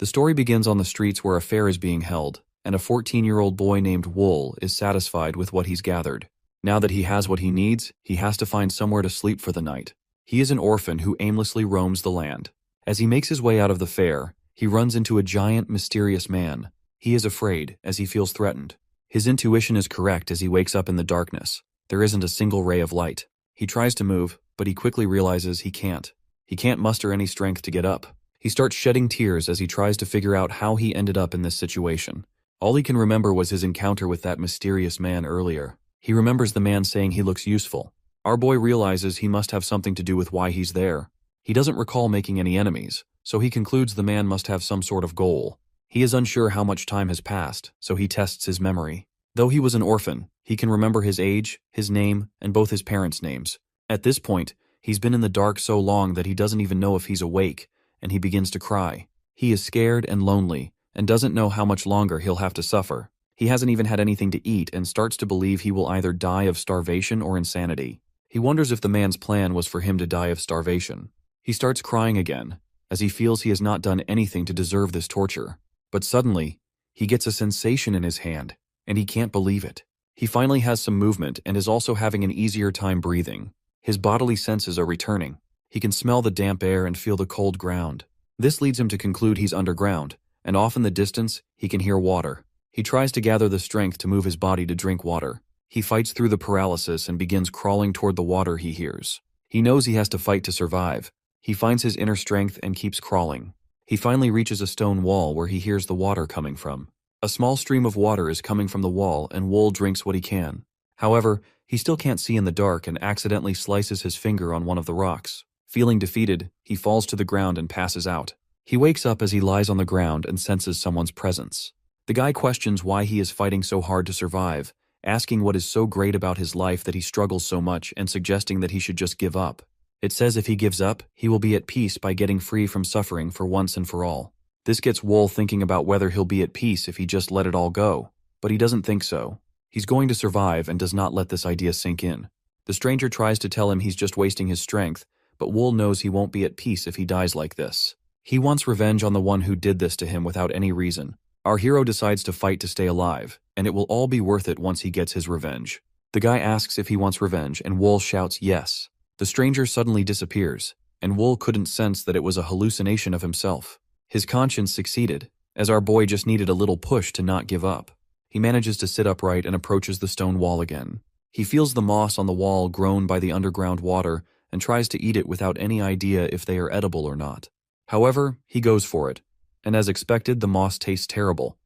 The story begins on the streets where a fair is being held, and a 14-year-old boy named Wool is satisfied with what he's gathered. Now that he has what he needs, he has to find somewhere to sleep for the night. He is an orphan who aimlessly roams the land. As he makes his way out of the fair, he runs into a giant, mysterious man. He is afraid, as he feels threatened. His intuition is correct as he wakes up in the darkness. There isn't a single ray of light. He tries to move, but he quickly realizes he can't. He can't muster any strength to get up. He starts shedding tears as he tries to figure out how he ended up in this situation. All he can remember was his encounter with that mysterious man earlier. He remembers the man saying he looks useful. Our boy realizes he must have something to do with why he's there. He doesn't recall making any enemies, so he concludes the man must have some sort of goal. He is unsure how much time has passed, so he tests his memory. Though he was an orphan, he can remember his age, his name, and both his parents' names. At this point, he's been in the dark so long that he doesn't even know if he's awake, and he begins to cry. He is scared and lonely, and doesn't know how much longer he'll have to suffer. He hasn't even had anything to eat and starts to believe he will either die of starvation or insanity. He wonders if the man's plan was for him to die of starvation. He starts crying again, as he feels he has not done anything to deserve this torture. But suddenly, he gets a sensation in his hand, and he can't believe it. He finally has some movement and is also having an easier time breathing. His bodily senses are returning. He can smell the damp air and feel the cold ground. This leads him to conclude he's underground, and off in the distance, he can hear water. He tries to gather the strength to move his body to drink water. He fights through the paralysis and begins crawling toward the water he hears. He knows he has to fight to survive. He finds his inner strength and keeps crawling. He finally reaches a stone wall where he hears the water coming from. A small stream of water is coming from the wall, and Wool drinks what he can. However, he still can't see in the dark and accidentally slices his finger on one of the rocks. Feeling defeated, he falls to the ground and passes out. He wakes up as he lies on the ground and senses someone's presence. The guy questions why he is fighting so hard to survive, asking what is so great about his life that he struggles so much and suggesting that he should just give up. It says if he gives up, he will be at peace by getting free from suffering for once and for all. This gets Wool thinking about whether he'll be at peace if he just let it all go, but he doesn't think so. He's going to survive and does not let this idea sink in. The stranger tries to tell him he's just wasting his strength, but Wool knows he won't be at peace if he dies like this. He wants revenge on the one who did this to him without any reason. Our hero decides to fight to stay alive, and it will all be worth it once he gets his revenge. The guy asks if he wants revenge, and Wool shouts yes. The stranger suddenly disappears, and Wool couldn't sense that it was a hallucination of himself. His conscience succeeded, as our boy just needed a little push to not give up. He manages to sit upright and approaches the stone wall again. He feels the moss on the wall grown by the underground water and tries to eat it without any idea if they are edible or not. However, he goes for it, and as expected, the moss tastes terrible.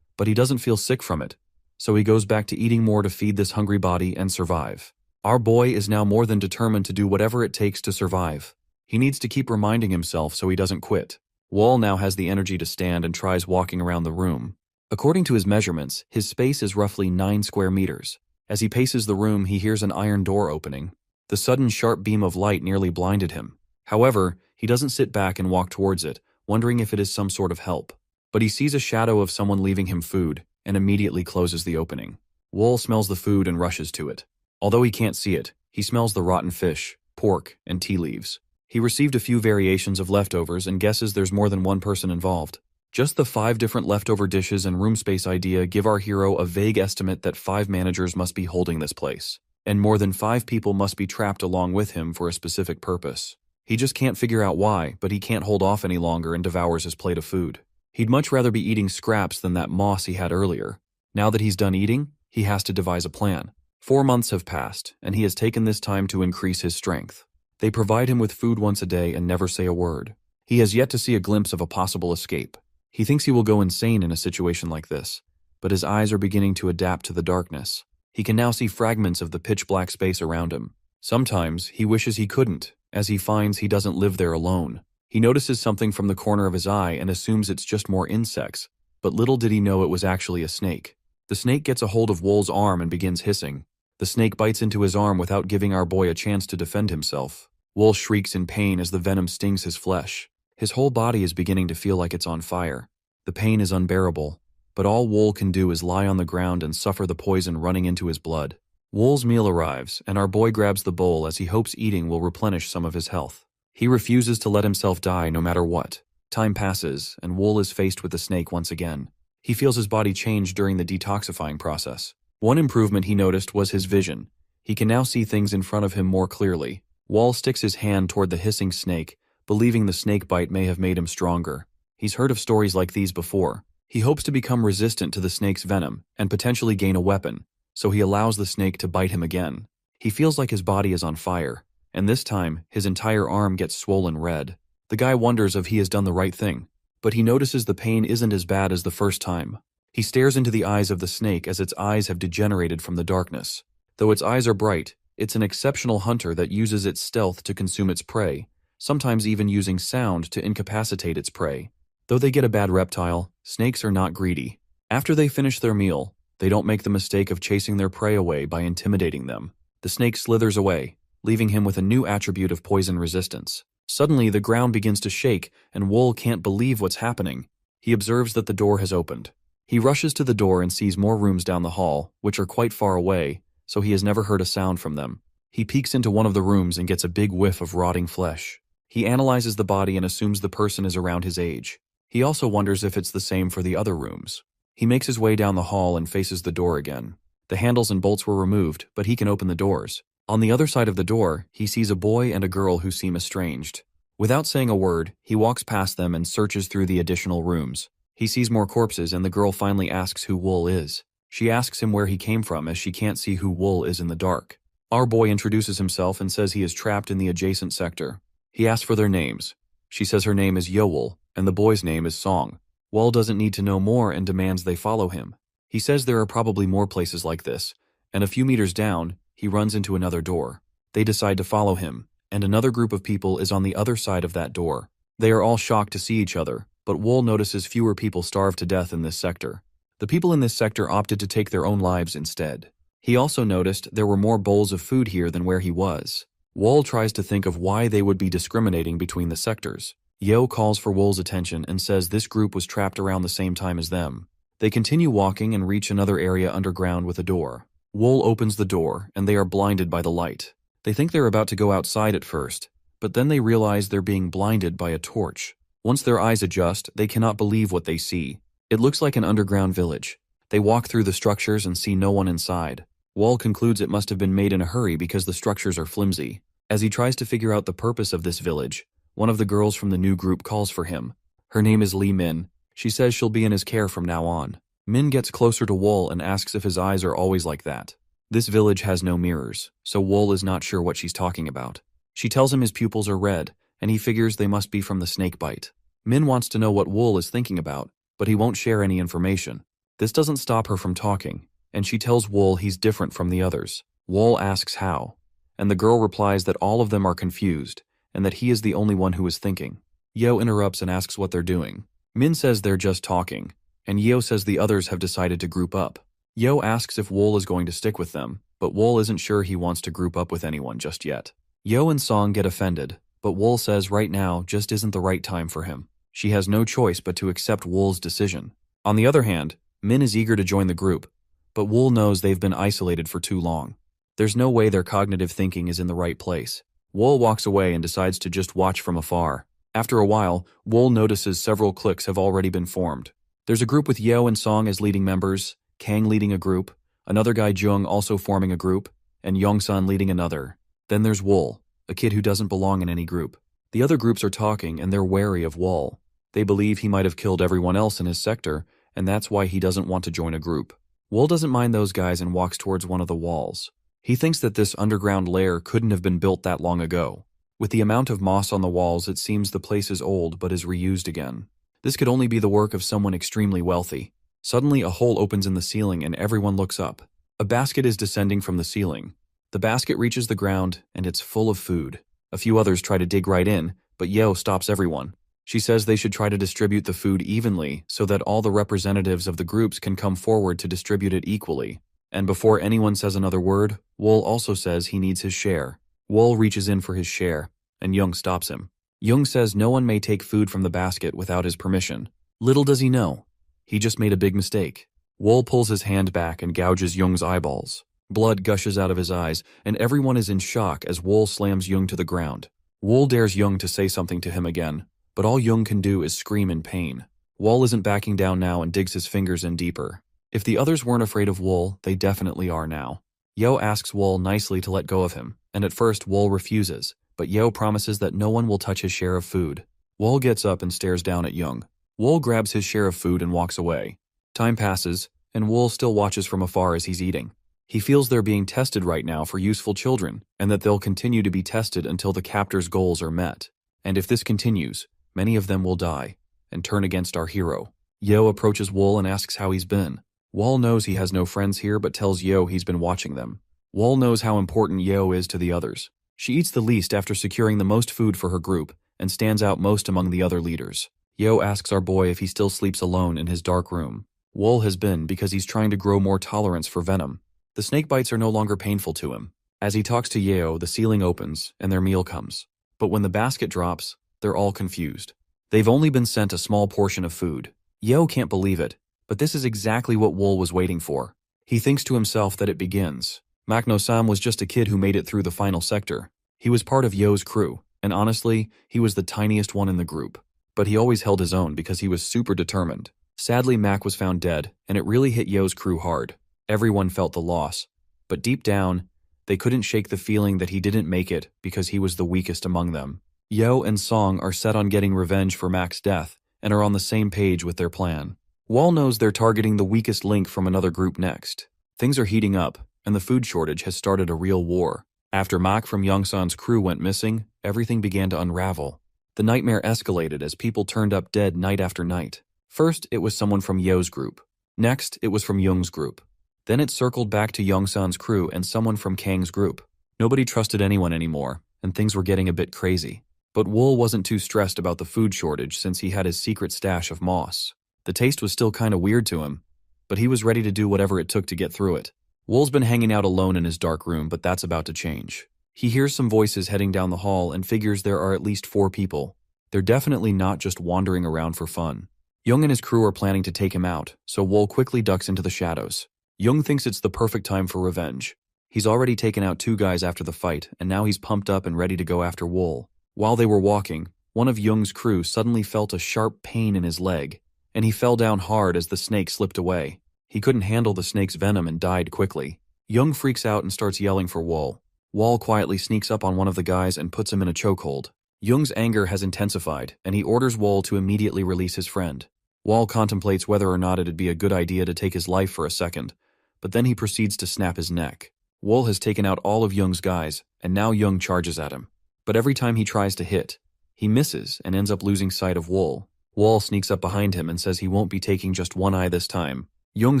But he doesn't feel sick from it, so he goes back to eating more to feed this hungry body and survive. Our boy is now more than determined to do whatever it takes to survive. He needs to keep reminding himself so he doesn't quit. Wool now has the energy to stand and tries walking around the room. According to his measurements, his space is roughly 9 square meters. As he paces the room, he hears an iron door opening. The sudden sharp beam of light nearly blinded him. However, he doesn't sit back and walk towards it, wondering if it is some sort of help. But he sees a shadow of someone leaving him food, and immediately closes the opening. Wool smells the food and rushes to it. Although he can't see it, he smells the rotten fish, pork, and tea leaves. He received a few variations of leftovers and guesses there's more than one person involved. Just the 5 different leftover dishes and room space idea give our hero a vague estimate that 5 managers must be holding this place, and more than 5 people must be trapped along with him for a specific purpose. He just can't figure out why, but he can't hold off any longer and devours his plate of food. He'd much rather be eating scraps than that moss he had earlier. Now that he's done eating, he has to devise a plan. 4 months have passed, and he has taken this time to increase his strength. They provide him with food once a day and never say a word. He has yet to see a glimpse of a possible escape. He thinks he will go insane in a situation like this, but his eyes are beginning to adapt to the darkness. He can now see fragments of the pitch-black space around him. Sometimes he wishes he couldn't, as he finds he doesn't live there alone. He notices something from the corner of his eye and assumes it's just more insects, but little did he know it was actually a snake. The snake gets a hold of Wool's arm and begins hissing. The snake bites into his arm without giving our boy a chance to defend himself. Wool shrieks in pain as the venom stings his flesh. His whole body is beginning to feel like it's on fire. The pain is unbearable, but all Wool can do is lie on the ground and suffer the poison running into his blood. Wool's meal arrives, and our boy grabs the bowl as he hopes eating will replenish some of his health. He refuses to let himself die no matter what. Time passes, and Wool is faced with the snake once again. He feels his body change during the detoxifying process. One improvement he noticed was his vision. He can now see things in front of him more clearly. Wool sticks his hand toward the hissing snake, believing the snake bite may have made him stronger. He's heard of stories like these before. He hopes to become resistant to the snake's venom and potentially gain a weapon, so he allows the snake to bite him again. He feels like his body is on fire, and this time, his entire arm gets swollen red. The guy wonders if he has done the right thing, but he notices the pain isn't as bad as the first time. He stares into the eyes of the snake as its eyes have degenerated from the darkness. Though its eyes are bright, it's an exceptional hunter that uses its stealth to consume its prey, sometimes even using sound to incapacitate its prey. Though they get a bad reptile, snakes are not greedy. After they finish their meal, they don't make the mistake of chasing their prey away by intimidating them. The snake slithers away, leaving him with a new attribute of poison resistance. Suddenly, the ground begins to shake, and Wool can't believe what's happening. He observes that the door has opened. He rushes to the door and sees more rooms down the hall, which are quite far away, so he has never heard a sound from them. He peeks into one of the rooms and gets a big whiff of rotting flesh. He analyzes the body and assumes the person is around his age. He also wonders if it's the same for the other rooms. He makes his way down the hall and faces the door again. The handles and bolts were removed, but he can open the doors. On the other side of the door, he sees a boy and a girl who seem estranged. Without saying a word, he walks past them and searches through the additional rooms. He sees more corpses, and the girl finally asks who Wool is. She asks him where he came from, as she can't see who Wool is in the dark. Our boy introduces himself and says he is trapped in the adjacent sector. He asks for their names. She says her name is Yoel, and the boy's name is Song. Wool doesn't need to know more and demands they follow him. He says there are probably more places like this, and a few meters down, he runs into another door. They decide to follow him, and another group of people is on the other side of that door. They are all shocked to see each other, but Wool notices fewer people starve to death in this sector. The people in this sector opted to take their own lives instead. He also noticed there were more bowls of food here than where he was. Wool tries to think of why they would be discriminating between the sectors. Yo calls for Wool's attention and says this group was trapped around the same time as them. They continue walking and reach another area underground with a door. Wool opens the door, and they are blinded by the light. They think they're about to go outside at first, but then they realize they're being blinded by a torch. Once their eyes adjust, they cannot believe what they see. It looks like an underground village. They walk through the structures and see no one inside. Wool concludes it must have been made in a hurry because the structures are flimsy. As he tries to figure out the purpose of this village, one of the girls from the new group calls for him. Her name is Lee Min. She says she'll be in his care from now on. Min gets closer to Wool and asks if his eyes are always like that. This village has no mirrors, so Wool is not sure what she's talking about. She tells him his pupils are red, and he figures they must be from the snake bite. Min wants to know what Wool is thinking about, but he won't share any information. This doesn't stop her from talking, and she tells Wool he's different from the others. Wool asks how, and the girl replies that all of them are confused, and that he is the only one who is thinking. Yo interrupts and asks what they're doing. Min says they're just talking, and Yo says the others have decided to group up. Yo asks if Wool is going to stick with them, but Wool isn't sure he wants to group up with anyone just yet. Yo and Song get offended, but Wool says right now just isn't the right time for him. She has no choice but to accept Wool's decision. On the other hand, Min is eager to join the group, but Wool knows they've been isolated for too long. There's no way their cognitive thinking is in the right place. Wool walks away and decides to just watch from afar. After a while, Wool notices several cliques have already been formed. There's a group with Yo and Song as leading members, Kang leading a group, another guy Jung also forming a group, and Yongsun leading another. Then there's Wool, a kid who doesn't belong in any group. The other groups are talking and they're wary of Wool. They believe he might have killed everyone else in his sector, and that's why he doesn't want to join a group. Wool doesn't mind those guys and walks towards one of the walls. He thinks that this underground lair couldn't have been built that long ago. With the amount of moss on the walls, it seems the place is old but is reused again. This could only be the work of someone extremely wealthy. Suddenly, a hole opens in the ceiling and everyone looks up. A basket is descending from the ceiling. The basket reaches the ground and it's full of food. A few others try to dig right in, but Yo stops everyone. She says they should try to distribute the food evenly so that all the representatives of the groups can come forward to distribute it equally. And before anyone says another word, Wool also says he needs his share. Wool reaches in for his share, and Jung stops him. Jung says no one may take food from the basket without his permission. Little does he know, he just made a big mistake. Wool pulls his hand back and gouges Jung's eyeballs. Blood gushes out of his eyes, and everyone is in shock as Wool slams Jung to the ground. Wool dares Jung to say something to him again, but all Jung can do is scream in pain. Wall isn't backing down now and digs his fingers in deeper. If the others weren't afraid of Wool, they definitely are now. Yo asks Wool nicely to let go of him, and at first Wool refuses, but Yo promises that no one will touch his share of food. Wool gets up and stares down at Jung. Wool grabs his share of food and walks away. Time passes, and Wool still watches from afar as he's eating. He feels they're being tested right now for useful children, and that they'll continue to be tested until the captor's goals are met. And if this continues, many of them will die and turn against our hero. Yo approaches Wool and asks how he's been. Wool knows he has no friends here but tells Yo he's been watching them. Wool knows how important Yo is to the others. She eats the least after securing the most food for her group and stands out most among the other leaders. Yo asks our boy if he still sleeps alone in his dark room. Wool has been because he's trying to grow more tolerance for venom. The snake bites are no longer painful to him. As he talks to Yeo, the ceiling opens and their meal comes. But when the basket drops, they're all confused. They've only been sent a small portion of food. Yeo can't believe it, but this is exactly what Wool was waiting for. He thinks to himself that it begins. Makno-sam was just a kid who made it through the final sector. He was part of Yo's crew, and honestly, he was the tiniest one in the group. But he always held his own because he was super determined. Sadly, Mac was found dead, and it really hit Yo's crew hard. Everyone felt the loss. But deep down, they couldn't shake the feeling that he didn't make it because he was the weakest among them. Yo and Song are set on getting revenge for Mac's death and are on the same page with their plan. Wall knows they're targeting the weakest link from another group next. Things are heating up, and the food shortage has started a real war. After Mak from Yongsan's crew went missing, everything began to unravel. The nightmare escalated as people turned up dead night after night. First, it was someone from Yo's group. Next, it was from Jung's group. Then it circled back to Yongsan's crew and someone from Kang's group. Nobody trusted anyone anymore, and things were getting a bit crazy. But Wool wasn't too stressed about the food shortage since he had his secret stash of moss. The taste was still kinda weird to him, but he was ready to do whatever it took to get through it. Wool's been hanging out alone in his dark room, but that's about to change. He hears some voices heading down the hall and figures there are at least 4 people. They're definitely not just wandering around for fun. Jung and his crew are planning to take him out, so Wool quickly ducks into the shadows. Jung thinks it's the perfect time for revenge. He's already taken out 2 guys after the fight, and now he's pumped up and ready to go after Wool. While they were walking, one of Jung's crew suddenly felt a sharp pain in his leg, and he fell down hard as the snake slipped away. He couldn't handle the snake's venom and died quickly. Jung freaks out and starts yelling for Wool. Wool quietly sneaks up on one of the guys and puts him in a chokehold. Jung's anger has intensified, and he orders Wool to immediately release his friend. Wool contemplates whether or not it'd be a good idea to take his life for a second, but then he proceeds to snap his neck. Wool has taken out all of Jung's guys, and now Jung charges at him. But every time he tries to hit, he misses and ends up losing sight of Wool. Wool sneaks up behind him and says he won't be taking just one eye this time. Jung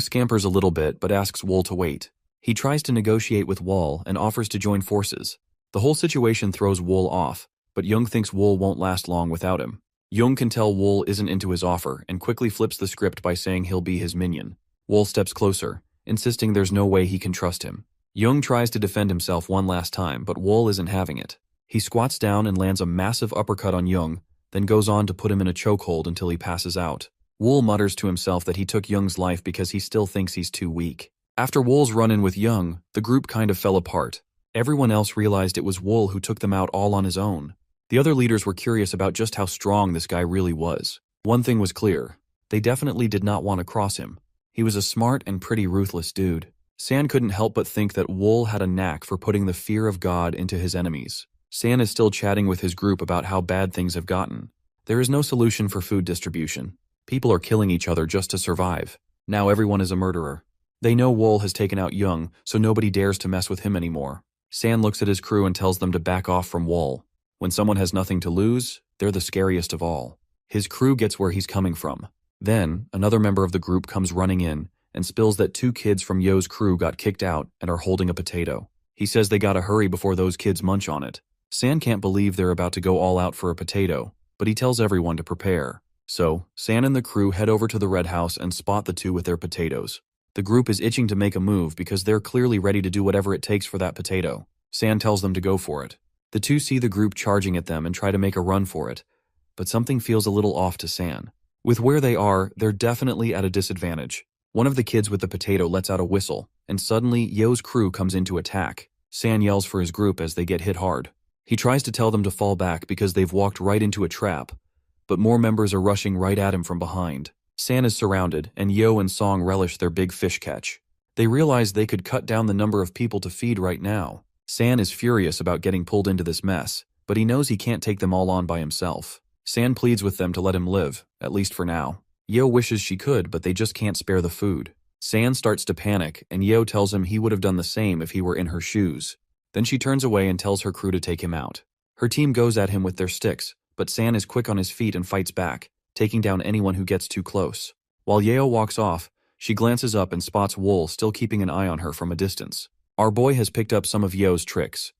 scampers a little bit but asks Wool to wait. He tries to negotiate with Wool and offers to join forces. The whole situation throws Wool off, but Jung thinks Wool won't last long without him. Jung can tell Wool isn't into his offer and quickly flips the script by saying he'll be his minion. Wool steps closer, insisting there's no way he can trust him. Jung tries to defend himself one last time, but Wool isn't having it. He squats down and lands a massive uppercut on Jung, then goes on to put him in a chokehold until he passes out. Wool mutters to himself that he took Jung's life because he still thinks he's too weak. After Wool's run-in with Jung, the group kind of fell apart. Everyone else realized it was Wool who took them out all on his own. The other leaders were curious about just how strong this guy really was. One thing was clear. They definitely did not want to cross him. He was a smart and pretty ruthless dude. San couldn't help but think that Wool had a knack for putting the fear of God into his enemies. San is still chatting with his group about how bad things have gotten. There is no solution for food distribution. People are killing each other just to survive. Now everyone is a murderer. They know Wool has taken out Jung, so nobody dares to mess with him anymore. San looks at his crew and tells them to back off from Wool. When someone has nothing to lose, they're the scariest of all. His crew gets where he's coming from. Then, another member of the group comes running in and spills that 2 kids from Yo's crew got kicked out and are holding a potato. He says they gotta hurry before those kids munch on it. San can't believe they're about to go all out for a potato, but he tells everyone to prepare. So, San and the crew head over to the Red House and spot the 2 with their potatoes. The group is itching to make a move because they're clearly ready to do whatever it takes for that potato. San tells them to go for it. The 2 see the group charging at them and try to make a run for it, but something feels a little off to San. With where they are, they're definitely at a disadvantage. One of the kids with the potato lets out a whistle, and suddenly Yo's crew comes in to attack. San yells for his group as they get hit hard. He tries to tell them to fall back because they've walked right into a trap, but more members are rushing right at him from behind. San is surrounded, and Yo and Song relish their big fish catch. They realize they could cut down the number of people to feed right now. San is furious about getting pulled into this mess, but he knows he can't take them all on by himself. San pleads with them to let him live, at least for now. Yo wishes she could, but they just can't spare the food. San starts to panic, and Yo tells him he would have done the same if he were in her shoes. Then she turns away and tells her crew to take him out. Her team goes at him with their sticks, but San is quick on his feet and fights back, taking down anyone who gets too close. While Yeo walks off, she glances up and spots Wool still keeping an eye on her from a distance. Our boy has picked up some of Yeo's tricks,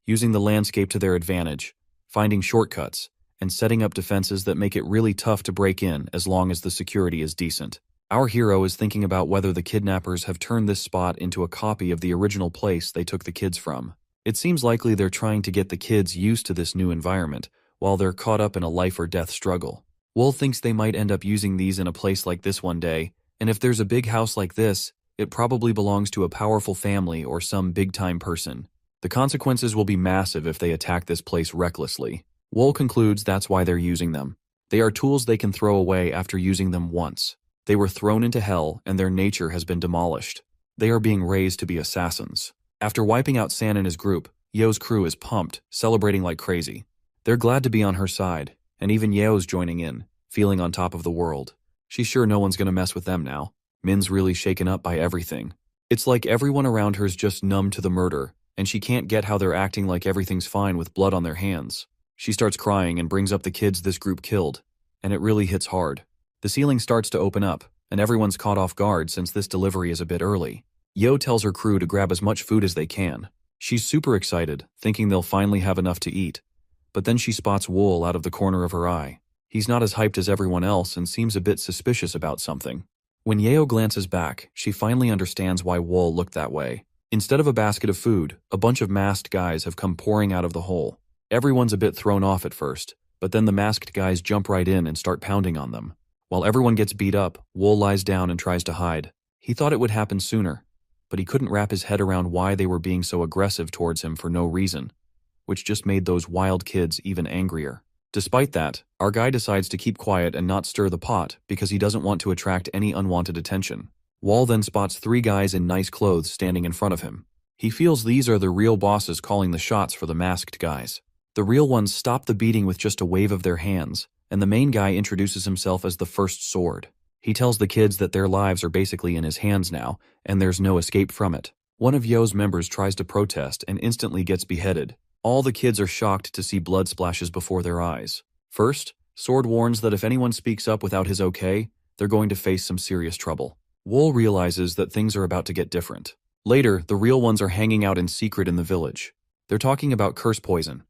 using the landscape to their advantage, finding shortcuts, and setting up defenses that make it really tough to break in as long as the security is decent. Our hero is thinking about whether the kidnappers have turned this spot into a copy of the original place they took the kids from. It seems likely they're trying to get the kids used to this new environment, while they're caught up in a life-or-death struggle. Wool thinks they might end up using these in a place like this one day, and if there's a big house like this, it probably belongs to a powerful family or some big-time person. The consequences will be massive if they attack this place recklessly. Wool concludes that's why they're using them. They are tools they can throw away after using them once. They were thrown into hell, and their nature has been demolished. They are being raised to be assassins. After wiping out San and his group, Yeo's crew is pumped, celebrating like crazy. They're glad to be on her side, and even Yeo's joining in, feeling on top of the world. She's sure no one's gonna mess with them now. Min's really shaken up by everything. It's like everyone around her's just numb to the murder, and she can't get how they're acting like everything's fine with blood on their hands. She starts crying and brings up the kids this group killed, and it really hits hard. The ceiling starts to open up, and everyone's caught off guard since this delivery is a bit early. Yo tells her crew to grab as much food as they can. She's super excited, thinking they'll finally have enough to eat. But then she spots Wool out of the corner of her eye. He's not as hyped as everyone else and seems a bit suspicious about something. When Yeo glances back, she finally understands why Wool looked that way. Instead of a basket of food, a bunch of masked guys have come pouring out of the hole. Everyone's a bit thrown off at first, but then the masked guys jump right in and start pounding on them. While everyone gets beat up, Wool lies down and tries to hide. He thought it would happen sooner, but he couldn't wrap his head around why they were being so aggressive towards him for no reason, which just made those wild kids even angrier. Despite that, our guy decides to keep quiet and not stir the pot because he doesn't want to attract any unwanted attention. Wall then spots 3 guys in nice clothes standing in front of him. He feels these are the real bosses calling the shots for the masked guys. The real ones stop the beating with just a wave of their hands, and the main guy introduces himself as the First Sword. He tells the kids that their lives are basically in his hands now, and there's no escape from it. One of Yo's members tries to protest and instantly gets beheaded. All the kids are shocked to see blood splashes before their eyes. First, Sword warns that if anyone speaks up without his okay, they're going to face some serious trouble. Wool realizes that things are about to get different. Later, the real ones are hanging out in secret in the village. They're talking about curse poison.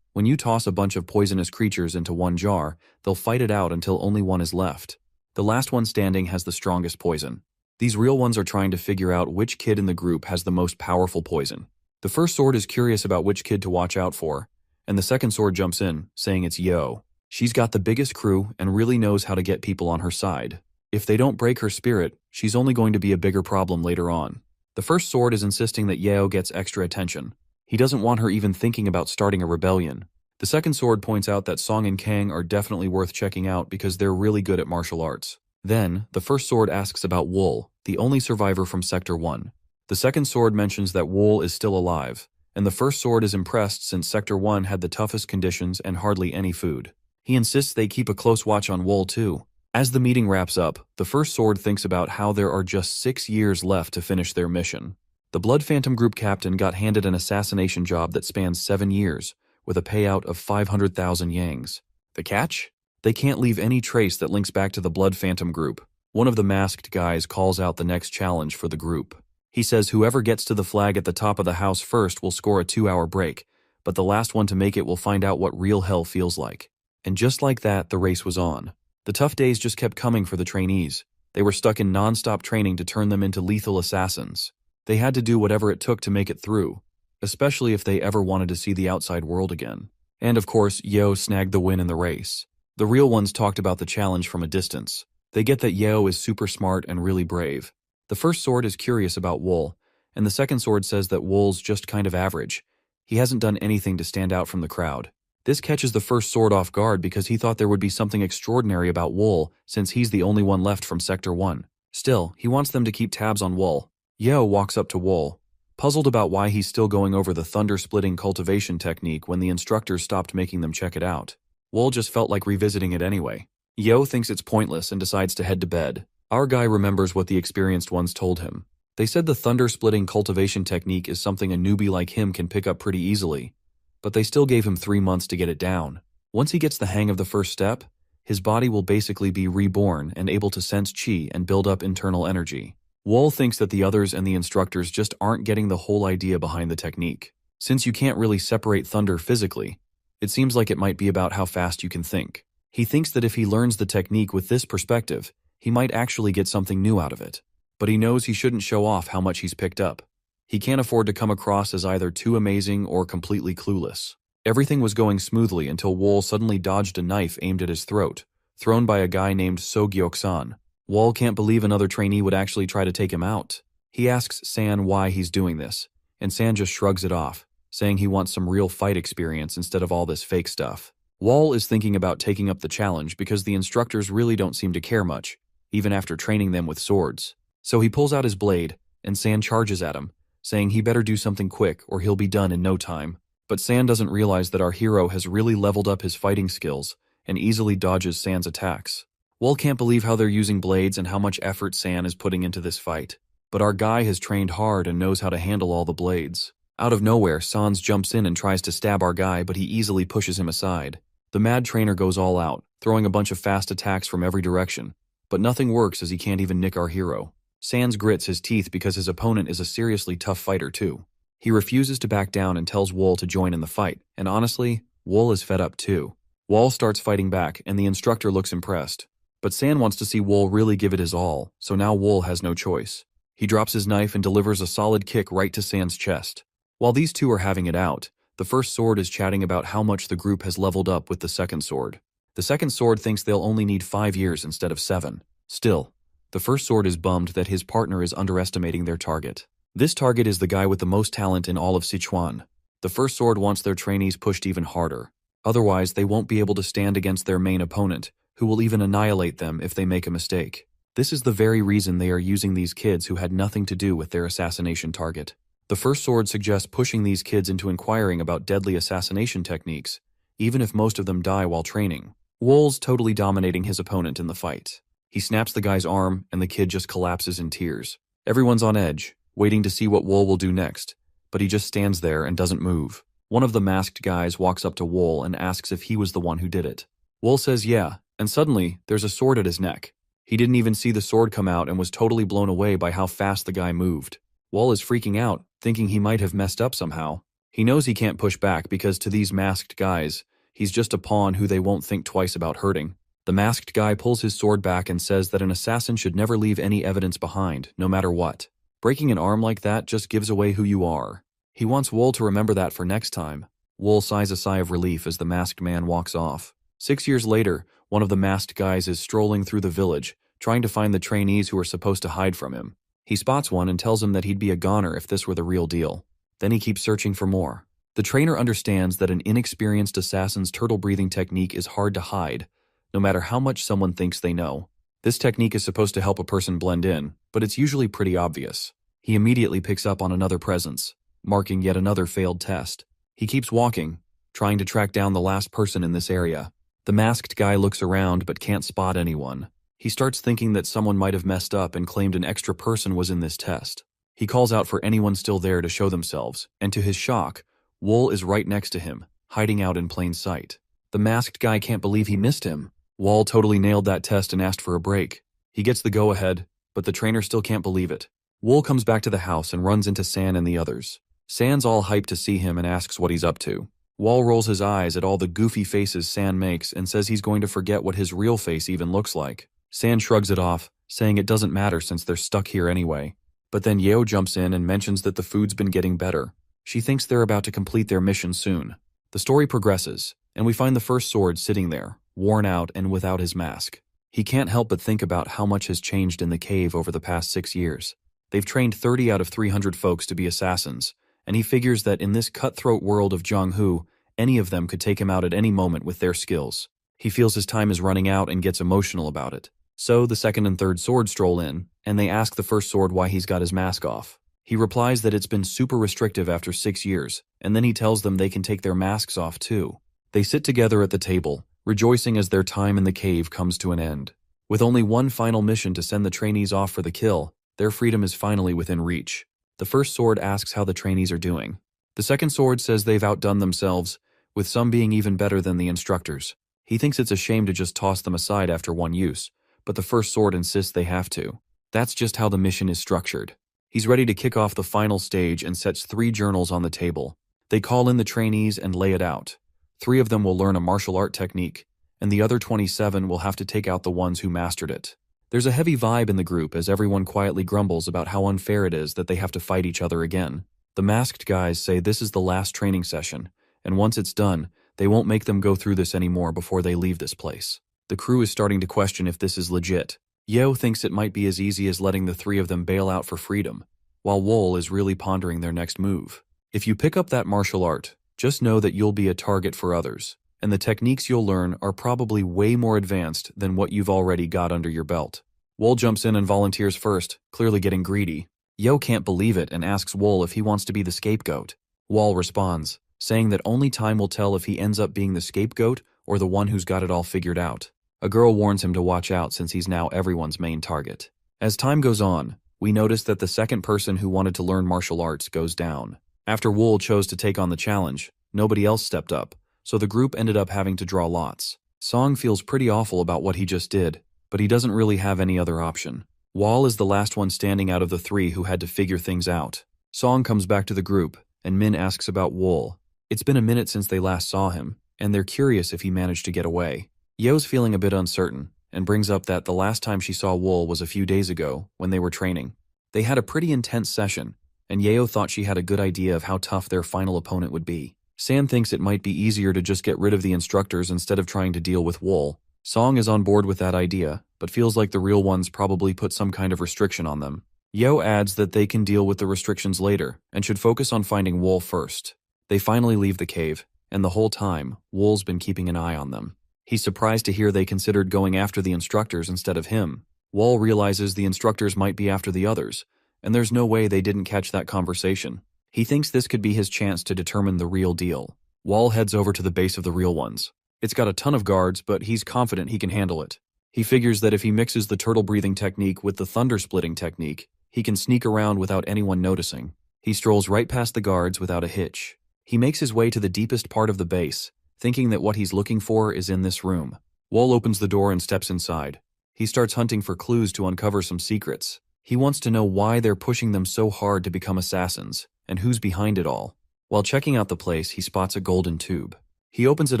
When you toss a bunch of poisonous creatures into one jar, they'll fight it out until only one is left. The last one standing has the strongest poison. These real ones are trying to figure out which kid in the group has the most powerful poison. The First Sword is curious about which kid to watch out for, and the Second Sword jumps in, saying it's Yo. She's got the biggest crew and really knows how to get people on her side. If they don't break her spirit, she's only going to be a bigger problem later on. The First Sword is insisting that Yeo gets extra attention. He doesn't want her even thinking about starting a rebellion. The Second Sword points out that Song and Kang are definitely worth checking out because they're really good at martial arts. Then, the First Sword asks about Wool, the only survivor from Sector 1. The Second Sword mentions that Wool is still alive, and the First Sword is impressed since Sector 1 had the toughest conditions and hardly any food. He insists they keep a close watch on Wool too. As the meeting wraps up, the First Sword thinks about how there are just 6 years left to finish their mission. The Blood Phantom Group captain got handed an assassination job that spans 7 years, with a payout of 500,000 yangs. The catch? They can't leave any trace that links back to the Blood Phantom Group. One of the masked guys calls out the next challenge for the group. He says whoever gets to the flag at the top of the house first will score a 2-hour break, but the last one to make it will find out what real hell feels like. And just like that, the race was on. The tough days just kept coming for the trainees. They were stuck in non-stop training to turn them into lethal assassins. They had to do whatever it took to make it through, especially if they ever wanted to see the outside world again. And of course, Yo snagged the win in the race. The real ones talked about the challenge from a distance. They get that Yo is super smart and really brave. The First Sword is curious about Wool, and the Second Sword says that Wool's just kind of average. He hasn't done anything to stand out from the crowd. This catches the first sword off guard because he thought there would be something extraordinary about Wool since he's the only one left from Sector 1. Still, he wants them to keep tabs on Wool. Yeo walks up to Wool, puzzled about why he's still going over the thunder-splitting cultivation technique when the instructors stopped making them check it out. Wool just felt like revisiting it anyway. Yeo thinks it's pointless and decides to head to bed. Our guy remembers what the experienced ones told him. They said the thunder-splitting cultivation technique is something a newbie like him can pick up pretty easily, but they still gave him 3 months to get it down. Once he gets the hang of the first step, his body will basically be reborn and able to sense chi and build up internal energy. Wool thinks that the others and the instructors just aren't getting the whole idea behind the technique. Since you can't really separate thunder physically, it seems like it might be about how fast you can think. He thinks that if he learns the technique with this perspective, he might actually get something new out of it. But he knows he shouldn't show off how much he's picked up. He can't afford to come across as either too amazing or completely clueless. Everything was going smoothly until Wool suddenly dodged a knife aimed at his throat, thrown by a guy named So Gyok-san. Wool can't believe another trainee would actually try to take him out. He asks San why he's doing this, and San just shrugs it off, saying he wants some real fight experience instead of all this fake stuff. Wool is thinking about taking up the challenge because the instructors really don't seem to care much, even after training them with swords. So he pulls out his blade, and San charges at him, saying he better do something quick or he'll be done in no time. But San doesn't realize that our hero has really leveled up his fighting skills and easily dodges San's attacks. Wool can't believe how they're using blades and how much effort San is putting into this fight. But our guy has trained hard and knows how to handle all the blades. Out of nowhere, Sans jumps in and tries to stab our guy, but he easily pushes him aside. The mad trainer goes all out, throwing a bunch of fast attacks from every direction, but nothing works as he can't even nick our hero. Sans grits his teeth because his opponent is a seriously tough fighter too. He refuses to back down and tells Wool to join in the fight, and honestly, Wool is fed up too. Wool starts fighting back, and the instructor looks impressed. But San wants to see Wool really give it his all, so now Wool has no choice. He drops his knife and delivers a solid kick right to San's chest. While these two are having it out, the first sword is chatting about how much the group has leveled up with the second sword. The second sword thinks they'll only need 5 years instead of 7. Still, the first sword is bummed that his partner is underestimating their target. This target is the guy with the most talent in all of Sichuan. The first sword wants their trainees pushed even harder. Otherwise, they won't be able to stand against their main opponent, who will even annihilate them if they make a mistake. This is the very reason they are using these kids who had nothing to do with their assassination target. The first sword suggests pushing these kids into inquiring about deadly assassination techniques, even if most of them die while training. Wool's totally dominating his opponent in the fight. He snaps the guy's arm, and the kid just collapses in tears. Everyone's on edge, waiting to see what Wool will do next, but he just stands there and doesn't move. One of the masked guys walks up to Wool and asks if he was the one who did it. Wool says yeah, and suddenly, there's a sword at his neck. He didn't even see the sword come out and was totally blown away by how fast the guy moved. Wool is freaking out, thinking he might have messed up somehow. He knows he can't push back because to these masked guys, he's just a pawn who they won't think twice about hurting. The masked guy pulls his sword back and says that an assassin should never leave any evidence behind, no matter what. Breaking an arm like that just gives away who you are. He wants Wool to remember that for next time. Wool sighs a sigh of relief as the masked man walks off. 6 years later, one of the masked guys is strolling through the village, trying to find the trainees who are supposed to hide from him. He spots one and tells him that he'd be a goner if this were the real deal. Then he keeps searching for more. The trainer understands that an inexperienced assassin's turtle-breathing technique is hard to hide, no matter how much someone thinks they know. This technique is supposed to help a person blend in, but it's usually pretty obvious. He immediately picks up on another presence, marking yet another failed test. He keeps walking, trying to track down the last person in this area. The masked guy looks around but can't spot anyone. He starts thinking that someone might have messed up and claimed an extra person was in this test. He calls out for anyone still there to show themselves, and to his shock, Wool is right next to him, hiding out in plain sight. The masked guy can't believe he missed him. Wool totally nailed that test and asked for a break. He gets the go-ahead, but the trainer still can't believe it. Wool comes back to the house and runs into San and the others. San's all hyped to see him and asks what he's up to. Wool rolls his eyes at all the goofy faces San makes and says he's going to forget what his real face even looks like. San shrugs it off, saying it doesn't matter since they're stuck here anyway. But then Yeo jumps in and mentions that the food's been getting better. She thinks they're about to complete their mission soon. The story progresses, and we find the first sword sitting there, worn out and without his mask. He can't help but think about how much has changed in the cave over the past 6 years. They've trained 30 out of 300 folks to be assassins, and he figures that in this cutthroat world of Jianghu, Any of them could take him out at any moment with their skills. He feels his time is running out and gets emotional about it. So the second and third sword stroll in, and they ask the first sword why he's got his mask off. He replies that it's been super restrictive after 6 years, and then he tells them they can take their masks off too. They sit together at the table, rejoicing as their time in the cave comes to an end. With only one final mission to send the trainees off for the kill, their freedom is finally within reach. The first sword asks how the trainees are doing. The second sword says they've outdone themselves, with some being even better than the instructors. He thinks it's a shame to just toss them aside after one use, but the first sword insists they have to. That's just how the mission is structured. He's ready to kick off the final stage and sets 3 journals on the table. They call in the trainees and lay it out. 3 of them will learn a martial art technique, and the other 27 will have to take out the ones who mastered it. There's a heavy vibe in the group as everyone quietly grumbles about how unfair it is that they have to fight each other again. The masked guys say this is the last training session, and once it's done, they won't make them go through this anymore before they leave this place. The crew is starting to question if this is legit. Yeo thinks it might be as easy as letting the 3 of them bail out for freedom, while Wool is really pondering their next move. If you pick up that martial art, just know that you'll be a target for others, and the techniques you'll learn are probably way more advanced than what you've already got under your belt. Wool jumps in and volunteers first, clearly getting greedy. Yeo can't believe it and asks Wool if he wants to be the scapegoat. Wool responds, saying that only time will tell if he ends up being the scapegoat or the one who's got it all figured out. A girl warns him to watch out since he's now everyone's main target. As time goes on, we notice that the second person who wanted to learn martial arts goes down. After Wool chose to take on the challenge, nobody else stepped up, so the group ended up having to draw lots. Song feels pretty awful about what he just did, but he doesn't really have any other option. Wall is the last one standing out of the 3 who had to figure things out. Song comes back to the group, and Min asks about Wool. It's been a minute since they last saw him, and they're curious if he managed to get away. Yeo's feeling a bit uncertain, and brings up that the last time she saw Wool was a few days ago, when they were training. They had a pretty intense session, and Yeo thought she had a good idea of how tough their final opponent would be. San thinks it might be easier to just get rid of the instructors instead of trying to deal with Wool. Song is on board with that idea, but feels like the real ones probably put some kind of restriction on them. Yeo adds that they can deal with the restrictions later, and should focus on finding Wool first. They finally leave the cave, and the whole time, Wool's been keeping an eye on them. He's surprised to hear they considered going after the instructors instead of him. Wool realizes the instructors might be after the others, and there's no way they didn't catch that conversation. He thinks this could be his chance to determine the real deal. Wall heads over to the base of the real ones. It's got a ton of guards, but he's confident he can handle it. He figures that if he mixes the turtle breathing technique with the thunder splitting technique, he can sneak around without anyone noticing. He strolls right past the guards without a hitch. He makes his way to the deepest part of the base, thinking that what he's looking for is in this room. Wall opens the door and steps inside. He starts hunting for clues to uncover some secrets. He wants to know why they're pushing them so hard to become assassins, and who's behind it all. While checking out the place, he spots a golden tube. He opens it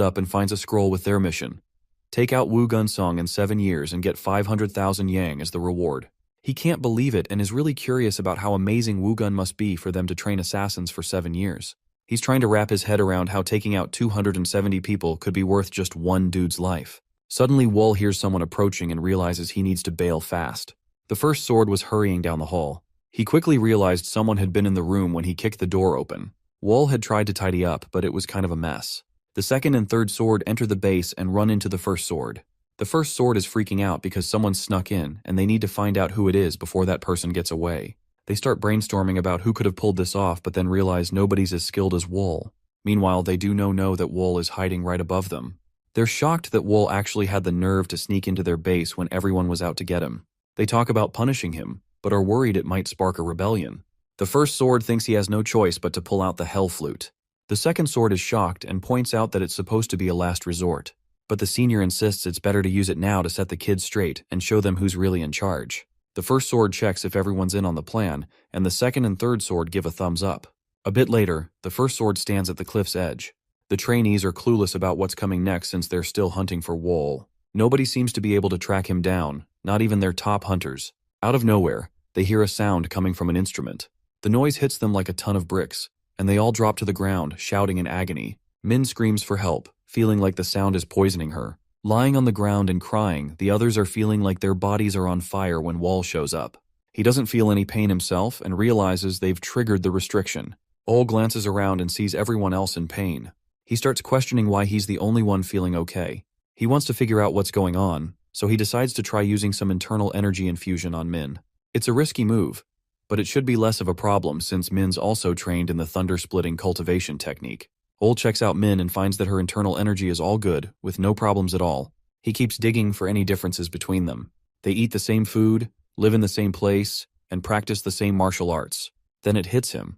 up and finds a scroll with their mission. Take out Wu Gunsong in 7 years and get 500,000 yang as the reward. He can't believe it and is really curious about how amazing Wu Gun must be for them to train assassins for 7 years. He's trying to wrap his head around how taking out 270 people could be worth just one dude's life. Suddenly, Wool hears someone approaching and realizes he needs to bail fast. The first sword was hurrying down the hall. He quickly realized someone had been in the room when he kicked the door open. Wool had tried to tidy up, but it was kind of a mess. The second and third sword enter the base and run into the first sword. The first sword is freaking out because someone snuck in, and they need to find out who it is before that person gets away. They start brainstorming about who could have pulled this off, but then realize nobody's as skilled as Wool. Meanwhile, they do know that Wool is hiding right above them. They're shocked that Wool actually had the nerve to sneak into their base when everyone was out to get him. They talk about punishing him, but are worried it might spark a rebellion. The first sword thinks he has no choice but to pull out the Hell Flute. The second sword is shocked and points out that it's supposed to be a last resort, but the senior insists it's better to use it now to set the kids straight and show them who's really in charge. The first sword checks if everyone's in on the plan, and the second and third sword give a thumbs up. A bit later, the first sword stands at the cliff's edge. The trainees are clueless about what's coming next since they're still hunting for Wool. Nobody seems to be able to track him down, not even their top hunters. Out of nowhere, they hear a sound coming from an instrument. The noise hits them like a ton of bricks, and they all drop to the ground, shouting in agony. Min screams for help, feeling like the sound is poisoning her. Lying on the ground and crying, the others are feeling like their bodies are on fire when Wall shows up. He doesn't feel any pain himself and realizes they've triggered the restriction. Ol glances around and sees everyone else in pain. He starts questioning why he's the only one feeling okay. He wants to figure out what's going on, so he decides to try using some internal energy infusion on Min. It's a risky move, but it should be less of a problem since Min's also trained in the thunder-splitting cultivation technique. Wol checks out Min and finds that her internal energy is all good, with no problems at all. He keeps digging for any differences between them. They eat the same food, live in the same place, and practice the same martial arts. Then it hits him.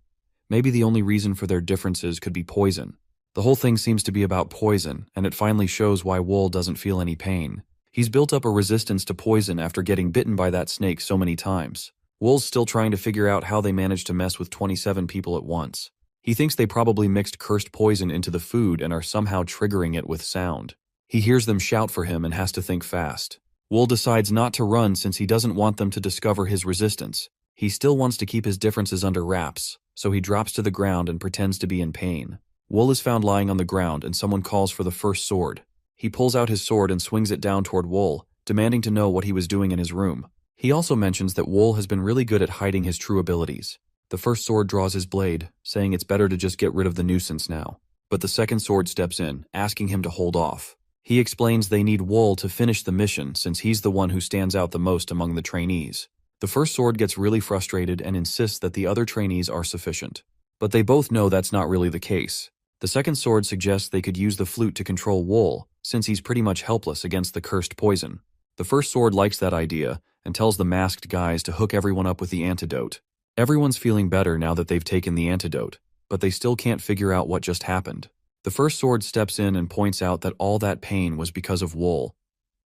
Maybe the only reason for their differences could be poison. The whole thing seems to be about poison, and it finally shows why Wol doesn't feel any pain. He's built up a resistance to poison after getting bitten by that snake so many times. Wol's still trying to figure out how they managed to mess with 27 people at once. He thinks they probably mixed cursed poison into the food and are somehow triggering it with sound. He hears them shout for him and has to think fast. Wol decides not to run since he doesn't want them to discover his resistance. He still wants to keep his differences under wraps, so he drops to the ground and pretends to be in pain. Wol is found lying on the ground and someone calls for the first sword. He pulls out his sword and swings it down toward Wol, demanding to know what he was doing in his room. He also mentions that Wol has been really good at hiding his true abilities. The first sword draws his blade, saying it's better to just get rid of the nuisance now. But the second sword steps in, asking him to hold off. He explains they need Wol to finish the mission since he's the one who stands out the most among the trainees. The first sword gets really frustrated and insists that the other trainees are sufficient. But they both know that's not really the case. The second sword suggests they could use the flute to control Wol, since he's pretty much helpless against the cursed poison. The first sword likes that idea and tells the masked guys to hook everyone up with the antidote. Everyone's feeling better now that they've taken the antidote, but they still can't figure out what just happened. The first sword steps in and points out that all that pain was because of Wol.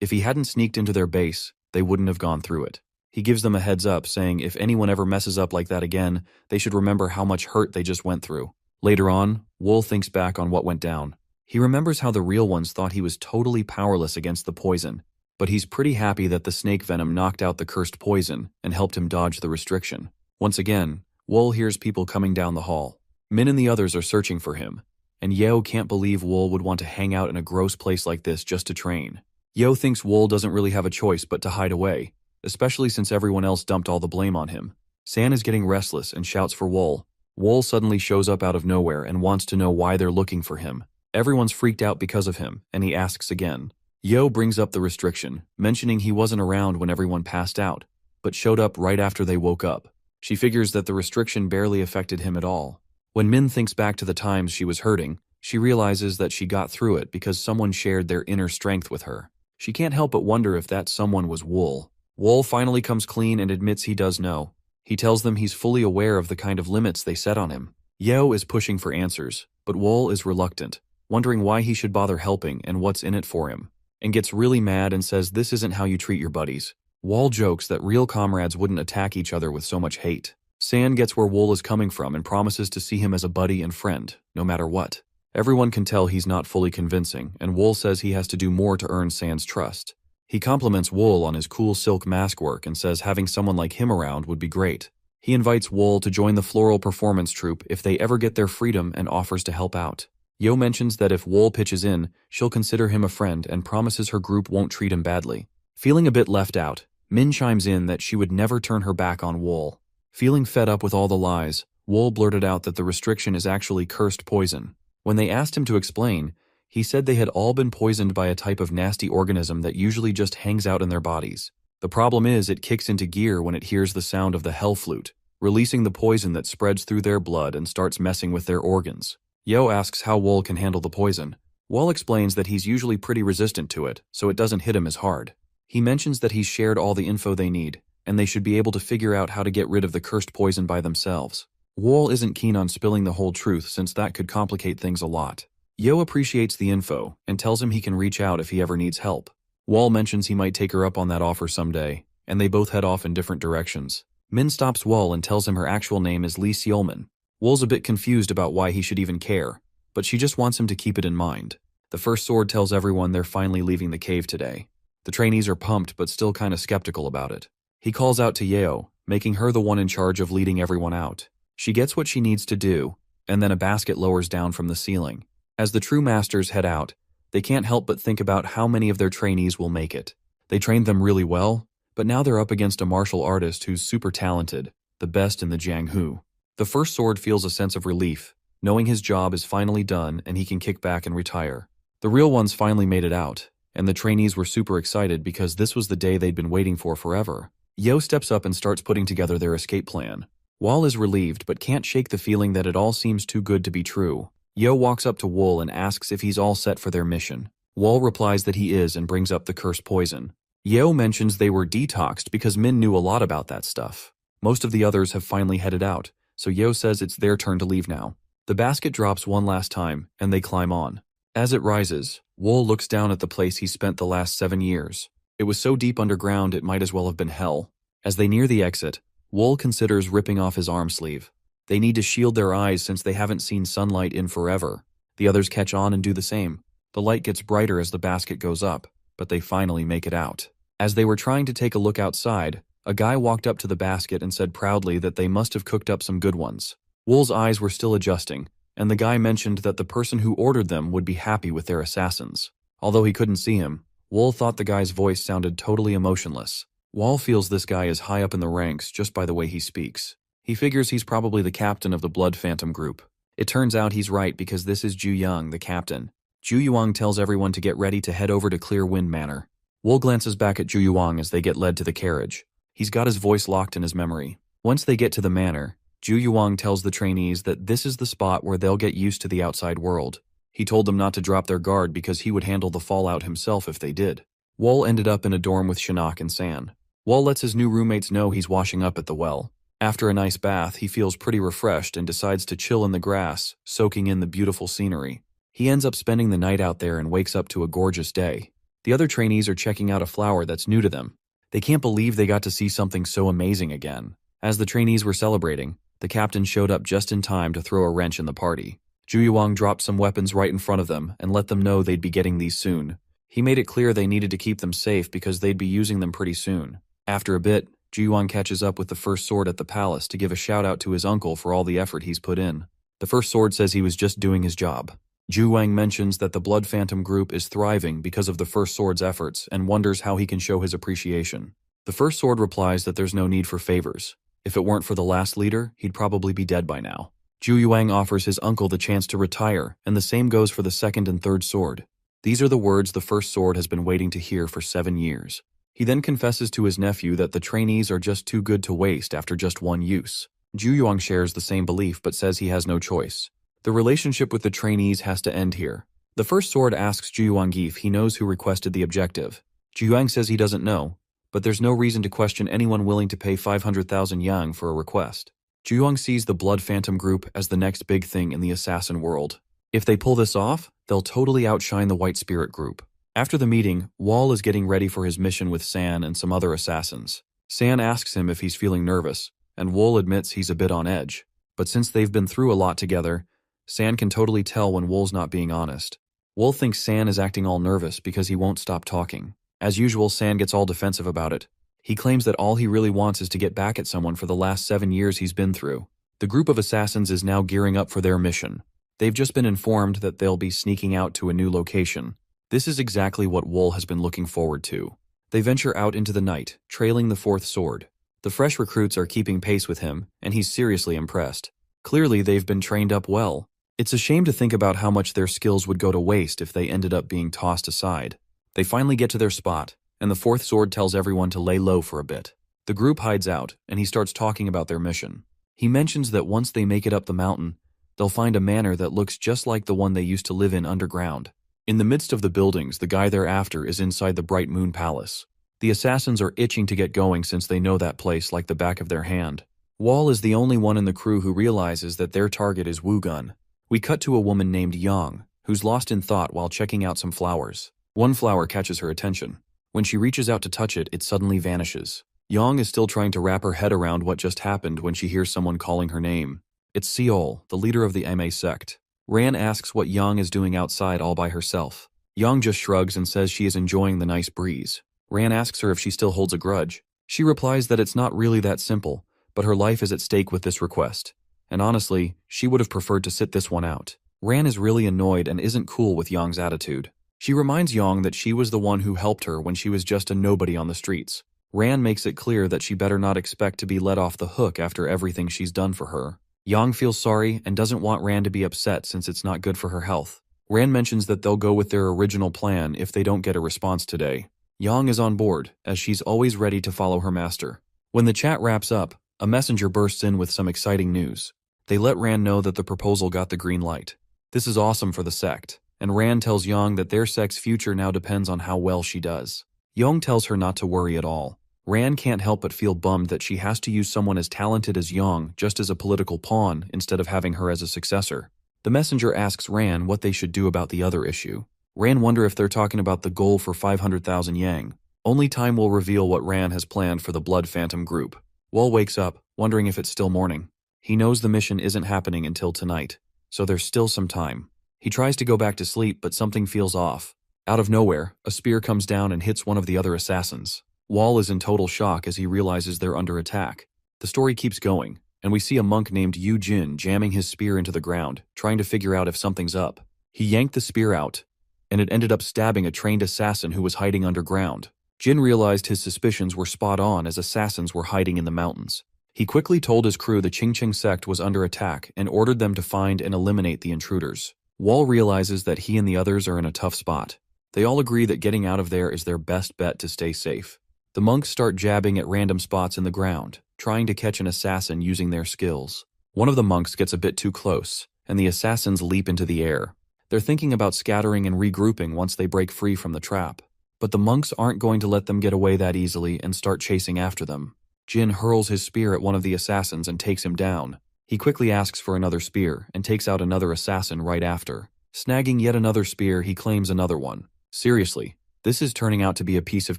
If he hadn't sneaked into their base, they wouldn't have gone through it. He gives them a heads up, saying if anyone ever messes up like that again, they should remember how much hurt they just went through. Later on, Wol thinks back on what went down. He remembers how the real ones thought he was totally powerless against the poison, but he's pretty happy that the snake venom knocked out the cursed poison and helped him dodge the restriction. Once again, Wol hears people coming down the hall. Min and the others are searching for him, and Yeo can't believe Wol would want to hang out in a gross place like this just to train. Yeo thinks Wol doesn't really have a choice but to hide away, especially since everyone else dumped all the blame on him. San is getting restless and shouts for Wol. Wol suddenly shows up out of nowhere and wants to know why they're looking for him. Everyone's freaked out because of him, and he asks again. Yeo brings up the restriction, mentioning he wasn't around when everyone passed out, but showed up right after they woke up. She figures that the restriction barely affected him at all. When Min thinks back to the times she was hurting, she realizes that she got through it because someone shared their inner strength with her. She can't help but wonder if that someone was Wol. Wol finally comes clean and admits he does know. He tells them he's fully aware of the kind of limits they set on him. Yeo is pushing for answers, but Wol is reluctant, wondering why he should bother helping and what's in it for him, and gets really mad and says this isn't how you treat your buddies. Wol jokes that real comrades wouldn't attack each other with so much hate. San gets where Wol is coming from and promises to see him as a buddy and friend, no matter what. Everyone can tell he's not fully convincing, and Wol says he has to do more to earn San's trust. He compliments Wol on his cool silk mask work and says having someone like him around would be great. He invites Wol to join the floral performance troupe if they ever get their freedom and offers to help out. Yeo mentions that if Wol pitches in, she'll consider him a friend and promises her group won't treat him badly. Feeling a bit left out, Min chimes in that she would never turn her back on Wol. Feeling fed up with all the lies, Wol blurted out that the restriction is actually cursed poison. When they asked him to explain, he said they had all been poisoned by a type of nasty organism that usually just hangs out in their bodies. The problem is it kicks into gear when it hears the sound of the hell flute, releasing the poison that spreads through their blood and starts messing with their organs. Yeo asks how Wol can handle the poison. Wol explains that he's usually pretty resistant to it, so it doesn't hit him as hard. He mentions that he's shared all the info they need, and they should be able to figure out how to get rid of the cursed poison by themselves. Wol isn't keen on spilling the whole truth since that could complicate things a lot. Yeo appreciates the info and tells him he can reach out if he ever needs help. Wol mentions he might take her up on that offer someday, and they both head off in different directions. Min stops Wol and tells him her actual name is Lee Seolman. Wol's a bit confused about why he should even care, but she just wants him to keep it in mind. The first sword tells everyone they're finally leaving the cave today. The trainees are pumped but still kinda skeptical about it. He calls out to Yeo, making her the one in charge of leading everyone out. She gets what she needs to do, and then a basket lowers down from the ceiling. As the true masters head out, they can't help but think about how many of their trainees will make it. They trained them really well, but now they're up against a martial artist who's super talented, the best in the Jianghu. The first sword feels a sense of relief, knowing his job is finally done and he can kick back and retire. The real ones finally made it out, and the trainees were super excited because this was the day they'd been waiting for forever. Yo steps up and starts putting together their escape plan. Wall is relieved but can't shake the feeling that it all seems too good to be true. Yo walks up to Wool and asks if he's all set for their mission. Wall replies that he is and brings up the cursed poison. Yo mentions they were detoxed because Min knew a lot about that stuff. Most of the others have finally headed out, so Yo says it's their turn to leave now. The basket drops one last time, and they climb on. As it rises, Wool looks down at the place he spent the last 7 years. It was so deep underground it might as well have been hell. As they near the exit, Wool considers ripping off his arm sleeve. They need to shield their eyes since they haven't seen sunlight in forever. The others catch on and do the same. The light gets brighter as the basket goes up, but they finally make it out. As they were trying to take a look outside, a guy walked up to the basket and said proudly that they must have cooked up some good ones. Wool's eyes were still adjusting, and the guy mentioned that the person who ordered them would be happy with their assassins. Although he couldn't see him, Wool thought the guy's voice sounded totally emotionless. Wall feels this guy is high up in the ranks just by the way he speaks. He figures he's probably the captain of the Blood Phantom group. It turns out he's right because this is Ju Young, the captain. Ju Yuang tells everyone to get ready to head over to Clear Wind Manor. Wool glances back at Ju Yuang as they get led to the carriage. He's got his voice locked in his memory. Once they get to the manor, Ju Yuang tells the trainees that this is the spot where they'll get used to the outside world. He told them not to drop their guard because he would handle the fallout himself if they did. Wall ended up in a dorm with Shinnok and San. Wall lets his new roommates know he's washing up at the well. After a nice bath, he feels pretty refreshed and decides to chill in the grass, soaking in the beautiful scenery. He ends up spending the night out there and wakes up to a gorgeous day. The other trainees are checking out a flower that's new to them. They can't believe they got to see something so amazing again. As the trainees were celebrating, the captain showed up just in time to throw a wrench in the party. Ju Yuang dropped some weapons right in front of them and let them know they'd be getting these soon. He made it clear they needed to keep them safe because they'd be using them pretty soon. After a bit, Ju Yuang catches up with the First Sword at the palace to give a shout out to his uncle for all the effort he's put in. The First Sword says he was just doing his job. Ju Yuang mentions that the Blood Phantom group is thriving because of the First Sword's efforts and wonders how he can show his appreciation. The First Sword replies that there's no need for favors. If it weren't for the last leader, he'd probably be dead by now. Ju Yuang offers his uncle the chance to retire, and the same goes for the Second and Third Sword. These are the words the First Sword has been waiting to hear for 7 years. He then confesses to his nephew that the trainees are just too good to waste after just one use. Ju Yuang shares the same belief but says he has no choice. The relationship with the trainees has to end here. The First Sword asks Ju Yuang if he knows who requested the objective. Ju Yuang says he doesn't know, but there's no reason to question anyone willing to pay 500,000 yang for a request. Ju Yuang sees the Blood Phantom group as the next big thing in the assassin world. If they pull this off, they'll totally outshine the White Spirit group. After the meeting, Wall is getting ready for his mission with San and some other assassins. San asks him if he's feeling nervous, and Wool admits he's a bit on edge. But since they've been through a lot together, San can totally tell when Wool's not being honest. Wool thinks San is acting all nervous because he won't stop talking. As usual, San gets all defensive about it. He claims that all he really wants is to get back at someone for the last 7 years he's been through. The group of assassins is now gearing up for their mission. They've just been informed that they'll be sneaking out to a new location. This is exactly what Wool has been looking forward to. They venture out into the night, trailing the Fourth Sword. The fresh recruits are keeping pace with him, and he's seriously impressed. Clearly, they've been trained up well. It's a shame to think about how much their skills would go to waste if they ended up being tossed aside. They finally get to their spot, and the Fourth Sword tells everyone to lay low for a bit. The group hides out, and he starts talking about their mission. He mentions that once they make it up the mountain, they'll find a manor that looks just like the one they used to live in underground. In the midst of the buildings, the guy they're after is inside the Bright Moon Palace. The assassins are itching to get going since they know that place like the back of their hand. Wall is the only one in the crew who realizes that their target is Wu Gun. We cut to a woman named Yang, who's lost in thought while checking out some flowers. One flower catches her attention. When she reaches out to touch it, it suddenly vanishes. Yang is still trying to wrap her head around what just happened when she hears someone calling her name. It's Seol, the leader of the Ma sect. Ran asks what Yang is doing outside all by herself. Yang just shrugs and says she is enjoying the nice breeze. Ran asks her if she still holds a grudge. She replies that it's not really that simple, but her life is at stake with this request. And honestly, she would have preferred to sit this one out. Ran is really annoyed and isn't cool with Yang's attitude. She reminds Yang that she was the one who helped her when she was just a nobody on the streets. Ran makes it clear that she better not expect to be let off the hook after everything she's done for her. Yang feels sorry and doesn't want Ran to be upset since it's not good for her health. Ran mentions that they'll go with their original plan if they don't get a response today. Yang is on board, as she's always ready to follow her master. When the chat wraps up, a messenger bursts in with some exciting news. They let Ran know that the proposal got the green light. This is awesome for the sect, and Ran tells Yang that their sect's future now depends on how well she does. Yang tells her not to worry at all. Ran can't help but feel bummed that she has to use someone as talented as Yang just as a political pawn instead of having her as a successor. The messenger asks Ran what they should do about the other issue. Ran wonder if they're talking about the goal for 500,000 Yang. Only time will reveal what Ran has planned for the Blood Phantom group. Wall wakes up, wondering if it's still morning. He knows the mission isn't happening until tonight, so there's still some time. He tries to go back to sleep, but something feels off. Out of nowhere, a spear comes down and hits one of the other assassins. Wall is in total shock as he realizes they're under attack. The story keeps going, and we see a monk named Yu Jin jamming his spear into the ground, trying to figure out if something's up. He yanked the spear out, and it ended up stabbing a trained assassin who was hiding underground. Jin realized his suspicions were spot on as assassins were hiding in the mountains. He quickly told his crew the Qingqing sect was under attack and ordered them to find and eliminate the intruders. Wall realizes that he and the others are in a tough spot. They all agree that getting out of there is their best bet to stay safe. The monks start jabbing at random spots in the ground, trying to catch an assassin using their skills. One of the monks gets a bit too close, and the assassins leap into the air. They're thinking about scattering and regrouping once they break free from the trap. But the monks aren't going to let them get away that easily and start chasing after them. Jin hurls his spear at one of the assassins and takes him down. He quickly asks for another spear and takes out another assassin right after. Snagging yet another spear, he claims another one. Seriously, this is turning out to be a piece of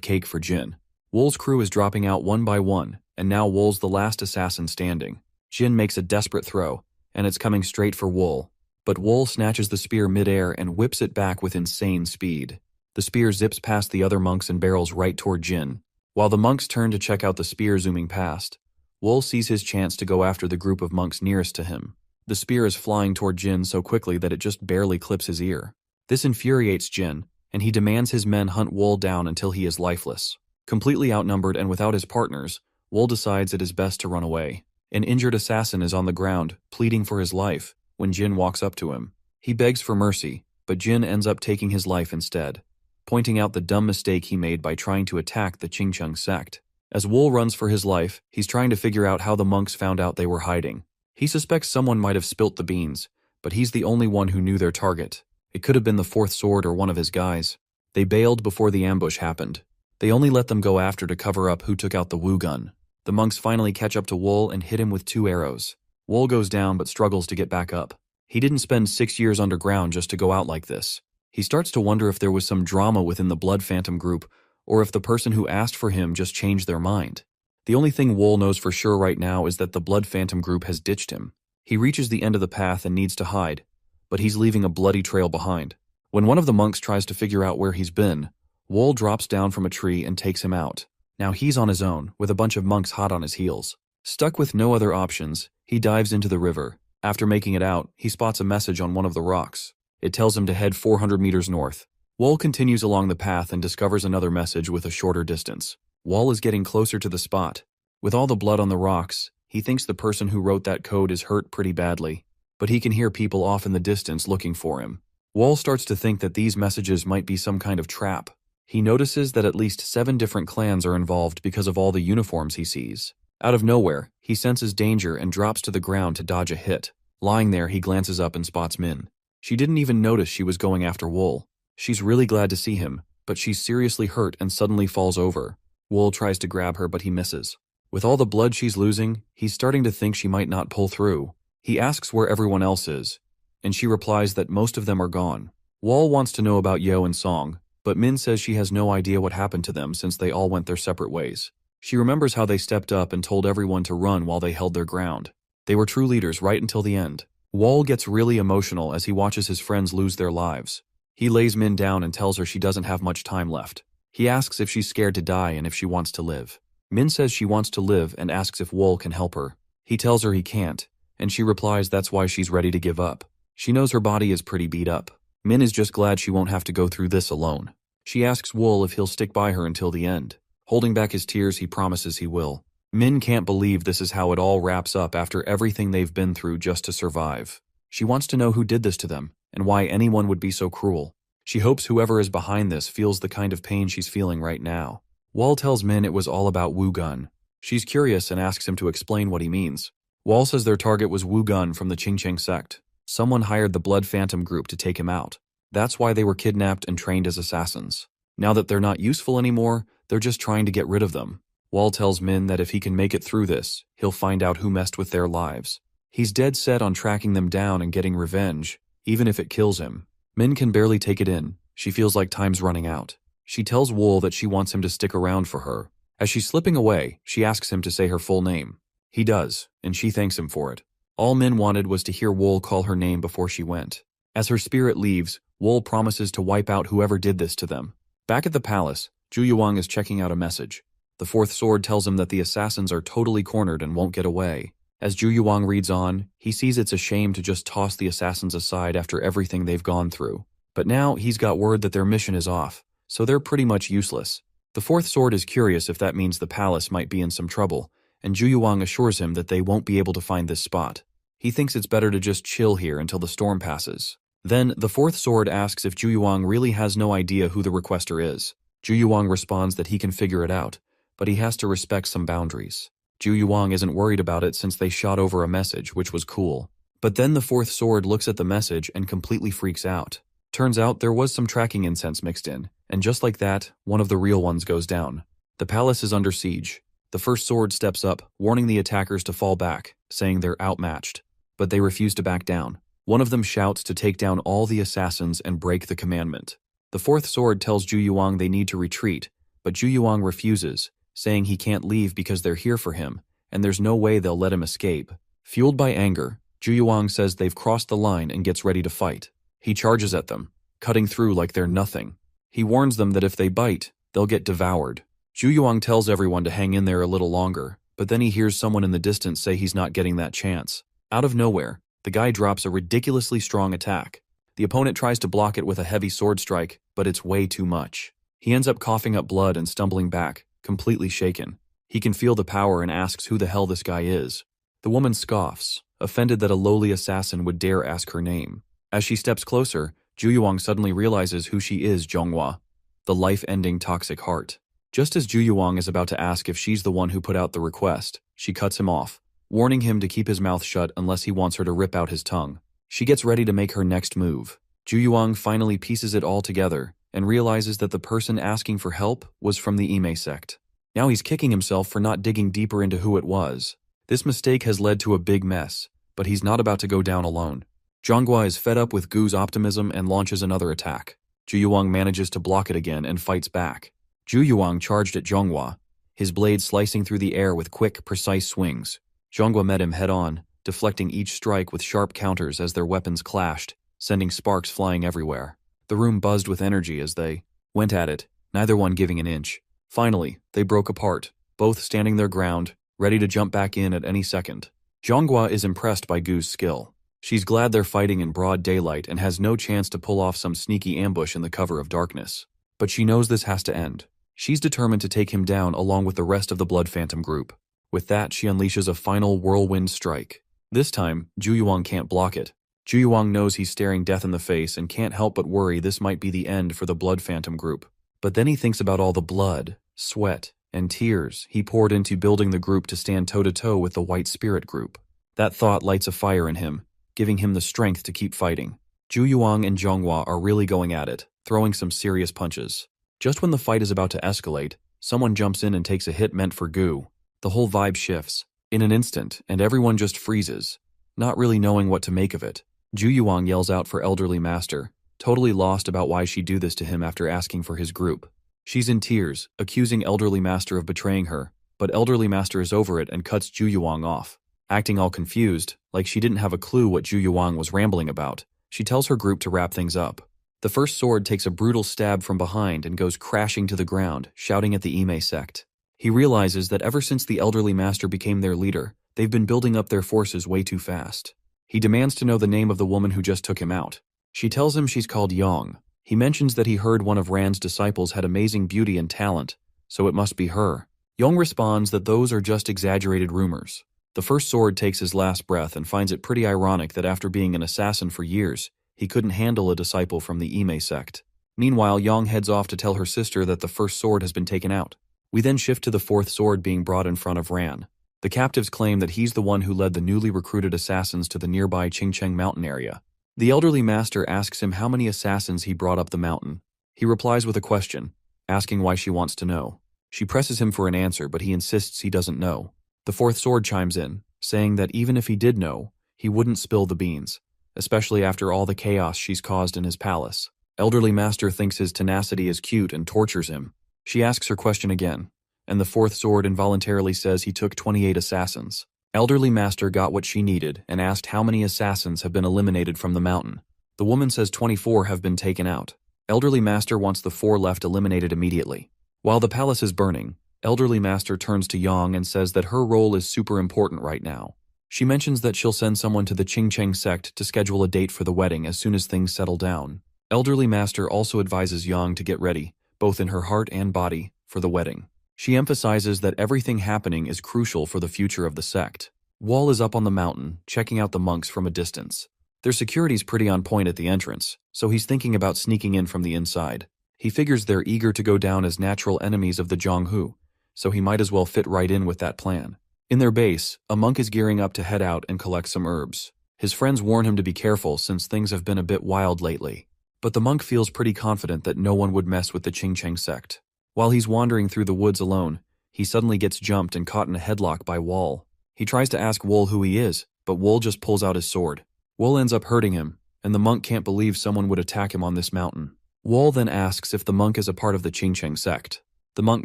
cake for Jin. Wool's crew is dropping out one by one, and now Wool's the last assassin standing. Jin makes a desperate throw, and it's coming straight for Wool. But Wool snatches the spear midair and whips it back with insane speed. The spear zips past the other monks and barrels right toward Jin. While the monks turn to check out the spear zooming past, Wool sees his chance to go after the group of monks nearest to him. The spear is flying toward Jin so quickly that it just barely clips his ear. This infuriates Jin, and he demands his men hunt Wool down until he is lifeless. Completely outnumbered and without his partners, Wool decides it is best to run away. An injured assassin is on the ground, pleading for his life, when Jin walks up to him. He begs for mercy, but Jin ends up taking his life instead, pointing out the dumb mistake he made by trying to attack the Qingqing sect. As Wool runs for his life, he's trying to figure out how the monks found out they were hiding. He suspects someone might have spilt the beans, but he's the only one who knew their target. It could have been the Fourth Sword or one of his guys. They bailed before the ambush happened. They only let them go after to cover up who took out the Wu gun. The monks finally catch up to Wool and hit him with 2 arrows. Wool goes down but struggles to get back up. He didn't spend 6 years underground just to go out like this. He starts to wonder if there was some drama within the Blood Phantom group, or if the person who asked for him just changed their mind. The only thing Wool knows for sure right now is that the Blood Phantom group has ditched him. He reaches the end of the path and needs to hide, but he's leaving a bloody trail behind. When one of the monks tries to figure out where he's been, Wool drops down from a tree and takes him out. Now he's on his own, with a bunch of monks hot on his heels. Stuck with no other options, he dives into the river. After making it out, he spots a message on one of the rocks. It tells him to head 400 meters north. Wool continues along the path and discovers another message with a shorter distance. Wool is getting closer to the spot. With all the blood on the rocks, he thinks the person who wrote that code is hurt pretty badly, but he can hear people off in the distance looking for him. Wool starts to think that these messages might be some kind of trap. He notices that at least 7 different clans are involved because of all the uniforms he sees. Out of nowhere, he senses danger and drops to the ground to dodge a hit. Lying there, he glances up and spots Min. She didn't even notice she was going after Wool. She's really glad to see him, but she's seriously hurt and suddenly falls over. Wool tries to grab her, but he misses. With all the blood she's losing, he's starting to think she might not pull through. He asks where everyone else is, and she replies that most of them are gone. Wool wants to know about Yo and Song, but Min says she has no idea what happened to them since they all went their separate ways. She remembers how they stepped up and told everyone to run while they held their ground. They were true leaders right until the end. Wool gets really emotional as he watches his friends lose their lives. He lays Min down and tells her she doesn't have much time left. He asks if she's scared to die and if she wants to live. Min says she wants to live and asks if Wool can help her. He tells her he can't, and she replies that's why she's ready to give up. She knows her body is pretty beat up. Min is just glad she won't have to go through this alone. She asks Wool if he'll stick by her until the end. Holding back his tears, he promises he will. Min can't believe this is how it all wraps up after everything they've been through just to survive. She wants to know who did this to them, and why anyone would be so cruel. She hopes whoever is behind this feels the kind of pain she's feeling right now. Wall tells Min it was all about Wu Gun. She's curious and asks him to explain what he means. Wall says their target was Wu Gun from the Qingcheng sect. Someone hired the Blood Phantom group to take him out. That's why they were kidnapped and trained as assassins. Now that they're not useful anymore, they're just trying to get rid of them. Wall tells Min that if he can make it through this, he'll find out who messed with their lives. He's dead set on tracking them down and getting revenge, even if it kills him. Min can barely take it in. She feels like time's running out. She tells Wool that she wants him to stick around for her. As she's slipping away, she asks him to say her full name. He does, and she thanks him for it. All Min wanted was to hear Wool call her name before she went. As her spirit leaves, Wool promises to wipe out whoever did this to them. Back at the palace, Zhu Yuang is checking out a message. The fourth sword tells him that the assassins are totally cornered and won't get away. As Zhu Yuang reads on, he sees it's a shame to just toss the assassins aside after everything they've gone through. But now he's got word that their mission is off, so they're pretty much useless. The fourth sword is curious if that means the palace might be in some trouble, and Zhu Yuang assures him that they won't be able to find this spot. He thinks it's better to just chill here until the storm passes. Then, the fourth sword asks if Zhu Yuang really has no idea who the requester is. Zhu Yuang responds that he can figure it out, but he has to respect some boundaries. Zhu Yuang isn't worried about it since they shot over a message, which was cool. But then the fourth sword looks at the message and completely freaks out. Turns out there was some tracking incense mixed in, and just like that, one of the real ones goes down. The palace is under siege. The first sword steps up, warning the attackers to fall back, saying they're outmatched. But they refuse to back down. One of them shouts to take down all the assassins and break the commandment. The fourth sword tells Zhu Yuang they need to retreat, but Zhu Yuang refuses, saying he can't leave because they're here for him, and there's no way they'll let him escape. Fueled by anger, Zhu Yuang says they've crossed the line and gets ready to fight. He charges at them, cutting through like they're nothing. He warns them that if they bite, they'll get devoured. Zhu Yuang tells everyone to hang in there a little longer, but then he hears someone in the distance say he's not getting that chance. Out of nowhere, the guy drops a ridiculously strong attack. The opponent tries to block it with a heavy sword strike, but it's way too much. He ends up coughing up blood and stumbling back, completely shaken. He can feel the power and asks who the hell this guy is. The woman scoffs, offended that a lowly assassin would dare ask her name. As she steps closer, Zhu Yuang suddenly realizes who she is, Zhonghua, the life-ending toxic heart. Just as Zhu Yuang is about to ask if she's the one who put out the request, she cuts him off, warning him to keep his mouth shut unless he wants her to rip out his tongue. She gets ready to make her next move. Zhu Yuang finally pieces it all together and realizes that the person asking for help was from the Ime sect. Now he's kicking himself for not digging deeper into who it was. This mistake has led to a big mess, but he's not about to go down alone. Zhonghua is fed up with Gu's optimism and launches another attack. Zhu Yuang manages to block it again and fights back. Zhu Yuang charged at Zhonghua, his blade slicing through the air with quick, precise swings. Zhonghua met him head-on, deflecting each strike with sharp counters as their weapons clashed, sending sparks flying everywhere. The room buzzed with energy as they went at it, neither one giving an inch. Finally, they broke apart, both standing their ground, ready to jump back in at any second. Zhonghua is impressed by Gu's skill. She's glad they're fighting in broad daylight and has no chance to pull off some sneaky ambush in the cover of darkness. But she knows this has to end. She's determined to take him down along with the rest of the Blood Phantom group. With that, she unleashes a final whirlwind strike. This time, Zhu Yuang can't block it. Zhu Yuang knows he's staring death in the face and can't help but worry this might be the end for the Blood Phantom group. But then he thinks about all the blood, sweat, and tears he poured into building the group to stand toe-to-toe with the White Spirit group. That thought lights a fire in him, giving him the strength to keep fighting. Zhu Yuang and Zhonghua are really going at it, throwing some serious punches. Just when the fight is about to escalate, someone jumps in and takes a hit meant for Gu. The whole vibe shifts, in an instant, and everyone just freezes, not really knowing what to make of it. Zhu Yuang yells out for Elderly Master, totally lost about why she'd do this to him after asking for his group. She's in tears, accusing Elderly Master of betraying her, but Elderly Master is over it and cuts Zhu Yuang off. Acting all confused, like she didn't have a clue what Zhu Yuang was rambling about, she tells her group to wrap things up. The first sword takes a brutal stab from behind and goes crashing to the ground, shouting at the Ime sect. He realizes that ever since the Elderly Master became their leader, they've been building up their forces way too fast. He demands to know the name of the woman who just took him out. She tells him she's called Yang. He mentions that he heard one of Rand's disciples had amazing beauty and talent, so it must be her. Yong responds that those are just exaggerated rumors. The first sword takes his last breath and finds it pretty ironic that after being an assassin for years, he couldn't handle a disciple from the Ime sect. Meanwhile, Yong heads off to tell her sister that the first sword has been taken out. We then shift to the fourth sword being brought in front of Ran. The captives claim that he's the one who led the newly recruited assassins to the nearby Qingcheng mountain area. The elderly master asks him how many assassins he brought up the mountain. He replies with a question, asking why she wants to know. She presses him for an answer, but he insists he doesn't know. The fourth sword chimes in, saying that even if he did know, he wouldn't spill the beans, especially after all the chaos she's caused in his palace. Elderly master thinks his tenacity is cute and tortures him. She asks her question again, and the fourth sword involuntarily says he took 28 assassins. Elderly master got what she needed and asked how many assassins have been eliminated from the mountain. The woman says 24 have been taken out. Elderly master wants the 4 left eliminated immediately. While the palace is burning, elderly master turns to Yong and says that her role is super important right now. She mentions that she'll send someone to the Qingcheng sect to schedule a date for the wedding as soon as things settle down. Elderly master also advises Yong to get ready, both in her heart and body, for the wedding. She emphasizes that everything happening is crucial for the future of the sect. Wall is up on the mountain, checking out the monks from a distance. Their security's pretty on point at the entrance, so he's thinking about sneaking in from the inside. He figures they're eager to go down as natural enemies of the Zhonghu, so he might as well fit right in with that plan. In their base, a monk is gearing up to head out and collect some herbs. His friends warn him to be careful since things have been a bit wild lately. But the monk feels pretty confident that no one would mess with the Qingcheng sect. While he's wandering through the woods alone, he suddenly gets jumped and caught in a headlock by Wall. He tries to ask Wool who he is, but Wool just pulls out his sword. Wool ends up hurting him, and the monk can't believe someone would attack him on this mountain. Wool then asks if the monk is a part of the Qingcheng sect. The monk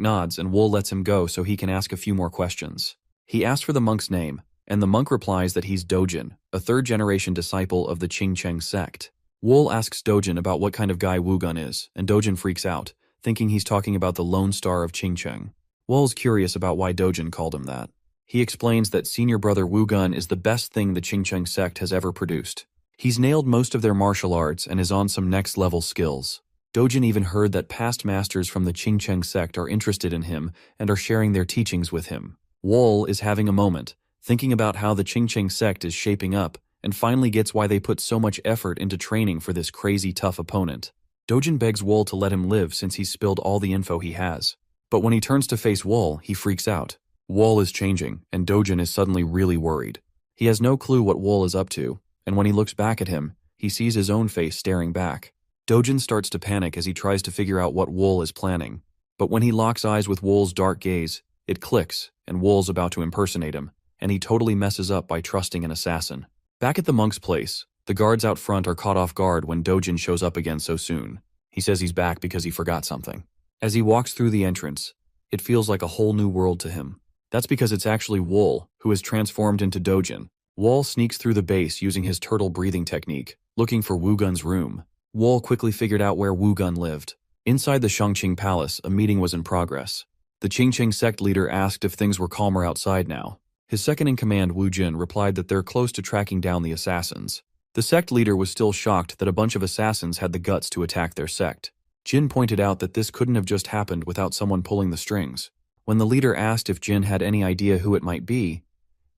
nods and Wool lets him go so he can ask a few more questions. He asks for the monk's name, and the monk replies that he's Dojin, a third-generation disciple of the Qingcheng sect. Wool asks Dojin about what kind of guy Wu Gun is, and Dojin freaks out, thinking he's talking about the Lone Star of Qingcheng. Wool's curious about why Dojin called him that. He explains that senior brother Wu Gun is the best thing the Qingcheng sect has ever produced. He's nailed most of their martial arts and is on some next-level skills. Dojin even heard that past masters from the Qingcheng sect are interested in him and are sharing their teachings with him. Wool is having a moment, thinking about how the Qingcheng sect is shaping up, and finally gets why they put so much effort into training for this crazy tough opponent. Dojin begs Wool to let him live since he's spilled all the info he has. But when he turns to face Wool, he freaks out. Wool is changing, and Dojin is suddenly really worried. He has no clue what Wool is up to, and when he looks back at him, he sees his own face staring back. Dojin starts to panic as he tries to figure out what Wool is planning. But when he locks eyes with Wool's dark gaze, it clicks, and Wool's about to impersonate him, and he totally messes up by trusting an assassin. Back at the monk's place, the guards out front are caught off guard when Dojin shows up again so soon. He says he's back because he forgot something. As he walks through the entrance, it feels like a whole new world to him. That's because it's actually Wool, who is transformed into Dojin. Wool sneaks through the base using his turtle breathing technique, looking for Wu Gun's room. Wool quickly figured out where Wu Gun lived. Inside the Shangqing Palace, a meeting was in progress. The Qingcheng sect leader asked if things were calmer outside now. His second-in-command, Wu Jin, replied that they're close to tracking down the assassins. The sect leader was still shocked that a bunch of assassins had the guts to attack their sect. Jin pointed out that this couldn't have just happened without someone pulling the strings. When the leader asked if Jin had any idea who it might be,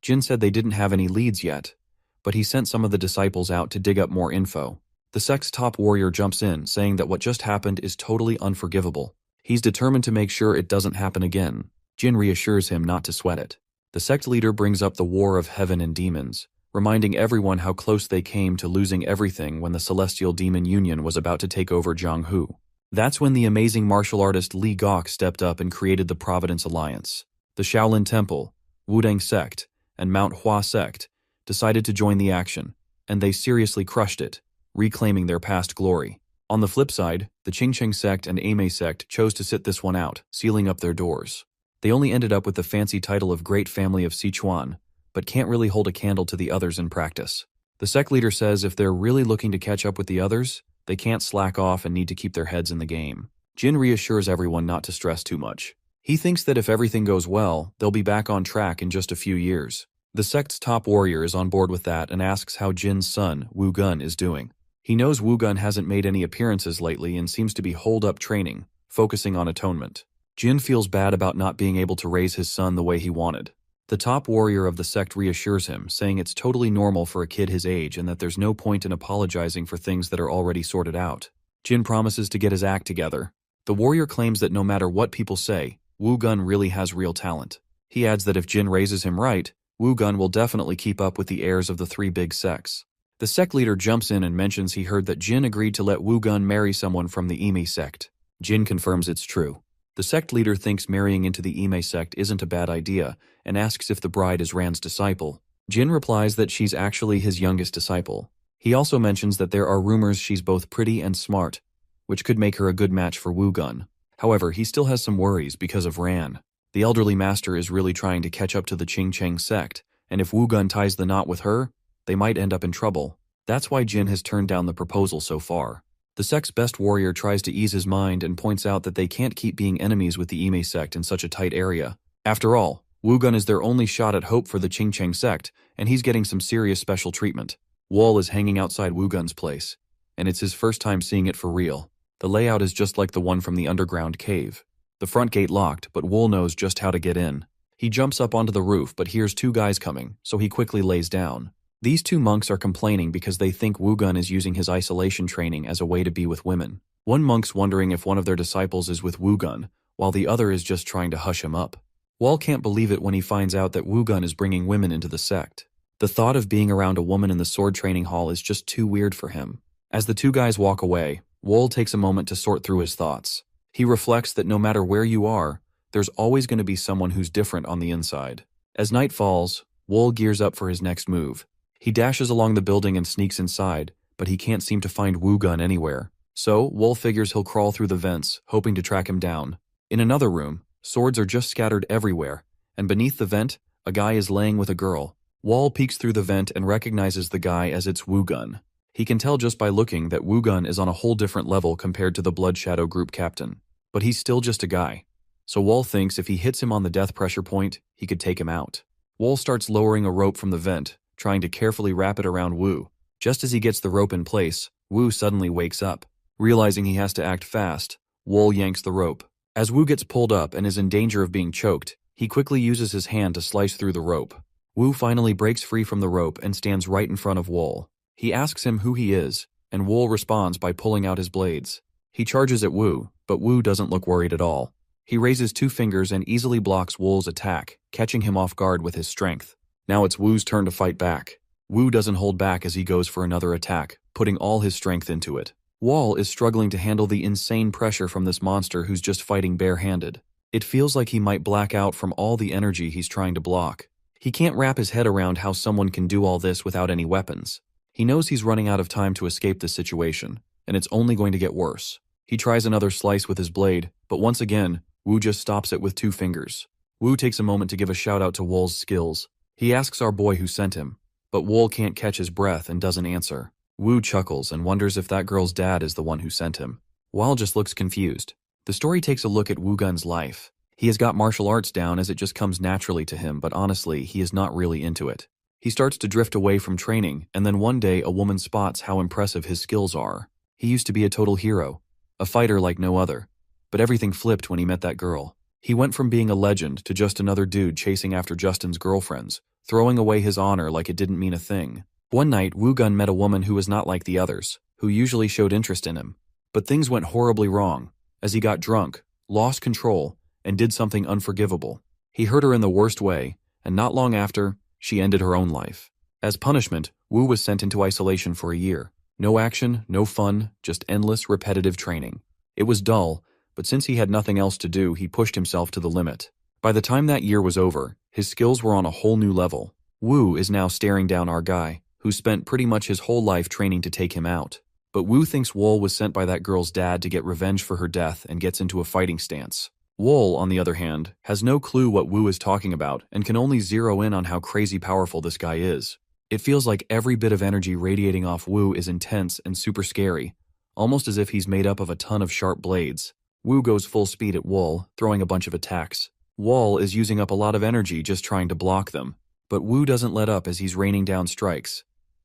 Jin said they didn't have any leads yet, but he sent some of the disciples out to dig up more info. The sect's top warrior jumps in, saying that what just happened is totally unforgivable. He's determined to make sure it doesn't happen again. Jin reassures him not to sweat it. The sect leader brings up the war of heaven and demons, reminding everyone how close they came to losing everything when the Celestial Demon Union was about to take over Zhonghu. That's when the amazing martial artist Li Gok stepped up and created the Providence Alliance. The Shaolin Temple, Wudang Sect, and Mount Hua Sect decided to join the action, and they seriously crushed it, reclaiming their past glory. On the flip side, the Qingcheng Sect and Ame Sect chose to sit this one out, sealing up their doors. They only ended up with the fancy title of Great Family of Sichuan, but can't really hold a candle to the others in practice. The sect leader says if they're really looking to catch up with the others, they can't slack off and need to keep their heads in the game. Jin reassures everyone not to stress too much. He thinks that if everything goes well, they'll be back on track in just a few years. The sect's top warrior is on board with that and asks how Jin's son, Wu Gun, is doing. He knows Wu Gun hasn't made any appearances lately and seems to be holed up training, focusing on atonement. Jin feels bad about not being able to raise his son the way he wanted. The top warrior of the sect reassures him, saying it's totally normal for a kid his age and that there's no point in apologizing for things that are already sorted out. Jin promises to get his act together. The warrior claims that no matter what people say, Wu Gun really has real talent. He adds that if Jin raises him right, Wu Gun will definitely keep up with the heirs of the three big sects. The sect leader jumps in and mentions he heard that Jin agreed to let Wu Gun marry someone from the Ime sect. Jin confirms it's true. The sect leader thinks marrying into the Ime sect isn't a bad idea and asks if the bride is Ran's disciple. Jin replies that she's actually his youngest disciple. He also mentions that there are rumors she's both pretty and smart, which could make her a good match for Wu Gun. However, he still has some worries because of Ran. The elderly master is really trying to catch up to the Qing Cheng sect, and if Wu Gun ties the knot with her, they might end up in trouble. That's why Jin has turned down the proposal so far. The sect's best warrior tries to ease his mind and points out that they can't keep being enemies with the Ime sect in such a tight area. After all, Wu Gun is their only shot at hope for the Qing Cheng sect, and he's getting some serious special treatment. Wall is hanging outside Wu Gun's place, and it's his first time seeing it for real. The layout is just like the one from the underground cave. The front gate locked, but Wool knows just how to get in. He jumps up onto the roof but hears two guys coming, so he quickly lays down. These two monks are complaining because they think Wu Gun is using his isolation training as a way to be with women. One monk's wondering if one of their disciples is with Wu Gun, while the other is just trying to hush him up. Wall can't believe it when he finds out that Wu Gun is bringing women into the sect. The thought of being around a woman in the sword training hall is just too weird for him. As the two guys walk away, Wall takes a moment to sort through his thoughts. He reflects that no matter where you are, there's always going to be someone who's different on the inside. As night falls, Wall gears up for his next move. He dashes along the building and sneaks inside, but he can't seem to find Wu Gun anywhere. So, Wall figures he'll crawl through the vents, hoping to track him down. In another room, swords are just scattered everywhere, and beneath the vent, a guy is laying with a girl. Wall peeks through the vent and recognizes the guy as it's Wu Gun. He can tell just by looking that Wu Gun is on a whole different level compared to the Blood Shadow group captain. But he's still just a guy. So Wall thinks if he hits him on the death pressure point, he could take him out. Wall starts lowering a rope from the vent, trying to carefully wrap it around Wu. Just as he gets the rope in place, Wu suddenly wakes up. Realizing he has to act fast, Wall yanks the rope. As Wu gets pulled up and is in danger of being choked, he quickly uses his hand to slice through the rope. Wu finally breaks free from the rope and stands right in front of Wall. He asks him who he is, and Wall responds by pulling out his blades. He charges at Wu, but Wu doesn't look worried at all. He raises two fingers and easily blocks Wall's attack, catching him off guard with his strength. Now it's Wu's turn to fight back. Wu doesn't hold back as he goes for another attack, putting all his strength into it. Wall is struggling to handle the insane pressure from this monster who's just fighting bare-handed. It feels like he might black out from all the energy he's trying to block. He can't wrap his head around how someone can do all this without any weapons. He knows he's running out of time to escape this situation, and it's only going to get worse. He tries another slice with his blade, but once again, Wu just stops it with two fingers. Wu takes a moment to give a shout out to Wall's skills. He asks our boy who sent him, but Wall can't catch his breath and doesn't answer. Wu chuckles and wonders if that girl's dad is the one who sent him. Wall just looks confused. The story takes a look at Wu Gun's life. He has got martial arts down as it just comes naturally to him, but honestly, he is not really into it. He starts to drift away from training, and then one day a woman spots how impressive his skills are. He used to be a total hero, a fighter like no other, but everything flipped when he met that girl. He went from being a legend to just another dude chasing after Justin's girlfriends, throwing away his honor like it didn't mean a thing. One night, Wu Gun met a woman who was not like the others, who usually showed interest in him. But things went horribly wrong, as he got drunk, lost control, and did something unforgivable. He hurt her in the worst way, and not long after, she ended her own life. As punishment, Wu was sent into isolation for a year. No action, no fun, just endless, repetitive training. It was dull, but since he had nothing else to do, he pushed himself to the limit. By the time that year was over, his skills were on a whole new level. Wu is now staring down our guy, who spent pretty much his whole life training to take him out. But Wu thinks Wall was sent by that girl's dad to get revenge for her death and gets into a fighting stance. Wall, on the other hand, has no clue what Wu is talking about and can only zero in on how crazy powerful this guy is. It feels like every bit of energy radiating off Wu is intense and super scary, almost as if he's made up of a ton of sharp blades. Wu goes full speed at Wall, throwing a bunch of attacks. Wall is using up a lot of energy just trying to block them, but Wu doesn't let up as he's raining down strikes.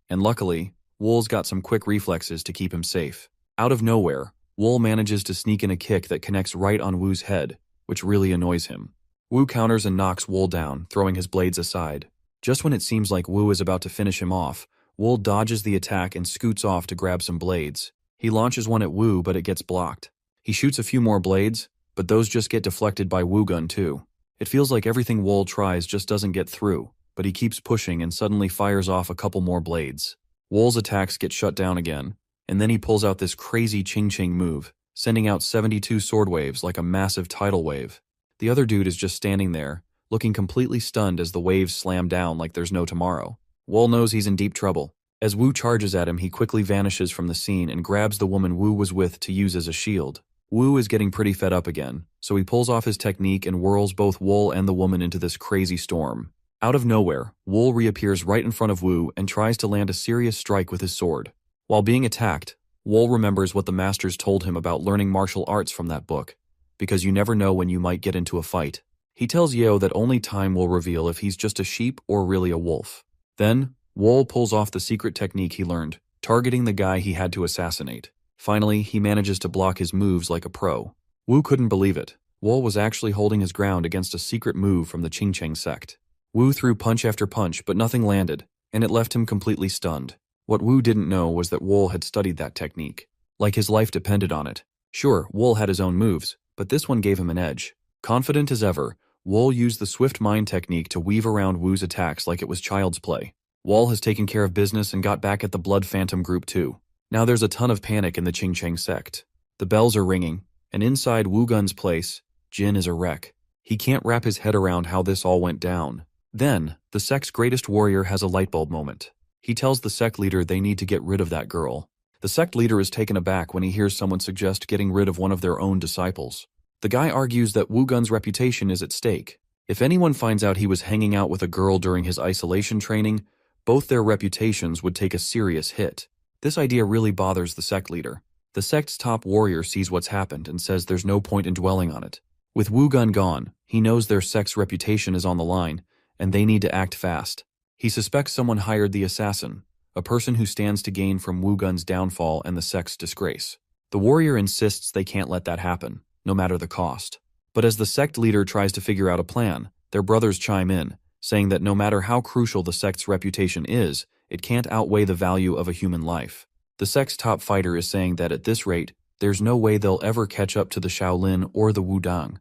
And luckily, Wall's got some quick reflexes to keep him safe. Out of nowhere, Wall manages to sneak in a kick that connects right on Wu's head. which really annoys him. Wu counters and knocks Wool down, throwing his blades aside. Just when it seems like Wu is about to finish him off, Wool dodges the attack and scoots off to grab some blades. He launches one at Wu, but it gets blocked. He shoots a few more blades, but those just get deflected by Wu Gun too. It feels like everything Wool tries just doesn't get through, but he keeps pushing and suddenly fires off a couple more blades. Wool's attacks get shut down again, and then he pulls out this crazy Ching move, sending out 72 sword waves like a massive tidal wave. The other dude is just standing there, looking completely stunned as the waves slam down like there's no tomorrow. Wool knows he's in deep trouble. As Wu charges at him, he quickly vanishes from the scene and grabs the woman Wu was with to use as a shield. Wu is getting pretty fed up again, so he pulls off his technique and whirls both Wool and the woman into this crazy storm. Out of nowhere, Wool reappears right in front of Wu and tries to land a serious strike with his sword. While being attacked, Wool remembers what the masters told him about learning martial arts from that book, because you never know when you might get into a fight. He tells Yeo that only time will reveal if he's just a sheep or really a wolf. Then, Wool pulls off the secret technique he learned, targeting the guy he had to assassinate. Finally, he manages to block his moves like a pro. Wu couldn't believe it. Wool was actually holding his ground against a secret move from the Qingcheng sect. Wu threw punch after punch, but nothing landed, and it left him completely stunned. What Wu didn't know was that Wool had studied that technique. Like his life depended on it. Sure, Wool had his own moves, but this one gave him an edge. Confident as ever, Wool used the swift mind technique to weave around Wu's attacks like it was child's play. Wool has taken care of business and got back at the Blood Phantom group too. Now there's a ton of panic in the Qingcheng sect. The bells are ringing, and inside Wu Gun's place, Jin is a wreck. He can't wrap his head around how this all went down. Then, the sect's greatest warrior has a lightbulb moment. He tells the sect leader they need to get rid of that girl. The sect leader is taken aback when he hears someone suggest getting rid of one of their own disciples. The guy argues that Wu Gun's reputation is at stake. If anyone finds out he was hanging out with a girl during his isolation training, both their reputations would take a serious hit. This idea really bothers the sect leader. The sect's top warrior sees what's happened and says there's no point in dwelling on it. With Wu Gun gone, he knows their sect's reputation is on the line, and they need to act fast. He suspects someone hired the assassin, a person who stands to gain from Wu Gun's downfall and the sect's disgrace. The warrior insists they can't let that happen, no matter the cost. But as the sect leader tries to figure out a plan, their brothers chime in, saying that no matter how crucial the sect's reputation is, it can't outweigh the value of a human life. The sect's top fighter is saying that at this rate, there's no way they'll ever catch up to the Shaolin or the Wudang.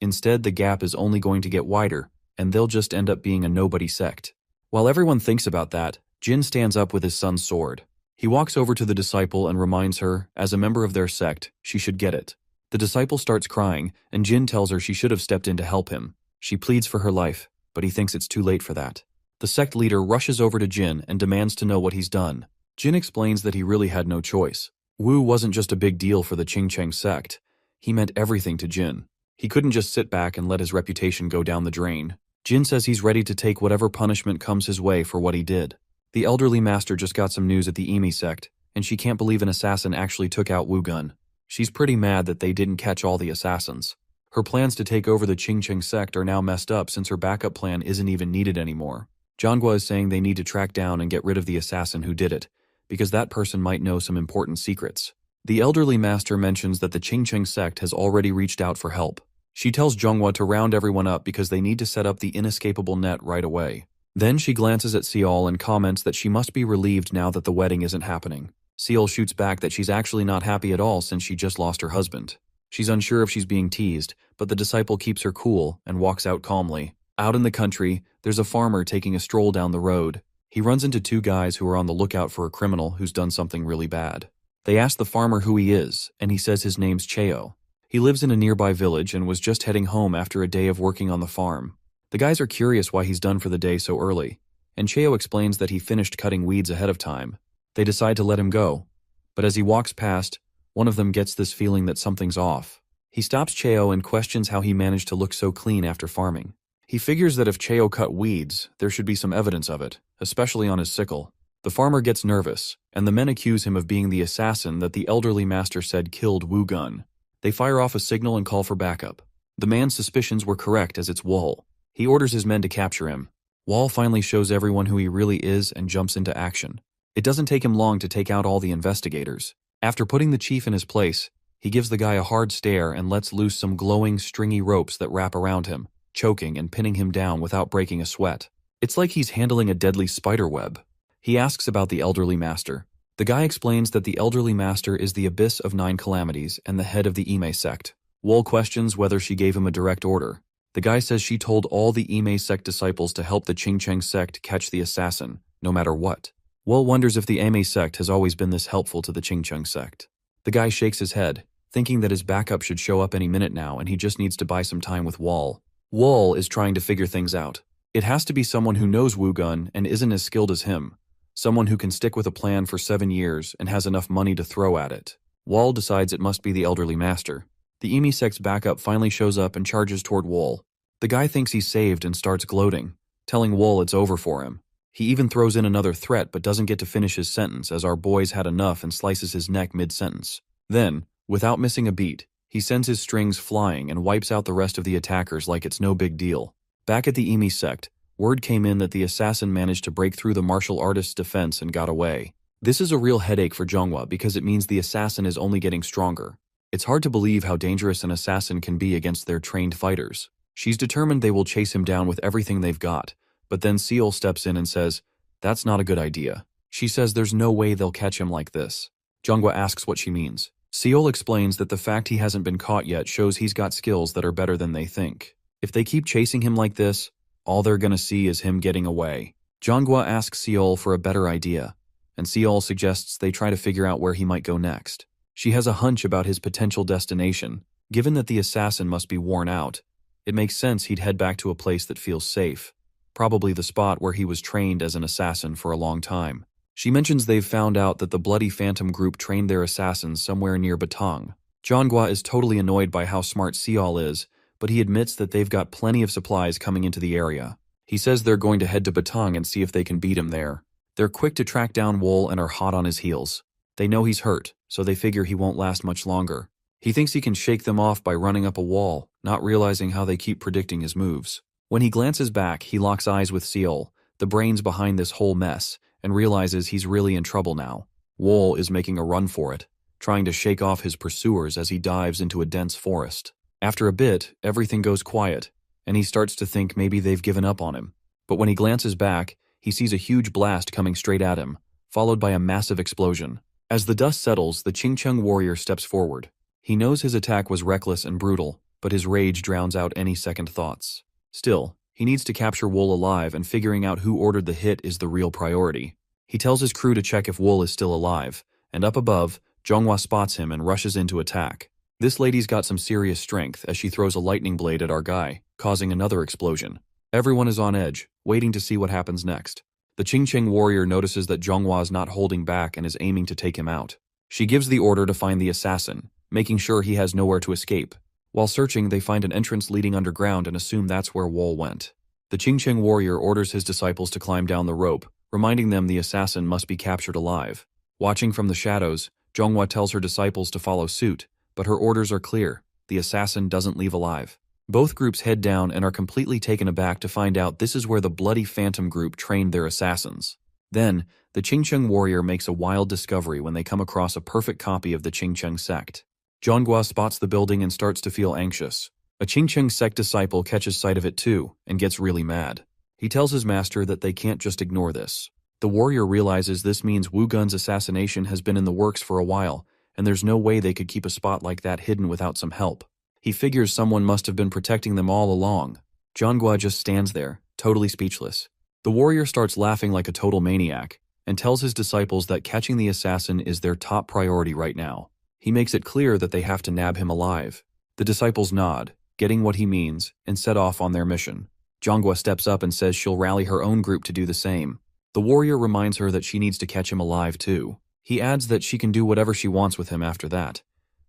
Instead, the gap is only going to get wider, and they'll just end up being a nobody sect. While everyone thinks about that, Jin stands up with his son's sword. He walks over to the disciple and reminds her, as a member of their sect, she should get it. The disciple starts crying, and Jin tells her she should have stepped in to help him. She pleads for her life, but he thinks it's too late for that. The sect leader rushes over to Jin and demands to know what he's done. Jin explains that he really had no choice. Wu wasn't just a big deal for the Qingcheng sect. He meant everything to Jin. He couldn't just sit back and let his reputation go down the drain. Jin says he's ready to take whatever punishment comes his way for what he did. The elderly master just got some news at the Emi sect, and she can't believe an assassin actually took out Wu Gun. She's pretty mad that they didn't catch all the assassins. Her plans to take over the Qingcheng sect are now messed up since her backup plan isn't even needed anymore. Zhanghua is saying they need to track down and get rid of the assassin who did it, because that person might know some important secrets. The elderly master mentions that the Qingcheng sect has already reached out for help. She tells Zhanghua to round everyone up because they need to set up the inescapable net right away. Then she glances at Seol and comments that she must be relieved now that the wedding isn't happening. Seol shoots back that she's actually not happy at all since she just lost her husband. She's unsure if she's being teased, but the disciple keeps her cool and walks out calmly. Out in the country, there's a farmer taking a stroll down the road. He runs into two guys who are on the lookout for a criminal who's done something really bad. They ask the farmer who he is, and he says his name's Cheo. He lives in a nearby village and was just heading home after a day of working on the farm. The guys are curious why he's done for the day so early, and Cheo explains that he finished cutting weeds ahead of time. They decide to let him go, but as he walks past, one of them gets this feeling that something's off. He stops Cheo and questions how he managed to look so clean after farming. He figures that if Cheo cut weeds, there should be some evidence of it, especially on his sickle. The farmer gets nervous, and the men accuse him of being the assassin that the elderly master said killed Wu Gun. They fire off a signal and call for backup. The man's suspicions were correct as it's Wool. He orders his men to capture him. Wool finally shows everyone who he really is and jumps into action. It doesn't take him long to take out all the investigators. After putting the chief in his place, He gives the guy a hard stare and lets loose some glowing, stringy ropes that wrap around him, choking and pinning him down without breaking a sweat. It's like he's handling a deadly spider web. He asks about the elderly master. The guy explains that the elderly master is the abyss of 9 calamities and the head of the Ime sect. Wool questions whether she gave him a direct order. The guy says she told all the Ime sect disciples to help the Qingcheng sect catch the assassin, no matter what. Wool wonders if the Ime sect has always been this helpful to the Qingcheng sect. The guy shakes his head, thinking that his backup should show up any minute now and he just needs to buy some time with Wall. Wall is trying to figure things out. It has to be someone who knows Wugun and isn't as skilled as him. Someone who can stick with a plan for 7 years and has enough money to throw at it. Wall decides it must be the elderly master. The Ime sect's backup finally shows up and charges toward Wall. The guy thinks he's saved and starts gloating, telling Wall it's over for him. He even throws in another threat but doesn't get to finish his sentence as our boy's had enough and slices his neck mid-sentence. Then, without missing a beat, he sends his strings flying and wipes out the rest of the attackers like it's no big deal. Back at the Ime sect, word came in that the assassin managed to break through the martial artist's defense and got away. This is a real headache for Zhonghua because it means the assassin is only getting stronger. It's hard to believe how dangerous an assassin can be against their trained fighters. She's determined they will chase him down with everything they've got, but then Seol steps in and says, "That's not a good idea." She says there's no way they'll catch him like this. Zhonghua asks what she means. Seol explains that the fact he hasn't been caught yet shows he's got skills that are better than they think. If they keep chasing him like this, all they're gonna see is him getting away. Zhonghua asks Seol for a better idea, and Seol suggests they try to figure out where he might go next. She has a hunch about his potential destination. Given that the assassin must be worn out, it makes sense he'd head back to a place that feels safe, probably the spot where he was trained as an assassin for a long time. She mentions they've found out that the Bloody Phantom group trained their assassins somewhere near Batang. Zhonghua is totally annoyed by how smart Seol is, but he admits that they've got plenty of supplies coming into the area. He says they're going to head to Batang and see if they can beat him there. They're quick to track down Wool and are hot on his heels. They know he's hurt, so they figure he won't last much longer. He thinks he can shake them off by running up a wall, not realizing how they keep predicting his moves. When he glances back, he locks eyes with Seol, the brains behind this whole mess, and realizes he's really in trouble now. Wool is making a run for it, trying to shake off his pursuers as he dives into a dense forest. After a bit, everything goes quiet, and he starts to think maybe they've given up on him. But when he glances back, he sees a huge blast coming straight at him, followed by a massive explosion. As the dust settles, the Qingcheng warrior steps forward. He knows his attack was reckless and brutal, but his rage drowns out any second thoughts. Still, he needs to capture Wool alive, and figuring out who ordered the hit is the real priority. He tells his crew to check if Wool is still alive, and up above, Zhonghua spots him and rushes in to attack. This lady's got some serious strength as she throws a lightning blade at our guy, causing another explosion. Everyone is on edge, waiting to see what happens next. The Qingcheng warrior notices that Zhonghua is not holding back and is aiming to take him out. She gives the order to find the assassin, making sure he has nowhere to escape. While searching, they find an entrance leading underground and assume that's where Wool went. The Qingcheng warrior orders his disciples to climb down the rope, reminding them the assassin must be captured alive. Watching from the shadows, Zhonghua tells her disciples to follow suit, but her orders are clear: the assassin doesn't leave alive. Both groups head down and are completely taken aback to find out this is where the Bloody Phantom group trained their assassins. Then, the Qingcheng warrior makes a wild discovery when they come across a perfect copy of the Qingcheng sect. Zhonghua spots the building and starts to feel anxious. A Qingcheng sect disciple catches sight of it too, and gets really mad. He tells his master that they can't just ignore this. The warrior realizes this means Wugun's assassination has been in the works for a while, and there's no way they could keep a spot like that hidden without some help. He figures someone must have been protecting them all along. Zhonghua just stands there, totally speechless. The warrior starts laughing like a total maniac, and tells his disciples that catching the assassin is their top priority right now. He makes it clear that they have to nab him alive. The disciples nod, getting what he means, and set off on their mission. Zhonghua steps up and says she'll rally her own group to do the same. The warrior reminds her that she needs to catch him alive too. He adds that she can do whatever she wants with him after that,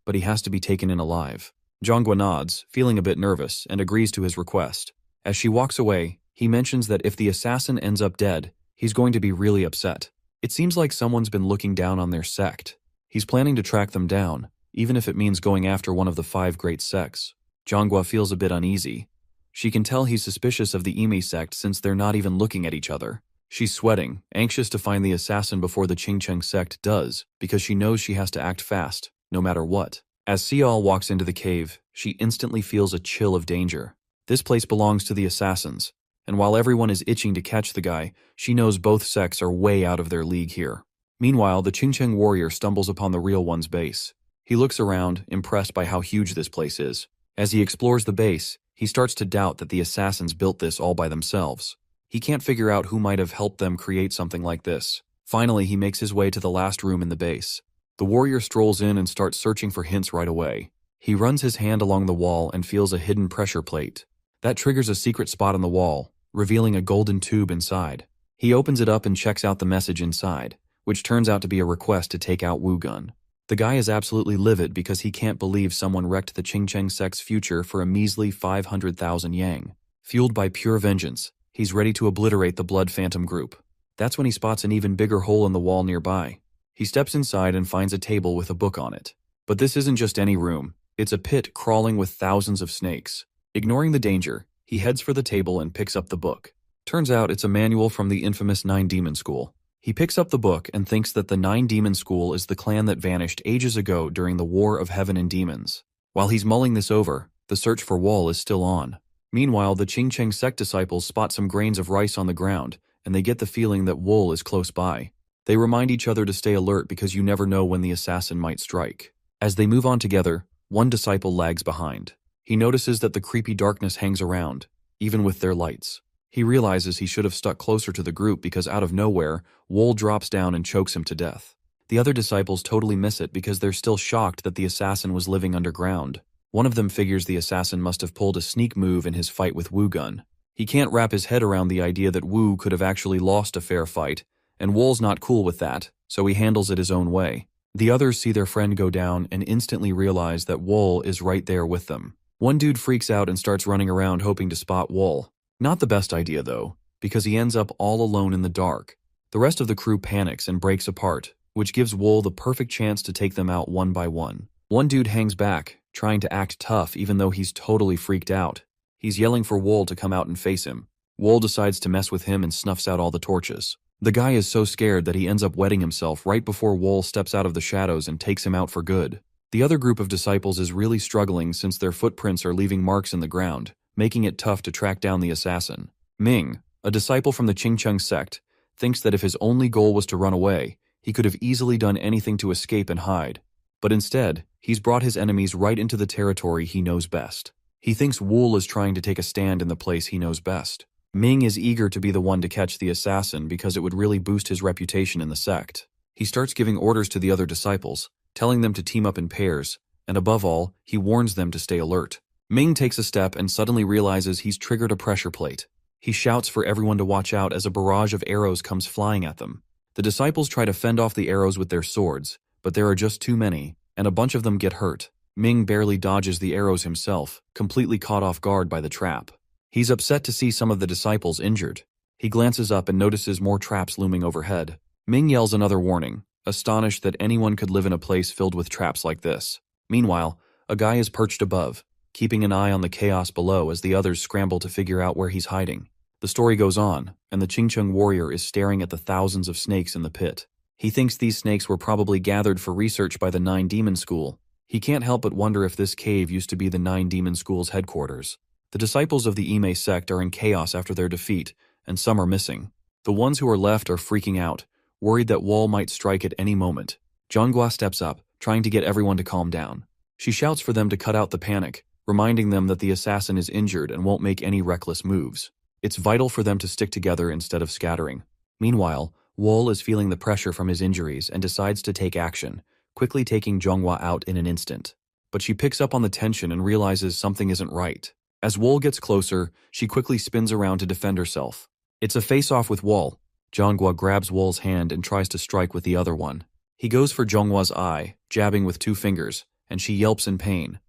but he has to be taken in alive. Zhonghua nods, feeling a bit nervous, and agrees to his request. As she walks away, he mentions that if the assassin ends up dead, he's going to be really upset. It seems like someone's been looking down on their sect. He's planning to track them down, even if it means going after one of the 5 great sects. Zhonghua feels a bit uneasy. She can tell he's suspicious of the Ime sect since they're not even looking at each other. She's sweating, anxious to find the assassin before the Qingcheng sect does, because she knows she has to act fast, no matter what. As Seol walks into the cave, she instantly feels a chill of danger. This place belongs to the assassins, and while everyone is itching to catch the guy, she knows both sects are way out of their league here. Meanwhile, the Qingcheng warrior stumbles upon the real one's base. He looks around, impressed by how huge this place is. As he explores the base, he starts to doubt that the assassins built this all by themselves. He can't figure out who might have helped them create something like this. Finally, he makes his way to the last room in the base. The warrior strolls in and starts searching for hints right away. He runs his hand along the wall and feels a hidden pressure plate. That triggers a secret spot on the wall, revealing a golden tube inside. He opens it up and checks out the message inside, which turns out to be a request to take out Wu Gun. The guy is absolutely livid because he can't believe someone wrecked the Qingcheng sect's future for a measly 500,000 yang. Fueled by pure vengeance, he's ready to obliterate the Blood Phantom group. That's when he spots an even bigger hole in the wall nearby. He steps inside and finds a table with a book on it. But this isn't just any room. It's a pit crawling with thousands of snakes. Ignoring the danger, he heads for the table and picks up the book. Turns out it's a manual from the infamous Nine Demon School. He picks up the book and thinks that the Nine Demon School is the clan that vanished ages ago during the War of Heaven and Demons. While he's mulling this over, the search for Wall is still on. Meanwhile, the Qingcheng sect disciples spot some grains of rice on the ground, and they get the feeling that Wool is close by. They remind each other to stay alert because you never know when the assassin might strike. As they move on together, one disciple lags behind. He notices that the creepy darkness hangs around, even with their lights. He realizes he should have stuck closer to the group because out of nowhere, Wool drops down and chokes him to death. The other disciples totally miss it because they're still shocked that the assassin was living underground. One of them figures the assassin must have pulled a sneak move in his fight with Wu Gun. He can't wrap his head around the idea that Wu could have actually lost a fair fight, and Wool's not cool with that, so he handles it his own way. The others see their friend go down and instantly realize that Wool is right there with them. One dude freaks out and starts running around hoping to spot Wool. Not the best idea though, because he ends up all alone in the dark. The rest of the crew panics and breaks apart, which gives Wool the perfect chance to take them out one by one. One dude hangs back, trying to act tough even though he's totally freaked out. He's yelling for Wool to come out and face him. Wool decides to mess with him and snuffs out all the torches. The guy is so scared that he ends up wetting himself right before Wool steps out of the shadows and takes him out for good. The other group of disciples is really struggling since their footprints are leaving marks in the ground, making it tough to track down the assassin. Ming, a disciple from the Qingcheng sect, thinks that if his only goal was to run away, he could have easily done anything to escape and hide. But instead, he's brought his enemies right into the territory he knows best. He thinks Wool is trying to take a stand in the place he knows best. Ming is eager to be the one to catch the assassin because it would really boost his reputation in the sect. He starts giving orders to the other disciples, telling them to team up in pairs, and above all, he warns them to stay alert. Ming takes a step and suddenly realizes he's triggered a pressure plate. He shouts for everyone to watch out as a barrage of arrows comes flying at them. The disciples try to fend off the arrows with their swords, but there are just too many, and a bunch of them get hurt. Ming barely dodges the arrows himself, completely caught off guard by the trap. He's upset to see some of the disciples injured. He glances up and notices more traps looming overhead. Ming yells another warning, astonished that anyone could live in a place filled with traps like this. Meanwhile, a guy is perched above, keeping an eye on the chaos below as the others scramble to figure out where he's hiding. The story goes on, and the Qingcheng warrior is staring at the thousands of snakes in the pit. He thinks these snakes were probably gathered for research by the Nine Demon School. He can't help but wonder if this cave used to be the Nine Demon School's headquarters. The disciples of the Ime sect are in chaos after their defeat, and some are missing. The ones who are left are freaking out, worried that Wall might strike at any moment. Zhonghua steps up, trying to get everyone to calm down. She shouts for them to cut out the panic, reminding them that the assassin is injured and won't make any reckless moves. It's vital for them to stick together instead of scattering. Meanwhile, Wall is feeling the pressure from his injuries and decides to take action, quickly taking Zhonghua out in an instant. But she picks up on the tension and realizes something isn't right. As Wool gets closer, she quickly spins around to defend herself. It's a face-off with Wool. Zhonghua grabs Wool's hand and tries to strike with the other one. He goes for Zhonghua's eye, jabbing with 2 fingers, and she yelps in pain.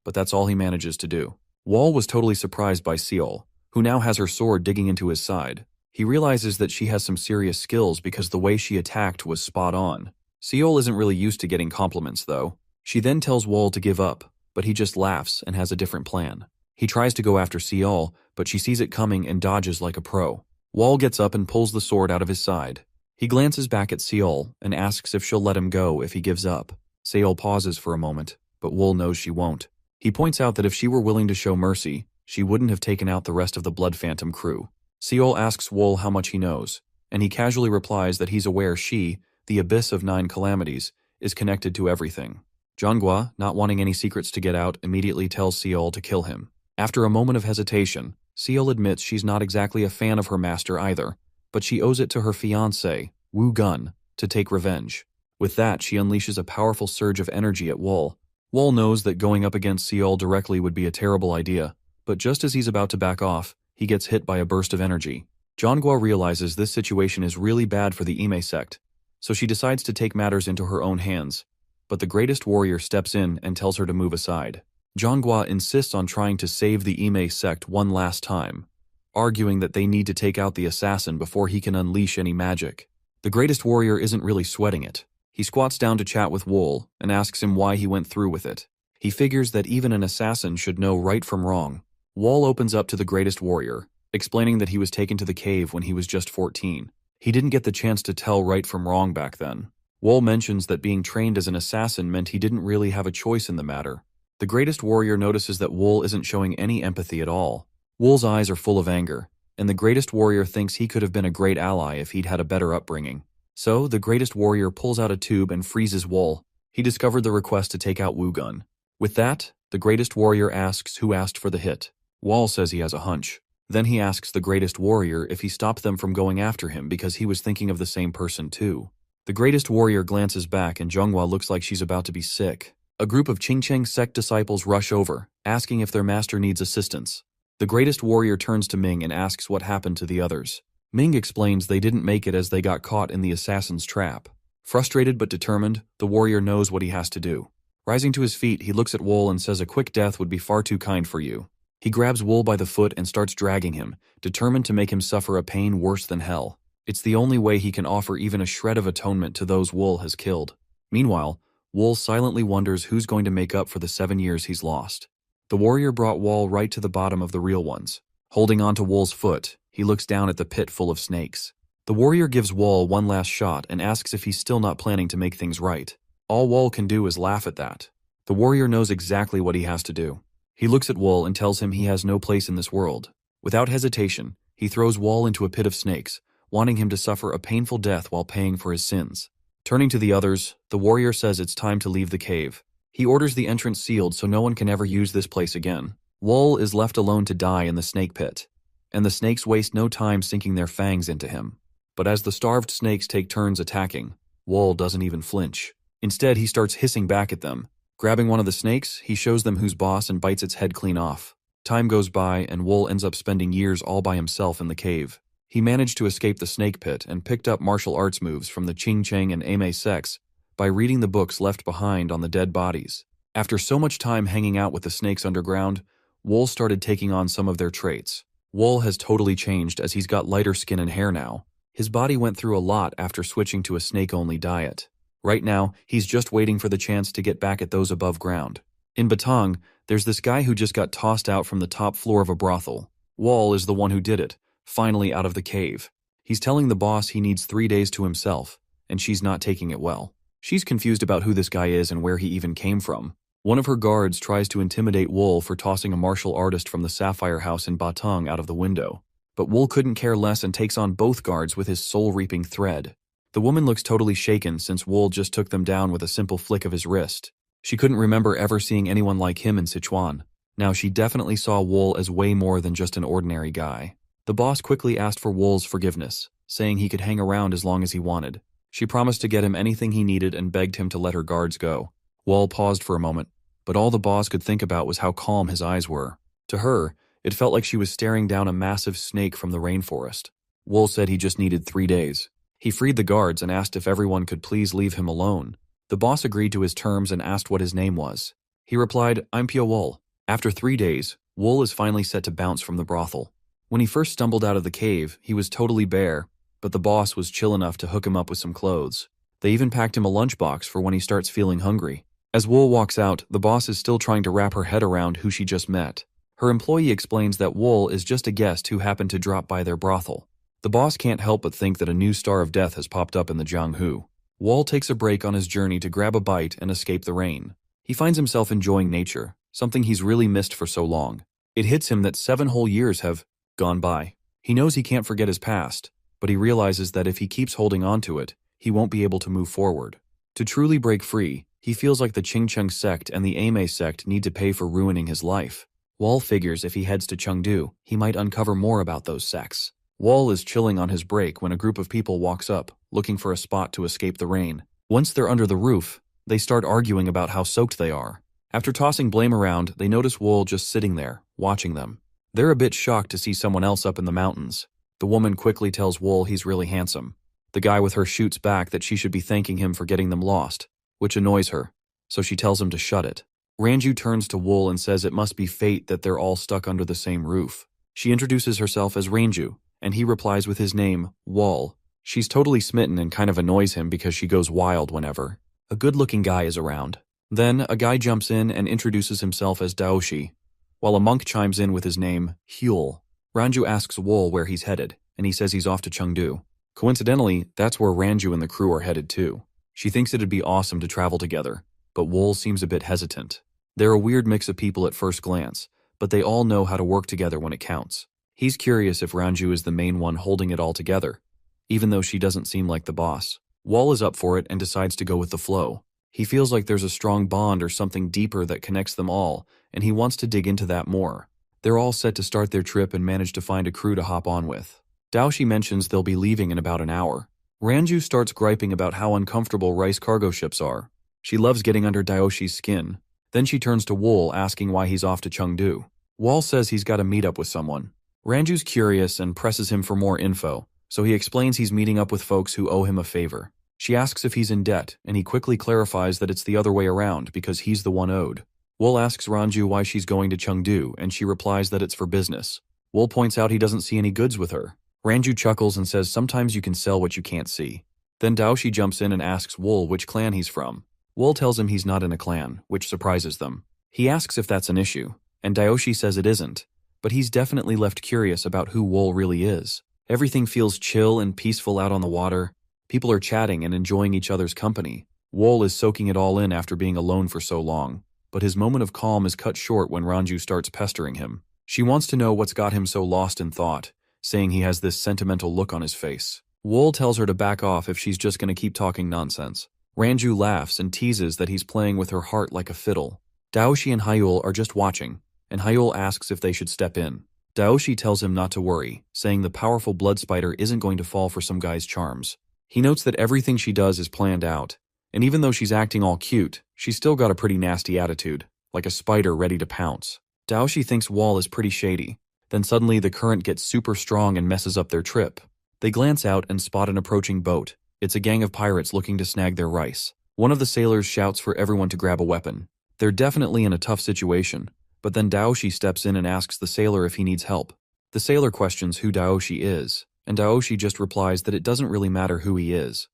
But that's all he manages to do. Wool was totally surprised by Seol, who now has her sword digging into his side. He realizes that she has some serious skills because the way she attacked was spot on. Seol isn't really used to getting compliments, though. She then tells Wool to give up, but he just laughs and has a different plan. He tries to go after Seol, but she sees it coming and dodges like a pro. Wall gets up and pulls the sword out of his side. He glances back at Seol and asks if she'll let him go if he gives up. Seol pauses for a moment. but Wool knows she won't. He points out that if she were willing to show mercy, she wouldn't have taken out the rest of the Blood Phantom crew. Seol asks Wool how much he knows, and he casually replies that he's aware she, the Abyss of 9 Calamities, is connected to everything. Jeonghwa, not wanting any secrets to get out, immediately tells Seol to kill him. After a moment of hesitation, Seol admits she's not exactly a fan of her master either, but she owes it to her fiancé, Woo Gun, to take revenge. With that, she unleashes a powerful surge of energy at Wool. Wool knows that going up against Seol directly would be a terrible idea, but just as he's about to back off, he gets hit by a burst of energy. Jeonghwa realizes this situation is really bad for the Ime sect, so she decides to take matters into her own hands, but the greatest warrior steps in and tells her to move aside. Jeonghwa insists on trying to save the Ime sect one last time, arguing that they need to take out the assassin before he can unleash any magic. The greatest warrior isn't really sweating it. He squats down to chat with Wool and asks him why he went through with it. He figures that even an assassin should know right from wrong. Wool opens up to the greatest warrior, explaining that he was taken to the cave when he was just 14. He didn't get the chance to tell right from wrong back then. Wool mentions that being trained as an assassin meant he didn't really have a choice in the matter. The greatest warrior notices that Wool isn't showing any empathy at all. Wool's eyes are full of anger, and the greatest warrior thinks he could have been a great ally if he'd had a better upbringing. So, the greatest warrior pulls out a tube and freezes Wool. He discovered the request to take out Woo Gun. With that, the greatest warrior asks who asked for the hit. Wool says he has a hunch. Then he asks the greatest warrior if he stopped them from going after him because he was thinking of the same person too. The greatest warrior glances back and Jeonghwa looks like she's about to be sick. A group of Qingcheng sect disciples rush over, asking if their master needs assistance. The greatest warrior turns to Ming and asks what happened to the others. Ming explains they didn't make it as they got caught in the assassin's trap. Frustrated but determined, the warrior knows what he has to do. Rising to his feet, he looks at Wool and says a quick death would be far too kind for you. He grabs Wool by the foot and starts dragging him, determined to make him suffer a pain worse than hell. It's the only way he can offer even a shred of atonement to those Wool has killed. Meanwhile, Wool silently wonders who's going to make up for the 7 years he's lost. The warrior brought Wool right to the bottom of the real ones. Holding on to Wool's foot, he looks down at the pit full of snakes. The warrior gives Wool one last shot and asks if he's still not planning to make things right. All Wool can do is laugh at that. The warrior knows exactly what he has to do. He looks at Wool and tells him he has no place in this world. Without hesitation, he throws Wool into a pit of snakes, wanting him to suffer a painful death while paying for his sins. Turning to the others, the warrior says it's time to leave the cave. He orders the entrance sealed so no one can ever use this place again. Wool is left alone to die in the snake pit, and the snakes waste no time sinking their fangs into him. But as the starved snakes take turns attacking, Wool doesn't even flinch. Instead, he starts hissing back at them. Grabbing one of the snakes, he shows them who's boss and bites its head clean off. Time goes by, and Wool ends up spending years all by himself in the cave. He managed to escape the snake pit and picked up martial arts moves from the Qingcheng and Ame sects by reading the books left behind on the dead bodies. After so much time hanging out with the snakes underground, Wool started taking on some of their traits. Wool has totally changed as he's got lighter skin and hair now. His body went through a lot after switching to a snake-only diet. Right now, he's just waiting for the chance to get back at those above ground. In Batang, there's this guy who just got tossed out from the top floor of a brothel. Wool is the one who did it, finally out of the cave. He's telling the boss he needs 3 days to himself, and she's not taking it well. She's confused about who this guy is and where he even came from. One of her guards tries to intimidate Wool for tossing a martial artist from the Sapphire House in Batang out of the window. But Wool couldn't care less and takes on both guards with his soul-reaping thread. The woman looks totally shaken since Wool just took them down with a simple flick of his wrist. She couldn't remember ever seeing anyone like him in Sichuan. Now she definitely saw Wool as way more than just an ordinary guy. The boss quickly asked for Wool's forgiveness, saying he could hang around as long as he wanted. She promised to get him anything he needed and begged him to let her guards go. Wool paused for a moment, but all the boss could think about was how calm his eyes were. To her, it felt like she was staring down a massive snake from the rainforest. Wool said he just needed 3 days. He freed the guards and asked if everyone could please leave him alone. The boss agreed to his terms and asked what his name was. He replied, "I'm Pio Wool." After 3 days, Wool is finally set to bounce from the brothel. When he first stumbled out of the cave, he was totally bare, but the boss was chill enough to hook him up with some clothes. They even packed him a lunchbox for when he starts feeling hungry. As Wool walks out, the boss is still trying to wrap her head around who she just met. Her employee explains that Wool is just a guest who happened to drop by their brothel. The boss can't help but think that a new star of death has popped up in the Jianghu. Wool takes a break on his journey to grab a bite and escape the rain. He finds himself enjoying nature, something he's really missed for so long. It hits him that 7 whole years have gone by. He knows he can't forget his past, but he realizes that if he keeps holding on to it, he won't be able to move forward. To truly break free, he feels like the Qingcheng sect and the Ame sect need to pay for ruining his life. Wall figures if he heads to Chengdu, he might uncover more about those sects. Wall is chilling on his break when a group of people walks up, looking for a spot to escape the rain. Once they're under the roof, they start arguing about how soaked they are. After tossing blame around, they notice Wall just sitting there, watching them. They're a bit shocked to see someone else up in the mountains. The woman quickly tells Wall he's really handsome. The guy with her shoots back that she should be thanking him for getting them lost, which annoys her, so she tells him to shut it. Ranju turns to Wall and says it must be fate that they're all stuck under the same roof. She introduces herself as Ranju, and he replies with his name, Wall. She's totally smitten and kind of annoys him because she goes wild whenever a good-looking guy is around. Then, a guy jumps in and introduces himself as Daoshi, while a monk chimes in with his name, Huel. Ranju asks Wall where he's headed, and he says he's off to Chengdu. Coincidentally, that's where Ranju and the crew are headed too. She thinks it'd be awesome to travel together, but Wall seems a bit hesitant. They're a weird mix of people at first glance, but they all know how to work together when it counts. He's curious if Ranju is the main one holding it all together, even though she doesn't seem like the boss. Wall is up for it and decides to go with the flow. He feels like there's a strong bond or something deeper that connects them all, and he wants to dig into that more. They're all set to start their trip and manage to find a crew to hop on with. Daoshi mentions they'll be leaving in about an hour. Ranju starts griping about how uncomfortable rice cargo ships are. She loves getting under Daoshi's skin. Then she turns to Wall asking why he's off to Chengdu. Wall says he's got to meet up with someone. Ranju's curious and presses him for more info, so he explains he's meeting up with folks who owe him a favor. She asks if he's in debt, and he quickly clarifies that it's the other way around because he's the one owed. Wall asks Ranju why she's going to Chengdu, and she replies that it's for business. Wall points out he doesn't see any goods with her. Ranju chuckles and says sometimes you can sell what you can't see. Then Daoshi jumps in and asks Wall which clan he's from. Wall tells him he's not in a clan, which surprises them. He asks if that's an issue, and Daoshi says it isn't, but he's definitely left curious about who Wall really is. Everything feels chill and peaceful out on the water. People are chatting and enjoying each other's company. Wall is soaking it all in after being alone for so long, but his moment of calm is cut short when Ranju starts pestering him. She wants to know what's got him so lost in thought, saying he has this sentimental look on his face. Wall tells her to back off if she's just going to keep talking nonsense. Ranju laughs and teases that he's playing with her heart like a fiddle. Daoshi and Hyul are just watching, and Hyul asks if they should step in. Daoshi tells him not to worry, saying the powerful blood spider isn't going to fall for some guy's charms. He notes that everything she does is planned out, and even though she's acting all cute, she's still got a pretty nasty attitude, like a spider ready to pounce. Daoshi thinks Wall is pretty shady. Then suddenly the current gets super strong and messes up their trip. They glance out and spot an approaching boat. It's a gang of pirates looking to snag their rice. One of the sailors shouts for everyone to grab a weapon. They're definitely in a tough situation, but then Daoshi steps in and asks the sailor if he needs help. The sailor questions who Daoshi is, and Daoshi just replies that it doesn't really matter who he is.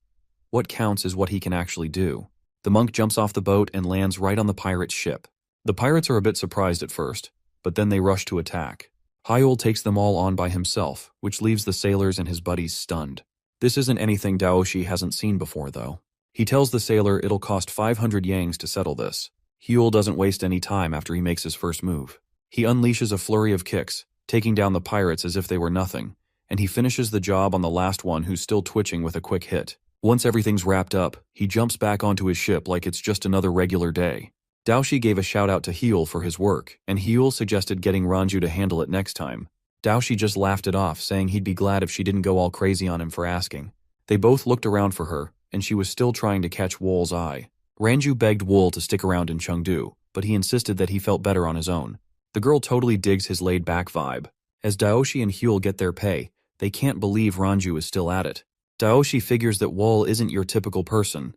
What counts is what he can actually do. The monk jumps off the boat and lands right on the pirate's ship. The pirates are a bit surprised at first, but then they rush to attack. Hyul takes them all on by himself, which leaves the sailors and his buddies stunned. This isn't anything Daoshi hasn't seen before, though. He tells the sailor it'll cost 500 yangs to settle this. Hyul doesn't waste any time after he makes his first move. He unleashes a flurry of kicks, taking down the pirates as if they were nothing, and he finishes the job on the last one who's still twitching with a quick hit. Once everything's wrapped up, he jumps back onto his ship like it's just another regular day. Daoshi gave a shout out to Hyul for his work, and Hyul suggested getting Ranju to handle it next time. Daoshi just laughed it off, saying he'd be glad if she didn't go all crazy on him for asking. They both looked around for her, and she was still trying to catch Wall's eye. Ranju begged Wall to stick around in Chengdu, but he insisted that he felt better on his own. The girl totally digs his laid-back vibe. As Daoshi and Hyul get their pay, they can't believe Ranju is still at it. Daoshi figures that Wall isn't your typical person.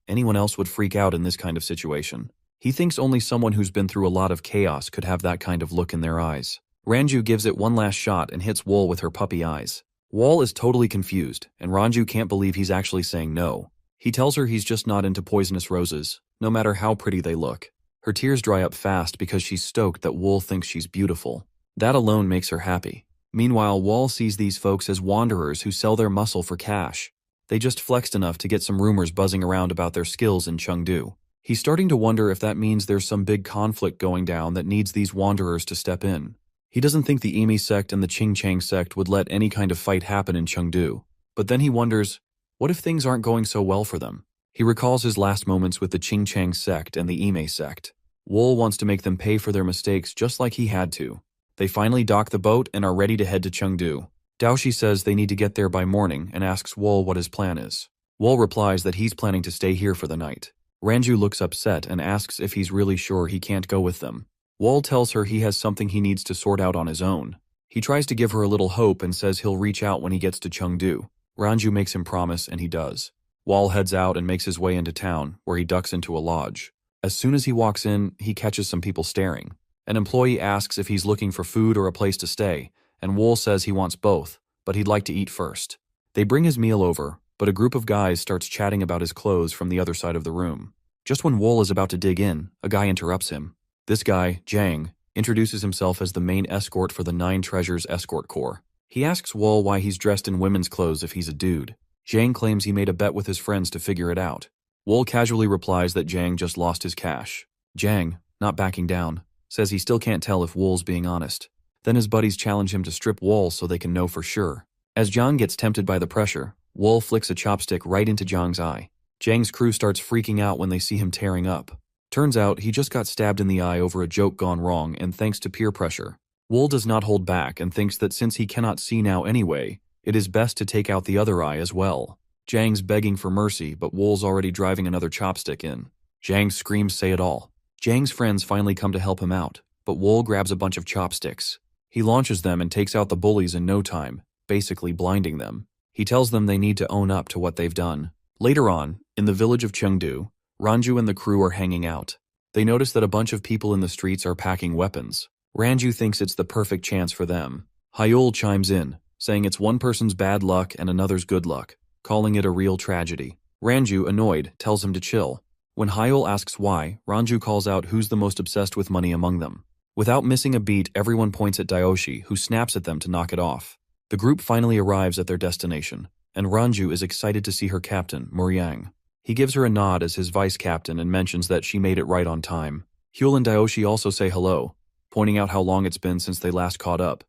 Anyone else would freak out in this kind of situation. He thinks only someone who's been through a lot of chaos could have that kind of look in their eyes. Ranju gives it one last shot and hits Wall with her puppy eyes. Wall is totally confused, and Ranju can't believe he's actually saying no. He tells her he's just not into poisonous roses, no matter how pretty they look. Her tears dry up fast because she's stoked that Wall thinks she's beautiful. That alone makes her happy. Meanwhile, Wall sees these folks as wanderers who sell their muscle for cash. They just flexed enough to get some rumors buzzing around about their skills in Chengdu. He's starting to wonder if that means there's some big conflict going down that needs these wanderers to step in. He doesn't think the Imi sect and the Qingchang sect would let any kind of fight happen in Chengdu. But then he wonders, what if things aren't going so well for them? He recalls his last moments with the Qingchang sect and the Ime sect. Wool wants to make them pay for their mistakes just like he had to. They finally dock the boat and are ready to head to Chengdu. Daoshi says they need to get there by morning and asks Wool what his plan is. Wool replies that he's planning to stay here for the night. Ranju looks upset and asks if he's really sure he can't go with them. Wool tells her he has something he needs to sort out on his own. He tries to give her a little hope and says he'll reach out when he gets to Chengdu. Ranju makes him promise and he does. Wool heads out and makes his way into town, where he ducks into a lodge. As soon as he walks in, he catches some people staring. An employee asks if he's looking for food or a place to stay, and Wool says he wants both, but he'd like to eat first. They bring his meal over, but a group of guys starts chatting about his clothes from the other side of the room. Just when Wool is about to dig in, a guy interrupts him. This guy, Jiang, introduces himself as the main escort for the Nine Treasures Escort Corps. He asks Wool why he's dressed in women's clothes if he's a dude. Jiang claims he made a bet with his friends to figure it out. Wool casually replies that Jiang just lost his cash. Jiang, not backing down, says he still can't tell if Wool's being honest. Then his buddies challenge him to strip Wool so they can know for sure. As Jiang gets tempted by the pressure, Wool flicks a chopstick right into Jiang's eye. Jiang's crew starts freaking out when they see him tearing up. Turns out he just got stabbed in the eye over a joke gone wrong and thanks to peer pressure. Wool does not hold back and thinks that since he cannot see now anyway, it is best to take out the other eye as well. Jiang's begging for mercy, but Wool's already driving another chopstick in. Jiang's screams say it all. Jiang's friends finally come to help him out, but Wool grabs a bunch of chopsticks. He launches them and takes out the bullies in no time, basically blinding them. He tells them they need to own up to what they've done. Later on, in the village of Chengdu, Ranju and the crew are hanging out. They notice that a bunch of people in the streets are packing weapons. Ranju thinks it's the perfect chance for them. Hyul chimes in, saying it's one person's bad luck and another's good luck, calling it a real tragedy. Ranju, annoyed, tells him to chill. When Hyul asks why, Ranju calls out who's the most obsessed with money among them. Without missing a beat, everyone points at Daoshi, who snaps at them to knock it off. The group finally arrives at their destination, and Ranju is excited to see her captain, Moriang. He gives her a nod as his vice captain and mentions that she made it right on time. Hyul and Daoshi also say hello, pointing out how long it's been since they last caught up,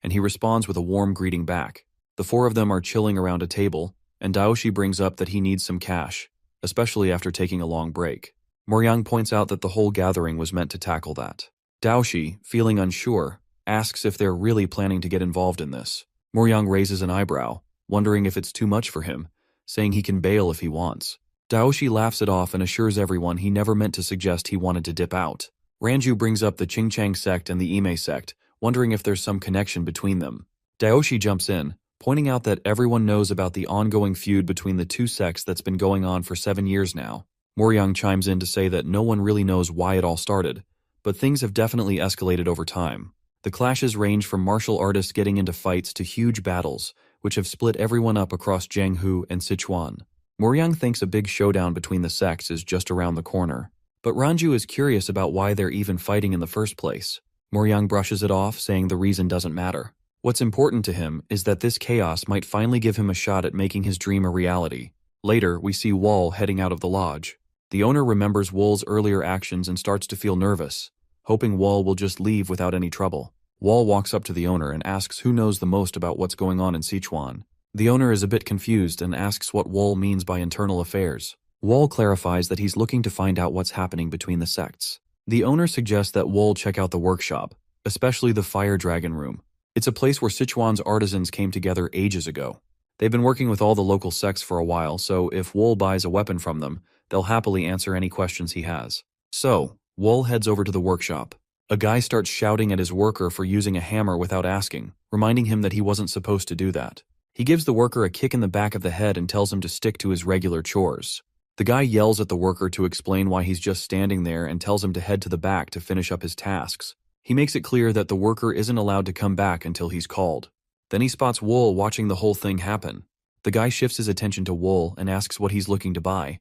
and he responds with a warm greeting back. The four of them are chilling around a table, and Daoshi brings up that he needs some cash, especially after taking a long break. Moriang points out that the whole gathering was meant to tackle that. Daoshi, feeling unsure, asks if they're really planning to get involved in this. Moriang raises an eyebrow, wondering if it's too much for him, saying he can bail if he wants. Daoshi laughs it off and assures everyone he never meant to suggest he wanted to dip out. Ranju brings up the Qingchang sect and the Ime sect, wondering if there's some connection between them. Daoshi jumps in, pointing out that everyone knows about the ongoing feud between the two sects that's been going on for 7 years now. Moriang chimes in to say that no one really knows why it all started, but things have definitely escalated over time. The clashes range from martial artists getting into fights to huge battles, which have split everyone up across Jianghu and Sichuan. Moriang thinks a big showdown between the sects is just around the corner, but Ranju is curious about why they're even fighting in the first place. Moriang brushes it off, saying the reason doesn't matter. What's important to him is that this chaos might finally give him a shot at making his dream a reality. Later, we see Wool heading out of the lodge. The owner remembers Wool's earlier actions and starts to feel nervous, hoping Wool will just leave without any trouble. Wool walks up to the owner and asks who knows the most about what's going on in Sichuan. The owner is a bit confused and asks what Wool means by internal affairs. Wool clarifies that he's looking to find out what's happening between the sects. The owner suggests that Wool check out the workshop, especially the Fire Dragon Room. It's a place where Sichuan's artisans came together ages ago. They've been working with all the local sects for a while, so if Wool buys a weapon from them, they'll happily answer any questions he has. So, Wool heads over to the workshop. A guy starts shouting at his worker for using a hammer without asking, reminding him that he wasn't supposed to do that. He gives the worker a kick in the back of the head and tells him to stick to his regular chores. The guy yells at the worker to explain why he's just standing there and tells him to head to the back to finish up his tasks. He makes it clear that the worker isn't allowed to come back until he's called. Then he spots Wool watching the whole thing happen. The guy shifts his attention to Wool and asks what he's looking to buy,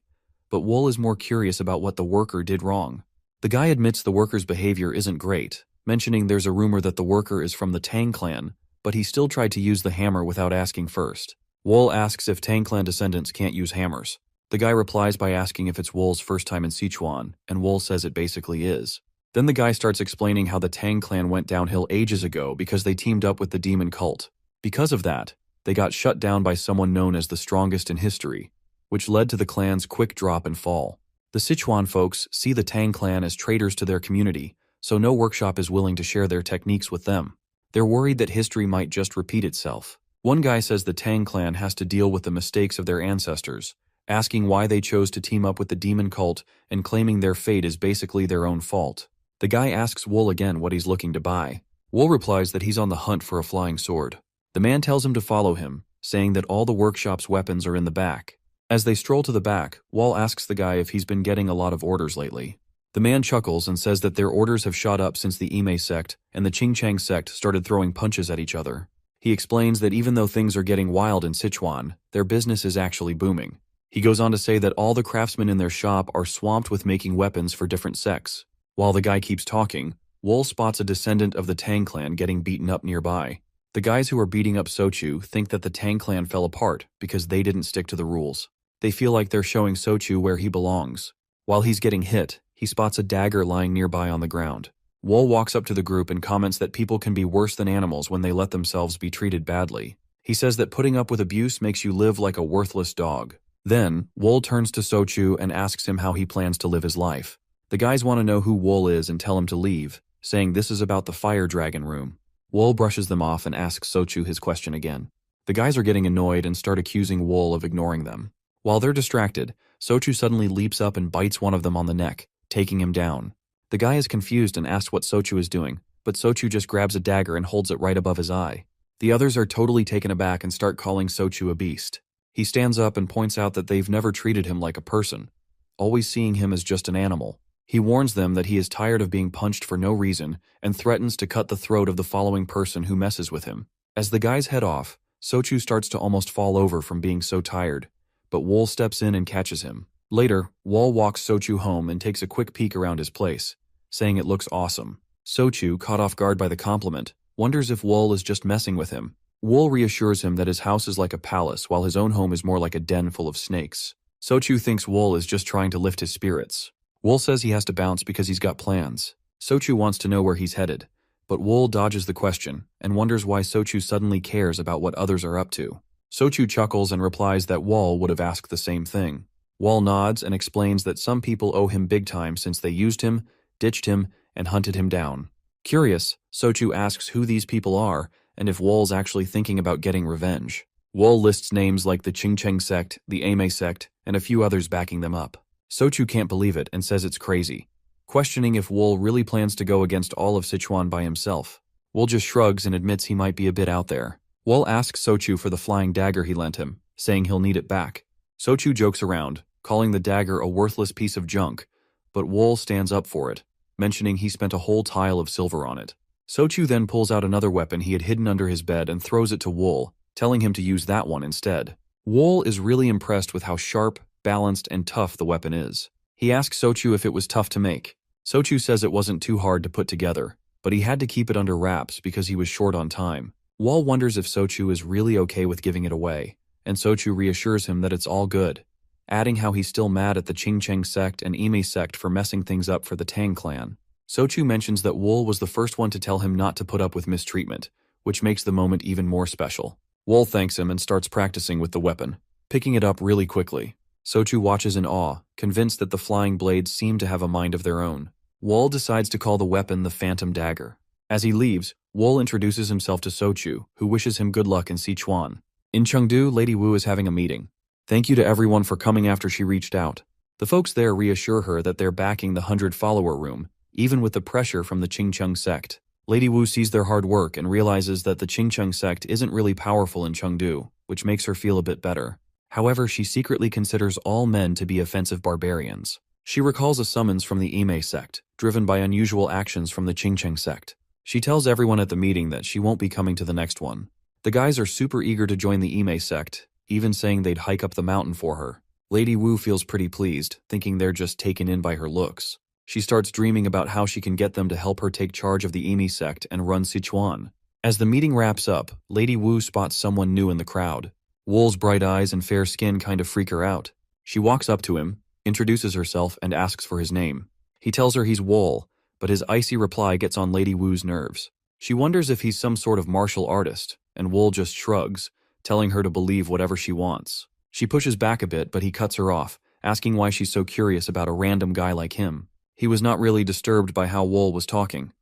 but Wool is more curious about what the worker did wrong. The guy admits the worker's behavior isn't great, mentioning there's a rumor that the worker is from the Tang clan, but he still tried to use the hammer without asking first. Wool asks if Tang clan descendants can't use hammers. The guy replies by asking if it's Wool's first time in Sichuan, and Wool says it basically is. Then the guy starts explaining how the Tang clan went downhill ages ago because they teamed up with the demon cult. Because of that, they got shut down by someone known as the strongest in history, which led to the clan's quick drop and fall. The Sichuan folks see the Tang clan as traitors to their community, so no workshop is willing to share their techniques with them. They're worried that history might just repeat itself. One guy says the Tang clan has to deal with the mistakes of their ancestors, asking why they chose to team up with the demon cult and claiming their fate is basically their own fault. The guy asks Wool again what he's looking to buy. Wool replies that he's on the hunt for a flying sword. The man tells him to follow him, saying that all the workshop's weapons are in the back. As they stroll to the back, Wool asks the guy if he's been getting a lot of orders lately. The man chuckles and says that their orders have shot up since the Imei sect and the Qingcheng sect started throwing punches at each other. He explains that even though things are getting wild in Sichuan, their business is actually booming. He goes on to say that all the craftsmen in their shop are swamped with making weapons for different sects. While the guy keeps talking, Wool spots a descendant of the Tang clan getting beaten up nearby. The guys who are beating up Sochu think that the Tang clan fell apart because they didn't stick to the rules. They feel like they're showing Sochu where he belongs. While he's getting hit, he spots a dagger lying nearby on the ground. Wool walks up to the group and comments that people can be worse than animals when they let themselves be treated badly. He says that putting up with abuse makes you live like a worthless dog. Then, Wool turns to Sochu and asks him how he plans to live his life. The guys want to know who Wool is and tell him to leave, saying this is about the fire dragon room. Wool brushes them off and asks Sochu his question again. The guys are getting annoyed and start accusing Wool of ignoring them. While they're distracted, Sochu suddenly leaps up and bites one of them on the neck, taking him down. The guy is confused and asks what Sochu is doing, but Sochu just grabs a dagger and holds it right above his eye. The others are totally taken aback and start calling Sochu a beast. He stands up and points out that they've never treated him like a person, always seeing him as just an animal. He warns them that he is tired of being punched for no reason and threatens to cut the throat of the following person who messes with him. As the guys head off, Sochu starts to almost fall over from being so tired, but Wool steps in and catches him. Later, Wool walks Sochu home and takes a quick peek around his place, saying it looks awesome. Sochu, caught off guard by the compliment, wonders if Wool is just messing with him. Wool reassures him that his house is like a palace while his own home is more like a den full of snakes. Sochu thinks Wool is just trying to lift his spirits. Wool says he has to bounce because he's got plans. Sochu wants to know where he's headed, but Wool dodges the question and wonders why Sochu suddenly cares about what others are up to. Sochu chuckles and replies that Wool would have asked the same thing. Wool nods and explains that some people owe him big time since they used him, ditched him, and hunted him down. Curious, Sochu asks who these people are and if Wool's actually thinking about getting revenge. Wool lists names like the Qingcheng sect, the Imei sect, and a few others backing them up. Sochu can't believe it and says it's crazy, questioning if Wool really plans to go against all of Sichuan by himself. Wool just shrugs and admits he might be a bit out there. Wool asks Sochu for the flying dagger he lent him, saying he'll need it back. Sochu jokes around, calling the dagger a worthless piece of junk, but Wool stands up for it, mentioning he spent a whole tile of silver on it. Sochu then pulls out another weapon he had hidden under his bed and throws it to Wool, telling him to use that one instead. Wool is really impressed with how sharp, balanced, and tough the weapon is. He asks Sochu if it was tough to make. Sochu says it wasn't too hard to put together, but he had to keep it under wraps because he was short on time. Wool wonders if Sochu is really okay with giving it away, and Sochu reassures him that it's all good, adding how he's still mad at the Qingcheng sect and Imei sect for messing things up for the Tang clan. Sochu mentions that Wool was the first one to tell him not to put up with mistreatment, which makes the moment even more special. Wool thanks him and starts practicing with the weapon, picking it up really quickly. Sochu watches in awe, convinced that the flying blades seem to have a mind of their own. Wool decides to call the weapon the Phantom Dagger. As he leaves, Wool introduces himself to Sochu, who wishes him good luck in Sichuan. In Chengdu, Lady Wu is having a meeting. Thank you to everyone for coming after she reached out. The folks there reassure her that they're backing the 100-follower room, even with the pressure from the Qingcheng sect. Lady Wu sees their hard work and realizes that the Qingcheng sect isn't really powerful in Chengdu, which makes her feel a bit better. However, she secretly considers all men to be offensive barbarians. She recalls a summons from the Imei sect, driven by unusual actions from the Qingcheng sect. She tells everyone at the meeting that she won't be coming to the next one. The guys are super eager to join the Imei sect, even saying they'd hike up the mountain for her. Lady Wu feels pretty pleased, thinking they're just taken in by her looks. She starts dreaming about how she can get them to help her take charge of the Imei sect and run Sichuan. As the meeting wraps up, Lady Wu spots someone new in the crowd. Wool's bright eyes and fair skin kind of freak her out. She walks up to him, introduces herself, and asks for his name. He tells her he's Wool, but his icy reply gets on Lady Wu's nerves. She wonders if he's some sort of martial artist, and Wool just shrugs, telling her to believe whatever she wants. She pushes back a bit, but he cuts her off, asking why she's so curious about a random guy like him. He was not really disturbed by how Wool was talking.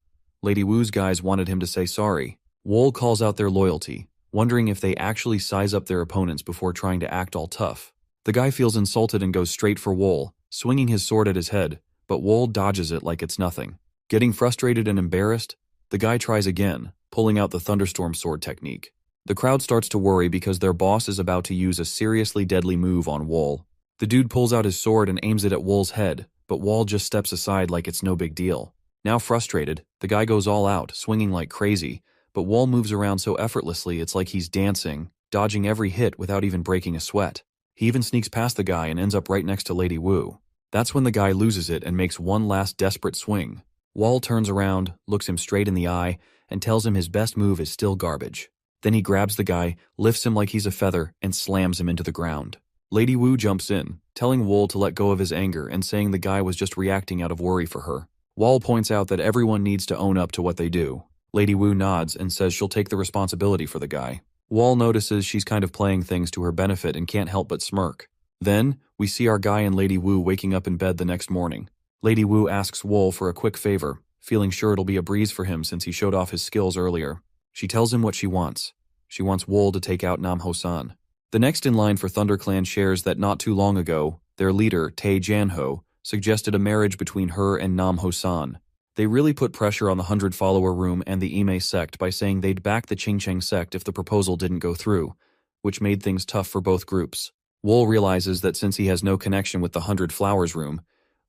Lady Wu's guys wanted him to say sorry. Wool calls out their loyalty, wondering if they actually size up their opponents before trying to act all tough. The guy feels insulted and goes straight for Wool, swinging his sword at his head, but Wool dodges it like it's nothing. Getting frustrated and embarrassed, the guy tries again, pulling out the thunderstorm sword technique. The crowd starts to worry because their boss is about to use a seriously deadly move on Wool. The dude pulls out his sword and aims it at Wool's head, but Wool just steps aside like it's no big deal. Now frustrated, the guy goes all out, swinging like crazy, but Wool moves around so effortlessly it's like he's dancing, dodging every hit without even breaking a sweat. He even sneaks past the guy and ends up right next to Lady Wu. That's when the guy loses it and makes one last desperate swing. Wool turns around, looks him straight in the eye, and tells him his best move is still garbage. Then he grabs the guy, lifts him like he's a feather, and slams him into the ground. Lady Wu jumps in, telling Wool to let go of his anger and saying the guy was just reacting out of worry for her. Wool points out that everyone needs to own up to what they do. Lady Wu nods and says she'll take the responsibility for the guy. Wool notices she's kind of playing things to her benefit and can't help but smirk. Then, we see our guy and Lady Wu waking up in bed the next morning. Lady Wu asks Wool for a quick favor, feeling sure it'll be a breeze for him since he showed off his skills earlier. She tells him what she wants. She wants Wool to take out Nam Ho-san. The next in line for ThunderClan shares that not too long ago, their leader, Tae Janho, suggested a marriage between her and Nam Ho-san. They really put pressure on the 100-follower room and the Ime sect by saying they'd back the Qingcheng sect if the proposal didn't go through, which made things tough for both groups. Wool realizes that since he has no connection with the 100 Flowers room,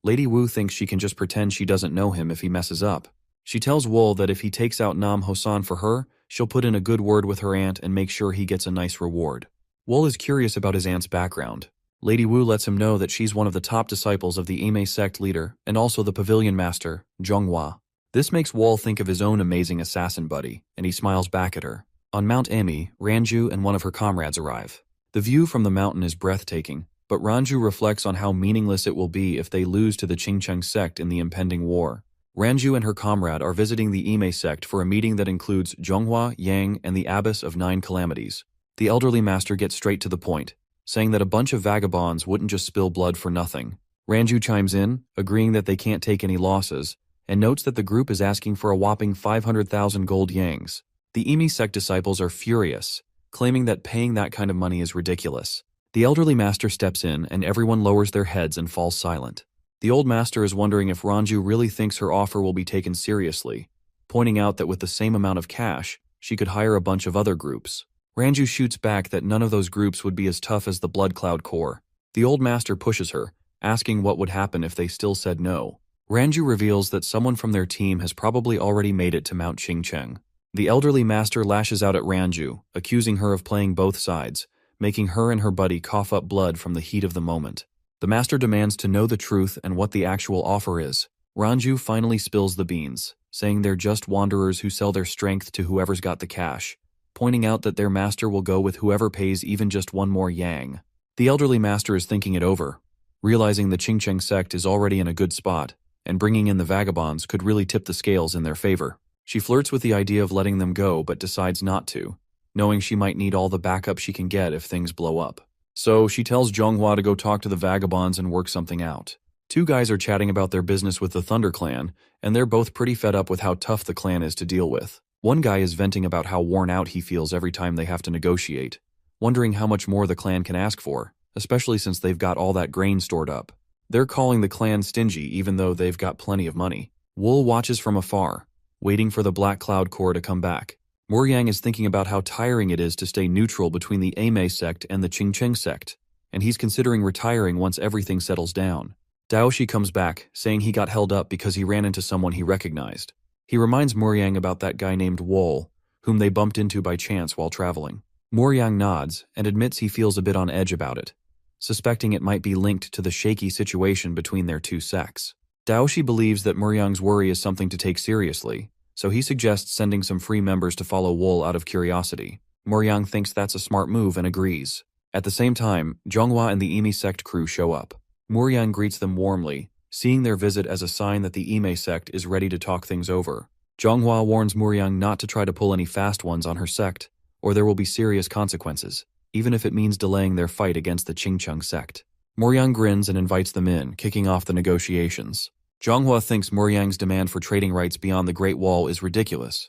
Lady Wu thinks she can just pretend she doesn't know him if he messes up. She tells Wool that if he takes out Nam Ho-san for her, she'll put in a good word with her aunt and make sure he gets a nice reward. Wool is curious about his aunt's background. Lady Wu lets him know that she's one of the top disciples of the Ime sect leader and also the pavilion master, Zhonghua. This makes Wool think of his own amazing assassin buddy, and he smiles back at her. On Mount Emi, Ranju and one of her comrades arrive. The view from the mountain is breathtaking, but Ranju reflects on how meaningless it will be if they lose to the Qingcheng sect in the impending war. Ranju and her comrade are visiting the Ime sect for a meeting that includes Zhonghua, Yang, and the Abbess of 9 Calamities. The elderly master gets straight to the point, saying that a bunch of vagabonds wouldn't just spill blood for nothing. Ranju chimes in, agreeing that they can't take any losses, and notes that the group is asking for a whopping 500,000 gold yangs. The Ime sect disciples are furious, claiming that paying that kind of money is ridiculous. The elderly master steps in, and everyone lowers their heads and falls silent. The old master is wondering if Ranju really thinks her offer will be taken seriously, pointing out that with the same amount of cash, she could hire a bunch of other groups. Ranju shoots back that none of those groups would be as tough as the Blood Cloud Corps. The old master pushes her, asking what would happen if they still said no. Ranju reveals that someone from their team has probably already made it to Mount Qingcheng. The elderly master lashes out at Ranju, accusing her of playing both sides, making her and her buddy cough up blood from the heat of the moment. The master demands to know the truth and what the actual offer is. Ranju finally spills the beans, saying they're just wanderers who sell their strength to whoever's got the cash, pointing out that their master will go with whoever pays even just one more yang. The elderly master is thinking it over, realizing the Qingcheng sect is already in a good spot, and bringing in the vagabonds could really tip the scales in their favor. She flirts with the idea of letting them go but decides not to, knowing she might need all the backup she can get if things blow up. So she tells Zhonghua to go talk to the vagabonds and work something out. Two guys are chatting about their business with the Thunder Clan, and they're both pretty fed up with how tough the clan is to deal with. One guy is venting about how worn out he feels every time they have to negotiate, wondering how much more the clan can ask for, especially since they've got all that grain stored up. They're calling the clan stingy even though they've got plenty of money. Wool watches from afar, waiting for the Black Cloud Corps to come back. Moryang is thinking about how tiring it is to stay neutral between the Ame sect and the Qingcheng sect, and he's considering retiring once everything settles down. Daoshi comes back, saying he got held up because he ran into someone he recognized. He reminds Moryang about that guy named Wool, whom they bumped into by chance while traveling. Moryang nods and admits he feels a bit on edge about it, suspecting it might be linked to the shaky situation between their two sects. Daoshi believes that Moryang's worry is something to take seriously, so he suggests sending some free members to follow Wool out of curiosity. Moryang thinks that's a smart move and agrees. At the same time, Zhonghua and the Ime sect crew show up. Muryang greets them warmly, seeing their visit as a sign that the Ime sect is ready to talk things over. Zhonghua warns Muryang not to try to pull any fast ones on her sect, or there will be serious consequences, even if it means delaying their fight against the Qingcheng sect. Muryang grins and invites them in, kicking off the negotiations. Zhonghua thinks Muryang's demand for trading rights beyond the Great Wall is ridiculous,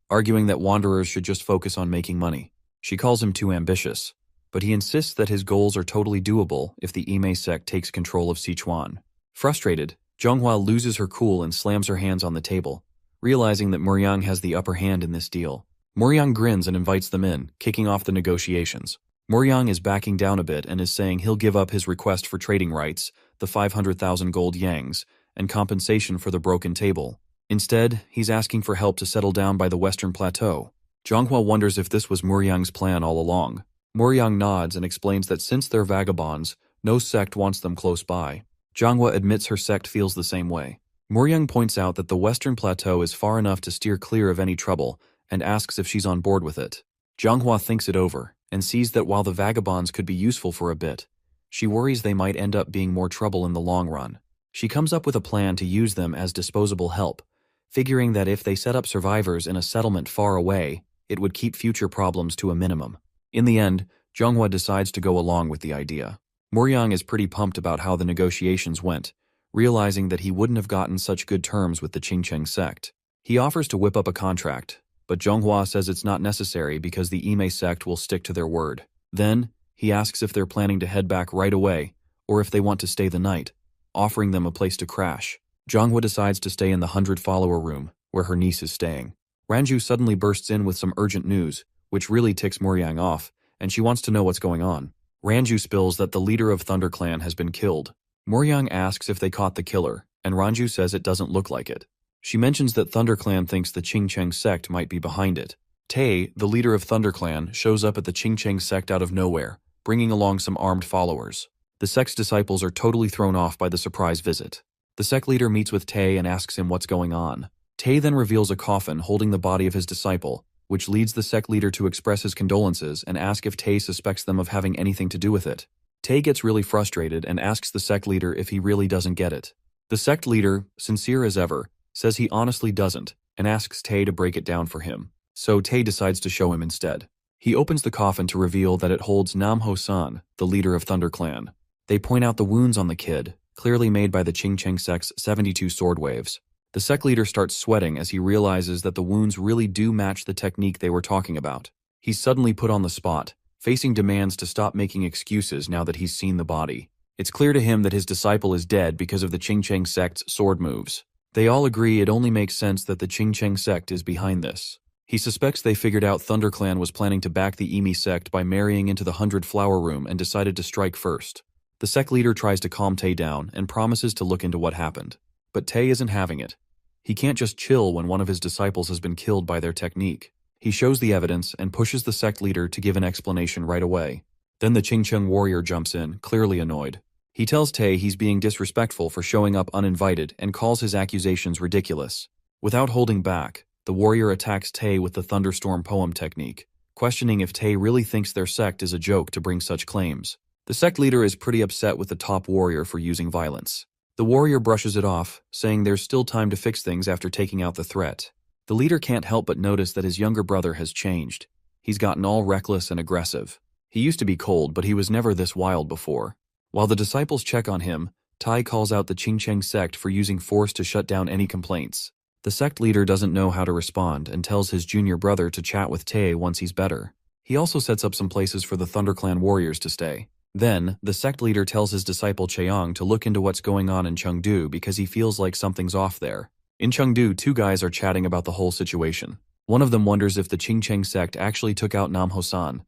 arguing that wanderers should just focus on making money. She calls him too ambitious, but he insists that his goals are totally doable if the Ime sect takes control of Sichuan. Frustrated, Zhonghua loses her cool and slams her hands on the table, realizing that Muryang has the upper hand in this deal. Muryang grins and invites them in, kicking off the negotiations. Muryang is backing down a bit and is saying he'll give up his request for trading rights, the 500,000 gold yangs, and compensation for the broken table. Instead, he's asking for help to settle down by the Western Plateau. Zhonghua wonders if this was Muryang's plan all along. Muryang nods and explains that since they're vagabonds, no sect wants them close by. Zhonghua admits her sect feels the same way. Muryang points out that the Western Plateau is far enough to steer clear of any trouble and asks if she's on board with it. Zhonghua thinks it over and sees that while the vagabonds could be useful for a bit, she worries they might end up being more trouble in the long run. She comes up with a plan to use them as disposable help, figuring that if they set up survivors in a settlement far away, it would keep future problems to a minimum. In the end, Zhonghua decides to go along with the idea. Muryang is pretty pumped about how the negotiations went, realizing that he wouldn't have gotten such good terms with the Qingcheng sect. He offers to whip up a contract, but Zhonghua says it's not necessary because the Ime sect will stick to their word. Then, he asks if they're planning to head back right away, or if they want to stay the night, offering them a place to crash. Zhonghua decides to stay in the 100-follower room, where her niece is staying. Ranju suddenly bursts in with some urgent news, which really ticks Muryang off, and she wants to know what's going on. Ranju spills that the leader of ThunderClan has been killed. Muryang asks if they caught the killer, and Ranju says it doesn't look like it. She mentions that ThunderClan thinks the Qingcheng sect might be behind it. Tay, the leader of ThunderClan, shows up at the Qingcheng sect out of nowhere, bringing along some armed followers. The sect's disciples are totally thrown off by the surprise visit. The sect leader meets with Tay and asks him what's going on. Tay then reveals a coffin holding the body of his disciple, which leads the sect leader to express his condolences and ask if Tay suspects them of having anything to do with it. Tay gets really frustrated and asks the sect leader if he really doesn't get it. The sect leader, sincere as ever, says he honestly doesn't and asks Tay to break it down for him. So Tay decides to show him instead. He opens the coffin to reveal that it holds Nam Ho-san, the leader of ThunderClan. They point out the wounds on the kid, clearly made by the Qingcheng sect's 72 sword waves. The sect leader starts sweating as he realizes that the wounds really do match the technique they were talking about. He's suddenly put on the spot, facing demands to stop making excuses now that he's seen the body. It's clear to him that his disciple is dead because of the Qingcheng sect's sword moves. They all agree it only makes sense that the Qingcheng sect is behind this. He suspects they figured out ThunderClan was planning to back the Ime sect by marrying into the 100-flower room and decided to strike first. The sect leader tries to calm Tay down and promises to look into what happened. But Tay isn't having it. He can't just chill when one of his disciples has been killed by their technique. He shows the evidence and pushes the sect leader to give an explanation right away. Then the Qingcheng warrior jumps in, clearly annoyed. He tells Tay he's being disrespectful for showing up uninvited and calls his accusations ridiculous. Without holding back, the warrior attacks Tay with the thunderstorm poem technique, questioning if Tay really thinks their sect is a joke to bring such claims. The sect leader is pretty upset with the top warrior for using violence. The warrior brushes it off, saying there's still time to fix things after taking out the threat. The leader can't help but notice that his younger brother has changed. He's gotten all reckless and aggressive. He used to be cold, but he was never this wild before. While the disciples check on him, Tai calls out the Qingcheng sect for using force to shut down any complaints. The sect leader doesn't know how to respond and tells his junior brother to chat with Tay once he's better. He also sets up some places for the ThunderClan warriors to stay. Then, the sect leader tells his disciple Chaeyoung to look into what's going on in Chengdu because he feels like something's off there. In Chengdu, two guys are chatting about the whole situation. One of them wonders if the Qingcheng sect actually took out Nam Ho-san,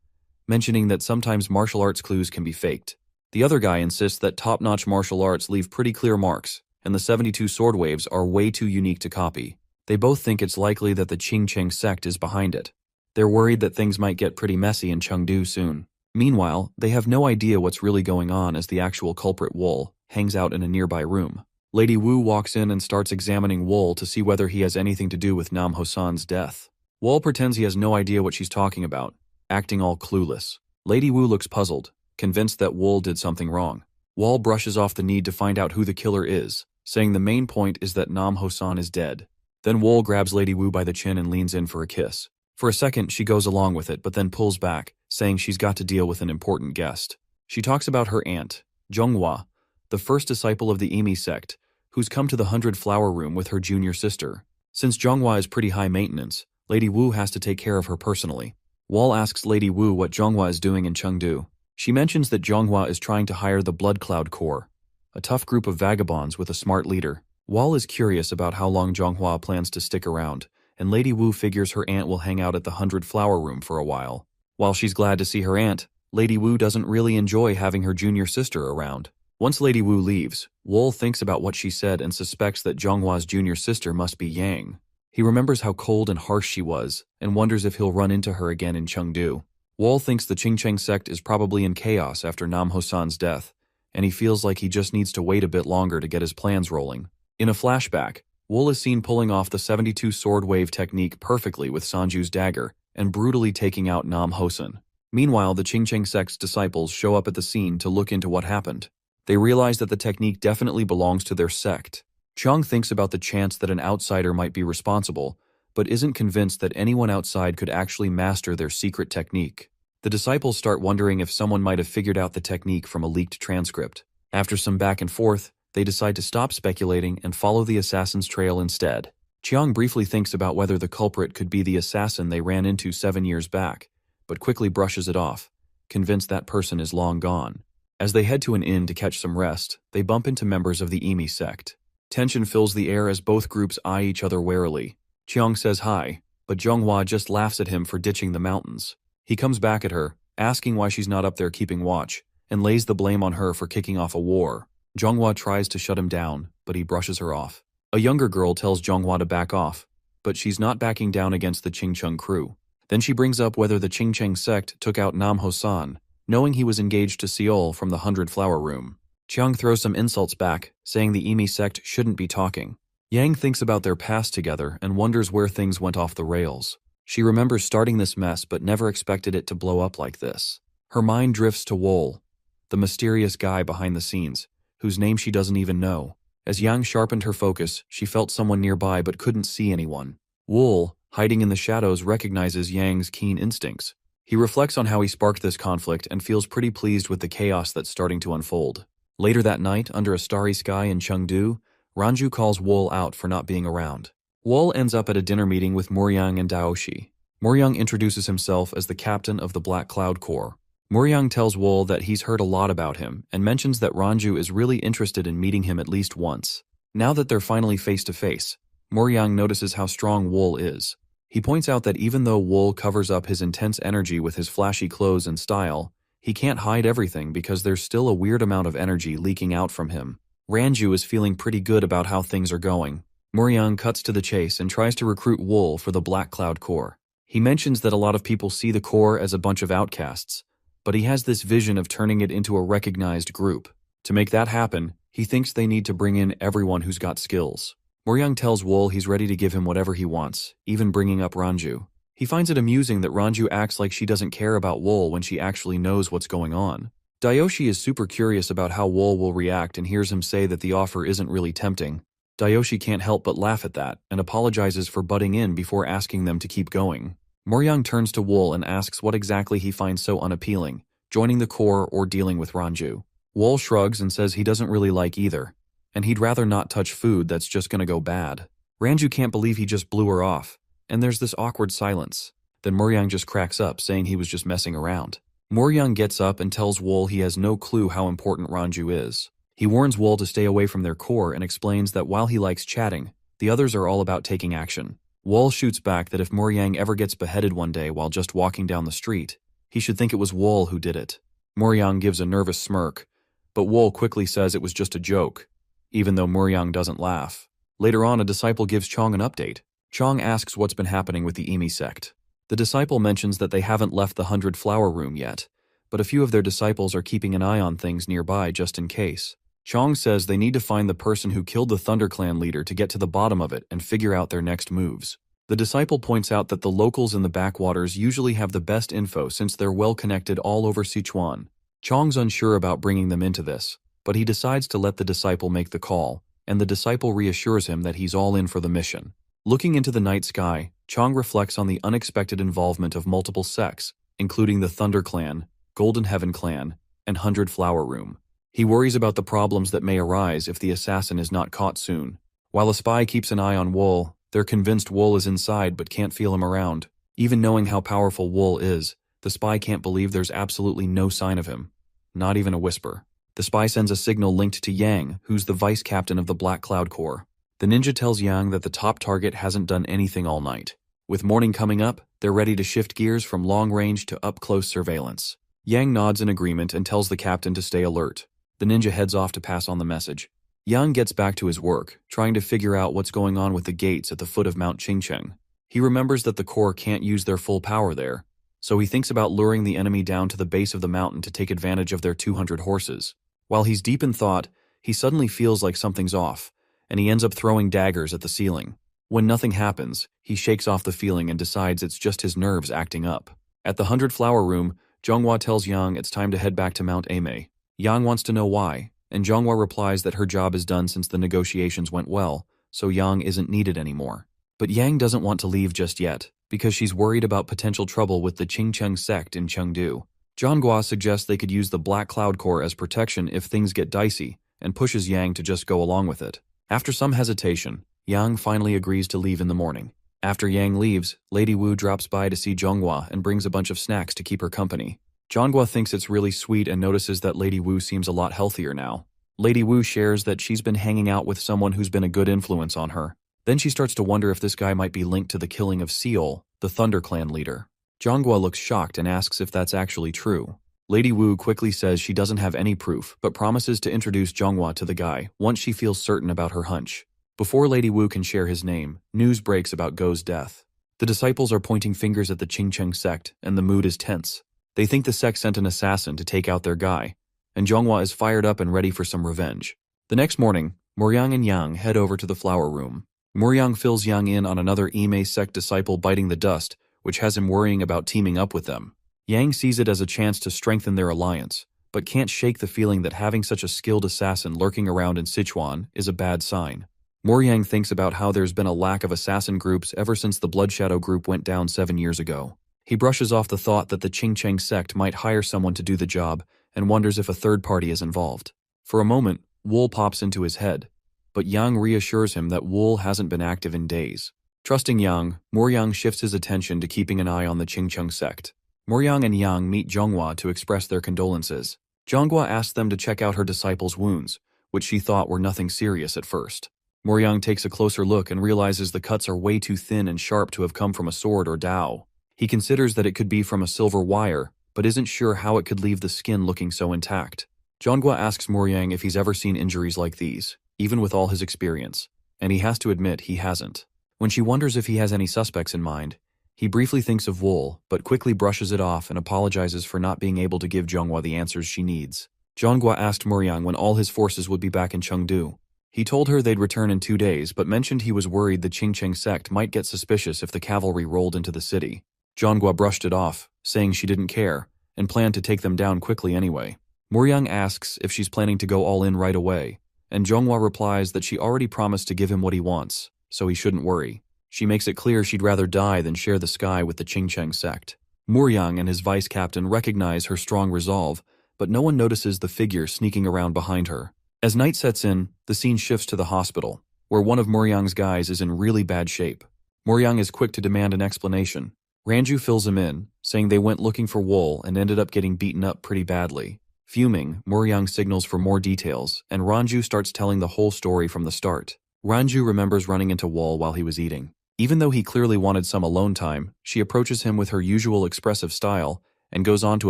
mentioning that sometimes martial arts clues can be faked. The other guy insists that top-notch martial arts leave pretty clear marks, and the 72 sword waves are way too unique to copy. They both think it's likely that the Qingcheng sect is behind it. They're worried that things might get pretty messy in Chengdu soon. Meanwhile, they have no idea what's really going on as the actual culprit Wool hangs out in a nearby room. Lady Wu walks in and starts examining Wool to see whether he has anything to do with Nam Ho-san's death. Wool pretends he has no idea what she's talking about, acting all clueless. Lady Wu looks puzzled, convinced that Wool did something wrong. Wall brushes off the need to find out who the killer is, saying the main point is that Nam Hosan is dead. Then Wool grabs Lady Wu by the chin and leans in for a kiss. For a second, she goes along with it, but then pulls back, saying she's got to deal with an important guest. She talks about her aunt, Zhonghua, the first disciple of the Imi sect, who's come to the 100 Flower Room with her junior sister. Since Zhonghua is pretty high maintenance, Lady Wu has to take care of her personally. Wall asks Lady Wu what Zhonghua is doing in Chengdu. She mentions that Zhonghua is trying to hire the Blood Cloud Corps, a tough group of vagabonds with a smart leader. Wall is curious about how long Zhonghua plans to stick around, and Lady Wu figures her aunt will hang out at the 100 Flower Room for a while. While she's glad to see her aunt, Lady Wu doesn't really enjoy having her junior sister around. Once Lady Wu leaves, Wool thinks about what she said and suspects that Zhonghua's junior sister must be Yang. He remembers how cold and harsh she was, and wonders if he'll run into her again in Chengdu. Wool thinks the Qingcheng sect is probably in chaos after Nam Hosan's death, and he feels like he just needs to wait a bit longer to get his plans rolling. In a flashback, Wool is seen pulling off the 72 sword wave technique perfectly with Sanju's dagger, and brutally taking out Nam Hosan. Meanwhile, the Qingcheng sect's disciples show up at the scene to look into what happened. They realize that the technique definitely belongs to their sect. Chung thinks about the chance that an outsider might be responsible, but isn't convinced that anyone outside could actually master their secret technique. The disciples start wondering if someone might have figured out the technique from a leaked transcript. After some back and forth, they decide to stop speculating and follow the assassin's trail instead. Chiang briefly thinks about whether the culprit could be the assassin they ran into 7 years back, but quickly brushes it off, convinced that person is long gone. As they head to an inn to catch some rest, they bump into members of the Imi sect. Tension fills the air as both groups eye each other warily. Chiang says hi, but Zhonghua just laughs at him for ditching the mountains. He comes back at her, asking why she's not up there keeping watch, and lays the blame on her for kicking off a war. Zhonghua tries to shut him down, but he brushes her off. A younger girl tells Zhonghua to back off, but she's not backing down against the Qingcheng crew. Then she brings up whether the Qingcheng sect took out Nam Hosan, knowing he was engaged to Seol from the 100 Flower Room. Chiang throws some insults back, saying the Imi sect shouldn't be talking. Yang thinks about their past together and wonders where things went off the rails. She remembers starting this mess but never expected it to blow up like this. Her mind drifts to Wool, the mysterious guy behind the scenes, whose name she doesn't even know. As Yang sharpened her focus, she felt someone nearby but couldn't see anyone. Wool, hiding in the shadows, recognizes Yang's keen instincts. He reflects on how he sparked this conflict and feels pretty pleased with the chaos that's starting to unfold. Later that night, under a starry sky in Chengdu, Ranju calls Wool out for not being around. Wool ends up at a dinner meeting with Moryang and Daoshi. Moryang introduces himself as the captain of the Black Cloud Corps. Moryang tells Wool that he's heard a lot about him and mentions that Ranju is really interested in meeting him at least once. Now that they're finally face to face, Moryang notices how strong Wool is. He points out that even though Wool covers up his intense energy with his flashy clothes and style, he can't hide everything because there's still a weird amount of energy leaking out from him. Ranju is feeling pretty good about how things are going. Moryang cuts to the chase and tries to recruit Wool for the Black Cloud Corps. He mentions that a lot of people see the Corps as a bunch of outcasts, but he has this vision of turning it into a recognized group. To make that happen, he thinks they need to bring in everyone who's got skills. Moryang tells Wool he's ready to give him whatever he wants, even bringing up Ranju. He finds it amusing that Ranju acts like she doesn't care about Wool when she actually knows what's going on. Daoshi is super curious about how Wool will react and hears him say that the offer isn't really tempting. Daoshi can't help but laugh at that and apologizes for butting in before asking them to keep going. Moryang turns to Wool and asks what exactly he finds so unappealing, joining the Corps or dealing with Ranju. Wool shrugs and says he doesn't really like either, and he'd rather not touch food that's just gonna go bad. Ranju can't believe he just blew her off, and there's this awkward silence. Then Moryang just cracks up, saying he was just messing around. Moryang gets up and tells Wool he has no clue how important Ranju is. He warns Wool to stay away from their Corps and explains that while he likes chatting, the others are all about taking action. Wool shoots back that if Moryang ever gets beheaded one day while just walking down the street, he should think it was Wool who did it. Moryang gives a nervous smirk, but Wool quickly says it was just a joke, even though Moryang doesn't laugh. Later on, a disciple gives Chong an update. Chong asks what's been happening with the Imi sect. The disciple mentions that they haven't left the 100 Flower Room yet, but a few of their disciples are keeping an eye on things nearby just in case. Chong says they need to find the person who killed the ThunderClan leader to get to the bottom of it and figure out their next moves. The disciple points out that the locals in the backwaters usually have the best info since they're well connected all over Sichuan. Chong's unsure about bringing them into this, but he decides to let the disciple make the call, and the disciple reassures him that he's all in for the mission. Looking into the night sky, Chong reflects on the unexpected involvement of multiple sects, including the Thunder Clan, Golden Heaven Clan, and 100 Flower Room. He worries about the problems that may arise if the assassin is not caught soon. While a spy keeps an eye on Wool, they're convinced Wool is inside but can't feel him around. Even knowing how powerful Wool is, the spy can't believe there's absolutely no sign of him. Not even a whisper. The spy sends a signal linked to Yang, who's the vice captain of the Black Cloud Corps. The ninja tells Yang that the top target hasn't done anything all night. With morning coming up, they're ready to shift gears from long-range to up-close surveillance. Yang nods in agreement and tells the captain to stay alert. The ninja heads off to pass on the message. Yang gets back to his work, trying to figure out what's going on with the gates at the foot of Mount Qingcheng. He remembers that the Corps can't use their full power there, so he thinks about luring the enemy down to the base of the mountain to take advantage of their 200 horses. While he's deep in thought, he suddenly feels like something's off, and he ends up throwing daggers at the ceiling. When nothing happens, he shakes off the feeling and decides it's just his nerves acting up. At the 100 Flower Room, Zhonghua tells Yang it's time to head back to Mount Amei. Yang wants to know why, and Zhonghua replies that her job is done since the negotiations went well, so Yang isn't needed anymore. But Yang doesn't want to leave just yet, because she's worried about potential trouble with the Qingcheng sect in Chengdu. Zhonghua suggests they could use the Black Cloud Corps as protection if things get dicey, and pushes Yang to just go along with it. After some hesitation, Yang finally agrees to leave in the morning. After Yang leaves, Lady Wu drops by to see Zhonghua and brings a bunch of snacks to keep her company. Zhonghua thinks it's really sweet and notices that Lady Wu seems a lot healthier now. Lady Wu shares that she's been hanging out with someone who's been a good influence on her. Then she starts to wonder if this guy might be linked to the killing of Seol, the Thunder Clan leader. Zhonghua looks shocked and asks if that's actually true. Lady Wu quickly says she doesn't have any proof, but promises to introduce Zhonghua to the guy once she feels certain about her hunch. Before Lady Wu can share his name, news breaks about Go's death. The disciples are pointing fingers at the Qingcheng sect, and the mood is tense. They think the sect sent an assassin to take out their guy, and Zhonghua is fired up and ready for some revenge. The next morning, Moryang and Yang head over to the flower room. Moryang fills Yang in on another Imei sect disciple biting the dust, which has him worrying about teaming up with them. Yang sees it as a chance to strengthen their alliance, but can't shake the feeling that having such a skilled assassin lurking around in Sichuan is a bad sign. Moryang thinks about how there's been a lack of assassin groups ever since the Blood Shadow group went down 7 years ago. He brushes off the thought that the Qingcheng sect might hire someone to do the job and wonders if a third party is involved. For a moment, Wool pops into his head, but Yang reassures him that Wool hasn't been active in days. Trusting Yang, Moryang shifts his attention to keeping an eye on the Qingcheng sect. Moryang and Yang meet Zhonghua to express their condolences. Zhonghua asks them to check out her disciple's wounds, which she thought were nothing serious at first. Moryang takes a closer look and realizes the cuts are way too thin and sharp to have come from a sword or dao. He considers that it could be from a silver wire, but isn't sure how it could leave the skin looking so intact. Zhonghua asks Moryang if he's ever seen injuries like these, even with all his experience, and he has to admit he hasn't. When she wonders if he has any suspects in mind, he briefly thinks of Wool, but quickly brushes it off and apologizes for not being able to give Zhonghua the answers she needs. Zhonghua asked Moryang when all his forces would be back in Chengdu. He told her they'd return in 2 days, but mentioned he was worried the Qingcheng sect might get suspicious if the cavalry rolled into the city. Zhonghua brushed it off, saying she didn't care, and planned to take them down quickly anyway. Moryang asks if she's planning to go all in right away, and Zhonghua replies that she already promised to give him what he wants, so he shouldn't worry. She makes it clear she'd rather die than share the sky with the Qingcheng sect. Moryang and his vice-captain recognize her strong resolve, but no one notices the figure sneaking around behind her. As night sets in, the scene shifts to the hospital, where one of Moryang's guys is in really bad shape. Moryang is quick to demand an explanation. Ranju fills him in, saying they went looking for Wool and ended up getting beaten up pretty badly. Fuming, Moryang signals for more details, and Ranju starts telling the whole story from the start. Ranju remembers running into Wool while he was eating. Even though he clearly wanted some alone time, she approaches him with her usual expressive style and goes on to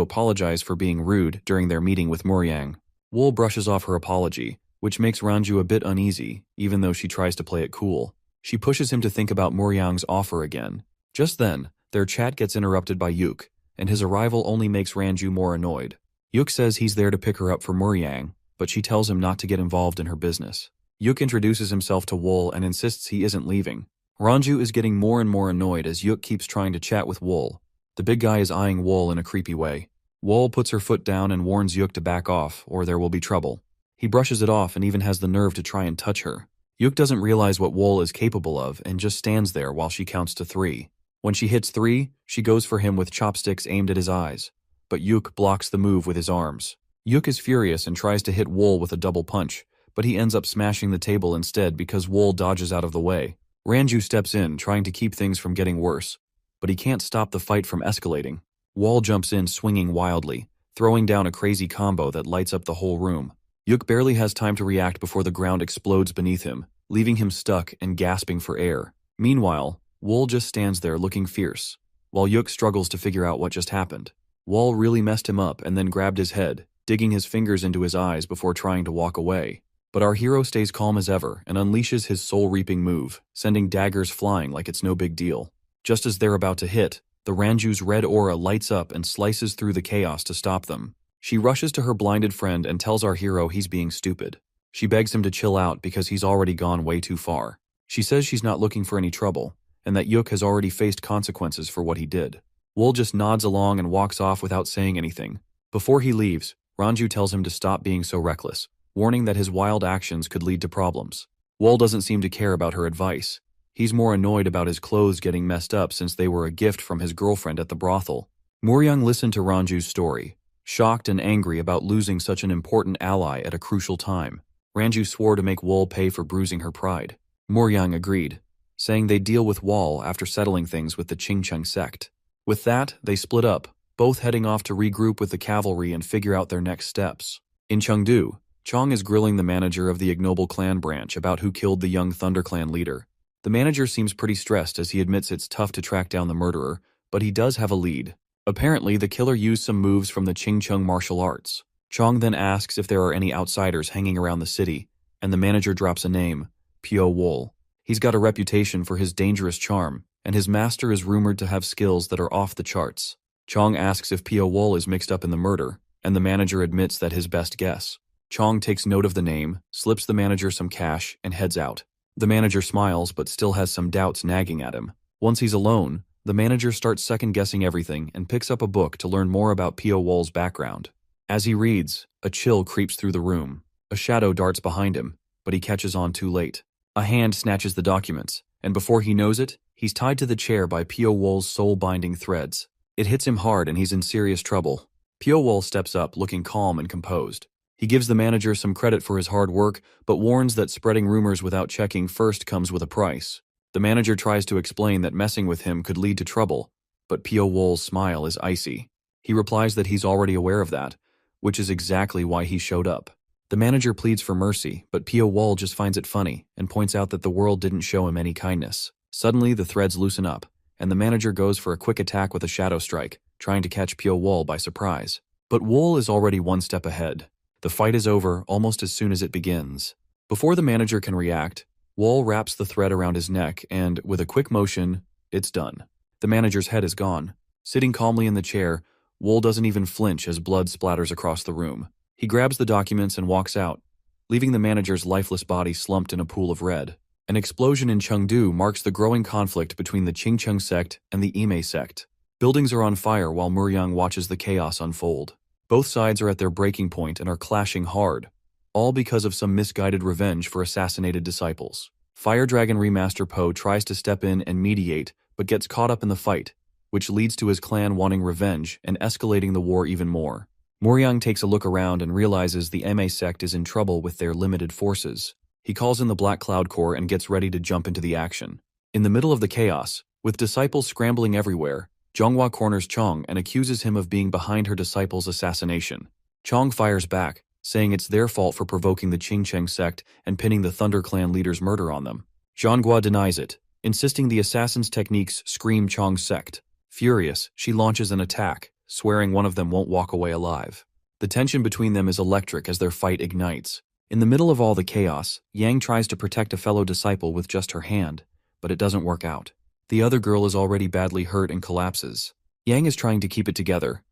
apologize for being rude during their meeting with Moryang. Wool brushes off her apology, which makes Ranju a bit uneasy, even though she tries to play it cool. She pushes him to think about Moryang's offer again. Just then, their chat gets interrupted by Yuk, and his arrival only makes Ranju more annoyed. Yuk says he's there to pick her up for Moryang, but she tells him not to get involved in her business. Yuk introduces himself to Wool and insists he isn't leaving. Ranju is getting more and more annoyed as Yuk keeps trying to chat with Wool. The big guy is eyeing Wool in a creepy way. Wall puts her foot down and warns Yuk to back off, or there will be trouble. He brushes it off and even has the nerve to try and touch her. Yuk doesn't realize what Wall is capable of and just stands there while she counts to 3. When she hits 3, she goes for him with chopsticks aimed at his eyes. But Yuk blocks the move with his arms. Yuk is furious and tries to hit Wall with a double punch, but he ends up smashing the table instead because Wall dodges out of the way. Ranju steps in, trying to keep things from getting worse, but he can't stop the fight from escalating. Wall jumps in swinging wildly, throwing down a crazy combo that lights up the whole room. Yuk barely has time to react before the ground explodes beneath him, leaving him stuck and gasping for air. Meanwhile, Wall just stands there looking fierce, while Yuk struggles to figure out what just happened. Wall really messed him up and then grabbed his head, digging his fingers into his eyes before trying to walk away. But our hero stays calm as ever and unleashes his soul-reaping move, sending daggers flying like it's no big deal. Just as they're about to hit, the Ranju's red aura lights up and slices through the chaos to stop them. She rushes to her blinded friend and tells our hero he's being stupid. She begs him to chill out because he's already gone way too far. She says she's not looking for any trouble, and that Yuk has already faced consequences for what he did. Wall just nods along and walks off without saying anything. Before he leaves, Ranju tells him to stop being so reckless, warning that his wild actions could lead to problems. Wall doesn't seem to care about her advice. He's more annoyed about his clothes getting messed up since they were a gift from his girlfriend at the brothel. Mooryung listened to Ranju's story, shocked and angry about losing such an important ally at a crucial time. Ranju swore to make Wall pay for bruising her pride. Mooryung agreed, saying they'd deal with Wall after settling things with the Qingcheng sect. With that, they split up, both heading off to regroup with the cavalry and figure out their next steps. In Chengdu, Chong is grilling the manager of the ignoble clan branch about who killed the young ThunderClan leader. The manager seems pretty stressed as he admits it's tough to track down the murderer, but he does have a lead. Apparently, the killer used some moves from the Qingcheng martial arts. Chong then asks if there are any outsiders hanging around the city, and the manager drops a name, Pio Wol. He's got a reputation for his dangerous charm, and his master is rumored to have skills that are off the charts. Chong asks if Pio Wol is mixed up in the murder, and the manager admits that his best guess. Chong takes note of the name, slips the manager some cash, and heads out. The manager smiles but still has some doubts nagging at him. Once he's alone, the manager starts second-guessing everything and picks up a book to learn more about Pio Wol's background. As he reads, a chill creeps through the room. A shadow darts behind him, but he catches on too late. A hand snatches the documents, and before he knows it, he's tied to the chair by Pio Wol's soul-binding threads. It hits him hard and he's in serious trouble. Pio Wol steps up, looking calm and composed. He gives the manager some credit for his hard work, but warns that spreading rumors without checking first comes with a price. The manager tries to explain that messing with him could lead to trouble, but Pio Wol's smile is icy. He replies that he's already aware of that, which is exactly why he showed up. The manager pleads for mercy, but Pio Wol just finds it funny and points out that the world didn't show him any kindness. Suddenly, the threads loosen up, and the manager goes for a quick attack with a shadow strike, trying to catch Pio Wol by surprise. But Wol is already one step ahead. The fight is over almost as soon as it begins. Before the manager can react, Wol wraps the thread around his neck and, with a quick motion, it's done. The manager's head is gone. Sitting calmly in the chair, Wol doesn't even flinch as blood splatters across the room. He grabs the documents and walks out, leaving the manager's lifeless body slumped in a pool of red. An explosion in Chengdu marks the growing conflict between the Qingcheng sect and the Ime sect. Buildings are on fire while Mooryung watches the chaos unfold. Both sides are at their breaking point and are clashing hard, all because of some misguided revenge for assassinated disciples. Fire Dragon Remaster Po tries to step in and mediate, but gets caught up in the fight, which leads to his clan wanting revenge and escalating the war even more. Mooryung takes a look around and realizes the Ma sect is in trouble with their limited forces. He calls in the Black Cloud Corps and gets ready to jump into the action. In the middle of the chaos, with disciples scrambling everywhere, Zhonghua corners Chong and accuses him of being behind her disciples' assassination. Chong fires back, saying it's their fault for provoking the Qingcheng sect and pinning the ThunderClan leader's murder on them. Zhonghua denies it, insisting the assassin's techniques scream Chong's sect. Furious, she launches an attack, swearing one of them won't walk away alive. The tension between them is electric as their fight ignites. In the middle of all the chaos, Yang tries to protect a fellow disciple with just her hand, but it doesn't work out. The other girl is already badly hurt and collapses. Yang is trying to keep it together,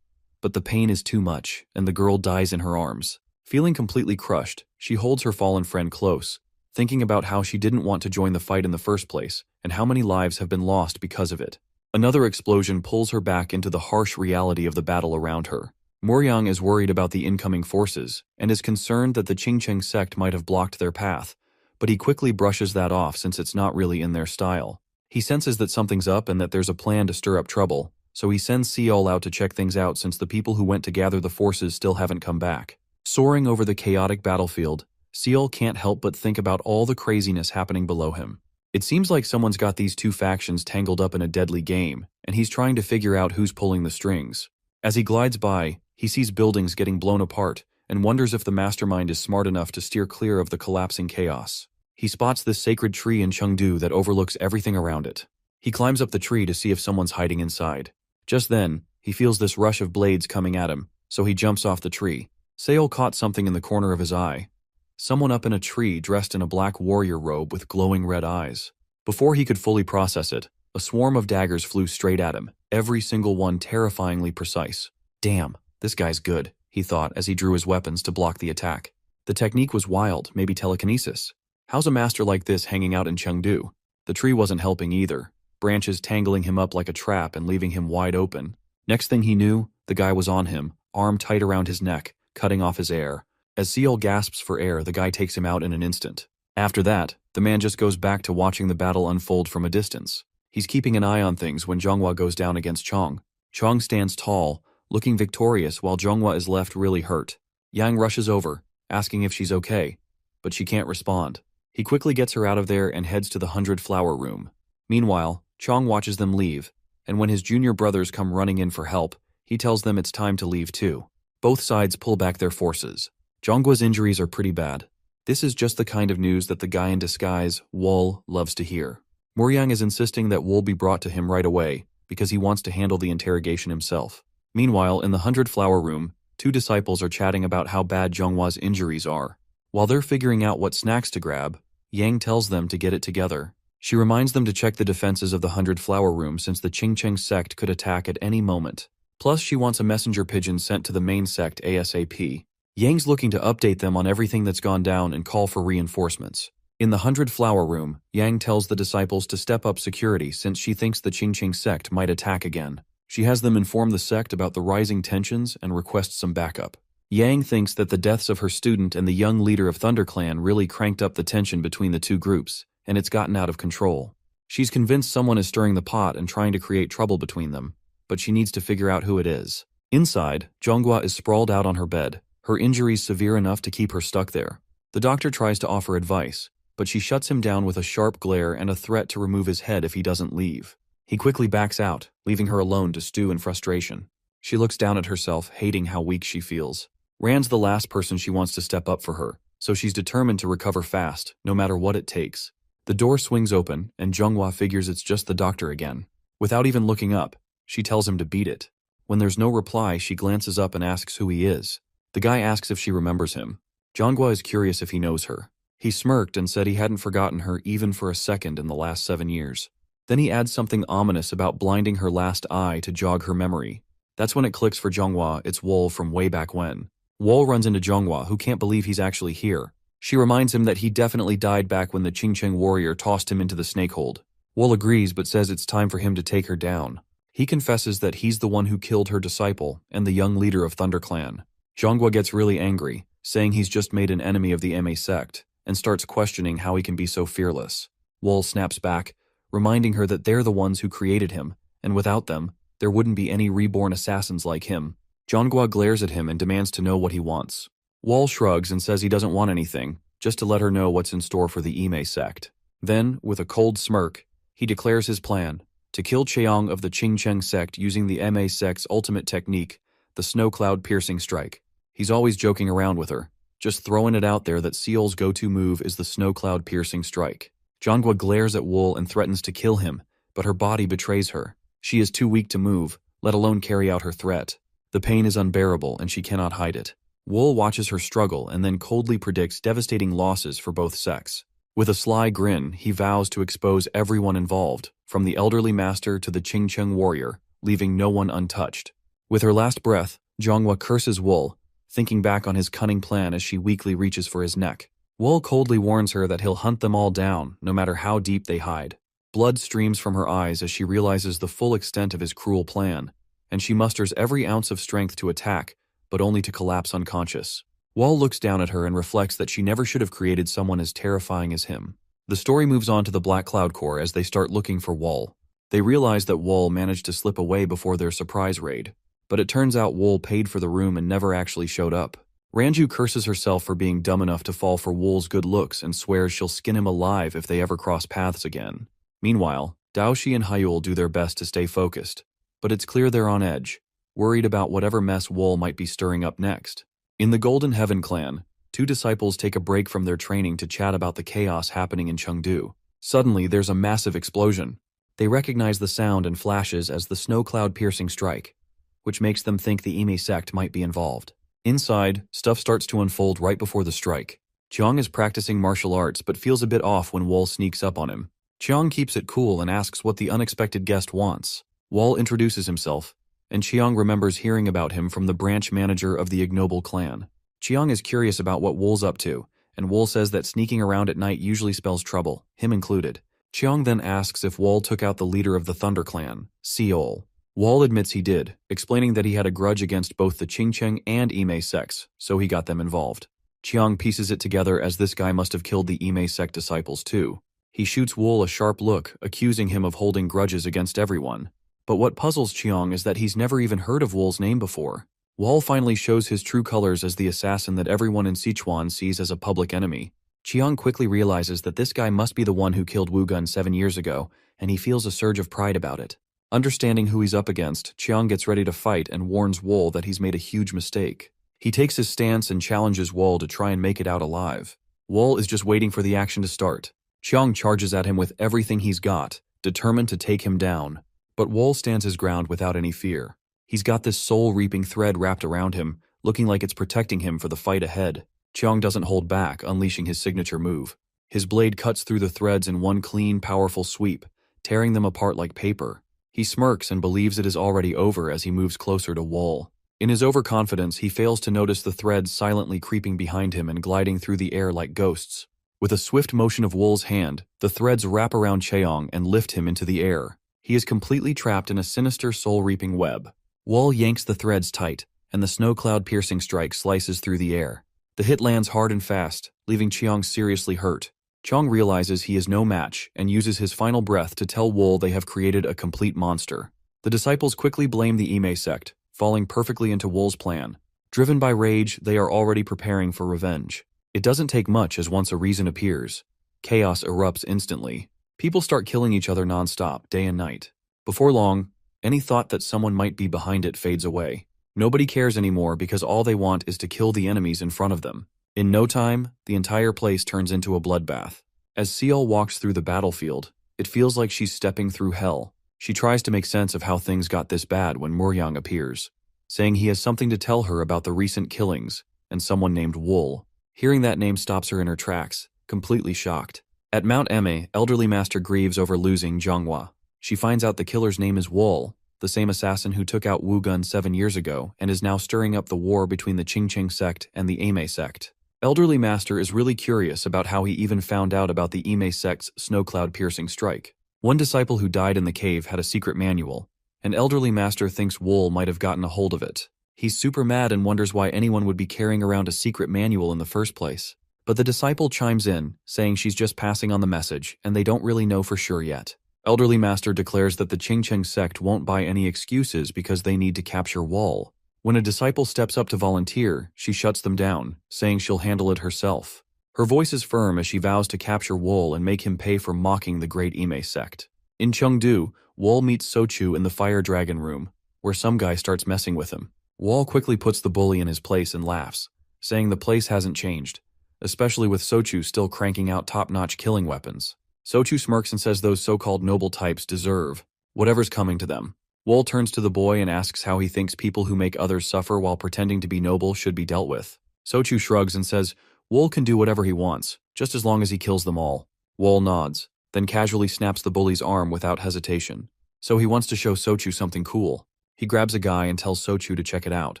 but the pain is too much, and the girl dies in her arms. Feeling completely crushed, she holds her fallen friend close, thinking about how she didn't want to join the fight in the first place, and how many lives have been lost because of it. Another explosion pulls her back into the harsh reality of the battle around her. Moryang is worried about the incoming forces and is concerned that the Qingcheng sect might have blocked their path, but he quickly brushes that off since it's not really in their style. He senses that something's up and that there's a plan to stir up trouble, so he sends Seol out to check things out since the people who went to gather the forces still haven't come back. Soaring over the chaotic battlefield, Seol can't help but think about all the craziness happening below him. It seems like someone's got these two factions tangled up in a deadly game, and he's trying to figure out who's pulling the strings. As he glides by, he sees buildings getting blown apart and wonders if the mastermind is smart enough to steer clear of the collapsing chaos. He spots this sacred tree in Chengdu that overlooks everything around it. He climbs up the tree to see if someone's hiding inside. Just then, he feels this rush of blades coming at him, so he jumps off the tree. Seol caught something in the corner of his eye. Someone up in a tree dressed in a black warrior robe with glowing red eyes. Before he could fully process it, a swarm of daggers flew straight at him, every single one terrifyingly precise. Damn, this guy's good, he thought as he drew his weapons to block the attack. The technique was wild, maybe telekinesis. How's a master like this hanging out in Chengdu? The tree wasn't helping either, branches tangling him up like a trap and leaving him wide open. Next thing he knew, the guy was on him, arm tight around his neck, cutting off his air. As Seol gasps for air, the guy takes him out in an instant. After that, the man just goes back to watching the battle unfold from a distance. He's keeping an eye on things when Zhonghua goes down against Chong. Chong stands tall, looking victorious while Zhonghua is left really hurt. Yang rushes over, asking if she's okay, but she can't respond. He quickly gets her out of there and heads to the 100-flower room. Meanwhile, Chong watches them leave, and when his junior brothers come running in for help, he tells them it's time to leave too. Both sides pull back their forces. Zhonggua's injuries are pretty bad. This is just the kind of news that the guy in disguise, Wool, loves to hear. Moryang is insisting that Wool be brought to him right away because he wants to handle the interrogation himself. Meanwhile, in the 100-flower room, two disciples are chatting about how bad Zhonghua's injuries are. While they're figuring out what snacks to grab, Yang tells them to get it together. She reminds them to check the defenses of the 100-flower room since the Qingcheng sect could attack at any moment. Plus, she wants a messenger pigeon sent to the main sect ASAP. Yang's looking to update them on everything that's gone down and call for reinforcements. In the 100-flower room, Yang tells the disciples to step up security since she thinks the Qingcheng sect might attack again. She has them inform the sect about the rising tensions and requests some backup. Yang thinks that the deaths of her student and the young leader of ThunderClan really cranked up the tension between the two groups, and it's gotten out of control. She's convinced someone is stirring the pot and trying to create trouble between them, but she needs to figure out who it is. Inside, Zhonghua is sprawled out on her bed, her injuries severe enough to keep her stuck there. The doctor tries to offer advice, but she shuts him down with a sharp glare and a threat to remove his head if he doesn't leave. He quickly backs out, leaving her alone to stew in frustration. She looks down at herself, hating how weak she feels. Rand's the last person she wants to step up for her, so she's determined to recover fast, no matter what it takes. The door swings open, and Zhonghua figures it's just the doctor again. Without even looking up, she tells him to beat it. When there's no reply, she glances up and asks who he is. The guy asks if she remembers him. Zhonghua is curious if he knows her. He smirked and said he hadn't forgotten her even for a second in the last 7 years. Then he adds something ominous about blinding her last eye to jog her memory. That's when it clicks for Zhonghua it's Wool from way back when. Wool runs into Zhonghua, who can't believe he's actually here. She reminds him that he definitely died back when the Qingcheng warrior tossed him into the snakehold. Wool agrees but says it's time for him to take her down. He confesses that he's the one who killed her disciple and the young leader of ThunderClan. Zhonghua gets really angry, saying he's just made an enemy of the MA sect, and starts questioning how he can be so fearless. Wool snaps back, reminding her that they're the ones who created him, and without them, there wouldn't be any reborn assassins like him. Zhonghua glares at him and demands to know what he wants. Wool shrugs and says he doesn't want anything, just to let her know what's in store for the Ime sect. Then, with a cold smirk, he declares his plan, to kill Cheong of the Qingcheng sect using the MA sect's ultimate technique, the Snow Cloud Piercing Strike. He's always joking around with her, just throwing it out there that Seol's go-to move is the Snow Cloud Piercing Strike. Zhonghua glares at Wool and threatens to kill him, but her body betrays her. She is too weak to move, let alone carry out her threat. The pain is unbearable and she cannot hide it. Wool watches her struggle and then coldly predicts devastating losses for both sects. With a sly grin, he vows to expose everyone involved, from the elderly master to the Qingcheng warrior, leaving no one untouched. With her last breath, Zhonghua curses Wool, thinking back on his cunning plan as she weakly reaches for his neck. Wool coldly warns her that he'll hunt them all down, no matter how deep they hide. Blood streams from her eyes as she realizes the full extent of his cruel plan, and she musters every ounce of strength to attack, but only to collapse unconscious. Wall looks down at her and reflects that she never should have created someone as terrifying as him. The story moves on to the Black Cloud Corps as they start looking for Wall. They realize that Wall managed to slip away before their surprise raid, but it turns out Wall paid for the room and never actually showed up. Ranju curses herself for being dumb enough to fall for Wall's good looks and swears she'll skin him alive if they ever cross paths again. Meanwhile, Daoshi and Hyul do their best to stay focused, but it's clear they're on edge, worried about whatever mess Wall might be stirring up next. In the Golden Heaven clan, two disciples take a break from their training to chat about the chaos happening in Chengdu. Suddenly, there's a massive explosion. They recognize the sound and flashes as the snow cloud piercing strike, which makes them think the Ime sect might be involved. Inside, stuff starts to unfold right before the strike. Chiang is practicing martial arts but feels a bit off when Wall sneaks up on him. Chiang keeps it cool and asks what the unexpected guest wants. Wall introduces himself, and Chiang remembers hearing about him from the branch manager of the Ignoble clan. Chiang is curious about what Wall's up to, and Wall says that sneaking around at night usually spells trouble, him included. Chiang then asks if Wall took out the leader of the Thunder clan, Seol. Wall admits he did, explaining that he had a grudge against both the Qingcheng and Ime sects, so he got them involved. Chiang pieces it together as this guy must have killed the Ime sect disciples too. He shoots Wall a sharp look, accusing him of holding grudges against everyone. But what puzzles Chiang is that he's never even heard of Wall's name before. Wall finally shows his true colors as the assassin that everyone in Sichuan sees as a public enemy. Chiang quickly realizes that this guy must be the one who killed Wu Gun 7 years ago, and he feels a surge of pride about it. Understanding who he's up against, Chiang gets ready to fight and warns Wall that he's made a huge mistake. He takes his stance and challenges Wall to try and make it out alive. Wall is just waiting for the action to start. Chiang charges at him with everything he's got, determined to take him down. But Wall stands his ground without any fear. He's got this soul-reaping thread wrapped around him, looking like it's protecting him for the fight ahead. Chiang doesn't hold back, unleashing his signature move. His blade cuts through the threads in one clean, powerful sweep, tearing them apart like paper. He smirks and believes it is already over as he moves closer to Wall. In his overconfidence, he fails to notice the threads silently creeping behind him and gliding through the air like ghosts. With a swift motion of Wall's hand, the threads wrap around Cheong and lift him into the air. He is completely trapped in a sinister soul-reaping web. Wall yanks the threads tight, and the snow cloud-piercing strike slices through the air. The hit lands hard and fast, leaving Cheong seriously hurt. Chong realizes he is no match and uses his final breath to tell Wall they have created a complete monster. The disciples quickly blame the Ime sect, falling perfectly into Wall's plan. Driven by rage, they are already preparing for revenge. It doesn't take much as once a reason appears. Chaos erupts instantly. People start killing each other non-stop, day and night. Before long, any thought that someone might be behind it fades away. Nobody cares anymore because all they want is to kill the enemies in front of them. In no time, the entire place turns into a bloodbath. As Seol walks through the battlefield, it feels like she's stepping through hell. She tries to make sense of how things got this bad when Muryang appears, saying he has something to tell her about the recent killings and someone named Wool. Hearing that name stops her in her tracks, completely shocked. At Mount Eme, elderly Master grieves over losing Zhonghua. She finds out the killer's name is Wool, the same assassin who took out Wu Gun 7 years ago and is now stirring up the war between the Qingcheng sect and the Ame sect. Elderly Master is really curious about how he even found out about the Ime sect's snow cloud-piercing strike. One disciple who died in the cave had a secret manual, and Elderly Master thinks Wool might have gotten a hold of it. He's super mad and wonders why anyone would be carrying around a secret manual in the first place. But the disciple chimes in, saying she's just passing on the message, and they don't really know for sure yet. Elderly Master declares that the Qingcheng sect won't buy any excuses because they need to capture Wall. When a disciple steps up to volunteer, she shuts them down, saying she'll handle it herself. Her voice is firm as she vows to capture Wool and make him pay for mocking the great Ime sect. In Chengdu, Wool meets Sochu in the Fire Dragon room, where some guy starts messing with him. Wool quickly puts the bully in his place and laughs, saying the place hasn't changed, especially with Sochu still cranking out top-notch killing weapons. Sochu smirks and says those so-called noble types deserve whatever's coming to them. Wool turns to the boy and asks how he thinks people who make others suffer while pretending to be noble should be dealt with. Sochu shrugs and says Wool can do whatever he wants, just as long as he kills them all. Wool nods, then casually snaps the bully's arm without hesitation. So he wants to show Sochu something cool. He grabs a guy and tells Sochu to check it out.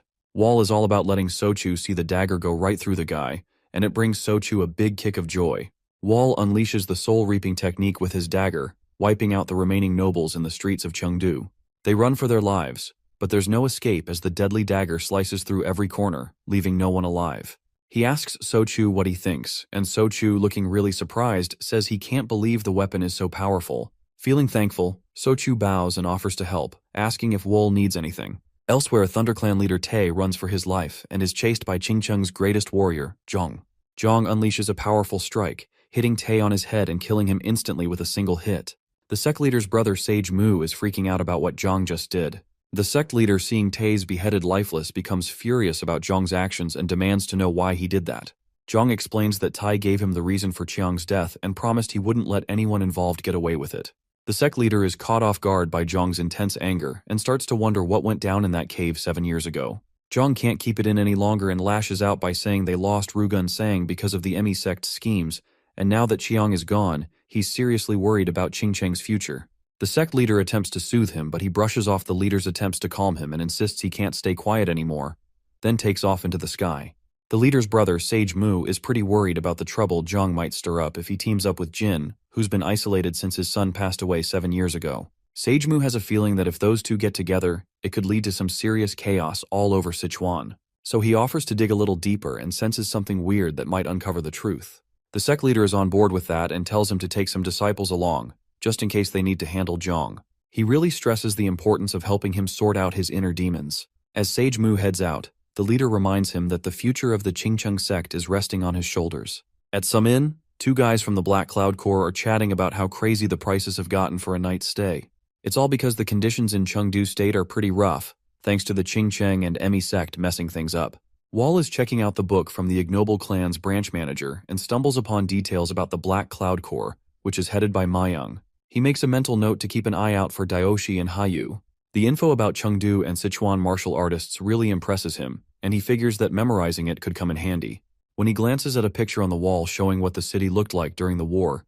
Wool is all about letting Sochu see the dagger go right through the guy, and it brings Sochu a big kick of joy. Wool unleashes the soul-reaping technique with his dagger, wiping out the remaining nobles in the streets of Chengdu. They run for their lives, but there's no escape as the deadly dagger slices through every corner, leaving no one alive. He asks So-Chu what he thinks, and So-Chu, looking really surprised, says he can't believe the weapon is so powerful. Feeling thankful, So-Chu bows and offers to help, asking if Wool needs anything. Elsewhere, ThunderClan leader Tae runs for his life and is chased by Ching Chung's greatest warrior, Zhong. Zhong unleashes a powerful strike, hitting Tae on his head and killing him instantly with a single hit. The sect leader's brother Sage Mu is freaking out about what Zhong just did. The sect leader, seeing Tae's beheaded lifeless, becomes furious about Zhong's actions and demands to know why he did that. Zhong explains that Tai gave him the reason for Chiang's death and promised he wouldn't let anyone involved get away with it. The sect leader is caught off guard by Zhong's intense anger and starts to wonder what went down in that cave 7 years ago. Zhong can't keep it in any longer and lashes out by saying they lost Rugun Sang because of the Emi sect's schemes, and now that Chiang is gone, he's seriously worried about Ching Cheng's future. The sect leader attempts to soothe him, but he brushes off the leader's attempts to calm him and insists he can't stay quiet anymore, then takes off into the sky. The leader's brother, Sage Mu, is pretty worried about the trouble Zhong might stir up if he teams up with Jin, who's been isolated since his son passed away 7 years ago. Sage Mu has a feeling that if those two get together, it could lead to some serious chaos all over Sichuan. So he offers to dig a little deeper and senses something weird that might uncover the truth. The sect leader is on board with that and tells him to take some disciples along, just in case they need to handle Zhong. He really stresses the importance of helping him sort out his inner demons. As Sage Mu heads out, the leader reminds him that the future of the Qingcheng sect is resting on his shoulders. At some inn, 2 guys from the Black Cloud Corps are chatting about how crazy the prices have gotten for a night's stay. It's all because the conditions in Chengdu State are pretty rough, thanks to the Qingcheng and Emi sect messing things up. Wall is checking out the book from the Ignoble Clan's branch manager and stumbles upon details about the Black Cloud Corps, which is headed by Ma Young. He makes a mental note to keep an eye out for Daoshi and Hayu. The info about Chengdu and Sichuan martial artists really impresses him, and he figures that memorizing it could come in handy. When he glances at a picture on the wall showing what the city looked like during the war,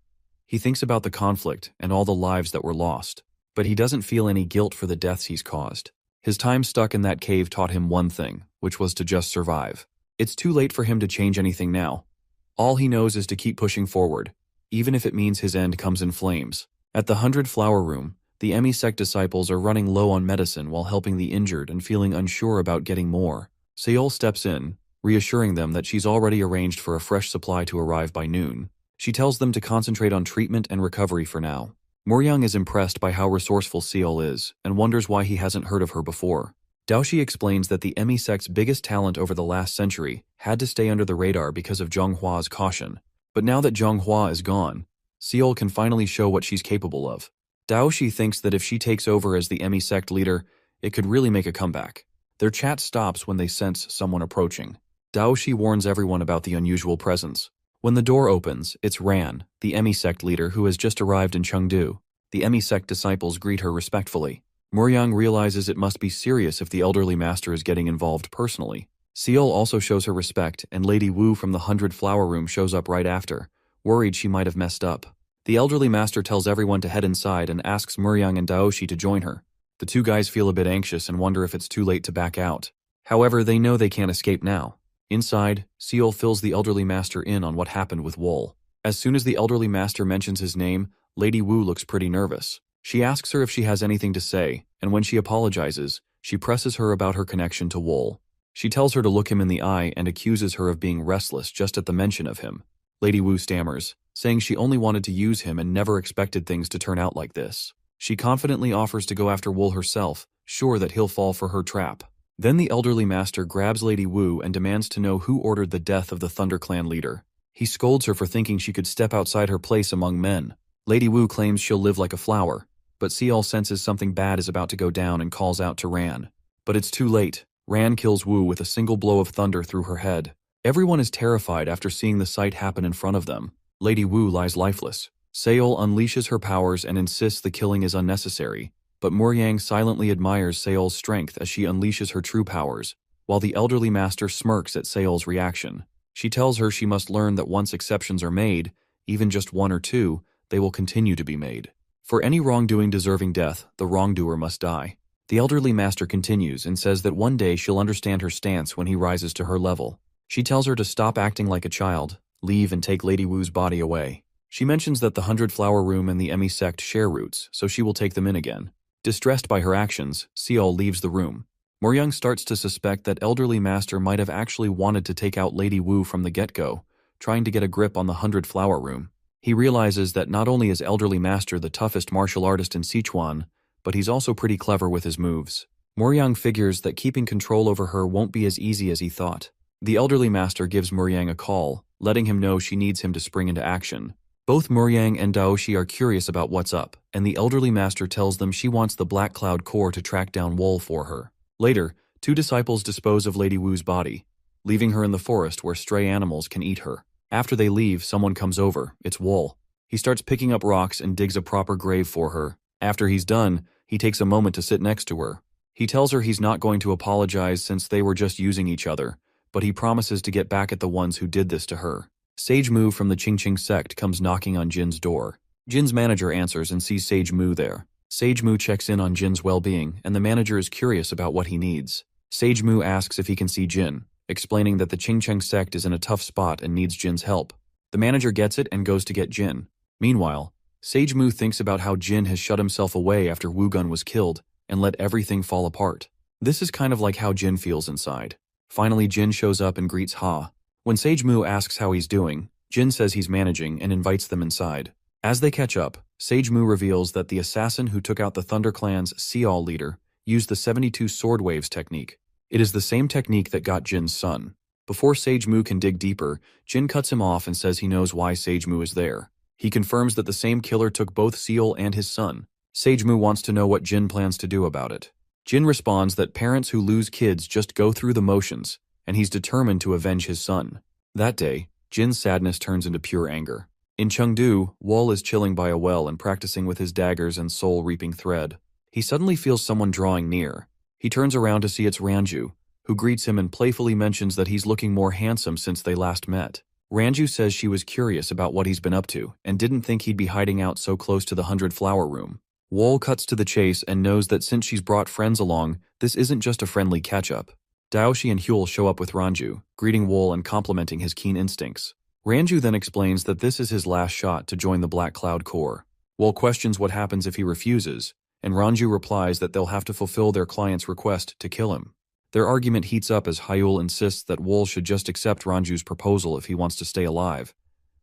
he thinks about the conflict and all the lives that were lost. But he doesn't feel any guilt for the deaths he's caused. His time stuck in that cave taught him one thing, which was to just survive. It's too late for him to change anything now. All he knows is to keep pushing forward, even if it means his end comes in flames. At the 100 Flower Room, the Emi sect disciples are running low on medicine while helping the injured and feeling unsure about getting more. Seol steps in, reassuring them that she's already arranged for a fresh supply to arrive by noon. She tells them to concentrate on treatment and recovery for now. Moryang is impressed by how resourceful Seol is and wonders why he hasn't heard of her before. Daoshi explains that the Emi sect's biggest talent over the last century had to stay under the radar because of Zhonghua's caution. But now that Zhonghua is gone, Seol can finally show what she's capable of. Daoshi thinks that if she takes over as the Emi sect leader, it could really make a comeback. Their chat stops when they sense someone approaching. Daoshi warns everyone about the unusual presence. When the door opens, it's Ran, the Emi sect leader who has just arrived in Chengdu. The Emi sect disciples greet her respectfully. Moryang realizes it must be serious if the elderly master is getting involved personally. Seol also shows her respect, and Lady Wu from the 100 Flower Room shows up right after, worried she might have messed up. The elderly master tells everyone to head inside and asks Moryang and Daoshi to join her. The 2 guys feel a bit anxious and wonder if it's too late to back out. However, they know they can't escape now. Inside, Seol fills the elderly master in on what happened with Wool. As soon as the elderly master mentions his name, Lady Wu looks pretty nervous. She asks her if she has anything to say, and when she apologizes, she presses her about her connection to Wool. She tells her to look him in the eye and accuses her of being restless just at the mention of him. Lady Wu stammers, saying she only wanted to use him and never expected things to turn out like this. She confidently offers to go after Wool herself, sure that he'll fall for her trap. Then the elderly master grabs Lady Wu and demands to know who ordered the death of the ThunderClan leader. He scolds her for thinking she could step outside her place among men. Lady Wu claims she'll live like a flower, but Seol senses something bad is about to go down and calls out to Ran. But it's too late. Ran kills Wu with a single blow of thunder through her head. Everyone is terrified after seeing the sight happen in front of them. Lady Wu lies lifeless. Seol unleashes her powers and insists the killing is unnecessary, but Moryang silently admires Seol's strength as she unleashes her true powers, while the elderly master smirks at Seol's reaction. She tells her she must learn that once exceptions are made, even just 1 or 2, they will continue to be made. For any wrongdoing deserving death, the wrongdoer must die. The elderly master continues and says that one day she'll understand her stance when he rises to her level. She tells her to stop acting like a child, leave and take Lady Wu's body away. She mentions that the 100 Flower Room and the Emi sect share roots, so she will take them in again. Distressed by her actions, Seol leaves the room. Moryung starts to suspect that elderly master might have actually wanted to take out Lady Wu from the get-go, trying to get a grip on the 100-flower room. He realizes that not only is elderly master the toughest martial artist in Sichuan, but he's also pretty clever with his moves. Moryung figures that keeping control over her won't be as easy as he thought. The elderly master gives Moryung a call, letting him know she needs him to spring into action. Both Moryung and Daoshi are curious about what's up, and the elderly master tells them she wants the Black Cloud Corps to track down Wool for her. Later, two disciples dispose of Lady Wu's body, leaving her in the forest where stray animals can eat her. After they leave, someone comes over. It's Wool. He starts picking up rocks and digs a proper grave for her. After he's done, he takes a moment to sit next to her. He tells her he's not going to apologize since they were just using each other, but he promises to get back at the ones who did this to her. Sage Mu from the Qingqing sect comes knocking on Jin's door. Jin's manager answers and sees Sage Mu there. Sage Mu checks in on Jin's well-being, and the manager is curious about what he needs. Sage Mu asks if he can see Jin, explaining that the Qingqing sect is in a tough spot and needs Jin's help. The manager gets it and goes to get Jin. Meanwhile, Sage Mu thinks about how Jin has shut himself away after Wu Gun was killed and let everything fall apart. This is kind of like how Jin feels inside. Finally, Jin shows up and greets Ha. When Sage Mu asks how he's doing, Jin says he's managing and invites them inside. As they catch up, Sage Mu reveals that the assassin who took out the Thunder Clan's Seol leader used the 72 sword waves technique. It is the same technique that got Jin's son. Before Sage Mu can dig deeper, Jin cuts him off and says he knows why Sage Mu is there. He confirms that the same killer took both Seol and his son. Sage Mu wants to know what Jin plans to do about it. Jin responds that parents who lose kids just go through the motions, and he's determined to avenge his son. That day, Jin's sadness turns into pure anger. In Chengdu, Wool is chilling by a well and practicing with his daggers and soul-reaping thread. He suddenly feels someone drawing near. He turns around to see it's Ranju, who greets him and playfully mentions that he's looking more handsome since they last met. Ranju says she was curious about what he's been up to and didn't think he'd be hiding out so close to the 100-flower room. Wool cuts to the chase and knows that since she's brought friends along, this isn't just a friendly catch-up. Daoshi and Huel show up with Ranju, greeting Wool and complimenting his keen instincts. Ranju then explains that this is his last shot to join the Black Cloud Corps. Wool questions what happens if he refuses, and Ranju replies that they'll have to fulfill their client's request to kill him. Their argument heats up as Hyul insists that Wool should just accept Ranju's proposal if he wants to stay alive.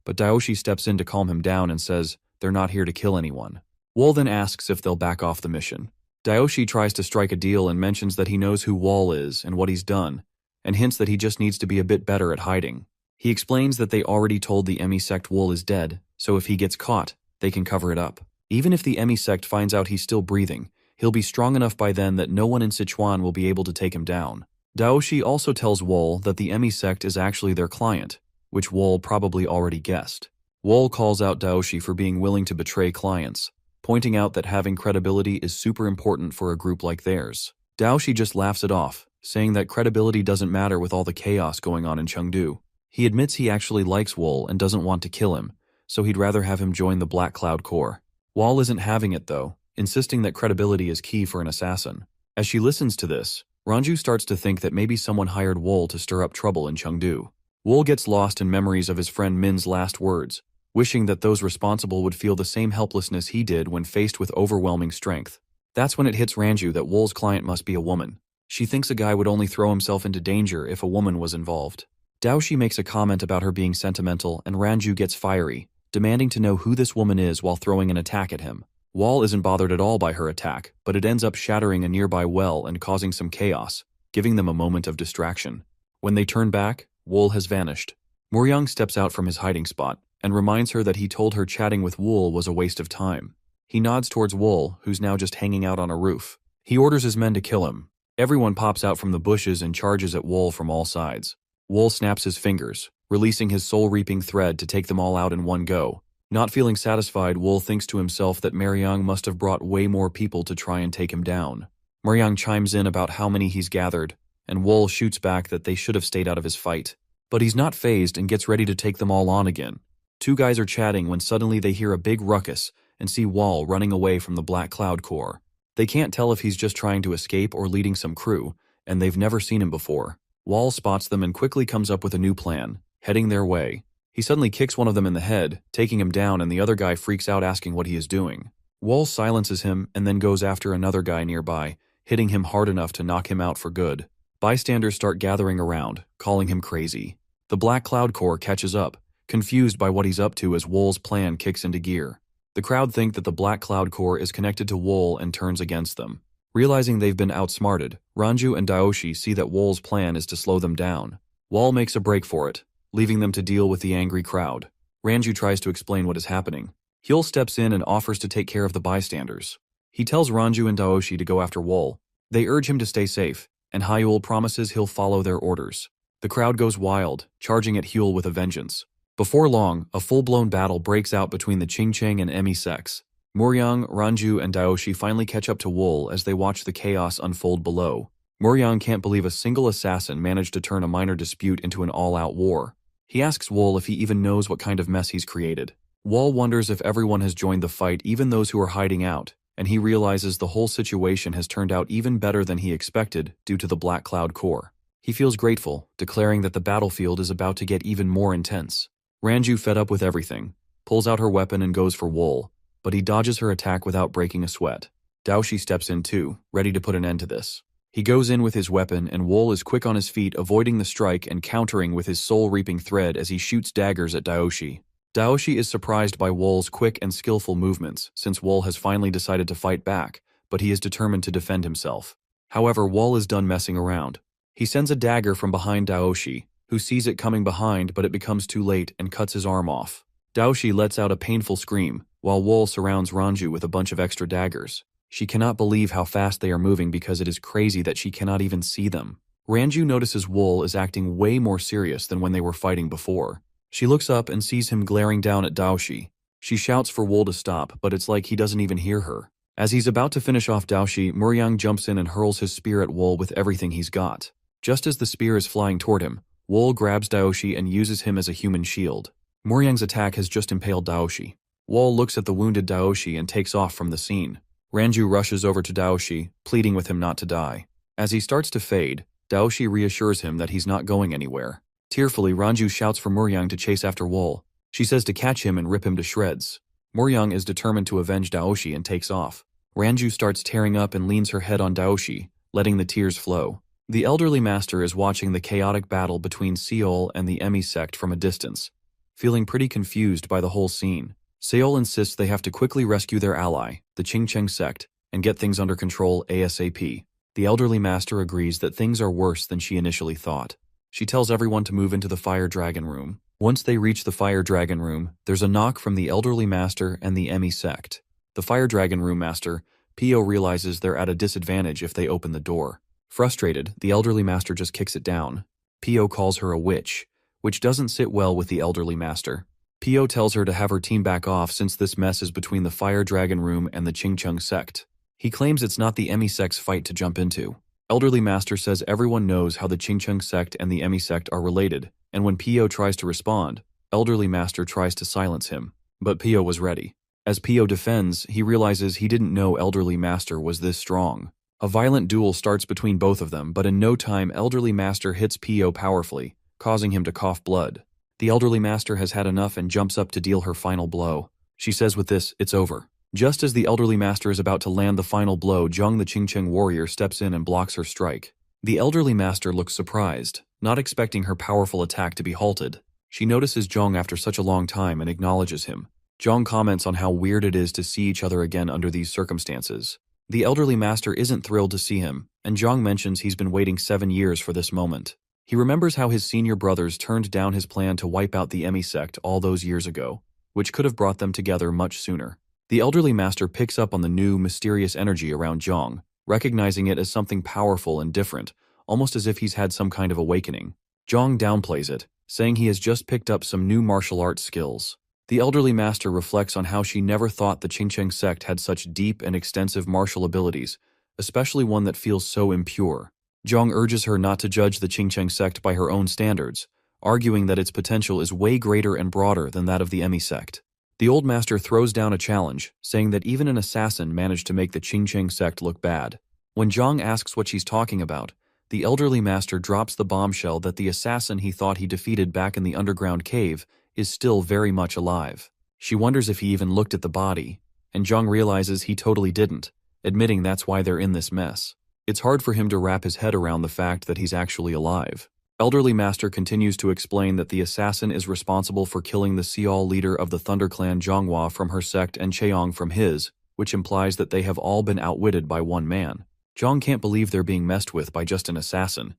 But Daoshi steps in to calm him down and says they're not here to kill anyone. Wool then asks if they'll back off the mission. Daoshi tries to strike a deal and mentions that he knows who Wool is and what he's done, and hints that he just needs to be a bit better at hiding. He explains that they already told the Emi sect Wool is dead, so if he gets caught, they can cover it up. Even if the Emi sect finds out he's still breathing, he'll be strong enough by then that no one in Sichuan will be able to take him down. Daoshi also tells Wool that the Emi sect is actually their client, which Wool probably already guessed. Wool calls out Daoshi for being willing to betray clients, pointing out that having credibility is super important for a group like theirs. Daoshi just laughs it off, saying that credibility doesn't matter with all the chaos going on in Chengdu. He admits he actually likes Wool and doesn't want to kill him, so he'd rather have him join the Black Cloud Corps. Wool isn't having it though, insisting that credibility is key for an assassin. As she listens to this, Ranju starts to think that maybe someone hired Wool to stir up trouble in Chengdu. Wool gets lost in memories of his friend Min's last words, wishing that those responsible would feel the same helplessness he did when faced with overwhelming strength. That's when it hits Ranju that Wool's client must be a woman. She thinks a guy would only throw himself into danger if a woman was involved. Daoshi makes a comment about her being sentimental, and Ranju gets fiery, demanding to know who this woman is while throwing an attack at him. Wool isn't bothered at all by her attack, but it ends up shattering a nearby well and causing some chaos, giving them a moment of distraction. When they turn back, Wool has vanished. Moryung steps out from his hiding spot and reminds her that he told her chatting with Wool was a waste of time. He nods towards Wool, who's now just hanging out on a roof. He orders his men to kill him. Everyone pops out from the bushes and charges at Wool from all sides. Wool snaps his fingers, releasing his soul-reaping thread to take them all out in one go. Not feeling satisfied, Wool thinks to himself that Moryung must have brought way more people to try and take him down. Moryung chimes in about how many he's gathered, and Wool shoots back that they should have stayed out of his fight. But he's not fazed and gets ready to take them all on again. Two guys are chatting when suddenly they hear a big ruckus and see Wool running away from the Black Cloud Corps. They can't tell if he's just trying to escape or leading some crew, and they've never seen him before. Wool spots them and quickly comes up with a new plan, heading their way. He suddenly kicks one of them in the head, taking him down, and the other guy freaks out asking what he is doing. Wall silences him and then goes after another guy nearby, hitting him hard enough to knock him out for good. Bystanders start gathering around, calling him crazy. The Black Cloud Corps catches up, confused by what he's up to as Wool's plan kicks into gear. The crowd think that the Black Cloud Corps is connected to Wool and turns against them. Realizing they've been outsmarted, Ranju and Daoshi see that Wool's plan is to slow them down. Wall makes a break for it, leaving them to deal with the angry crowd. Ranju tries to explain what is happening. Hyul steps in and offers to take care of the bystanders. He tells Ranju and Daoshi to go after Wool. They urge him to stay safe, and Hyul promises he'll follow their orders. The crowd goes wild, charging at Hyul with a vengeance. Before long, a full-blown battle breaks out between the Qingcheng and Emi sects. Muryang, Ranju, and Daoshi finally catch up to Wool as they watch the chaos unfold below. Muryang can't believe a single assassin managed to turn a minor dispute into an all-out war. He asks Wool if he even knows what kind of mess he's created. Wool wonders if everyone has joined the fight, even those who are hiding out, and he realizes the whole situation has turned out even better than he expected due to the Black Cloud Corps. He feels grateful, declaring that the battlefield is about to get even more intense. Ranju, fed up with everything, pulls out her weapon and goes for Wool, but he dodges her attack without breaking a sweat. Daoshi steps in too, ready to put an end to this. He goes in with his weapon and Wool is quick on his feet, avoiding the strike and countering with his soul-reaping thread as he shoots daggers at Daoshi. Daoshi is surprised by Wool's quick and skillful movements, since Wool has finally decided to fight back, but he is determined to defend himself. However, Wool is done messing around. He sends a dagger from behind Daoshi, who sees it coming behind, but it becomes too late and cuts his arm off. Daoshi lets out a painful scream, while Wool surrounds Ranju with a bunch of extra daggers. She cannot believe how fast they are moving because it is crazy that she cannot even see them. Ranju notices Wool is acting way more serious than when they were fighting before. She looks up and sees him glaring down at Daoshi. She shouts for Wool to stop, but it's like he doesn't even hear her. As he's about to finish off Daoshi, Muryang jumps in and hurls his spear at Wool with everything he's got. Just as the spear is flying toward him, Wool grabs Daoshi and uses him as a human shield. Muryang's attack has just impaled Daoshi. Wool looks at the wounded Daoshi and takes off from the scene. Ranju rushes over to Daoshi, pleading with him not to die. As he starts to fade, Daoshi reassures him that he's not going anywhere. Tearfully, Ranju shouts for Muryang to chase after Wool. She says to catch him and rip him to shreds. Muryang is determined to avenge Daoshi and takes off. Ranju starts tearing up and leans her head on Daoshi, letting the tears flow. The elderly master is watching the chaotic battle between Seol and the Emi sect from a distance, feeling pretty confused by the whole scene. Seol insists they have to quickly rescue their ally, the Qingcheng sect, and get things under control ASAP. The elderly master agrees that things are worse than she initially thought. She tells everyone to move into the Fire Dragon Room. Once they reach the Fire Dragon Room, there's a knock from the elderly master and the Emi sect. The Fire Dragon Room master, Pio, realizes they're at a disadvantage if they open the door. Frustrated, the elderly master just kicks it down. Pio calls her a witch, which doesn't sit well with the elderly master. Pio tells her to have her team back off since this mess is between the Fire Dragon Room and the Qingcheng sect. He claims it's not the Emi sect's fight to jump into. Elderly master says everyone knows how the Qingcheng sect and the Emi sect are related, and when Pio tries to respond, elderly master tries to silence him. But Pio was ready. As Pio defends, he realizes he didn't know elderly master was this strong. A violent duel starts between both of them, but in no time elderly master hits Pio powerfully, causing him to cough blood. The elderly master has had enough and jumps up to deal her final blow. She says with this, it's over. Just as the elderly master is about to land the final blow, Zhang the Qingcheng warrior steps in and blocks her strike. The elderly master looks surprised, not expecting her powerful attack to be halted. She notices Zhang after such a long time and acknowledges him. Zhang comments on how weird it is to see each other again under these circumstances. The elderly master isn't thrilled to see him, and Zhang mentions he's been waiting 7 years for this moment. He remembers how his senior brothers turned down his plan to wipe out the Emi sect all those years ago, which could have brought them together much sooner. The elderly master picks up on the new, mysterious energy around Zhang, recognizing it as something powerful and different, almost as if he's had some kind of awakening. Zhang downplays it, saying he has just picked up some new martial arts skills. The elderly master reflects on how she never thought the Qingcheng sect had such deep and extensive martial abilities, especially one that feels so impure. Zhang urges her not to judge the Qingcheng sect by her own standards, arguing that its potential is way greater and broader than that of the Emi sect. The old master throws down a challenge, saying that even an assassin managed to make the Qingcheng sect look bad. When Zhang asks what she's talking about, the elderly master drops the bombshell that the assassin he thought he defeated back in the underground cave is still very much alive. She wonders if he even looked at the body, and Zhang realizes he totally didn't, admitting that's why they're in this mess. It's hard for him to wrap his head around the fact that he's actually alive. Elderly Master continues to explain that the assassin is responsible for killing the Seol leader of the Thunder Clan Zhonghua from her sect and Cheong from his, which implies that they have all been outwitted by one man. Zhang can't believe they're being messed with by just an assassin.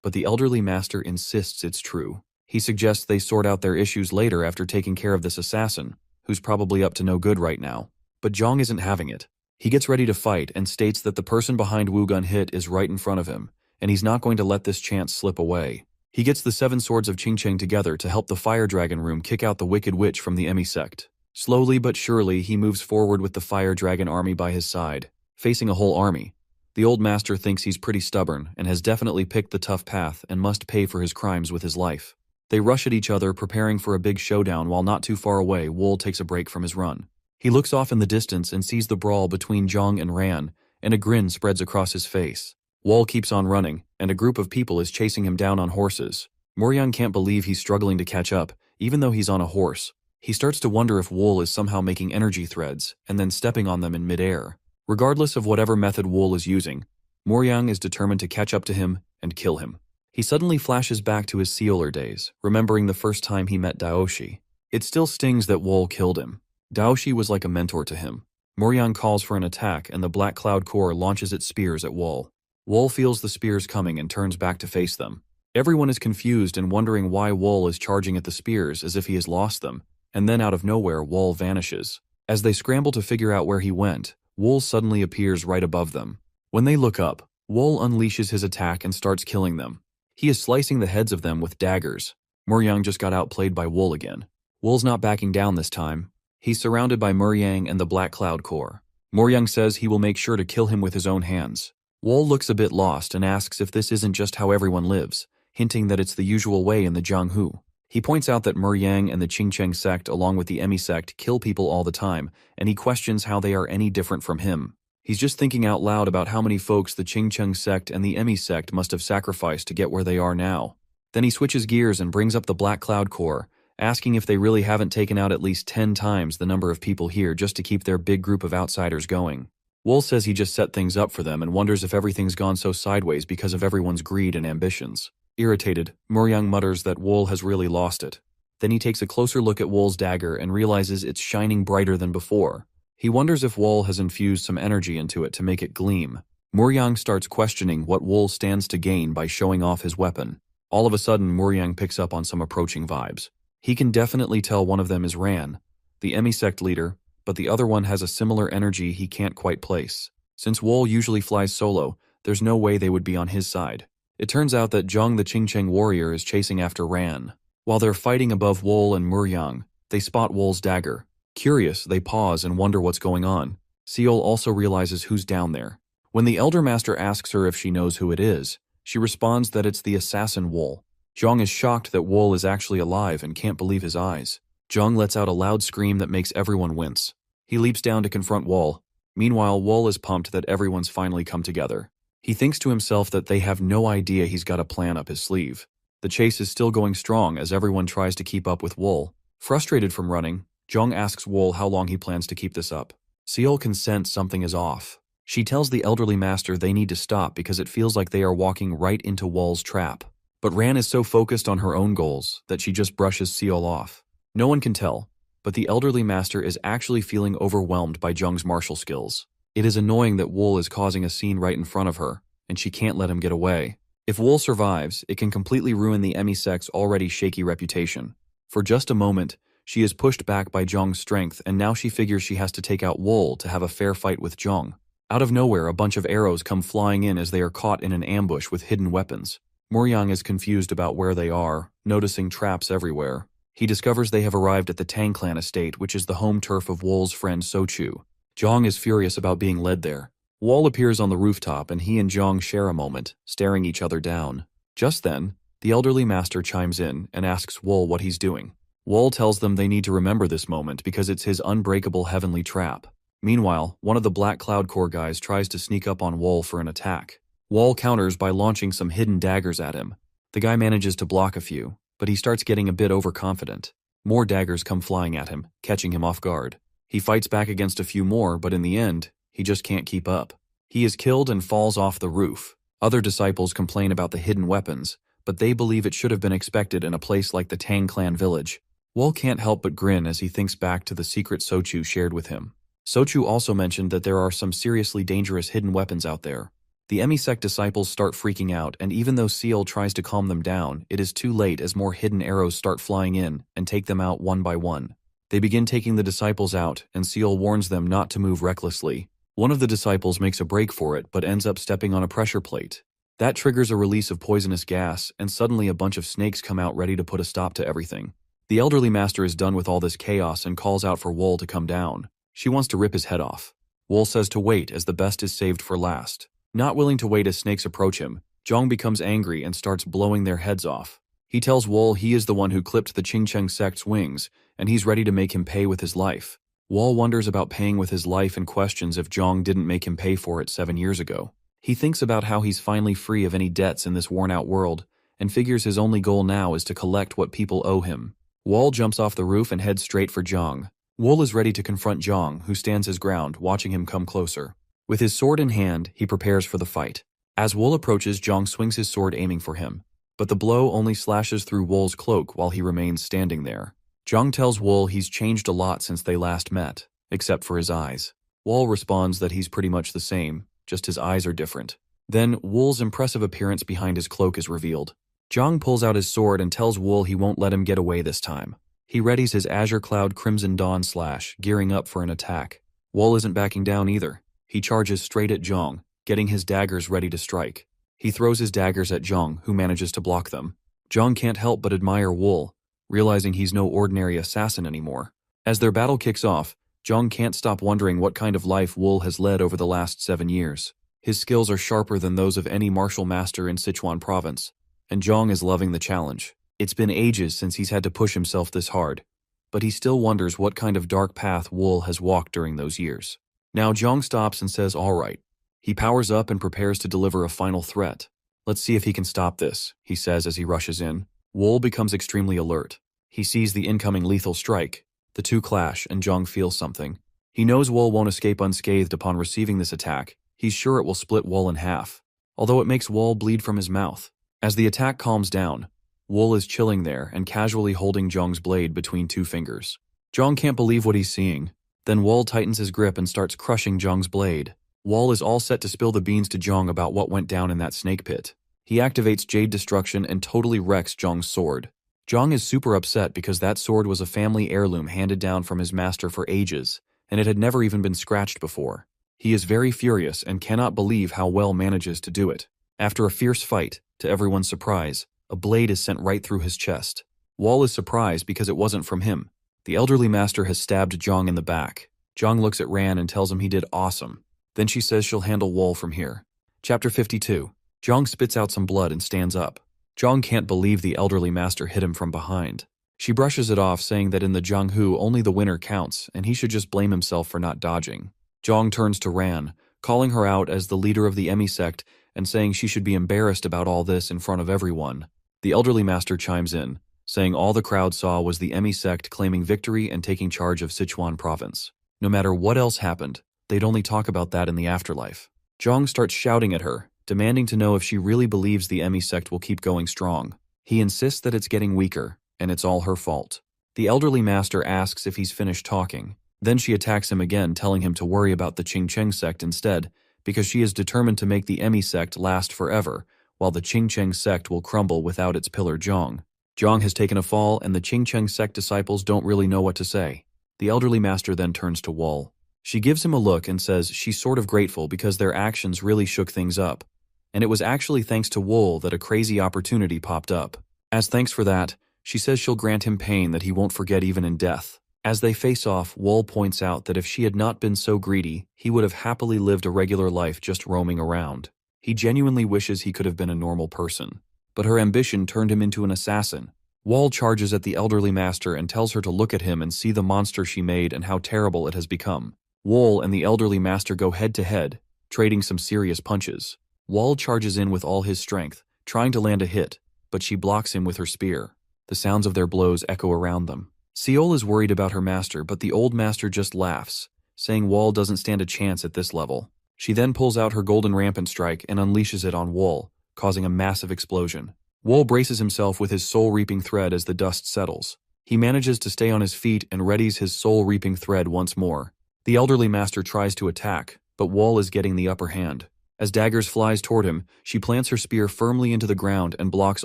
But the elderly master insists it's true. He suggests they sort out their issues later after taking care of this assassin, who's probably up to no good right now. But Zhang isn't having it. He gets ready to fight and states that the person behind Wu Gun Hit is right in front of him, and he's not going to let this chance slip away. He gets the 7 swords of Qingcheng together to help the Fire Dragon Room kick out the Wicked Witch from the Emi sect. Slowly but surely, he moves forward with the Fire Dragon army by his side, facing a whole army. The old master thinks he's pretty stubborn and has definitely picked the tough path and must pay for his crimes with his life. They rush at each other, preparing for a big showdown while not too far away, Wool takes a break from his run. He looks off in the distance and sees the brawl between Zhang and Ran, and a grin spreads across his face. Wool keeps on running, and a group of people is chasing him down on horses. Moryang can't believe he's struggling to catch up, even though he's on a horse. He starts to wonder if Wool is somehow making energy threads and then stepping on them in midair. Regardless of whatever method Wool is using, Moryang is determined to catch up to him and kill him. He suddenly flashes back to his Seoler days, remembering the first time he met Daoshi. It still stings that Wool killed him. Daoshi was like a mentor to him. Moryang calls for an attack and the Black Cloud Corps launches its spears at Wool. Wool feels the spears coming and turns back to face them. Everyone is confused and wondering why Wool is charging at the spears as if he has lost them, and then out of nowhere Wool vanishes. As they scramble to figure out where he went, Wool suddenly appears right above them. When they look up, Wool unleashes his attack and starts killing them. He is slicing the heads of them with daggers. Moryang just got outplayed by Wool again. Wool's not backing down this time. He's surrounded by Moryang and the Black Cloud Corps. Moryang says he will make sure to kill him with his own hands. Wool looks a bit lost and asks if this isn't just how everyone lives, hinting that it's the usual way in the Jianghu. He points out that Moryang and the Qingcheng sect along with the Emi sect kill people all the time, and he questions how they are any different from him. He's just thinking out loud about how many folks the Qingcheng sect and the Emi sect must have sacrificed to get where they are now. Then he switches gears and brings up the Black Cloud Corps, asking if they really haven't taken out at least 10 times the number of people here just to keep their big group of outsiders going. Wool says he just set things up for them and wonders if everything's gone so sideways because of everyone's greed and ambitions. Irritated, Moryang mutters that Wool has really lost it. Then he takes a closer look at Wool's dagger and realizes it's shining brighter than before. He wonders if Wool has infused some energy into it to make it gleam. Moryang starts questioning what Wool stands to gain by showing off his weapon. All of a sudden, Moryang picks up on some approaching vibes. He can definitely tell one of them is Ran, the Emi sect leader, but the other one has a similar energy he can't quite place. Since Wool usually flies solo, there's no way they would be on his side. It turns out that Zhang the Qingcheng warrior is chasing after Ran. While they're fighting above Wool and Moryang, they spot Wool's dagger. Curious, they pause and wonder what's going on. Seol also realizes who's down there. When the Elder Master asks her if she knows who it is, she responds that it's the assassin Wool. Zhang is shocked that Wool is actually alive and can't believe his eyes. Zhang lets out a loud scream that makes everyone wince. He leaps down to confront Wool. Meanwhile, Wool is pumped that everyone's finally come together. He thinks to himself that they have no idea he's got a plan up his sleeve. The chase is still going strong as everyone tries to keep up with Wool. Frustrated from running, Zhang asks Wool how long he plans to keep this up. Seol can sense something is off. She tells the elderly master they need to stop because it feels like they are walking right into Wool's trap. But Ran is so focused on her own goals that she just brushes Seol off. No one can tell, but the elderly master is actually feeling overwhelmed by Zhang's martial skills. It is annoying that Wool is causing a scene right in front of her, and she can't let him get away. If Wool survives, it can completely ruin the Emi sect's already shaky reputation. For just a moment, she is pushed back by Zhang's strength, and now she figures she has to take out Wool to have a fair fight with Zhang. Out of nowhere, a bunch of arrows come flying in as they are caught in an ambush with hidden weapons. Moryang is confused about where they are, noticing traps everywhere. He discovers they have arrived at the Tang Clan estate, which is the home turf of Wool's friend Sochu. Zhang is furious about being led there. Wool appears on the rooftop and he and Zhang share a moment, staring each other down. Just then, the elderly master chimes in and asks Wool what he's doing. Wool tells them they need to remember this moment because it's his unbreakable heavenly trap. Meanwhile, one of the Black Cloud Corps guys tries to sneak up on Wool for an attack. Wool counters by launching some hidden daggers at him. The guy manages to block a few, but he starts getting a bit overconfident. More daggers come flying at him, catching him off guard. He fights back against a few more, but in the end, he just can't keep up. He is killed and falls off the roof. Other disciples complain about the hidden weapons, but they believe it should have been expected in a place like the Tang clan village. Wol can't help but grin as he thinks back to the secret Sochu shared with him. Sochu also mentioned that there are some seriously dangerous hidden weapons out there. The Emi-sect disciples start freaking out, and even though Seal tries to calm them down, it is too late as more hidden arrows start flying in and take them out one by one. They begin taking the disciples out, and Seal warns them not to move recklessly. One of the disciples makes a break for it but ends up stepping on a pressure plate. That triggers a release of poisonous gas, and suddenly a bunch of snakes come out ready to put a stop to everything. The elderly master is done with all this chaos and calls out for Wol to come down. She wants to rip his head off. Wol says to wait as the best is saved for last. Not willing to wait as snakes approach him, Zhang becomes angry and starts blowing their heads off. He tells Wol he is the one who clipped the Qingcheng sect's wings, and he's ready to make him pay with his life. Wol wonders about paying with his life and questions if Zhang didn't make him pay for it 7 years ago. He thinks about how he's finally free of any debts in this worn-out world, and figures his only goal now is to collect what people owe him. Wol jumps off the roof and heads straight for Zhang. Wol is ready to confront Zhang, who stands his ground, watching him come closer. With his sword in hand, he prepares for the fight. As Wol approaches, Zhang swings his sword aiming for him, but the blow only slashes through Wol's cloak while he remains standing there. Zhang tells Wol he's changed a lot since they last met, except for his eyes. Wol responds that he's pretty much the same, just his eyes are different. Then, Wol's impressive appearance behind his cloak is revealed. Zhang pulls out his sword and tells Wol he won't let him get away this time. He readies his Azure Cloud Crimson Dawn slash, gearing up for an attack. Wol isn't backing down either. He charges straight at Zhang, getting his daggers ready to strike. He throws his daggers at Zhang, who manages to block them. Zhang can't help but admire Wol, realizing he's no ordinary assassin anymore. As their battle kicks off, Zhang can't stop wondering what kind of life Wol has led over the last 7 years. His skills are sharper than those of any martial master in Sichuan province, and Zhang is loving the challenge. It's been ages since he's had to push himself this hard, but he still wonders what kind of dark path Wol has walked during those years. Now Zhang stops and says all right. He powers up and prepares to deliver a final threat. Let's see if he can stop this, he says as he rushes in. Wol becomes extremely alert. He sees the incoming lethal strike. The two clash, and Zhang feels something. He knows Wol won't escape unscathed upon receiving this attack. He's sure it will split Wol in half, although it makes Wol bleed from his mouth. As the attack calms down, Wol is chilling there and casually holding Zhang's blade between 2 fingers. Zhang can't believe what he's seeing. Then Wol tightens his grip and starts crushing Zhang's blade. Wol is all set to spill the beans to Zhang about what went down in that snake pit. He activates Jade Destruction and totally wrecks Zhang's sword. Zhang is super upset because that sword was a family heirloom handed down from his master for ages, and it had never even been scratched before. He is very furious and cannot believe how Wol manages to do it. After a fierce fight, to everyone's surprise, a blade is sent right through his chest. Wol is surprised because it wasn't from him. The elderly master has stabbed Zhang in the back. Zhang looks at Ran and tells him he did awesome. Then she says she'll handle Wol from here. Chapter 52. Zhang spits out some blood and stands up. Zhang can't believe the elderly master hit him from behind. She brushes it off, saying that in the Jianghu only the winner counts, and he should just blame himself for not dodging. Zhang turns to Ran, calling her out as the leader of the Emi-sect and saying she should be embarrassed about all this in front of everyone. The elderly master chimes in, saying all the crowd saw was the Emi-sect claiming victory and taking charge of Sichuan province. No matter what else happened, they'd only talk about that in the afterlife. Zhang starts shouting at her, demanding to know if she really believes the Emi-sect will keep going strong. He insists that it's getting weaker, and it's all her fault. The elderly master asks if he's finished talking. Then she attacks him again, telling him to worry about the Qingcheng sect instead, because she is determined to make the Emi-sect last forever, while the Qingcheng sect will crumble without its pillar Zhang. Zhang has taken a fall, and the Qingcheng sect disciples don't really know what to say. The elderly master then turns to Wol. She gives him a look and says she's sort of grateful because their actions really shook things up, and it was actually thanks to Wol that a crazy opportunity popped up. As thanks for that, she says she'll grant him pain that he won't forget even in death. As they face off, Wol points out that if she had not been so greedy, he would have happily lived a regular life just roaming around. He genuinely wishes he could have been a normal person. But her ambition turned him into an assassin. Wol charges at the elderly master and tells her to look at him and see the monster she made and how terrible it has become. Wol and the elderly master go head-to-head, trading some serious punches. Wol charges in with all his strength, trying to land a hit, but she blocks him with her spear. The sounds of their blows echo around them. Seol is worried about her master, but the old master just laughs, saying Wall doesn't stand a chance at this level. She then pulls out her golden rampant strike and unleashes it on Wall, causing a massive explosion. Wall braces himself with his soul-reaping thread as the dust settles. He manages to stay on his feet and readies his soul-reaping thread once more. The elderly master tries to attack, but Wall is getting the upper hand. As Daggers flies toward him, she plants her spear firmly into the ground and blocks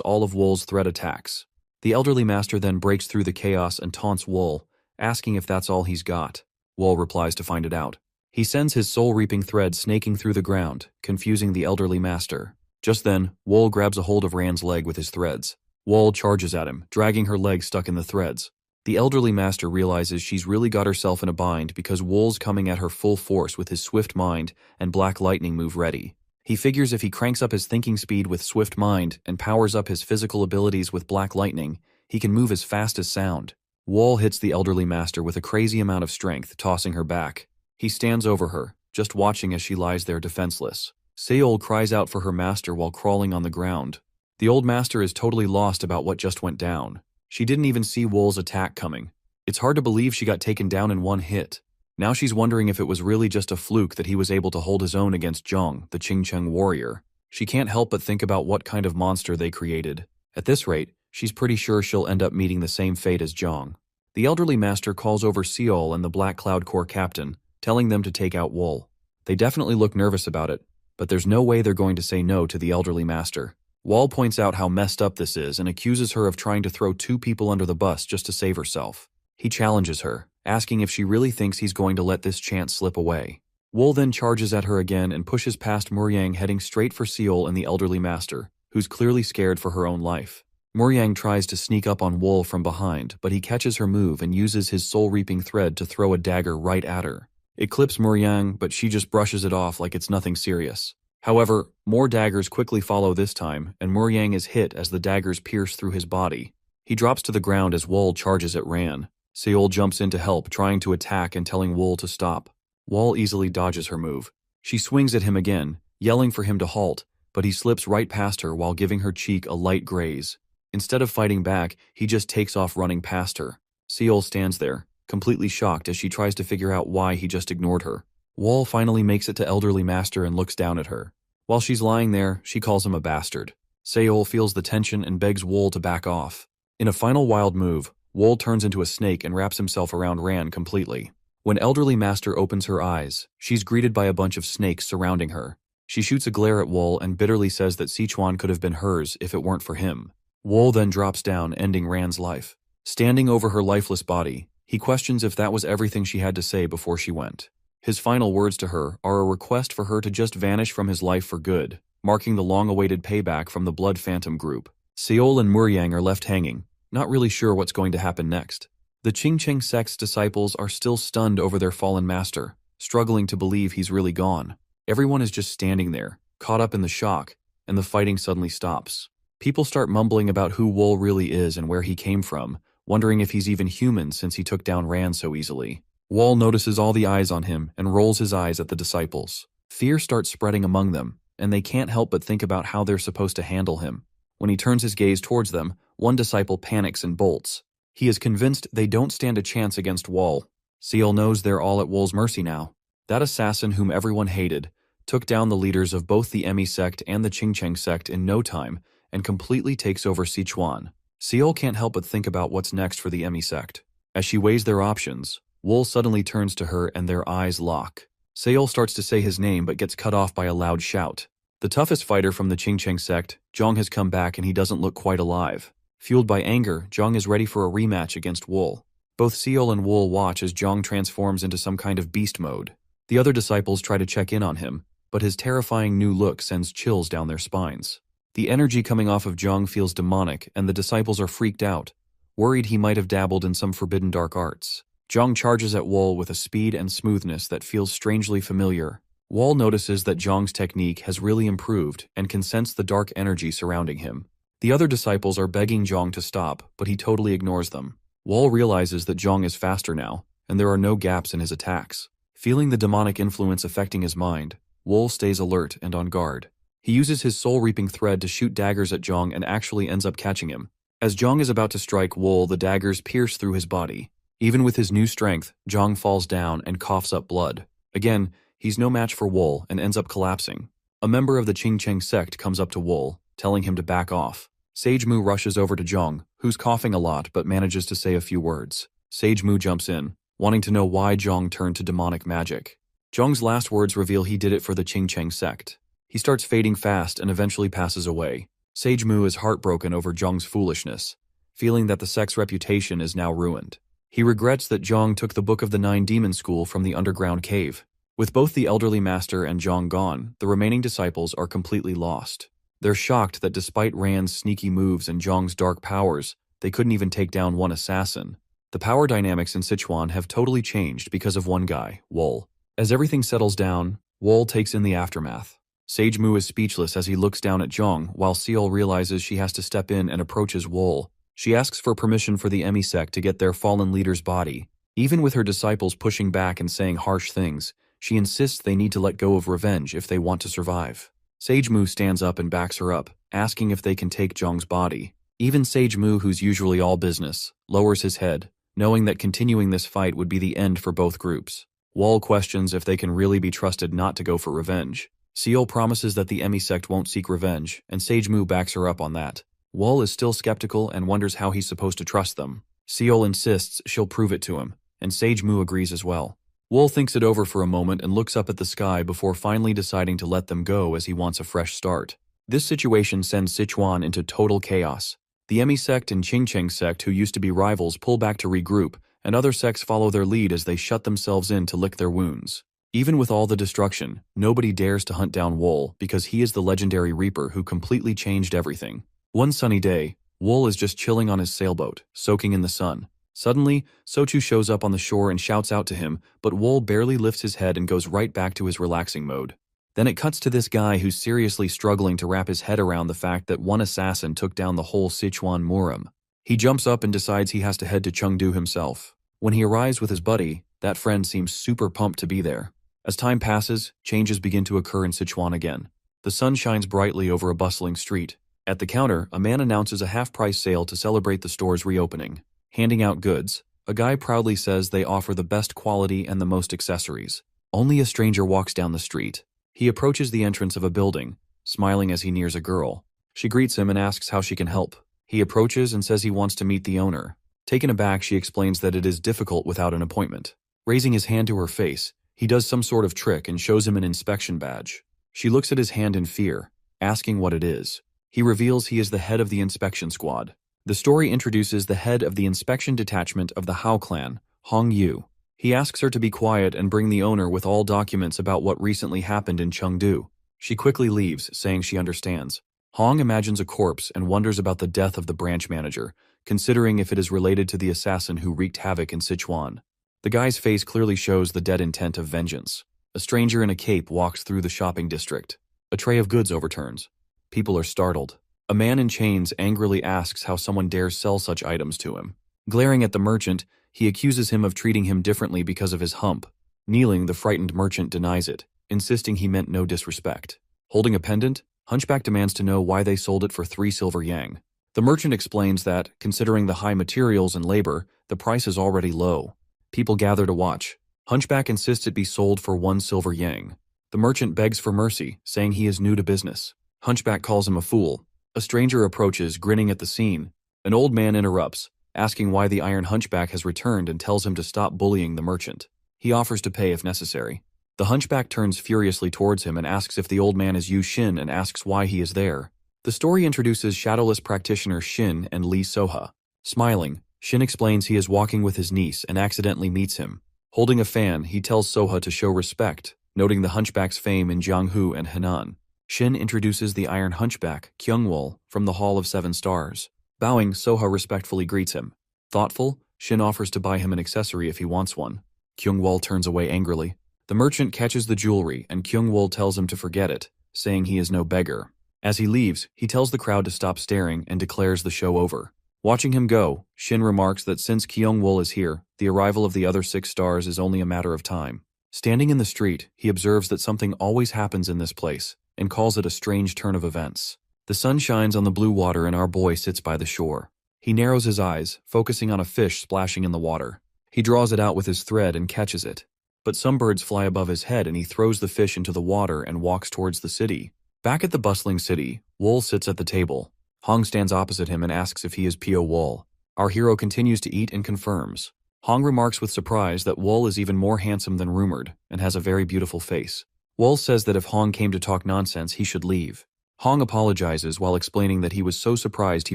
all of Wall's thread attacks. The elderly master then breaks through the chaos and taunts Wall, asking if that's all he's got. Wall replies to find it out. He sends his soul-reaping thread snaking through the ground, confusing the elderly master. Just then, Wall grabs a hold of Rand's leg with his threads. Wall charges at him, dragging her leg stuck in the threads. The elderly master realizes she's really got herself in a bind because Wall's coming at her full force with his swift mind and black lightning move ready. He figures if he cranks up his thinking speed with swift mind and powers up his physical abilities with black lightning, he can move as fast as sound. Wall hits the elderly master with a crazy amount of strength, tossing her back. He stands over her, just watching as she lies there defenseless. Seol cries out for her master while crawling on the ground. The old master is totally lost about what just went down. She didn't even see Wall's attack coming. It's hard to believe she got taken down in one hit. Now she's wondering if it was really just a fluke that he was able to hold his own against Zhong, the Qingcheng warrior. She can't help but think about what kind of monster they created. At this rate, she's pretty sure she'll end up meeting the same fate as Zhong. The elderly master calls over Seol and the Black Cloud Corps captain, telling them to take out Wall. They definitely look nervous about it, but there's no way they're going to say no to the elderly master. Wall points out how messed up this is and accuses her of trying to throw 2 people under the bus just to save herself. He challenges her, asking if she really thinks he's going to let this chance slip away. Wall then charges at her again and pushes past Muryang, heading straight for Seol and the elderly master, who's clearly scared for her own life. Muryang tries to sneak up on Wall from behind, but he catches her move and uses his soul-reaping thread to throw a dagger right at her. It clips Muryang, but she just brushes it off like it's nothing serious. However, more daggers quickly follow this time, and Muryang is hit as the daggers pierce through his body. He drops to the ground as Wall charges at Ran. Seol jumps in to help, trying to attack and telling Wall to stop. Wall easily dodges her move. She swings at him again, yelling for him to halt, but he slips right past her while giving her cheek a light graze. Instead of fighting back, he just takes off running past her. Seol stands there, completely shocked as she tries to figure out why he just ignored her. Wall finally makes it to elderly master and looks down at her. While she's lying there, she calls him a bastard. Seol feels the tension and begs Wall to back off. In a final wild move, Wall turns into a snake and wraps himself around Ran completely. When elderly master opens her eyes, she's greeted by a bunch of snakes surrounding her. She shoots a glare at Wall and bitterly says that Sichuan could have been hers if it weren't for him. Wall then drops down, ending Ran's life. Standing over her lifeless body, he questions if that was everything she had to say before she went. His final words to her are a request for her to just vanish from his life for good, marking the long-awaited payback from the Blood Phantom group. Seol and Muryang are left hanging, not really sure what's going to happen next. The Qingcheng sect's disciples are still stunned over their fallen master, struggling to believe he's really gone. Everyone is just standing there, caught up in the shock, and the fighting suddenly stops. People start mumbling about who Wall really is and where he came from, wondering if he's even human since he took down Ran so easily. Wall notices all the eyes on him and rolls his eyes at the disciples. Fear starts spreading among them, and they can't help but think about how they're supposed to handle him. When he turns his gaze towards them, one disciple panics and bolts. He is convinced they don't stand a chance against Wall. Seol knows they're all at Wall's mercy now. That assassin whom everyone hated took down the leaders of both the Emi sect and the Qingcheng sect in no time and completely takes over Sichuan. Seol can't help but think about what's next for the Emi sect. As she weighs their options, Wall suddenly turns to her and their eyes lock. Seol starts to say his name but gets cut off by a loud shout. The toughest fighter from the Qingcheng sect, Zhong, has come back and he doesn't look quite alive. Fueled by anger, Zhong is ready for a rematch against Wall. Both Seol and Wall watch as Zhong transforms into some kind of beast mode. The other disciples try to check in on him, but his terrifying new look sends chills down their spines. The energy coming off of Zhong feels demonic and the disciples are freaked out, worried he might have dabbled in some forbidden dark arts. Zhong charges at Wall with a speed and smoothness that feels strangely familiar. Wall notices that Zhong's technique has really improved and can sense the dark energy surrounding him. The other disciples are begging Zhong to stop, but he totally ignores them. Wall realizes that Zhong is faster now, and there are no gaps in his attacks. Feeling the demonic influence affecting his mind, Wall stays alert and on guard. He uses his soul-reaping thread to shoot daggers at Zhong and actually ends up catching him. As Zhang is about to strike Wool, the daggers pierce through his body. Even with his new strength, Zhang falls down and coughs up blood. Again, he's no match for Wool and ends up collapsing. A member of the Qingcheng sect comes up to Wool, telling him to back off. Sage Mu rushes over to Zhang, who's coughing a lot but manages to say a few words. Sage Mu jumps in, wanting to know why Zhang turned to demonic magic. Zhang's last words reveal he did it for the Qingcheng sect. He starts fading fast and eventually passes away. Sage Mu is heartbroken over Zhang's foolishness, feeling that the sect's reputation is now ruined. He regrets that Zhang took the Book of the Nine Demon School from the underground cave. With both the elderly master and Zhang gone, the remaining disciples are completely lost. They're shocked that despite Rand's sneaky moves and Zhang's dark powers, they couldn't even take down one assassin. The power dynamics in Sichuan have totally changed because of one guy, Wool. As everything settles down, Wool takes in the aftermath. Sage Mu is speechless as he looks down at Zhang, while Seol realizes she has to step in and approaches Wool. She asks for permission for the Emi sect to get their fallen leader's body. Even with her disciples pushing back and saying harsh things, she insists they need to let go of revenge if they want to survive. Sage Mu stands up and backs her up, asking if they can take Zhang's body. Even Sage Mu, who's usually all business, lowers his head, knowing that continuing this fight would be the end for both groups. Wool questions if they can really be trusted not to go for revenge. Seol promises that the Emi sect won't seek revenge, and Sage Mu backs her up on that. Wool is still skeptical and wonders how he's supposed to trust them. Seol insists she'll prove it to him, and Sage Mu agrees as well. Wool thinks it over for a moment and looks up at the sky before finally deciding to let them go as he wants a fresh start. This situation sends Sichuan into total chaos. The Emi sect and Qingcheng sect, who used to be rivals, pull back to regroup, and other sects follow their lead as they shut themselves in to lick their wounds. Even with all the destruction, nobody dares to hunt down Wool because he is the legendary Reaper who completely changed everything. One sunny day, Wool is just chilling on his sailboat, soaking in the sun. Suddenly, Sochu shows up on the shore and shouts out to him, but Wool barely lifts his head and goes right back to his relaxing mode. Then it cuts to this guy who's seriously struggling to wrap his head around the fact that one assassin took down the whole Sichuan Murim. He jumps up and decides he has to head to Chengdu himself. When he arrives with his buddy, that friend seems super pumped to be there. As time passes, changes begin to occur in Sichuan again. The sun shines brightly over a bustling street. At the counter, a man announces a half-price sale to celebrate the store's reopening. Handing out goods, a guy proudly says they offer the best quality and the most accessories. Only a stranger walks down the street. He approaches the entrance of a building, smiling as he nears a girl. She greets him and asks how she can help. He approaches and says he wants to meet the owner. Taken aback, she explains that it is difficult without an appointment. Raising his hand to her face, he does some sort of trick and shows him an inspection badge. She looks at his hand in fear, asking what it is. He reveals he is the head of the inspection squad. The story introduces the head of the inspection detachment of the Hao clan, Hong Yu. He asks her to be quiet and bring the owner with all documents about what recently happened in Chengdu. She quickly leaves, saying she understands. Hong imagines a corpse and wonders about the death of the branch manager, considering if it is related to the assassin who wreaked havoc in Sichuan. The guy's face clearly shows the dead intent of vengeance. A stranger in a cape walks through the shopping district. A tray of goods overturns. People are startled. A man in chains angrily asks how someone dares sell such items to him. Glaring at the merchant, he accuses him of treating him differently because of his hump. Kneeling, the frightened merchant denies it, insisting he meant no disrespect. Holding a pendant, Hunchback demands to know why they sold it for 3 silver yang. The merchant explains that, considering the high materials and labor, the price is already low. People gather to watch. Hunchback insists it be sold for 1 silver yang. The merchant begs for mercy, saying he is new to business. Hunchback calls him a fool. A stranger approaches, grinning at the scene. An old man interrupts, asking why the Iron Hunchback has returned and tells him to stop bullying the merchant. He offers to pay if necessary. The Hunchback turns furiously towards him and asks if the old man is Yu Xin and asks why he is there. The story introduces Shadowless practitioner Xin and Li Soha. Smiling, Xin explains he is walking with his niece and accidentally meets him. Holding a fan, he tells Soha to show respect, noting the Hunchback's fame in Jianghu and Henan. Xin introduces the Iron Hunchback, Kyungwol, from the Hall of 7 Stars. Bowing, Soha respectfully greets him. Thoughtful, Xin offers to buy him an accessory if he wants one. Kyungwol turns away angrily. The merchant catches the jewelry and Kyungwol tells him to forget it, saying he is no beggar. As he leaves, he tells the crowd to stop staring and declares the show over. Watching him go, Xin remarks that since Kyungwol is here, the arrival of the other 6 stars is only a matter of time. Standing in the street, he observes that something always happens in this place, and calls it a strange turn of events. The sun shines on the blue water and our boy sits by the shore. He narrows his eyes, focusing on a fish splashing in the water. He draws it out with his thread and catches it. But some birds fly above his head and he throws the fish into the water and walks towards the city. Back at the bustling city, Wool sits at the table. Hong stands opposite him and asks if he is Pio Wool. Our hero continues to eat and confirms. Hong remarks with surprise that Wool is even more handsome than rumored and has a very beautiful face. Wool says that if Hong came to talk nonsense, he should leave. Hong apologizes while explaining that he was so surprised he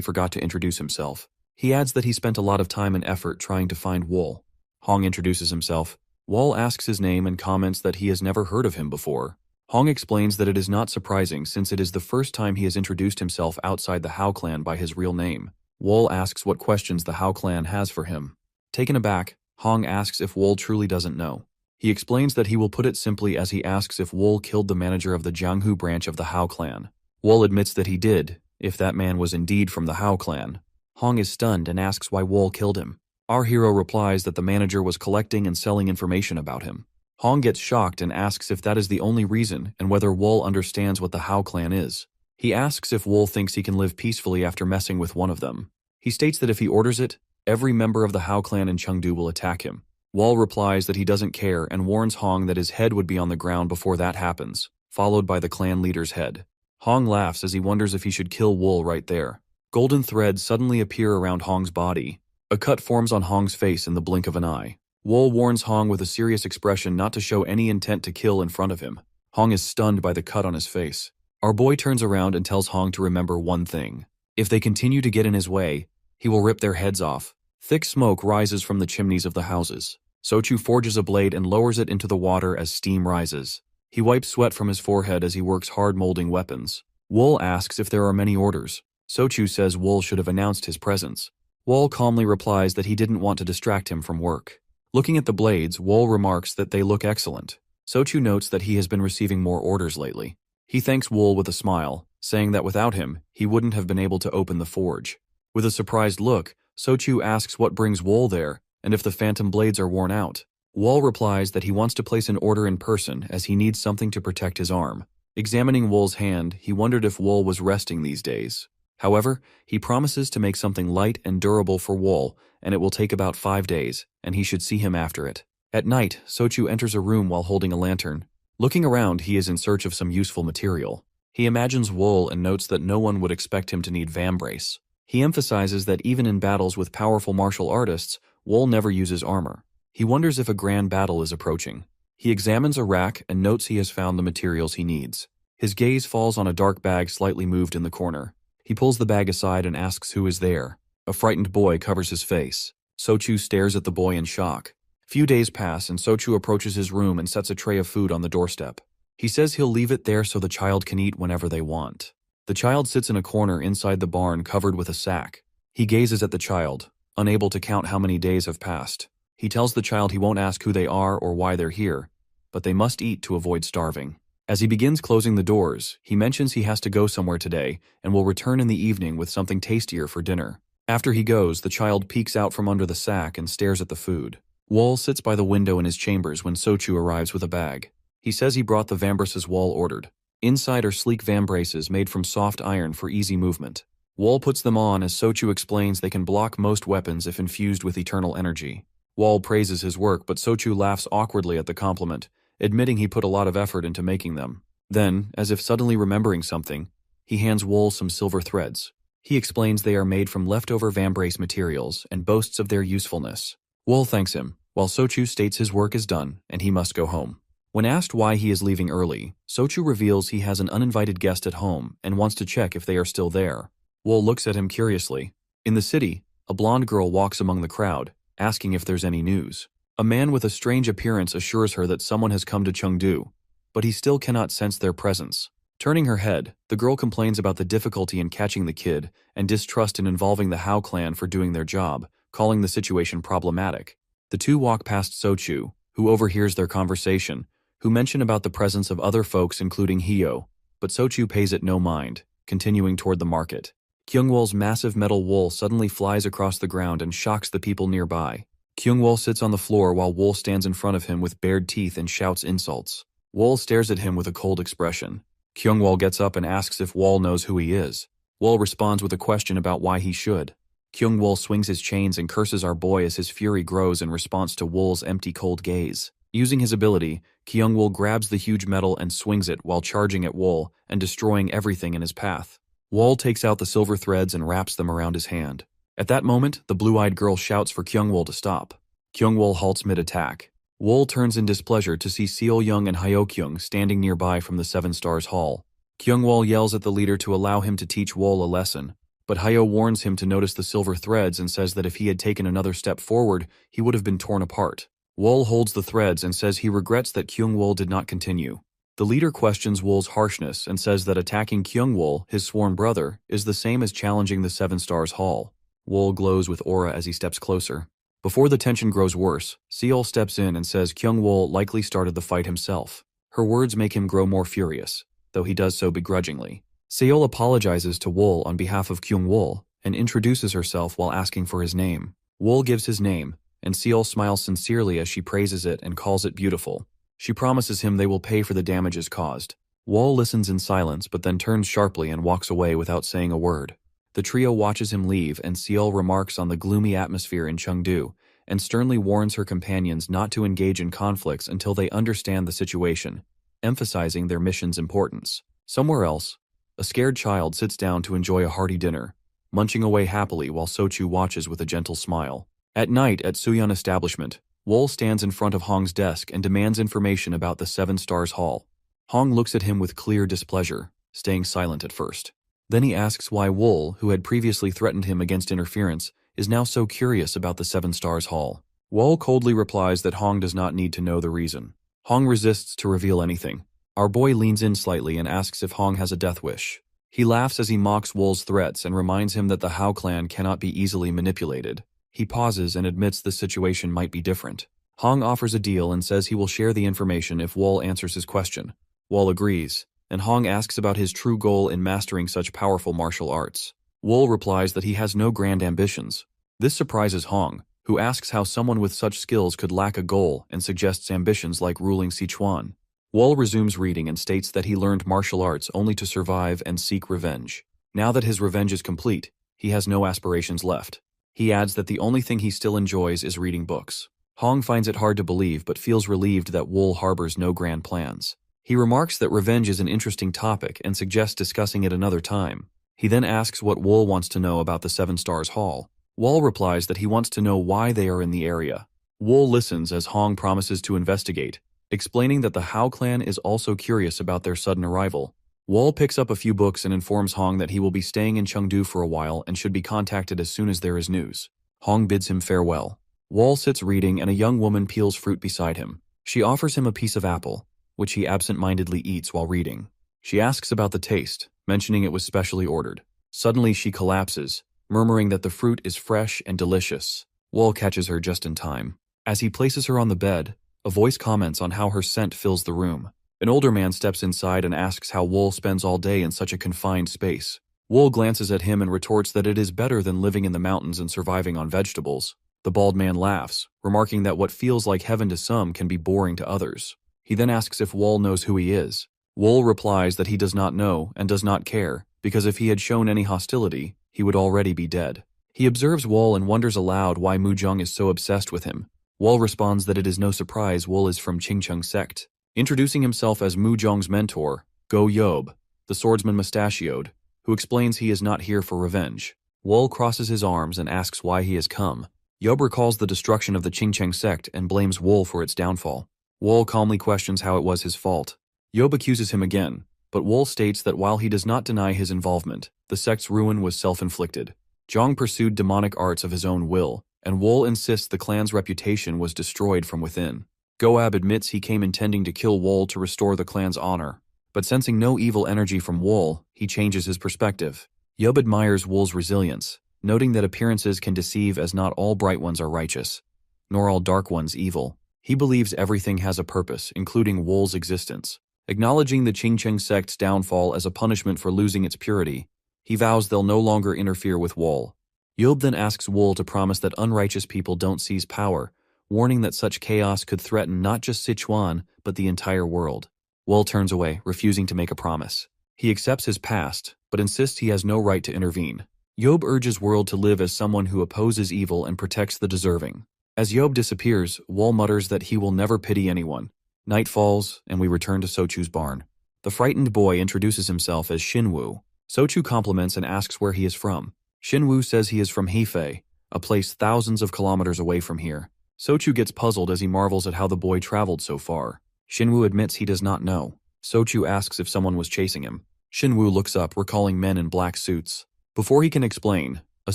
forgot to introduce himself. He adds that he spent a lot of time and effort trying to find Wool. Hong introduces himself. Wool asks his name and comments that he has never heard of him before. Hong explains that it is not surprising since it is the first time he has introduced himself outside the Hao clan by his real name. Wool asks what questions the Hao clan has for him. Taken aback, Hong asks if Wool truly doesn't know. He explains that he will put it simply as he asks if Wool killed the manager of the Jianghu branch of the Hao clan. Wool admits that he did, if that man was indeed from the Hao clan. Hong is stunned and asks why Wool killed him. Our hero replies that the manager was collecting and selling information about him. Hong gets shocked and asks if that is the only reason and whether Wool understands what the Hao clan is. He asks if Wool thinks he can live peacefully after messing with one of them. He states that if he orders it, every member of the Hao clan in Chengdu will attack him. Wool replies that he doesn't care and warns Hong that his head would be on the ground before that happens, followed by the clan leader's head. Hong laughs as he wonders if he should kill Wool right there. Golden threads suddenly appear around Hong's body. A cut forms on Hong's face in the blink of an eye. Wool warns Hong with a serious expression not to show any intent to kill in front of him. Hong is stunned by the cut on his face. Our boy turns around and tells Hong to remember one thing. If they continue to get in his way, he will rip their heads off. Thick smoke rises from the chimneys of the houses. Sochu forges a blade and lowers it into the water as steam rises. He wipes sweat from his forehead as he works hard molding weapons. Wool asks if there are many orders. Sochu says Wool should have announced his presence. Wool calmly replies that he didn't want to distract him from work. Looking at the blades, Wool remarks that they look excellent. Sochu notes that he has been receiving more orders lately. He thanks Wool with a smile, saying that without him, he wouldn't have been able to open the forge. With a surprised look, Sochu asks what brings Wool there, and if the phantom blades are worn out. Wool replies that he wants to place an order in person as he needs something to protect his arm. Examining Wool's hand, he wondered if Wool was resting these days. However, he promises to make something light and durable for Wool, and it will take about 5 days, and he should see him after it. At night, Sochu enters a room while holding a lantern. Looking around, he is in search of some useful material. He imagines Wool and notes that no one would expect him to need vambrace. He emphasizes that even in battles with powerful martial artists, Wool never uses armor. He wonders if a grand battle is approaching. He examines a rack and notes he has found the materials he needs. His gaze falls on a dark bag slightly moved in the corner. He pulls the bag aside and asks who is there. A frightened boy covers his face. Sochu stares at the boy in shock. Few days pass and Sochu approaches his room and sets a tray of food on the doorstep. He says he'll leave it there so the child can eat whenever they want. The child sits in a corner inside the barn covered with a sack. He gazes at the child, unable to count how many days have passed. He tells the child he won't ask who they are or why they're here, but they must eat to avoid starving. As he begins closing the doors, he mentions he has to go somewhere today and will return in the evening with something tastier for dinner. After he goes, the child peeks out from under the sack and stares at the food. Wool sits by the window in his chambers when Sochu arrives with a bag. He says he brought the vambraces Wool ordered. Inside are sleek vambraces made from soft iron for easy movement. Wool puts them on as Sochu explains they can block most weapons if infused with eternal energy. Wool praises his work, but Sochu laughs awkwardly at the compliment, admitting he put a lot of effort into making them. Then, as if suddenly remembering something, he hands Wool some silver threads. He explains they are made from leftover vambrace materials and boasts of their usefulness. Wool thanks him, while Sochu states his work is done and he must go home. When asked why he is leaving early, Sochu reveals he has an uninvited guest at home and wants to check if they are still there. Wool looks at him curiously. In the city, a blonde girl walks among the crowd, asking if there's any news. A man with a strange appearance assures her that someone has come to Chengdu, but he still cannot sense their presence. Turning her head, the girl complains about the difficulty in catching the kid and distrust in involving the Hao clan for doing their job, calling the situation problematic. The two walk past Sochu, who overhears their conversation, who mention about the presence of other folks including Hio, but Sochu pays it no mind, continuing toward the market. Kyungwol's massive metal wool suddenly flies across the ground and shocks the people nearby. Kyungwol sits on the floor while Wool stands in front of him with bared teeth and shouts insults. Wool stares at him with a cold expression. Kyungwol gets up and asks if Wool knows who he is. Wool responds with a question about why he should. Kyung-wol swings his chains and curses our boy as his fury grows in response to Wol's empty cold gaze. Using his ability, Kyung-wol grabs the huge metal and swings it while charging at Wol and destroying everything in his path. Wol takes out the silver threads and wraps them around his hand. At that moment, the blue-eyed girl shouts for Kyung-wol to stop. Kyung-wol halts mid-attack. Wol turns in displeasure to see Seol-young and Hyo-kyung standing nearby from the Seven Stars Hall. Kyung-wol yells at the leader to allow him to teach Wol a lesson, but Hyo warns him to notice the silver threads and says that if he had taken another step forward, he would have been torn apart. Wol holds the threads and says he regrets that Kyung-wol did not continue. The leader questions Wol's harshness and says that attacking Kyung-wol, his sworn brother, is the same as challenging the Seven Stars Hall. Wol glows with aura as he steps closer. Before the tension grows worse, Seol steps in and says Kyung-wol likely started the fight himself. Her words make him grow more furious, though he does so begrudgingly. Seol apologizes to Wol on behalf of Kyung-wol and introduces herself while asking for his name. Wol gives his name, and Seol smiles sincerely as she praises it and calls it beautiful. She promises him they will pay for the damages caused. Wol listens in silence but then turns sharply and walks away without saying a word. The trio watches him leave and Seol remarks on the gloomy atmosphere in Chengdu and sternly warns her companions not to engage in conflicts until they understand the situation, emphasizing their mission's importance. Somewhere else, a scared child sits down to enjoy a hearty dinner, munching away happily while Sochu watches with a gentle smile. At night at Suyeon establishment, Wol stands in front of Hong's desk and demands information about the Seven Stars Hall. Hong looks at him with clear displeasure, staying silent at first. Then he asks why Wol, who had previously threatened him against interference, is now so curious about the Seven Stars Hall. Wol coldly replies that Hong does not need to know the reason. Hong resists to reveal anything. Our boy leans in slightly and asks if Hong has a death wish. He laughs as he mocks Wol's threats and reminds him that the Hao clan cannot be easily manipulated. He pauses and admits the situation might be different. Hong offers a deal and says he will share the information if Wol answers his question. Wol agrees, and Hong asks about his true goal in mastering such powerful martial arts. Wol replies that he has no grand ambitions. This surprises Hong, who asks how someone with such skills could lack a goal and suggests ambitions like ruling Sichuan. Wol resumes reading and states that he learned martial arts only to survive and seek revenge. Now that his revenge is complete, he has no aspirations left. He adds that the only thing he still enjoys is reading books. Hong finds it hard to believe but feels relieved that Wol harbors no grand plans. He remarks that revenge is an interesting topic and suggests discussing it another time. He then asks what Wol wants to know about the Seven Stars Hall. Wol replies that he wants to know why they are in the area. Wol listens as Hong promises to investigate, explaining that the Hao clan is also curious about their sudden arrival. Wol picks up a few books and informs Hong that he will be staying in Chengdu for a while and should be contacted as soon as there is news. Hong bids him farewell. Wol sits reading and a young woman peels fruit beside him. She offers him a piece of apple, which he absent-mindedly eats while reading. She asks about the taste, mentioning it was specially ordered. Suddenly she collapses, murmuring that the fruit is fresh and delicious. Wol catches her just in time. As he places her on the bed, a voice comments on how her scent fills the room. An older man steps inside and asks how Wol spends all day in such a confined space. Wol glances at him and retorts that it is better than living in the mountains and surviving on vegetables. The bald man laughs, remarking that what feels like heaven to some can be boring to others. He then asks if Wol knows who he is. Wol replies that he does not know and does not care, because if he had shown any hostility, he would already be dead. He observes Wol and wonders aloud why Mu Zhong is so obsessed with him. Wol responds that it is no surprise Wol is from Qingcheng sect. Introducing himself as Mu Zhong's mentor, Go Yob, the swordsman mustachioed, who explains he is not here for revenge. Wol crosses his arms and asks why he has come. Yob recalls the destruction of the Qingcheng sect and blames Wol for its downfall. Wol calmly questions how it was his fault. Yob accuses him again, but Wol states that while he does not deny his involvement, the sect's ruin was self-inflicted. Zhong pursued demonic arts of his own will, and Wol insists the clan's reputation was destroyed from within. Goab admits he came intending to kill Wol to restore the clan's honor, but sensing no evil energy from Wol, he changes his perspective. Yob admires Wol's resilience, noting that appearances can deceive as not all bright ones are righteous, nor all dark ones evil. He believes everything has a purpose, including Wol's existence. Acknowledging the Qingcheng sect's downfall as a punishment for losing its purity, he vows they'll no longer interfere with Wol. Yob then asks Wol to promise that unrighteous people don't seize power, warning that such chaos could threaten not just Sichuan, but the entire world. Wol turns away, refusing to make a promise. He accepts his past, but insists he has no right to intervene. Yob urges World to live as someone who opposes evil and protects the deserving. As Yob disappears, Wol mutters that he will never pity anyone. Night falls, and we return to Sochu's barn. The frightened boy introduces himself as Shinwoo. Sochu compliments and asks where he is from. Shinwoo says he is from Hefei, a place thousands of kilometers away from here. Sochu gets puzzled as he marvels at how the boy traveled so far. Shinwoo admits he does not know. Sochu asks if someone was chasing him. Shinwoo looks up, recalling men in black suits. Before he can explain, a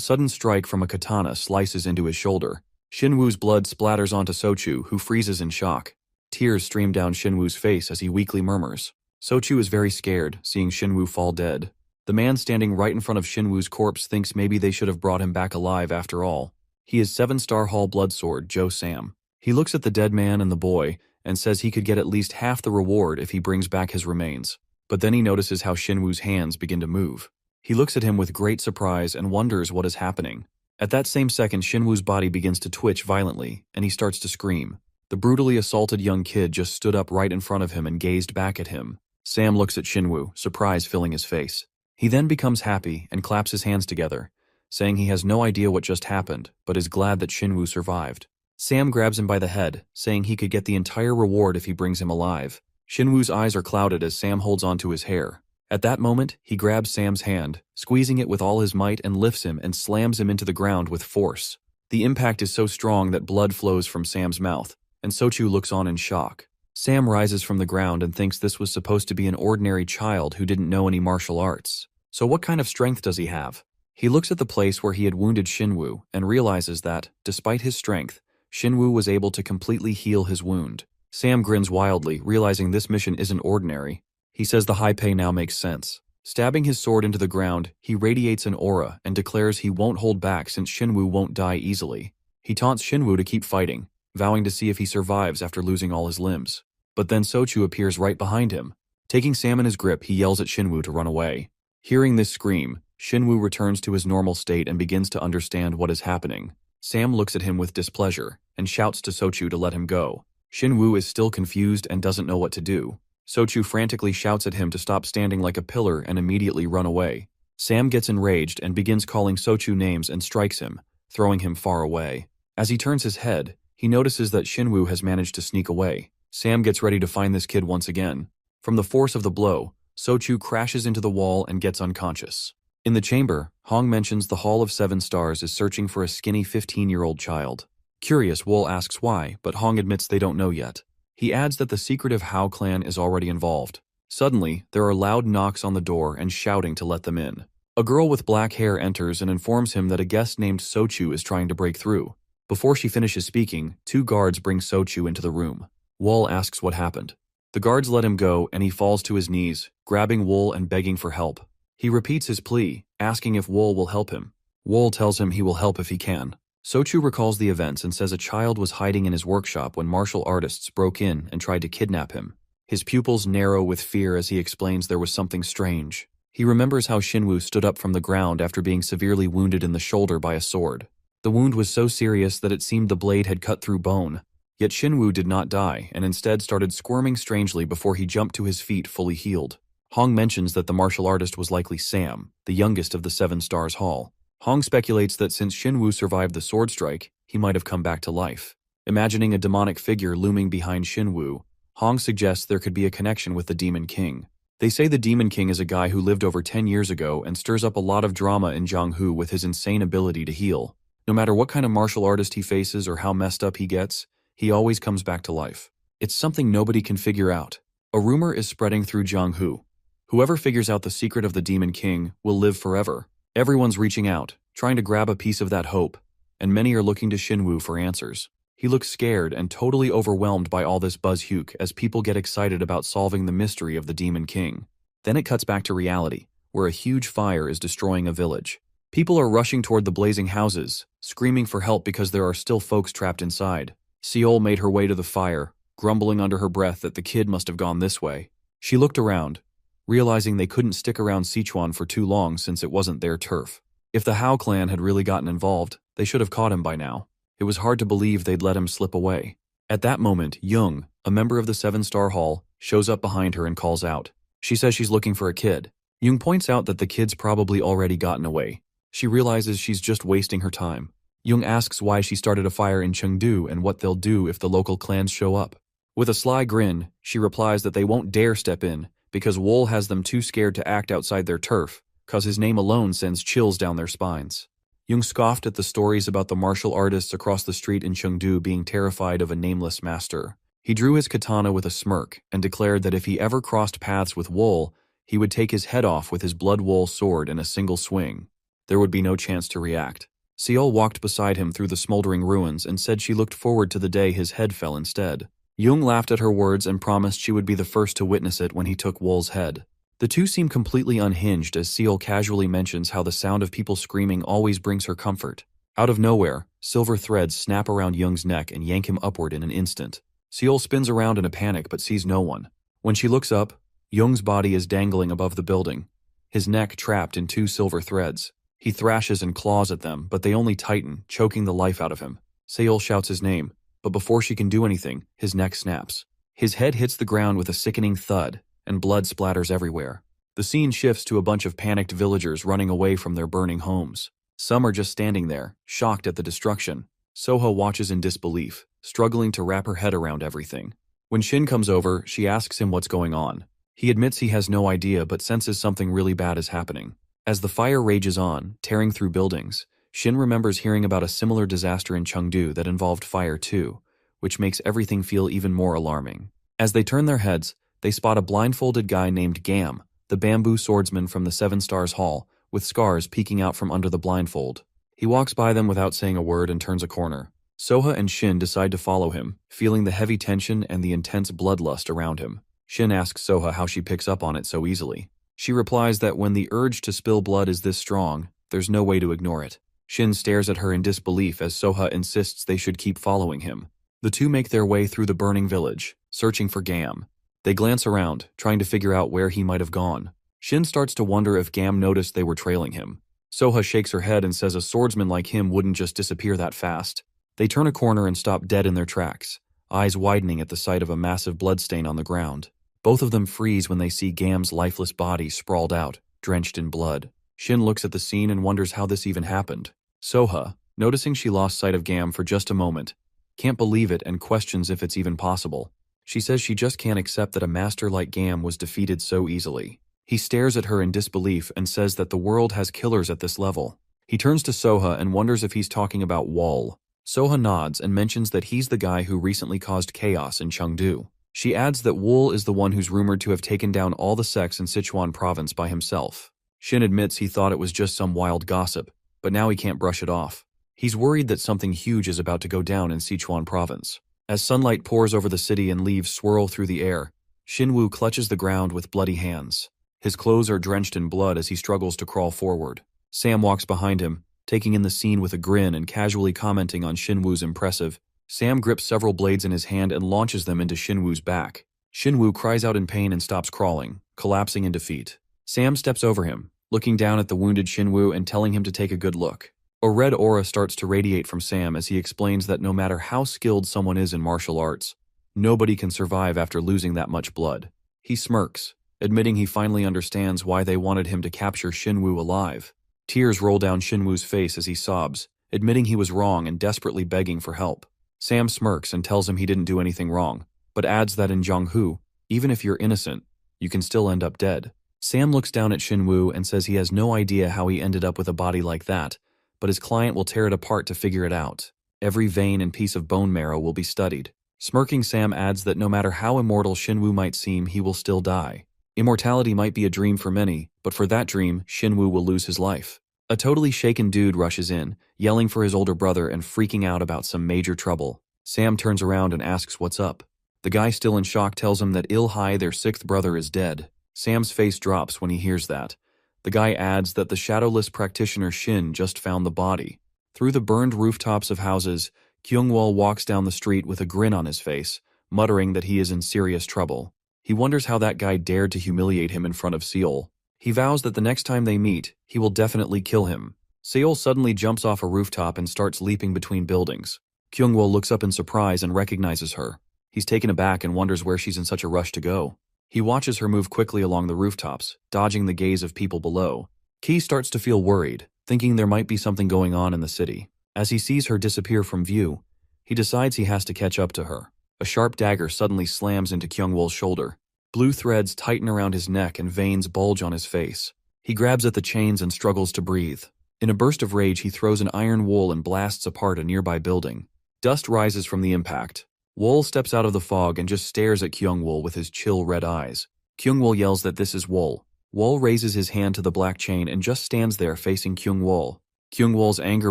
sudden strike from a katana slices into his shoulder. Shinwoo's blood splatters onto Sochu, who freezes in shock. Tears stream down Shinwoo's face as he weakly murmurs. Sochu is very scared, seeing Shinwoo fall dead. The man standing right in front of Shinwoo's corpse thinks maybe they should have brought him back alive after all. He is 7-star Hall Bloodsword Joe Sam. He looks at the dead man and the boy and says he could get at least half the reward if he brings back his remains. But then he notices how Shinwoo's hands begin to move. He looks at him with great surprise and wonders what is happening. At that same second, Shinwoo's body begins to twitch violently, and he starts to scream. The brutally assaulted young kid just stood up right in front of him and gazed back at him. Sam looks at Shinwoo, surprise filling his face. He then becomes happy and claps his hands together, saying he has no idea what just happened, but is glad that Shinwoo survived. Sam grabs him by the head, saying he could get the entire reward if he brings him alive. Shinwoo's eyes are clouded as Sam holds onto his hair. At that moment, he grabs Sam's hand, squeezing it with all his might and lifts him and slams him into the ground with force. The impact is so strong that blood flows from Sam's mouth, and Sochu looks on in shock. Sam rises from the ground and thinks this was supposed to be an ordinary child who didn't know any martial arts. So what kind of strength does he have? He looks at the place where he had wounded Shinwoo and realizes that, despite his strength, Shinwoo was able to completely heal his wound. Sam grins wildly, realizing this mission isn't ordinary. He says the high pay now makes sense. Stabbing his sword into the ground, he radiates an aura and declares he won't hold back since Shinwoo won't die easily. He taunts Shinwoo to keep fighting, vowing to see if he survives after losing all his limbs. But then Sochu appears right behind him. Taking Sam in his grip, he yells at Shinwoo to run away. Hearing this scream, Shinwoo returns to his normal state and begins to understand what is happening. Sam looks at him with displeasure and shouts to Sochu to let him go. Shinwoo is still confused and doesn't know what to do. Sochu frantically shouts at him to stop standing like a pillar and immediately run away. Sam gets enraged and begins calling Sochu names and strikes him, throwing him far away. As he turns his head, he notices that Shinwoo has managed to sneak away. Sam gets ready to find this kid once again. From the force of the blow, Sochu crashes into the wall and gets unconscious. In the chamber, Hong mentions the Hall of 7 Stars is searching for a skinny 15-year-old child. Curious, Wol asks why, but Hong admits they don't know yet. He adds that the secretive Hao clan is already involved. Suddenly, there are loud knocks on the door and shouting to let them in. A girl with black hair enters and informs him that a guest named Sochu is trying to break through. Before she finishes speaking, 2 guards bring Sochu into the room. Wol asks what happened. The guards let him go and he falls to his knees, grabbing Wol and begging for help. He repeats his plea, asking if Wol will help him. Wol tells him he will help if he can. Sochu recalls the events and says a child was hiding in his workshop when martial artists broke in and tried to kidnap him. His pupils narrow with fear as he explains there was something strange. He remembers how Shinwoo stood up from the ground after being severely wounded in the shoulder by a sword. The wound was so serious that it seemed the blade had cut through bone. Yet Shinwoo did not die and instead started squirming strangely before he jumped to his feet fully healed. Hong mentions that the martial artist was likely Sam, the youngest of the 7 Stars Hall. Hong speculates that since Shinwoo survived the sword strike, he might have come back to life. Imagining a demonic figure looming behind Shinwoo, Hong suggests there could be a connection with the Demon King. They say the Demon King is a guy who lived over 10 years ago and stirs up a lot of drama in Jianghu with his insane ability to heal. No matter what kind of martial artist he faces or how messed up he gets, he always comes back to life. It's something nobody can figure out. A rumor is spreading through Jianghu. Whoever figures out the secret of the Demon King will live forever. Everyone's reaching out, trying to grab a piece of that hope, and many are looking to Shinwoo for answers. He looks scared and totally overwhelmed by all this buzz-huke as people get excited about solving the mystery of the Demon King. Then it cuts back to reality, where a huge fire is destroying a village. People are rushing toward the blazing houses, screaming for help because there are still folks trapped inside. Seol made her way to the fire, grumbling under her breath that the kid must have gone this way. She looked around, realizing they couldn't stick around Sichuan for too long since it wasn't their turf. If the Hao clan had really gotten involved, they should have caught him by now. It was hard to believe they'd let him slip away. At that moment, Jung, a member of the 7 Star Hall, shows up behind her and calls out. She says she's looking for a kid. Jung points out that the kid's probably already gotten away. She realizes she's just wasting her time. Jung asks why she started a fire in Chengdu and what they'll do if the local clans show up. With a sly grin, she replies that they won't dare step in because Wool has them too scared to act outside their turf, cause his name alone sends chills down their spines. Jung scoffed at the stories about the martial artists across the street in Chengdu being terrified of a nameless master. He drew his katana with a smirk and declared that if he ever crossed paths with Wool, he would take his head off with his blood wool sword in a single swing. There would be no chance to react. Seol walked beside him through the smoldering ruins and said she looked forward to the day his head fell instead. Jung laughed at her words and promised she would be the first to witness it when he took Wool's head. The two seem completely unhinged as Seol casually mentions how the sound of people screaming always brings her comfort. Out of nowhere, silver threads snap around Jung's neck and yank him upward in an instant. Seol spins around in a panic but sees no one. When she looks up, Jung's body is dangling above the building, his neck trapped in two silver threads. He thrashes and claws at them, but they only tighten, choking the life out of him. Seol shouts his name, but before she can do anything, his neck snaps. His head hits the ground with a sickening thud, and blood splatters everywhere. The scene shifts to a bunch of panicked villagers running away from their burning homes. Some are just standing there, shocked at the destruction. Soha watches in disbelief, struggling to wrap her head around everything. When Shin comes over, she asks him what's going on. He admits he has no idea but senses something really bad is happening. As the fire rages on, tearing through buildings, Shin remembers hearing about a similar disaster in Chengdu that involved fire too, which makes everything feel even more alarming. As they turn their heads, they spot a blindfolded guy named Gam, the bamboo swordsman from the Seven Stars Hall, with scars peeking out from under the blindfold. He walks by them without saying a word and turns a corner. Soha and Shin decide to follow him, feeling the heavy tension and the intense bloodlust around him. Shin asks Soha how she picks up on it so easily. She replies that when the urge to spill blood is this strong, there's no way to ignore it. Shin stares at her in disbelief as Soha insists they should keep following him. The two make their way through the burning village, searching for Gam. They glance around, trying to figure out where he might have gone. Shin starts to wonder if Gam noticed they were trailing him. Soha shakes her head and says a swordsman like him wouldn't just disappear that fast. They turn a corner and stop dead in their tracks, eyes widening at the sight of a massive bloodstain on the ground. Both of them freeze when they see Gam's lifeless body sprawled out, drenched in blood. Shin looks at the scene and wonders how this even happened. Soha, noticing she lost sight of Gam for just a moment, can't believe it and questions if it's even possible. She says she just can't accept that a master like Gam was defeated so easily. He stares at her in disbelief and says that the world has killers at this level. He turns to Soha and wonders if he's talking about Wall. Soha nods and mentions that he's the guy who recently caused chaos in Chengdu. She adds that Wool is the one who's rumored to have taken down all the sects in Sichuan province by himself. Shin admits he thought it was just some wild gossip, but now he can't brush it off. He's worried that something huge is about to go down in Sichuan province. As sunlight pours over the city and leaves swirl through the air, Shinwoo clutches the ground with bloody hands. His clothes are drenched in blood as he struggles to crawl forward. Sam walks behind him, taking in the scene with a grin and casually commenting on Shinwoo's impressive. Sam grips several blades in his hand and launches them into Shinwoo's back. Shinwoo cries out in pain and stops crawling, collapsing in defeat. Sam steps over him, looking down at the wounded Shinwoo and telling him to take a good look. A red aura starts to radiate from Sam as he explains that no matter how skilled someone is in martial arts, nobody can survive after losing that much blood. He smirks, admitting he finally understands why they wanted him to capture Shinwoo alive. Tears roll down Shinwoo's face as he sobs, admitting he was wrong and desperately begging for help. Sam smirks and tells him he didn't do anything wrong, but adds that in Jianghu, even if you're innocent, you can still end up dead. Sam looks down at Shinwoo and says he has no idea how he ended up with a body like that, but his client will tear it apart to figure it out. Every vein and piece of bone marrow will be studied. Smirking, Sam adds that no matter how immortal Shinwoo might seem, he will still die. Immortality might be a dream for many, but for that dream, Shinwoo will lose his life. A totally shaken dude rushes in, yelling for his older brother and freaking out about some major trouble. Sam turns around and asks what's up. The guy, still in shock, tells him that Il-hai, their sixth brother, is dead. Sam's face drops when he hears that. The guy adds that the shadowless practitioner Shin just found the body. Through the burned rooftops of houses, Kyungwol walks down the street with a grin on his face, muttering that he is in serious trouble. He wonders how that guy dared to humiliate him in front of Seol. He vows that the next time they meet, he will definitely kill him. Seol suddenly jumps off a rooftop and starts leaping between buildings. Kyungwol looks up in surprise and recognizes her. He's taken aback and wonders where she's in such a rush to go. He watches her move quickly along the rooftops, dodging the gaze of people below. Ki starts to feel worried, thinking there might be something going on in the city. As he sees her disappear from view, he decides he has to catch up to her. A sharp dagger suddenly slams into Kyungwol's shoulder. Blue threads tighten around his neck and veins bulge on his face. He grabs at the chains and struggles to breathe. In a burst of rage, he throws an iron wool and blasts apart a nearby building. Dust rises from the impact. Wool steps out of the fog and just stares at Kyungwol with his chill red eyes. Kyungwol yells that this is Wool. Wool raises his hand to the black chain and just stands there facing Kyungwol. Kyungwol's anger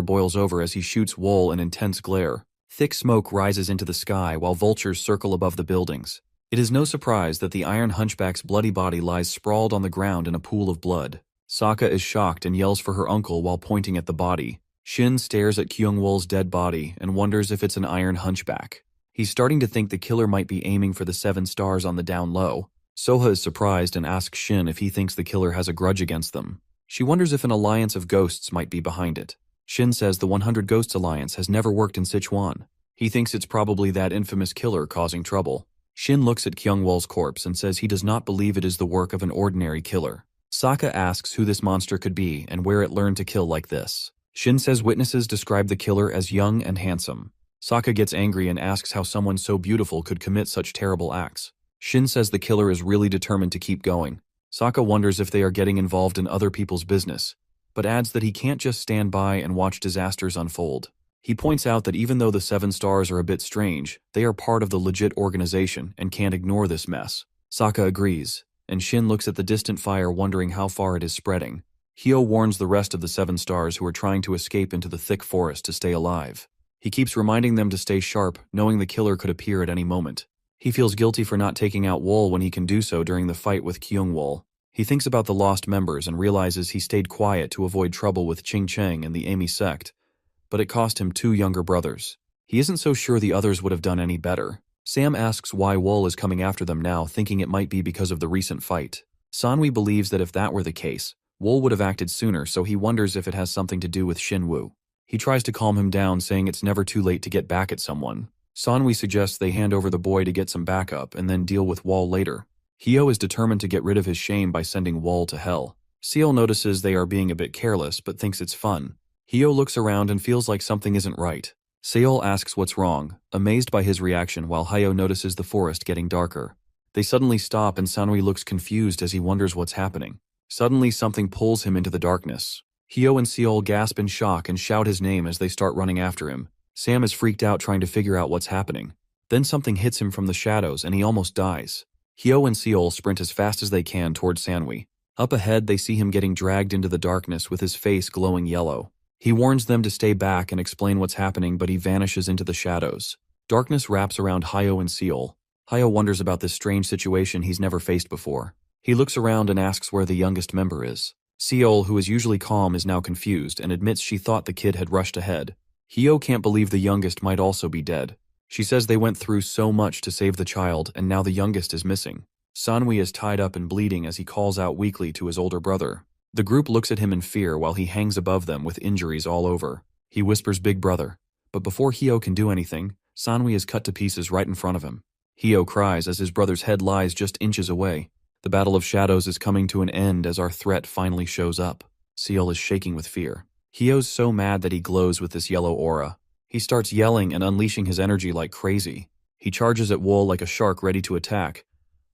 boils over as he shoots Wool an intense glare. Thick smoke rises into the sky while vultures circle above the buildings. It is no surprise that the Iron Hunchback's bloody body lies sprawled on the ground in a pool of blood. Sokka is shocked and yells for her uncle while pointing at the body. Shin stares at Kyungwol's dead body and wonders if it's an Iron Hunchback. He's starting to think the killer might be aiming for the 7 stars on the down low. Soha is surprised and asks Shin if he thinks the killer has a grudge against them. She wonders if an alliance of ghosts might be behind it. Shin says the 100 Ghosts Alliance has never worked in Sichuan. He thinks it's probably that infamous killer causing trouble. Shin looks at Kyungwol's corpse and says he does not believe it is the work of an ordinary killer. Sokka asks who this monster could be and where it learned to kill like this. Shin says witnesses describe the killer as young and handsome. Sokka gets angry and asks how someone so beautiful could commit such terrible acts. Shin says the killer is really determined to keep going. Sokka wonders if they are getting involved in other people's business, but adds that he can't just stand by and watch disasters unfold. He points out that even though the 7 stars are a bit strange, they are part of the legit organization and can't ignore this mess. Sokka agrees, and Shin looks at the distant fire wondering how far it is spreading. Hyo warns the rest of the 7 stars who are trying to escape into the thick forest to stay alive. He keeps reminding them to stay sharp, knowing the killer could appear at any moment. He feels guilty for not taking out Wool when he can do so during the fight with Kyungwol. He thinks about the lost members and realizes he stayed quiet to avoid trouble with Ching Cheng and the Amy sect, but it cost him 2 younger brothers. He isn't so sure the others would have done any better. Sam asks why Wool is coming after them now, thinking it might be because of the recent fight. Sanwi believes that if that were the case, Wool would have acted sooner, so he wonders if it has something to do with Shinwoo. He tries to calm him down, saying it's never too late to get back at someone. Sanwi suggests they hand over the boy to get some backup and then deal with Wool later. Hyo is determined to get rid of his shame by sending Wool to hell. Seo notices they are being a bit careless but thinks it's fun. Hyo looks around and feels like something isn't right. Seol asks what's wrong, amazed by his reaction, while Hyo notices the forest getting darker. They suddenly stop and Sanwi looks confused as he wonders what's happening. Suddenly something pulls him into the darkness. Hyo and Seol gasp in shock and shout his name as they start running after him. Sam is freaked out trying to figure out what's happening. Then something hits him from the shadows and he almost dies. Hyo and Seol sprint as fast as they can towards Sanwi. Up ahead they see him getting dragged into the darkness with his face glowing yellow. He warns them to stay back and explain what's happening, but he vanishes into the shadows. Darkness wraps around Hyo and Seol. Hyo wonders about this strange situation he's never faced before. He looks around and asks where the youngest member is. Seol, who is usually calm, is now confused and admits she thought the kid had rushed ahead. Hyo can't believe the youngest might also be dead. She says they went through so much to save the child and now the youngest is missing. Sanwi is tied up and bleeding as he calls out weakly to his older brother. The group looks at him in fear while he hangs above them with injuries all over. He whispers "Big brother," but before Hyo can do anything, Sanwi is cut to pieces right in front of him. Hyo cries as his brother's head lies just inches away. The Battle of Shadows is coming to an end as our threat finally shows up. Seol is shaking with fear. Hyo's so mad that he glows with this yellow aura. He starts yelling and unleashing his energy like crazy. He charges at Wool like a shark ready to attack,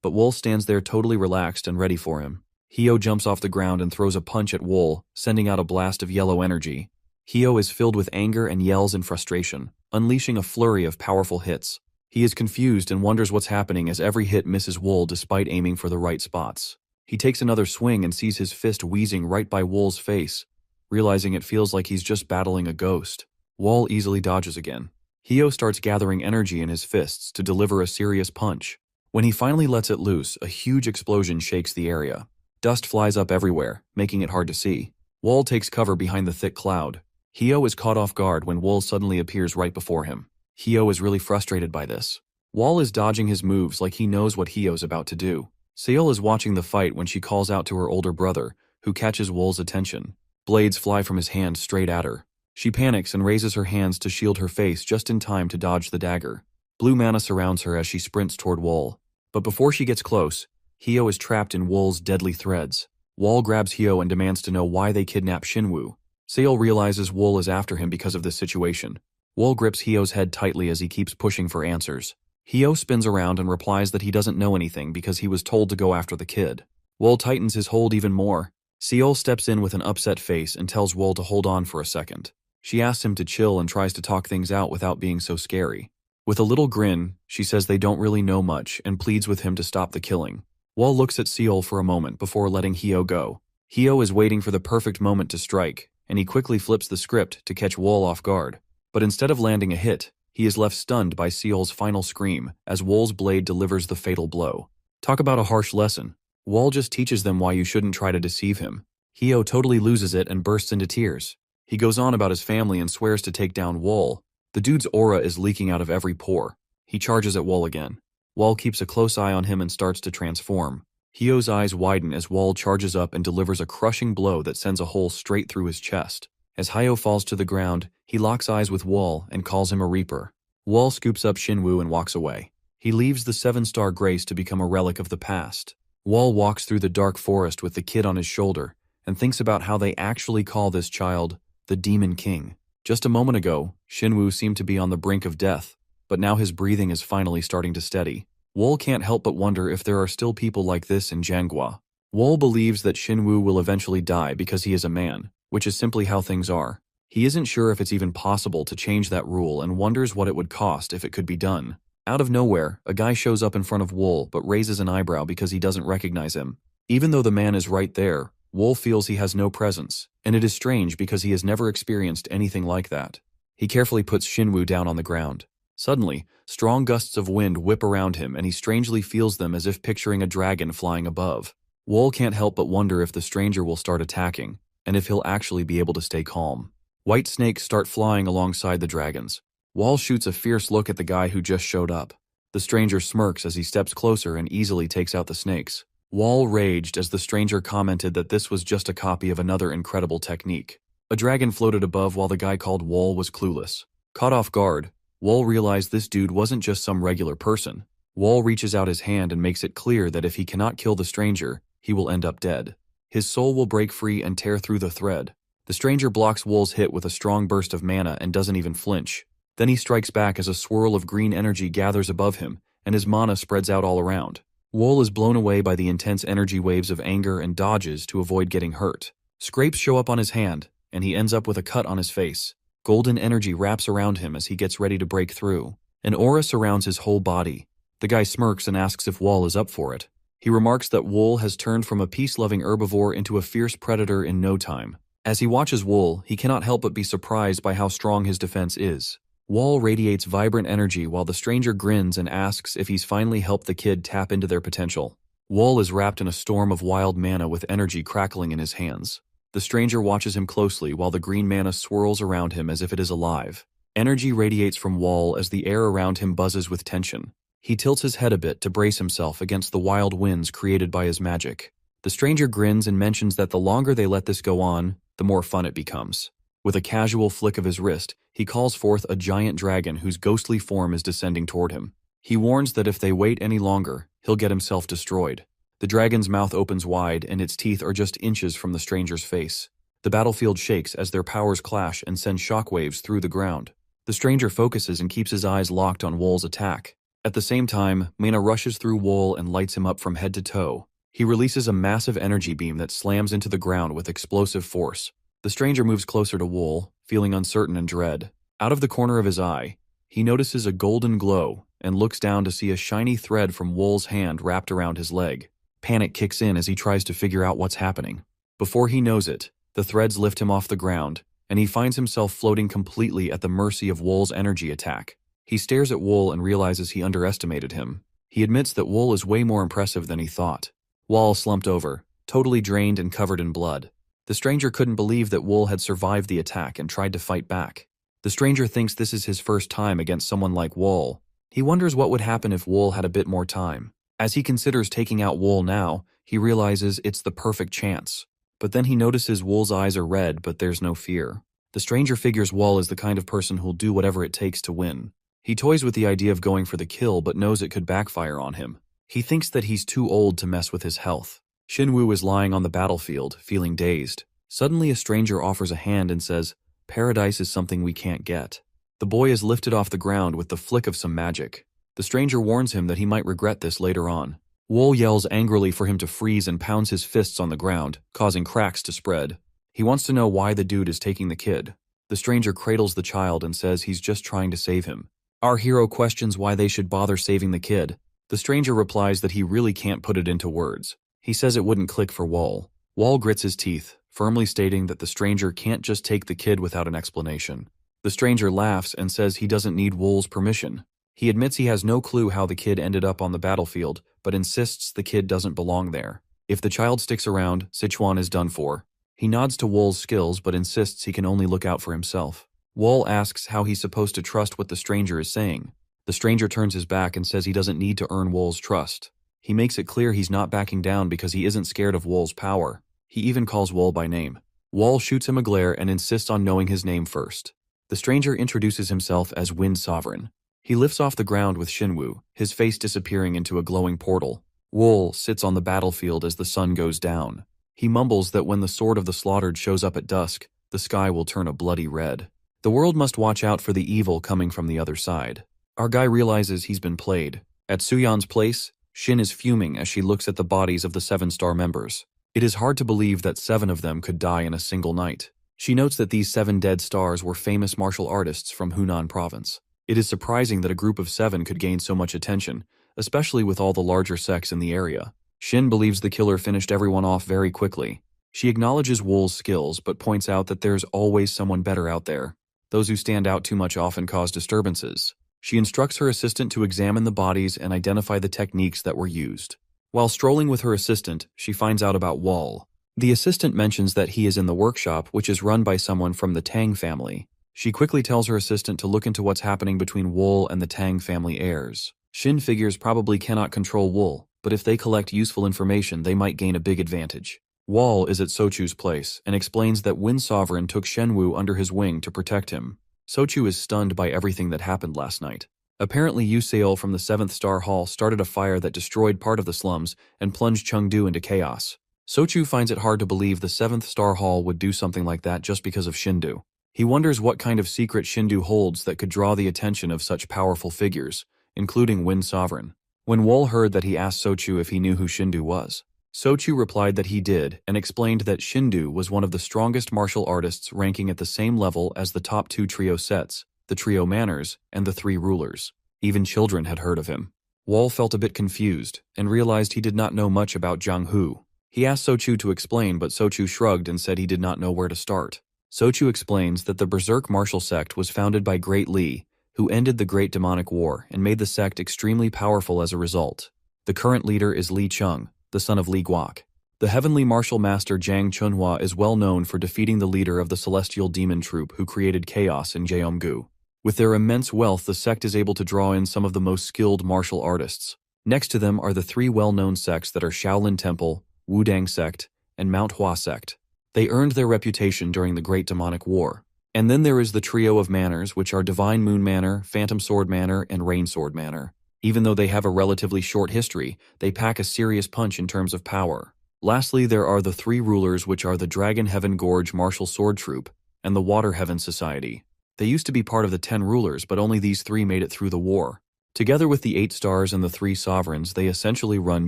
but Wool stands there totally relaxed and ready for him. Hyo jumps off the ground and throws a punch at Wool, sending out a blast of yellow energy. Hyo is filled with anger and yells in frustration, unleashing a flurry of powerful hits. He is confused and wonders what's happening as every hit misses Wool despite aiming for the right spots. He takes another swing and sees his fist wheezing right by Wool's face, realizing it feels like he's just battling a ghost. Wool easily dodges again. Hyo starts gathering energy in his fists to deliver a serious punch. When he finally lets it loose, a huge explosion shakes the area. Dust flies up everywhere, making it hard to see. Wool takes cover behind the thick cloud. Hyo is caught off guard when Wool suddenly appears right before him. Hyo is really frustrated by this. Wool is dodging his moves like he knows what Hyo's about to do. Seol is watching the fight when she calls out to her older brother, who catches Wool's attention. Blades fly from his hand straight at her. She panics and raises her hands to shield her face just in time to dodge the dagger. Blue mana surrounds her as she sprints toward Wool. But before she gets close, Hyo is trapped in Wool's deadly threads. Wool grabs Hyo and demands to know why they kidnapped Shinwoo. Seol realizes Wool is after him because of this situation. Wool grips Hyo's head tightly as he keeps pushing for answers. Hyo spins around and replies that he doesn't know anything because he was told to go after the kid. Wool tightens his hold even more. Seol steps in with an upset face and tells Wool to hold on for a second. She asks him to chill and tries to talk things out without being so scary. With a little grin, she says they don't really know much and pleads with him to stop the killing. Wool looks at Seol for a moment before letting Hyo go. Hyo is waiting for the perfect moment to strike, and he quickly flips the script to catch Wool off guard. But instead of landing a hit, he is left stunned by Seol's final scream as Wool's blade delivers the fatal blow. Talk about a harsh lesson. Wool just teaches them why you shouldn't try to deceive him. Hyo totally loses it and bursts into tears. He goes on about his family and swears to take down Wool. The dude's aura is leaking out of every pore. He charges at Wool again. Wool keeps a close eye on him and starts to transform. Hyo's eyes widen as Wool charges up and delivers a crushing blow that sends a hole straight through his chest. As Hyo falls to the ground, he locks eyes with Wool and calls him a Reaper. Wool scoops up Shinwoo and walks away. He leaves the 7-star grace to become a relic of the past. Wool walks through the dark forest with the kid on his shoulder and thinks about how they actually call this child the Demon King. Just a moment ago, Shinwoo seemed to be on the brink of death, but now his breathing is finally starting to steady. Wool can't help but wonder if there are still people like this in Jiangua. Wool believes that Shinwoo will eventually die because he is a man, which is simply how things are. He isn't sure if it's even possible to change that rule and wonders what it would cost if it could be done. Out of nowhere, a guy shows up in front of Wool but raises an eyebrow because he doesn't recognize him. Even though the man is right there, Wool feels he has no presence, and it is strange because he has never experienced anything like that. He carefully puts Shinwoo down on the ground. Suddenly, strong gusts of wind whip around him and he strangely feels them as if picturing a dragon flying above. Wool can't help but wonder if the stranger will start attacking, and if he'll actually be able to stay calm. White snakes start flying alongside the dragons. Wool shoots a fierce look at the guy who just showed up. The stranger smirks as he steps closer and easily takes out the snakes. Wool raged as the stranger commented that this was just a copy of another incredible technique. A dragon floated above while the guy called Wool was clueless. Caught off guard, Wool realized this dude wasn't just some regular person. Wool reaches out his hand and makes it clear that if he cannot kill the stranger, he will end up dead. His soul will break free and tear through the thread. The stranger blocks Wool's hit with a strong burst of mana and doesn't even flinch. Then he strikes back as a swirl of green energy gathers above him, and his mana spreads out all around. Wool is blown away by the intense energy waves of anger and dodges to avoid getting hurt. Scrapes show up on his hand, and he ends up with a cut on his face. Golden energy wraps around him as he gets ready to break through. An aura surrounds his whole body. The guy smirks and asks if Wool is up for it. He remarks that Wool has turned from a peace-loving herbivore into a fierce predator in no time. As he watches Wool, he cannot help but be surprised by how strong his defense is. Wool radiates vibrant energy while the stranger grins and asks if he's finally helped the kid tap into their potential. Wool is wrapped in a storm of wild mana with energy crackling in his hands. The stranger watches him closely while the green mana swirls around him as if it is alive. Energy radiates from Wool as the air around him buzzes with tension. He tilts his head a bit to brace himself against the wild winds created by his magic. The stranger grins and mentions that the longer they let this go on, the more fun it becomes. With a casual flick of his wrist, he calls forth a giant dragon whose ghostly form is descending toward him. He warns that if they wait any longer, he'll get himself destroyed. The dragon's mouth opens wide and its teeth are just inches from the stranger's face. The battlefield shakes as their powers clash and send shockwaves through the ground. The stranger focuses and keeps his eyes locked on Wool's attack. At the same time, mana rushes through Wool and lights him up from head to toe. He releases a massive energy beam that slams into the ground with explosive force. The stranger moves closer to Wool, feeling uncertain and dread. Out of the corner of his eye, he notices a golden glow and looks down to see a shiny thread from Wool's hand wrapped around his leg. Panic kicks in as he tries to figure out what's happening. Before he knows it, the threads lift him off the ground, and he finds himself floating completely at the mercy of Wool's energy attack. He stares at Wool and realizes he underestimated him. He admits that Wool is way more impressive than he thought. Wool slumped over, totally drained and covered in blood. The stranger couldn't believe that Wool had survived the attack and tried to fight back. The stranger thinks this is his first time against someone like Wool. He wonders what would happen if Wool had a bit more time. As he considers taking out Wool now, he realizes it's the perfect chance. But then he notices Wool's eyes are red, but there's no fear. The stranger figures Wool is the kind of person who'll do whatever it takes to win. He toys with the idea of going for the kill but knows it could backfire on him. He thinks that he's too old to mess with his health. Shinwoo is lying on the battlefield, feeling dazed. Suddenly a stranger offers a hand and says, "Paradise is something we can't get." The boy is lifted off the ground with the flick of some magic. The stranger warns him that he might regret this later on. Wool yells angrily for him to freeze and pounds his fists on the ground, causing cracks to spread. He wants to know why the dude is taking the kid. The stranger cradles the child and says he's just trying to save him. Our hero questions why they should bother saving the kid. The stranger replies that he really can't put it into words. He says it wouldn't click for Wool. Wool grits his teeth, firmly stating that the stranger can't just take the kid without an explanation. The stranger laughs and says he doesn't need Wool's permission. He admits he has no clue how the kid ended up on the battlefield, but insists the kid doesn't belong there. If the child sticks around, Sichuan is done for. He nods to Wool's skills but insists he can only look out for himself. Wool asks how he's supposed to trust what the stranger is saying. The stranger turns his back and says he doesn't need to earn Wool's trust. He makes it clear he's not backing down because he isn't scared of Wool's power. He even calls Wool by name. Wool shoots him a glare and insists on knowing his name first. The stranger introduces himself as Wind Sovereign. He lifts off the ground with Shinwu, his face disappearing into a glowing portal. Wool sits on the battlefield as the sun goes down. He mumbles that when the Sword of the Slaughtered shows up at dusk, the sky will turn a bloody red. The world must watch out for the evil coming from the other side. Our guy realizes he's been played. At Suyan's place, Shin is fuming as she looks at the bodies of the 7-star members. It is hard to believe that 7 of them could die in a single night. She notes that these 7 dead stars were famous martial artists from Hunan province. It is surprising that a group of 7 could gain so much attention, especially with all the larger sects in the area. Shin believes the killer finished everyone off very quickly. She acknowledges Wool's skills but points out that there's always someone better out there. Those who stand out too much often cause disturbances. She instructs her assistant to examine the bodies and identify the techniques that were used. While strolling with her assistant, she finds out about Wool. The assistant mentions that he is in the workshop, which is run by someone from the Tang family. She quickly tells her assistant to look into what's happening between Wool and the Tang family heirs. Shin figures probably cannot control Wool, but if they collect useful information, they might gain a big advantage. Wool is at Sochu's place and explains that Wind Sovereign took Shenwu under his wing to protect him. Sochu is stunned by everything that happened last night. Apparently Yu Seol from the 7th Star Hall started a fire that destroyed part of the slums and plunged Chengdu into chaos. Sochu finds it hard to believe the 7th Star Hall would do something like that just because of Shindu. He wonders what kind of secret Shindu holds that could draw the attention of such powerful figures, including Wind Sovereign. When Wool heard that, he asked Sochu if he knew who Shindu was. Sochu replied that he did and explained that Shindu was one of the strongest martial artists, ranking at the same level as the top 2 trio sets, the trio Manners, and the 3 rulers. Even children had heard of him. Wool felt a bit confused and realized he did not know much about Jiang Hu. He asked Sochu to explain, but Sochu shrugged and said he did not know where to start. Sochu explains that the Berserk martial sect was founded by Great Li, who ended the Great Demonic War and made the sect extremely powerful as a result. The current leader is Li Cheng, the son of Li Guok. The heavenly martial master Zhang Chunhua is well known for defeating the leader of the celestial demon troop who created chaos in Jeomgu. With their immense wealth, the sect is able to draw in some of the most skilled martial artists. Next to them are the 3 well-known sects that are Shaolin Temple, Wudang Sect, and Mount Hua Sect. They earned their reputation during the Great Demonic War. And then there is the trio of Manners, which are Divine Moon Manor, Phantom Sword Manor, and Rain Sword Manor. Even though they have a relatively short history, they pack a serious punch in terms of power. Lastly, there are the 3 rulers, which are the Dragon Heaven Gorge Martial Sword Troop and the Water Heaven Society. They used to be part of the 10 rulers, but only these 3 made it through the war. Together with the 8 stars and the 3 sovereigns, they essentially run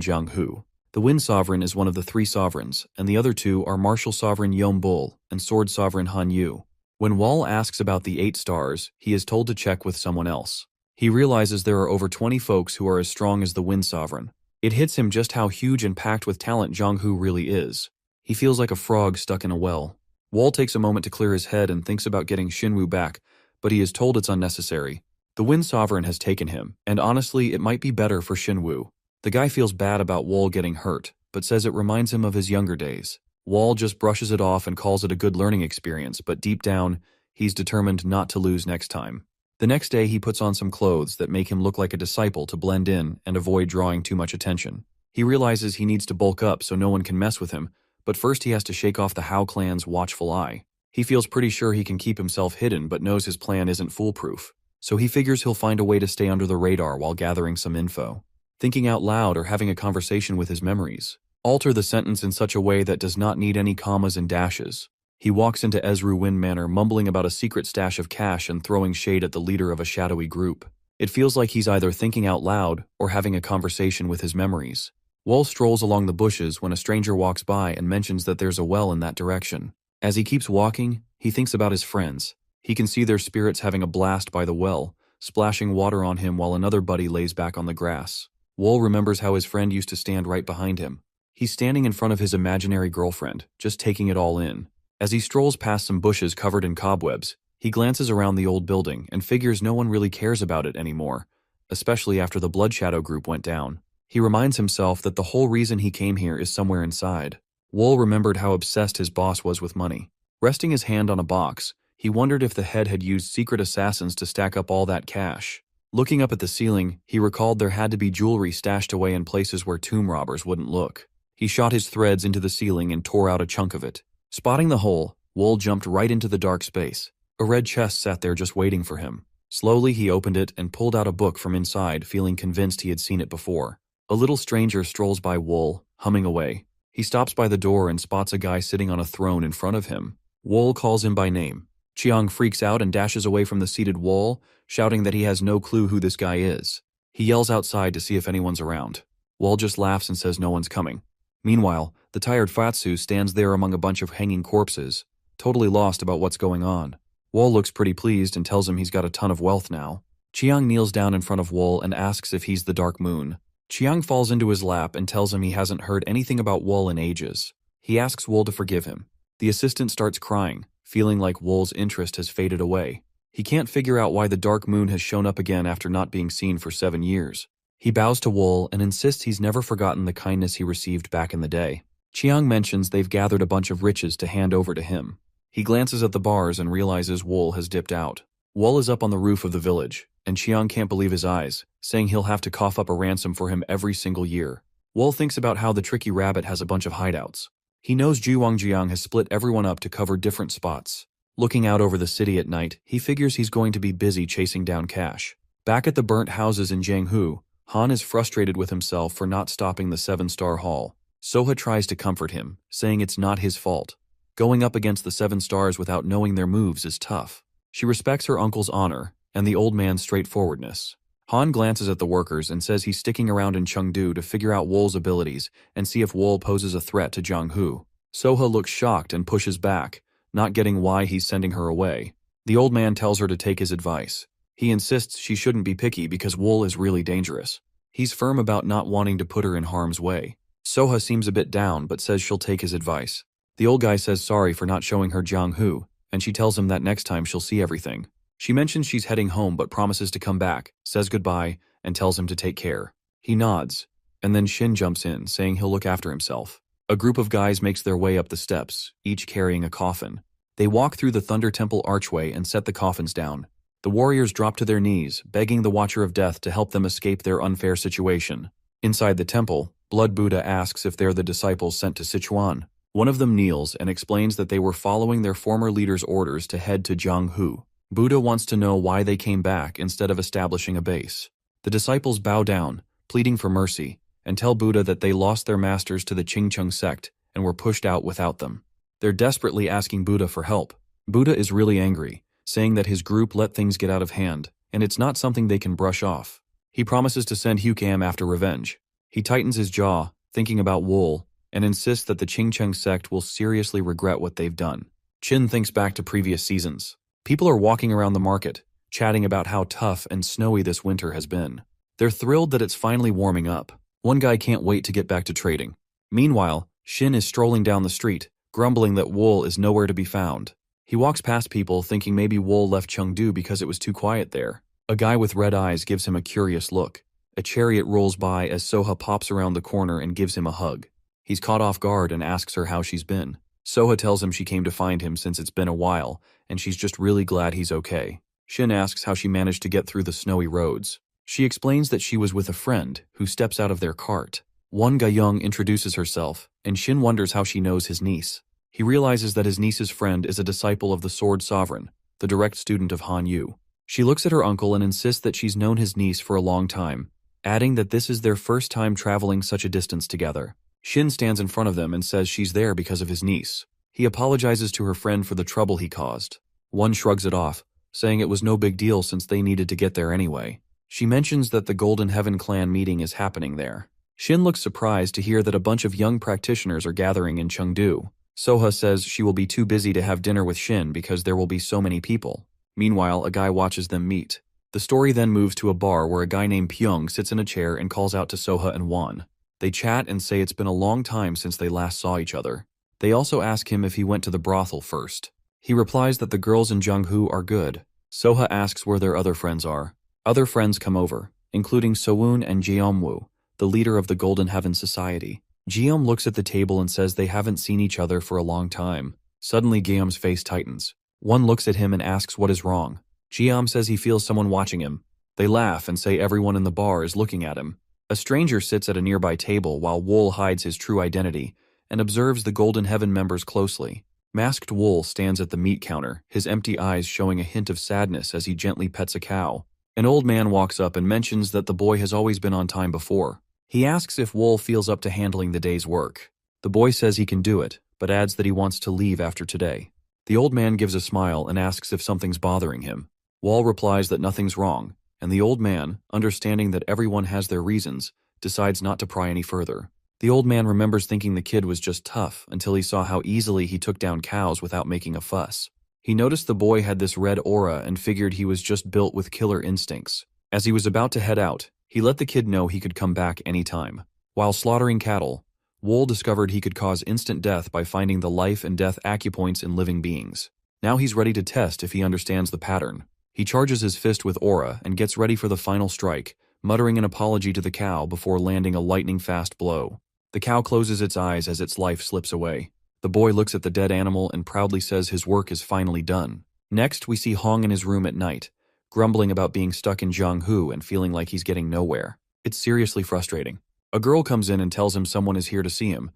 Jianghu. The Wind Sovereign is one of the 3 sovereigns, and the other 2 are Martial Sovereign Yom Bull and Sword Sovereign Han Yu. When Wool asks about the 8 stars, he is told to check with someone else. He realizes there are over 20 folks who are as strong as the Wind Sovereign. It hits him just how huge and packed with talent Jianghu really is. He feels like a frog stuck in a well. Wool takes a moment to clear his head and thinks about getting Shinwu back, but he is told it's unnecessary. The Wind Sovereign has taken him, and honestly, it might be better for Shinwu. The guy feels bad about Wool getting hurt, but says it reminds him of his younger days. Wool just brushes it off and calls it a good learning experience, but deep down, he's determined not to lose next time. The next day, he puts on some clothes that make him look like a disciple to blend in and avoid drawing too much attention. He realizes he needs to bulk up so no one can mess with him, but first he has to shake off the Hao clan's watchful eye. He feels pretty sure he can keep himself hidden, but knows his plan isn't foolproof. So he figures he'll find a way to stay under the radar while gathering some info. Thinking out loud or having a conversation with his memories. Alter the sentence in such a way that does not need any commas and dashes. He walks into Ezru Wind Manor mumbling about a secret stash of cash and throwing shade at the leader of a shadowy group. It feels like he's either thinking out loud or having a conversation with his memories. Wool strolls along the bushes when a stranger walks by and mentions that there's a well in that direction. As he keeps walking, he thinks about his friends. He can see their spirits having a blast by the well, splashing water on him while another buddy lays back on the grass. Wool remembers how his friend used to stand right behind him. He's standing in front of his imaginary girlfriend, just taking it all in. As he strolls past some bushes covered in cobwebs, he glances around the old building and figures no one really cares about it anymore, especially after the Blood Shadow group went down. He reminds himself that the whole reason he came here is somewhere inside. Wool remembered how obsessed his boss was with money. Resting his hand on a box, he wondered if the head had used secret assassins to stack up all that cash. Looking up at the ceiling, he recalled there had to be jewelry stashed away in places where tomb robbers wouldn't look. He shot his threads into the ceiling and tore out a chunk of it. Spotting the hole, Wool jumped right into the dark space. A red chest sat there just waiting for him. Slowly he opened it and pulled out a book from inside, feeling convinced he had seen it before. A little stranger strolls by Wool, humming away. He stops by the door and spots a guy sitting on a throne in front of him. Wool calls him by name. Chiang freaks out and dashes away from the seated Wool, shouting that he has no clue who this guy is. He yells outside to see if anyone's around. Wool just laughs and says no one's coming. Meanwhile, the tired Fatsu stands there among a bunch of hanging corpses, totally lost about what's going on. Wool looks pretty pleased and tells him he's got a ton of wealth now. Chiang kneels down in front of Wool and asks if he's the Dark Moon. Chiang falls into his lap and tells him he hasn't heard anything about Wool in ages. He asks Wool to forgive him. The assistant starts crying, feeling like Wool's interest has faded away. He can't figure out why the Dark Moon has shown up again after not being seen for 7 years. He bows to Wool and insists he's never forgotten the kindness he received back in the day. Chiang mentions they've gathered a bunch of riches to hand over to him. He glances at the bars and realizes Wool has dipped out. Wool is up on the roof of the village, and Chiang can't believe his eyes, saying he'll have to cough up a ransom for him every single year. Wool thinks about how the tricky rabbit has a bunch of hideouts. He knows Jiwangjiang has split everyone up to cover different spots. Looking out over the city at night, he figures he's going to be busy chasing down cash. Back at the burnt houses in Jianghu, Han is frustrated with himself for not stopping the 7-star hall. Soha tries to comfort him, saying it's not his fault. Going up against the 7 stars without knowing their moves is tough. She respects her uncle's honor and the old man's straightforwardness. Han glances at the workers and says he's sticking around in Chengdu to figure out Wool's abilities and see if Wool poses a threat to Jianghu. Soha looks shocked and pushes back, not getting why he's sending her away. The old man tells her to take his advice. He insists she shouldn't be picky because Wool is really dangerous. He's firm about not wanting to put her in harm's way. Soha seems a bit down but says she'll take his advice. The old guy says sorry for not showing her Jianghu, and she tells him that next time she'll see everything. She mentions she's heading home but promises to come back, says goodbye, and tells him to take care. He nods, and then Shin jumps in, saying he'll look after himself. A group of guys makes their way up the steps, each carrying a coffin. They walk through the Thunder Temple archway and set the coffins down. The warriors drop to their knees, begging the Watcher of Death to help them escape their unfair situation. Inside the temple, Blood Buddha asks if they're the disciples sent to Sichuan. One of them kneels and explains that they were following their former leader's orders to head to Jianghu. Buddha wants to know why they came back instead of establishing a base. The disciples bow down, pleading for mercy, and tell Buddha that they lost their masters to the Qingcheng sect and were pushed out without them. They're desperately asking Buddha for help. Buddha is really angry, saying that his group let things get out of hand, and it's not something they can brush off. He promises to send Hukam after revenge. He tightens his jaw, thinking about Wool, and insists that the Qingcheng sect will seriously regret what they've done. Qin thinks back to previous seasons. People are walking around the market, chatting about how tough and snowy this winter has been. They're thrilled that it's finally warming up. One guy can't wait to get back to trading. Meanwhile, Shin is strolling down the street, grumbling that Wool is nowhere to be found. He walks past people thinking maybe Wool left Chengdu because it was too quiet there. A guy with red eyes gives him a curious look. A chariot rolls by as Soha pops around the corner and gives him a hug. He's caught off guard and asks her how she's been. Soha tells him she came to find him since it's been a while, and she's just really glad he's okay. Shin asks how she managed to get through the snowy roads. She explains that she was with a friend, who steps out of their cart. Wan Gayong introduces herself, and Shin wonders how she knows his niece. He realizes that his niece's friend is a disciple of the Sword Sovereign, the direct student of Han Yu. She looks at her uncle and insists that she's known his niece for a long time, adding that this is their first time traveling such a distance together. Shin stands in front of them and says she's there because of his niece. He apologizes to her friend for the trouble he caused. One shrugs it off, saying it was no big deal since they needed to get there anyway. She mentions that the Golden Heaven clan meeting is happening there. Shin looks surprised to hear that a bunch of young practitioners are gathering in Chengdu. Soha says she will be too busy to have dinner with Shin because there will be so many people. Meanwhile, a guy watches them meet. The story then moves to a bar where a guy named Pyong sits in a chair and calls out to Soha and Won. They chat and say it's been a long time since they last saw each other. They also ask him if he went to the brothel first. He replies that the girls in Jianghu are good. Soha asks where their other friends are. Other friends come over, including Sowoon and Jeomwoo, the leader of the Golden Heaven Society. Jeom looks at the table and says they haven't seen each other for a long time. Suddenly Guillaume's face tightens. One looks at him and asks what is wrong. Jeom says he feels someone watching him. They laugh and say everyone in the bar is looking at him. A stranger sits at a nearby table while Wool hides his true identity and observes the Golden Heaven members closely. Masked Wool stands at the meat counter, his empty eyes showing a hint of sadness as he gently pets a cow. An old man walks up and mentions that the boy has always been on time before. He asks if Wool feels up to handling the day's work. The boy says he can do it, but adds that he wants to leave after today. The old man gives a smile and asks if something's bothering him. Wool replies that nothing's wrong, and the old man, understanding that everyone has their reasons, decides not to pry any further. The old man remembers thinking the kid was just tough until he saw how easily he took down cows without making a fuss. He noticed the boy had this red aura and figured he was just built with killer instincts. As he was about to head out, he let the kid know he could come back anytime. While slaughtering cattle, Wool discovered he could cause instant death by finding the life and death acupoints in living beings. Now he's ready to test if he understands the pattern. He charges his fist with aura and gets ready for the final strike, muttering an apology to the cow before landing a lightning-fast blow. The cow closes its eyes as its life slips away. The boy looks at the dead animal and proudly says his work is finally done. Next, we see Hong in his room at night, grumbling about being stuck in Jianghu and feeling like he's getting nowhere. It's seriously frustrating. A girl comes in and tells him someone is here to see him,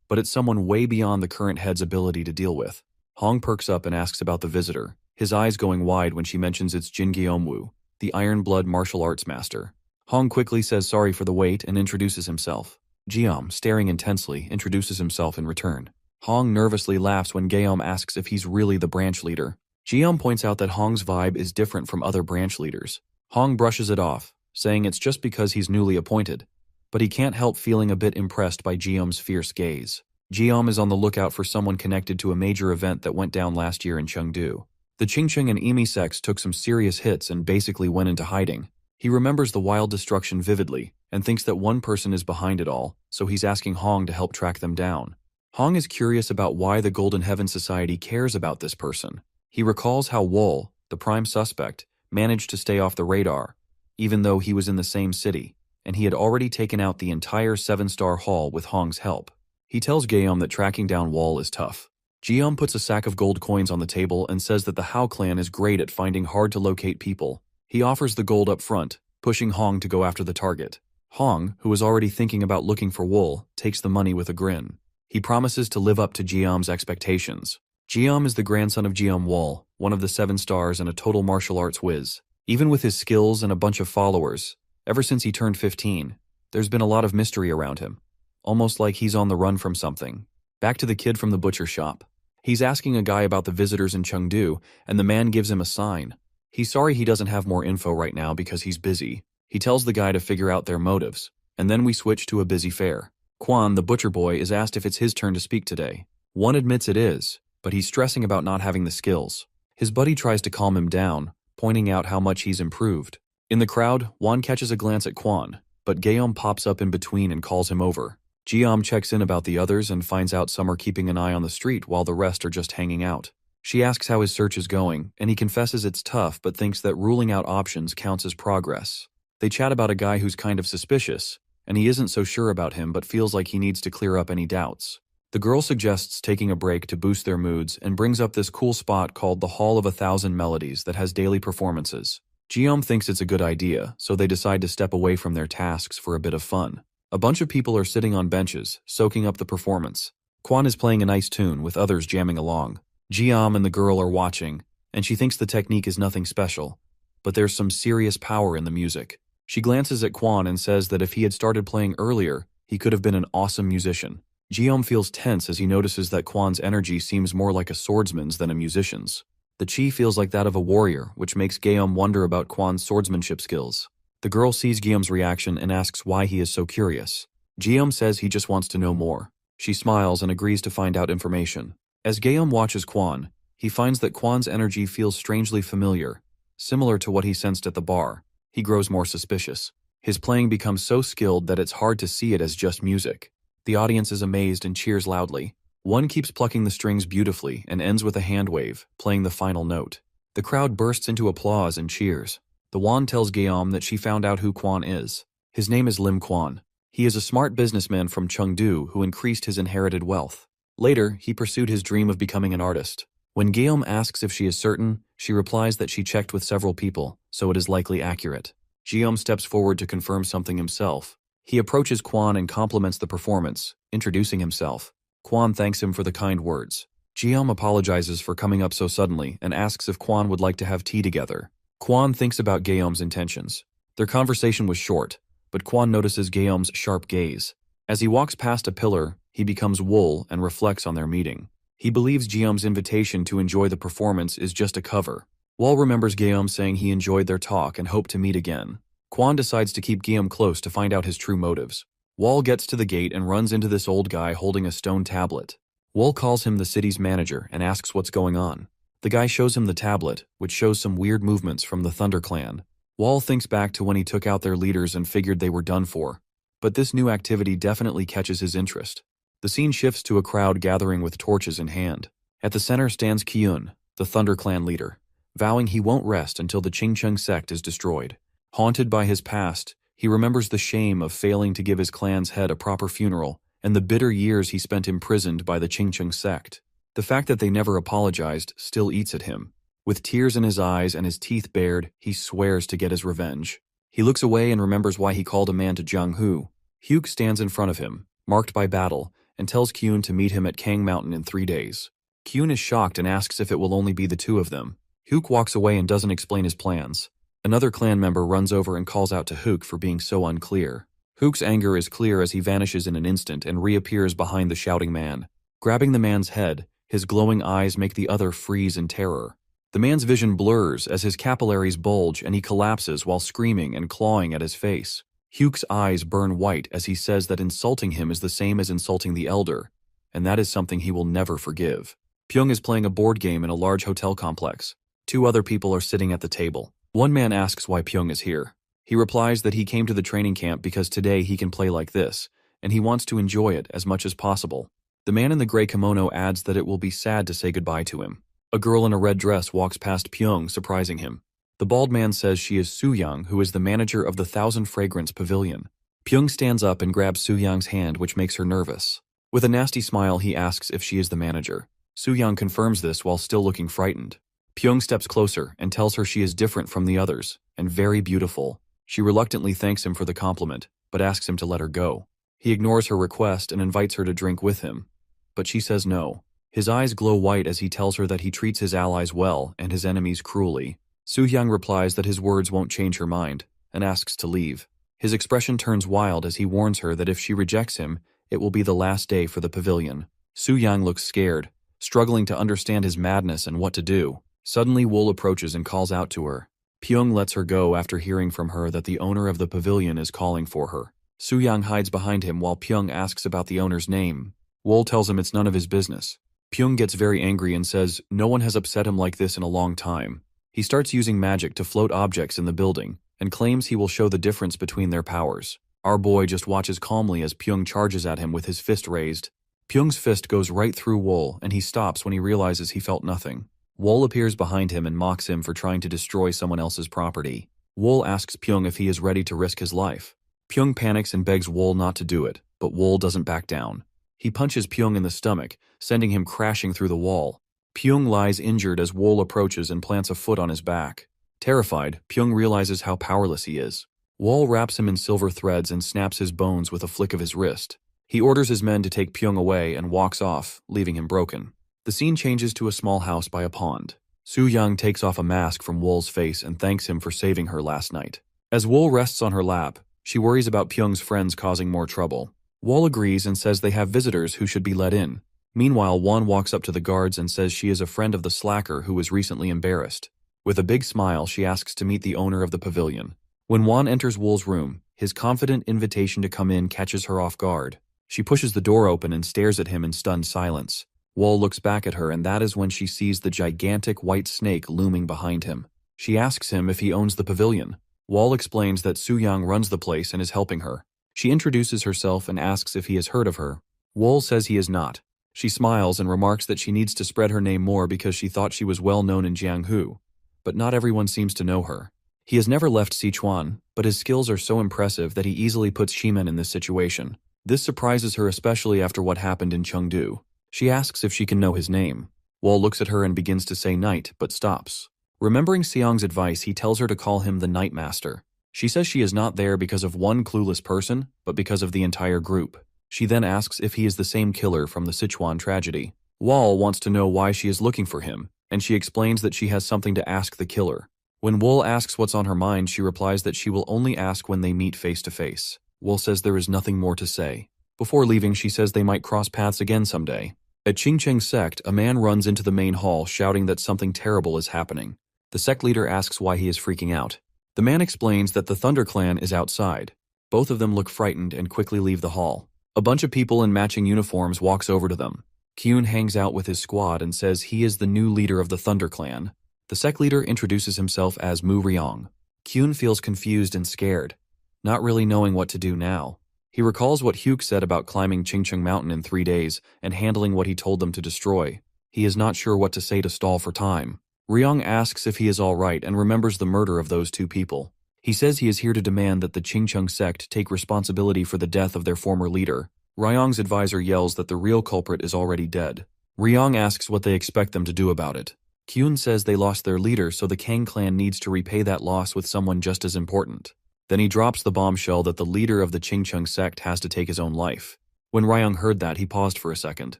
but it's someone way beyond the current head's ability to deal with. Hong perks up and asks about the visitor, his eyes going wide when she mentions it's Jin Guillaume, the Iron Blood martial arts master. Hong quickly says sorry for the wait and introduces himself. Guillaume, staring intensely, introduces himself in return. Hong nervously laughs when Guillaume asks if he's really the branch leader. Guillaume points out that Hong's vibe is different from other branch leaders. Hong brushes it off, saying it's just because he's newly appointed, but he can't help feeling a bit impressed by Guillaume's fierce gaze. Guillaume is on the lookout for someone connected to a major event that went down last year in Chengdu. The Qingqing and Emi sects took some serious hits and basically went into hiding. He remembers the wild destruction vividly and thinks that one person is behind it all, so he's asking Hong to help track them down. Hong is curious about why the Golden Heaven Society cares about this person. He recalls how Wool, the prime suspect, managed to stay off the radar, even though he was in the same city, and he had already taken out the entire 7-star hall with Hong's help. He tells Guillaume that tracking down Wool is tough. Guillaume puts a sack of gold coins on the table and says that the Hao clan is great at finding hard-to-locate people. He offers the gold up front, pushing Hong to go after the target. Hong, who was already thinking about looking for Wool, takes the money with a grin. He promises to live up to Guillaume's expectations. Guillaume is the grandson of Guillaume Wool, one of the 7 stars and a total martial arts whiz. Even with his skills and a bunch of followers, ever since he turned 15, there's been a lot of mystery around him. Almost like he's on the run from something. Back to the kid from the butcher shop. He's asking a guy about the visitors in Chengdu, and the man gives him a sign. He's sorry he doesn't have more info right now because he's busy. He tells the guy to figure out their motives, and then we switch to a busy fair. Quan, the butcher boy, is asked if it's his turn to speak today. One admits it is, but he's stressing about not having the skills. His buddy tries to calm him down, pointing out how much he's improved. In the crowd, Juan catches a glance at Quan, but Guillaume pops up in between and calls him over. Guillaume checks in about the others and finds out some are keeping an eye on the street while the rest are just hanging out. She asks how his search is going, and he confesses it's tough but thinks that ruling out options counts as progress. They chat about a guy who's kind of suspicious, and he isn't so sure about him but feels like he needs to clear up any doubts. The girl suggests taking a break to boost their moods and brings up this cool spot called the Hall of 1,000 Melodies that has daily performances. Guillaume thinks it's a good idea, so they decide to step away from their tasks for a bit of fun. A bunch of people are sitting on benches, soaking up the performance. Quan is playing a nice tune with others jamming along. Guillaume and the girl are watching, and she thinks the technique is nothing special, but there's some serious power in the music. She glances at Quan and says that if he had started playing earlier, he could have been an awesome musician. Guillaume feels tense as he notices that Quan's energy seems more like a swordsman's than a musician's. The chi feels like that of a warrior, which makes Guillaume wonder about Quan's swordsmanship skills. The girl sees Guillaume's reaction and asks why he is so curious. Guillaume says he just wants to know more. She smiles and agrees to find out information. As Guillaume watches Quan, he finds that Quan's energy feels strangely familiar, similar to what he sensed at the bar. He grows more suspicious. His playing becomes so skilled that it's hard to see it as just music. The audience is amazed and cheers loudly. One keeps plucking the strings beautifully and ends with a hand wave, playing the final note. The crowd bursts into applause and cheers. The wand tells Guillaume that she found out who Quan is. His name is Lim Quan. He is a smart businessman from Chengdu who increased his inherited wealth. Later, he pursued his dream of becoming an artist. When Guillaume asks if she is certain, she replies that she checked with several people, so it is likely accurate. Guillaume steps forward to confirm something himself. He approaches Quan and compliments the performance, introducing himself. Quan thanks him for the kind words. Guillaume apologizes for coming up so suddenly and asks if Quan would like to have tea together. Quan thinks about Guillaume's intentions. Their conversation was short, but Quan notices Guillaume's sharp gaze. As he walks past a pillar, he becomes wool and reflects on their meeting. He believes Guillaume's invitation to enjoy the performance is just a cover. Wall remembers Guillaume saying he enjoyed their talk and hoped to meet again. Quan decides to keep Guillaume close to find out his true motives. Wall gets to the gate and runs into this old guy holding a stone tablet. Wall calls him the city's manager and asks what's going on. The guy shows him the tablet, which shows some weird movements from the Thunder Clan. Wall thinks back to when he took out their leaders and figured they were done for. But this new activity definitely catches his interest. The scene shifts to a crowd gathering with torches in hand. At the center stands Kyun, the Thunder Clan leader, vowing he won't rest until the Qingcheng sect is destroyed. Haunted by his past, he remembers the shame of failing to give his clan's head a proper funeral and the bitter years he spent imprisoned by the Qingcheng sect. The fact that they never apologized still eats at him. With tears in his eyes and his teeth bared, he swears to get his revenge. He looks away and remembers why he called a man to Jiang Hu. Hyuk stands in front of him, marked by battle, and tells Kyun to meet him at Kang Mountain in 3 days. Kyun is shocked and asks if it will only be the two of them. Hyuk walks away and doesn't explain his plans. Another clan member runs over and calls out to Hyuk for being so unclear. Hyuk's anger is clear as he vanishes in an instant and reappears behind the shouting man. Grabbing the man's head, his glowing eyes make the other freeze in terror. The man's vision blurs as his capillaries bulge and he collapses while screaming and clawing at his face. Hyuk's eyes burn white as he says that insulting him is the same as insulting the elder, and that is something he will never forgive. Pyong is playing a board game in a large hotel complex. 2 other people are sitting at the table. One man asks why Pyong is here. He replies that he came to the training camp because today he can play like this, and he wants to enjoy it as much as possible. The man in the gray kimono adds that it will be sad to say goodbye to him. A girl in a red dress walks past Pyong, surprising him. The bald man says she is Su Yang, who is the manager of the Thousand Fragrance Pavilion. Pyong stands up and grabs Su Yang's hand, which makes her nervous. With a nasty smile, he asks if she is the manager. Su Yang confirms this while still looking frightened. Pyong steps closer and tells her she is different from the others, and very beautiful. She reluctantly thanks him for the compliment, but asks him to let her go. He ignores her request and invites her to drink with him, but she says no. His eyes glow white as he tells her that he treats his allies well and his enemies cruelly. Su Yang replies that his words won't change her mind, and asks to leave. His expression turns wild as he warns her that if she rejects him, it will be the last day for the pavilion. Su Yang looks scared, struggling to understand his madness and what to do. Suddenly Wool approaches and calls out to her. Pyong lets her go after hearing from her that the owner of the pavilion is calling for her. Su Yang hides behind him while Pyong asks about the owner's name. Wool tells him it's none of his business. Pyong gets very angry and says no one has upset him like this in a long time. He starts using magic to float objects in the building, and claims he will show the difference between their powers. Our boy just watches calmly as Pyong charges at him with his fist raised. Pyong's fist goes right through Wool, and he stops when he realizes he felt nothing. Wool appears behind him and mocks him for trying to destroy someone else's property. Wool asks Pyong if he is ready to risk his life. Pyong panics and begs Wool not to do it, but Wool doesn't back down. He punches Pyong in the stomach, sending him crashing through the wall. Pyong lies injured as Wool approaches and plants a foot on his back. Terrified, Pyong realizes how powerless he is. Wool wraps him in silver threads and snaps his bones with a flick of his wrist. He orders his men to take Pyong away and walks off, leaving him broken. The scene changes to a small house by a pond. Su Yang takes off a mask from Wool's face and thanks him for saving her last night. As Wool rests on her lap, she worries about Pyong's friends causing more trouble. Wall agrees and says they have visitors who should be let in. Meanwhile, Juan walks up to the guards and says she is a friend of the slacker who was recently embarrassed. With a big smile, she asks to meet the owner of the pavilion. When Juan enters Wall's room, his confident invitation to come in catches her off guard. She pushes the door open and stares at him in stunned silence. Wall looks back at her, and that is when she sees the gigantic white snake looming behind him. She asks him if he owns the pavilion. Wall explains that Su Yang runs the place and is helping her. She introduces herself and asks if he has heard of her. Wall says he is not. She smiles and remarks that she needs to spread her name more because she thought she was well known in Jianghu. But not everyone seems to know her. He has never left Sichuan, but his skills are so impressive that he easily puts Shimen in this situation. This surprises her, especially after what happened in Chengdu. She asks if she can know his name. Wall looks at her and begins to say Knight, but stops. Remembering Xiang's advice, he tells her to call him the Night Master. She says she is not there because of one clueless person, but because of the entire group. She then asks if he is the same killer from the Sichuan tragedy. Wall wants to know why she is looking for him, and she explains that she has something to ask the killer. When Wall asks what's on her mind, she replies that she will only ask when they meet face to face. Wall says there is nothing more to say. Before leaving, she says they might cross paths again someday. At Qingcheng sect, a man runs into the main hall shouting that something terrible is happening. The sect leader asks why he is freaking out. The man explains that the Thunder Clan is outside. Both of them look frightened and quickly leave the hall. A bunch of people in matching uniforms walks over to them. Kyun hangs out with his squad and says he is the new leader of the Thunder Clan. The sect leader introduces himself as Mu Ryong. Kyun feels confused and scared, not really knowing what to do now. He recalls what Hyuk said about climbing Qingcheng Mountain in 3 days and handling what he told them to destroy. He is not sure what to say to stall for time. Ryong asks if he is all right and remembers the murder of those 2 people. He says he is here to demand that the Qingcheng sect take responsibility for the death of their former leader. Ryong's advisor yells that the real culprit is already dead. Ryong asks what they expect them to do about it. Kyun says they lost their leader, so the Kang clan needs to repay that loss with someone just as important. Then he drops the bombshell that the leader of the Qingcheng sect has to take his own life. When Ryong heard that, he paused for a second.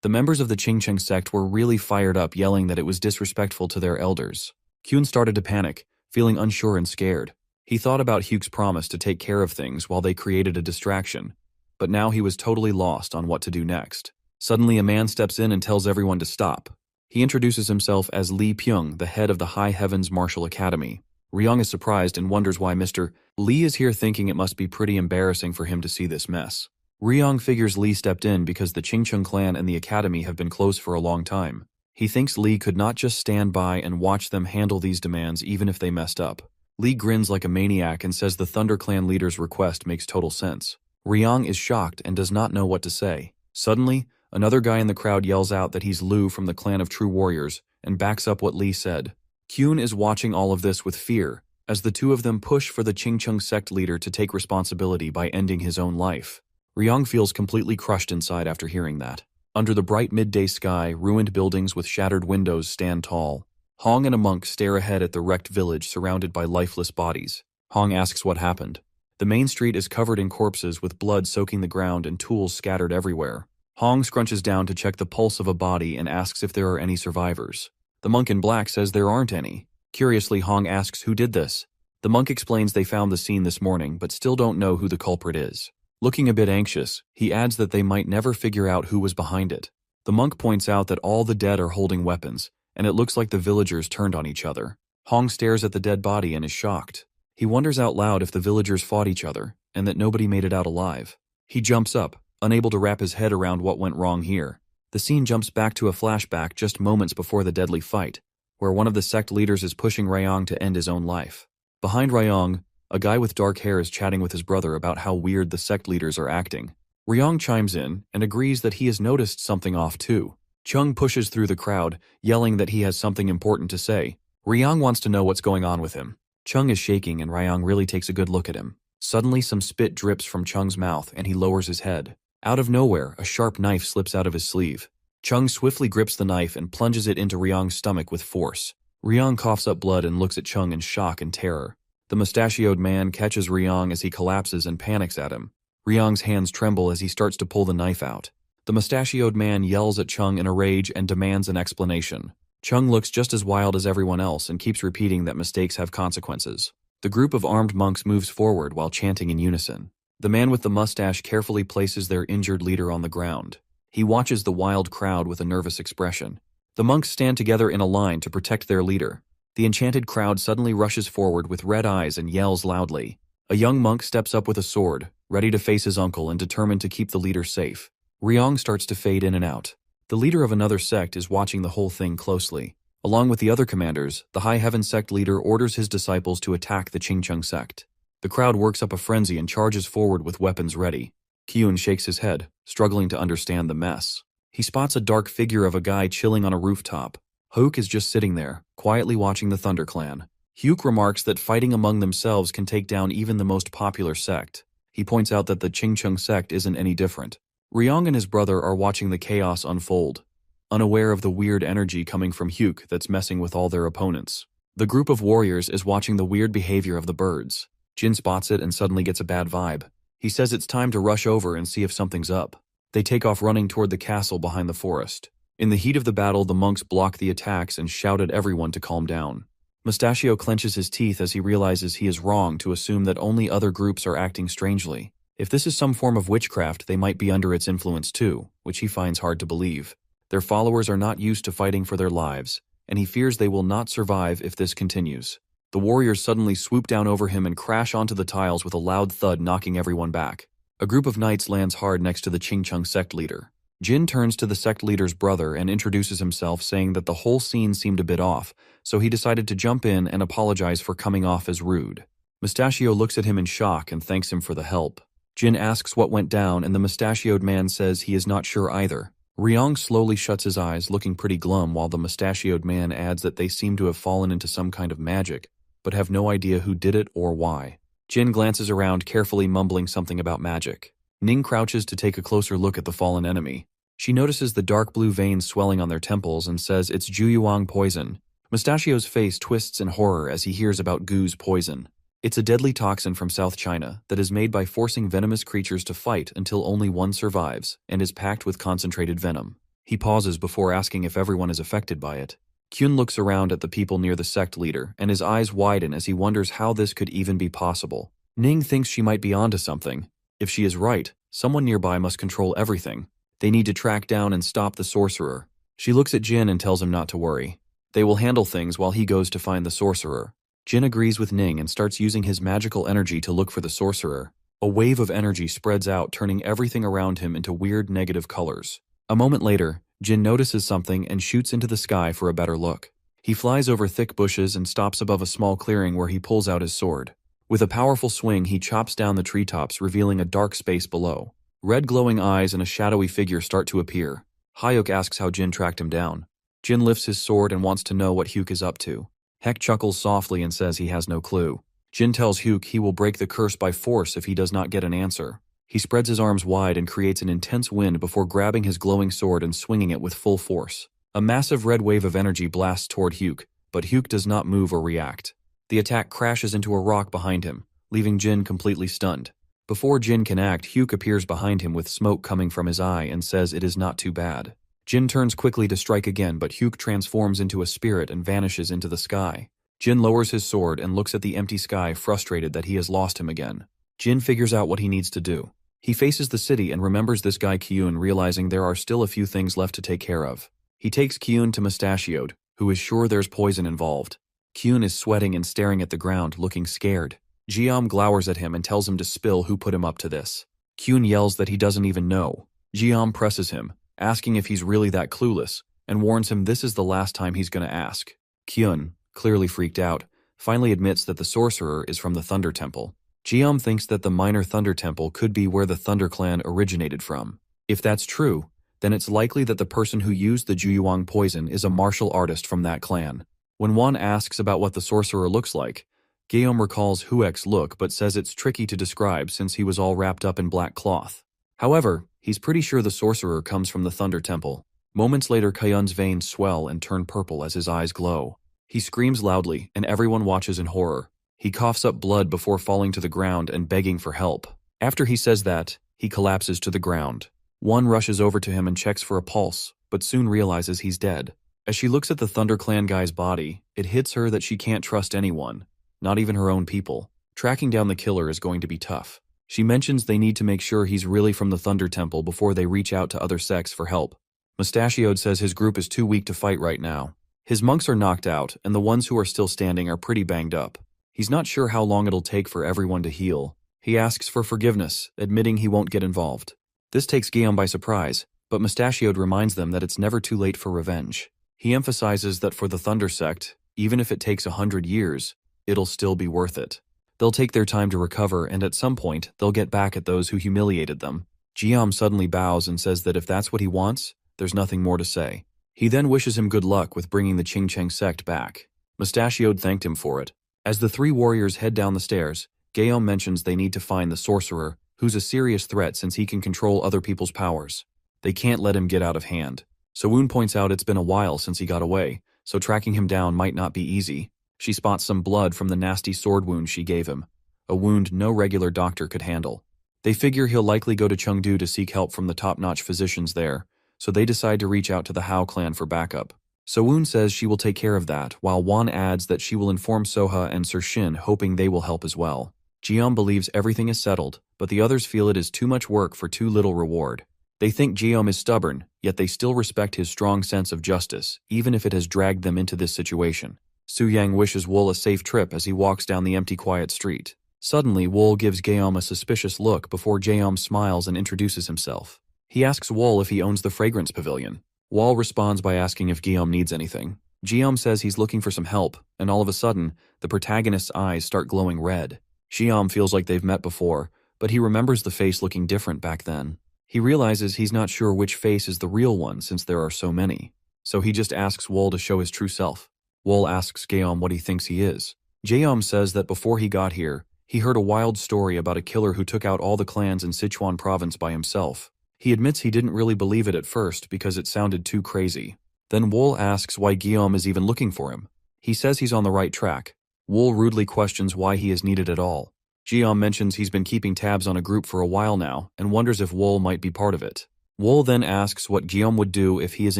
The members of the Qingcheng sect were really fired up, yelling that it was disrespectful to their elders. Kyun started to panic, feeling unsure and scared. He thought about Hyuk's promise to take care of things while they created a distraction, but now he was totally lost on what to do next. Suddenly, a man steps in and tells everyone to stop. He introduces himself as Li Pyong, the head of the High Heavens Martial Academy. Ryong is surprised and wonders why Mr. Li is here, thinking it must be pretty embarrassing for him to see this mess. Ryong figures Li stepped in because the Qingcheng clan and the academy have been closed for a long time. He thinks Li could not just stand by and watch them handle these demands even if they messed up. Li grins like a maniac and says the Thunder Clan leader's request makes total sense. Ryong is shocked and does not know what to say. Suddenly, another guy in the crowd yells out that he's Lu from the Clan of True Warriors and backs up what Li said. Kyun is watching all of this with fear, as the 2 of them push for the Qingcheng sect leader to take responsibility by ending his own life. Ryong feels completely crushed inside after hearing that. Under the bright midday sky, ruined buildings with shattered windows stand tall. Hong and a monk stare ahead at the wrecked village surrounded by lifeless bodies. Hong asks what happened. The main street is covered in corpses with blood soaking the ground and tools scattered everywhere. Hong scrunches down to check the pulse of a body and asks if there are any survivors. The monk in black says there aren't any. Curiously, Hong asks who did this. The monk explains they found the scene this morning but still don't know who the culprit is. Looking a bit anxious, he adds that they might never figure out who was behind it. The monk points out that all the dead are holding weapons, and it looks like the villagers turned on each other. Hong stares at the dead body and is shocked. He wonders out loud if the villagers fought each other, and that nobody made it out alive. He jumps up, unable to wrap his head around what went wrong here. The scene jumps back to a flashback just moments before the deadly fight, where one of the sect leaders is pushing Ryong to end his own life. Behind Ryong, a guy with dark hair is chatting with his brother about how weird the sect leaders are acting. Ryong chimes in and agrees that he has noticed something off too. Chung pushes through the crowd, yelling that he has something important to say. Ryong wants to know what's going on with him. Chung is shaking and Ryong really takes a good look at him. Suddenly, some spit drips from Chung's mouth and he lowers his head. Out of nowhere, a sharp knife slips out of his sleeve. Chung swiftly grips the knife and plunges it into Ryong's stomach with force. Ryong coughs up blood and looks at Chung in shock and terror. The mustachioed man catches Ryong as he collapses and panics at him. Ryong's hands tremble as he starts to pull the knife out. The mustachioed man yells at Chung in a rage and demands an explanation. Chung looks just as wild as everyone else and keeps repeating that mistakes have consequences. The group of armed monks moves forward while chanting in unison. The man with the mustache carefully places their injured leader on the ground. He watches the wild crowd with a nervous expression. The monks stand together in a line to protect their leader. The enchanted crowd suddenly rushes forward with red eyes and yells loudly. A young monk steps up with a sword, ready to face his uncle and determined to keep the leader safe. Ryong starts to fade in and out. The leader of another sect is watching the whole thing closely. Along with the other commanders, the High Heaven sect leader orders his disciples to attack the Qingcheng sect. The crowd works up a frenzy and charges forward with weapons ready. Kyun shakes his head, struggling to understand the mess. He spots a dark figure of a guy chilling on a rooftop. Hyuk is just sitting there, quietly watching the Thunder Clan. Hyuk remarks that fighting among themselves can take down even the most popular sect. He points out that the Qingcheng sect isn't any different. Ryong and his brother are watching the chaos unfold, unaware of the weird energy coming from Hyuk that's messing with all their opponents. The group of warriors is watching the weird behavior of the birds. Jin spots it and suddenly gets a bad vibe. He says it's time to rush over and see if something's up. They take off running toward the castle behind the forest. In the heat of the battle, the monks block the attacks and shout at everyone to calm down. Mustachio clenches his teeth as he realizes he is wrong to assume that only other groups are acting strangely. If this is some form of witchcraft, they might be under its influence too, which he finds hard to believe. Their followers are not used to fighting for their lives, and he fears they will not survive if this continues. The warriors suddenly swoop down over him and crash onto the tiles with a loud thud, knocking everyone back. A group of knights lands hard next to the Qingcheng sect leader. Jin turns to the sect leader's brother and introduces himself, saying that the whole scene seemed a bit off, so he decided to jump in and apologize for coming off as rude. Mustachio looks at him in shock and thanks him for the help. Jin asks what went down, and the mustachioed man says he is not sure either. Ryong slowly shuts his eyes, looking pretty glum, while the mustachioed man adds that they seem to have fallen into some kind of magic, but have no idea who did it or why. Jin glances around, carefully mumbling something about magic. Ning crouches to take a closer look at the fallen enemy. She notices the dark blue veins swelling on their temples and says it's Juyuang poison. Mustachio's face twists in horror as he hears about Gu's poison. It's a deadly toxin from South China that is made by forcing venomous creatures to fight until only one survives and is packed with concentrated venom. He pauses before asking if everyone is affected by it. Kyun looks around at the people near the sect leader, and his eyes widen as he wonders how this could even be possible. Ning thinks she might be onto something. If she is right, someone nearby must control everything. They need to track down and stop the sorcerer. She looks at Jin and tells him not to worry. They will handle things while he goes to find the sorcerer. Jin agrees with Ning and starts using his magical energy to look for the sorcerer. A wave of energy spreads out, turning everything around him into weird negative colors. A moment later, Jin notices something and shoots into the sky for a better look. He flies over thick bushes and stops above a small clearing where he pulls out his sword. With a powerful swing, he chops down the treetops, revealing a dark space below. Red glowing eyes and a shadowy figure start to appear. Hyuk asks how Jin tracked him down. Jin lifts his sword and wants to know what Hyuk is up to. Heck chuckles softly and says he has no clue. Jin tells Hyuk he will break the curse by force if he does not get an answer. He spreads his arms wide and creates an intense wind before grabbing his glowing sword and swinging it with full force. A massive red wave of energy blasts toward Hyuk, but Hyuk does not move or react. The attack crashes into a rock behind him, leaving Jin completely stunned. Before Jin can act, Hyuk appears behind him with smoke coming from his eye and says it is not too bad. Jin turns quickly to strike again, but Hyuk transforms into a spirit and vanishes into the sky. Jin lowers his sword and looks at the empty sky, frustrated that he has lost him again. Jin figures out what he needs to do. He faces the city and remembers this guy Kyun, realizing there are still a few things left to take care of. He takes Kyun to Mustachioed, who is sure there's poison involved. Kyun is sweating and staring at the ground, looking scared. Jiam glowers at him and tells him to spill who put him up to this. Kyun yells that he doesn't even know. Jiam presses him, asking if he's really that clueless, and warns him this is the last time he's gonna ask. Kyun, clearly freaked out, finally admits that the sorcerer is from the Thunder Temple. Jiam thinks that the Minor Thunder Temple could be where the Thunder Clan originated from. If that's true, then it's likely that the person who used the Juyuang poison is a martial artist from that clan. When one asks about what the sorcerer looks like, Guillaume recalls Huek's look but says it's tricky to describe since he was all wrapped up in black cloth. However, he's pretty sure the sorcerer comes from the Thunder Temple. Moments later, Kyun's veins swell and turn purple as his eyes glow. He screams loudly, and everyone watches in horror. He coughs up blood before falling to the ground and begging for help. After he says that, he collapses to the ground. One rushes over to him and checks for a pulse, but soon realizes he's dead. As she looks at the Thunder Clan guy's body, it hits her that she can't trust anyone, not even her own people. Tracking down the killer is going to be tough. She mentions they need to make sure he's really from the Thunder Temple before they reach out to other sects for help. Mustachioed says his group is too weak to fight right now. His monks are knocked out, and the ones who are still standing are pretty banged up. He's not sure how long it'll take for everyone to heal. He asks for forgiveness, admitting he won't get involved. This takes Guillaume by surprise, but Mustachioed reminds them that it's never too late for revenge. He emphasizes that for the Thunder Sect, even if it takes 100 years, it'll still be worth it. They'll take their time to recover, and at some point, they'll get back at those who humiliated them. Guillaume suddenly bows and says that if that's what he wants, there's nothing more to say. He then wishes him good luck with bringing the Qingcheng sect back. Mustachioed thanked him for it. As the three warriors head down the stairs, Guillaume mentions they need to find the sorcerer, who's a serious threat since he can control other people's powers. They can't let him get out of hand. Sowoon points out it's been a while since he got away, so tracking him down might not be easy. She spots some blood from the nasty sword wound she gave him, a wound no regular doctor could handle. They figure he'll likely go to Chengdu to seek help from the top-notch physicians there, so they decide to reach out to the Hao clan for backup. Sowoon says she will take care of that, while Wan adds that she will inform Soha and Sir Shin, hoping they will help as well. Guillaume believes everything is settled, but the others feel it is too much work for too little reward. They think Guillaume is stubborn, yet they still respect his strong sense of justice, even if it has dragged them into this situation. Su Yang wishes Wool a safe trip as he walks down the empty quiet street. Suddenly, Wool gives Guillaume a suspicious look before Guillaume smiles and introduces himself. He asks Wool if he owns the fragrance pavilion. Wool responds by asking if Guillaume needs anything. Guillaume says he's looking for some help, and all of a sudden, the protagonist's eyes start glowing red. Guillaume feels like they've met before, but he remembers the face looking different back then. He realizes he's not sure which face is the real one since there are so many. So he just asks Wool to show his true self. Wool asks Guillaume what he thinks he is. Guillaume says that before he got here, he heard a wild story about a killer who took out all the clans in Sichuan province by himself. He admits he didn't really believe it at first because it sounded too crazy. Then Wool asks why Guillaume is even looking for him. He says he's on the right track. Wool rudely questions why he is needed at all. Guillaume mentions he's been keeping tabs on a group for a while now and wonders if Wool might be part of it. Wool then asks what Guillaume would do if he is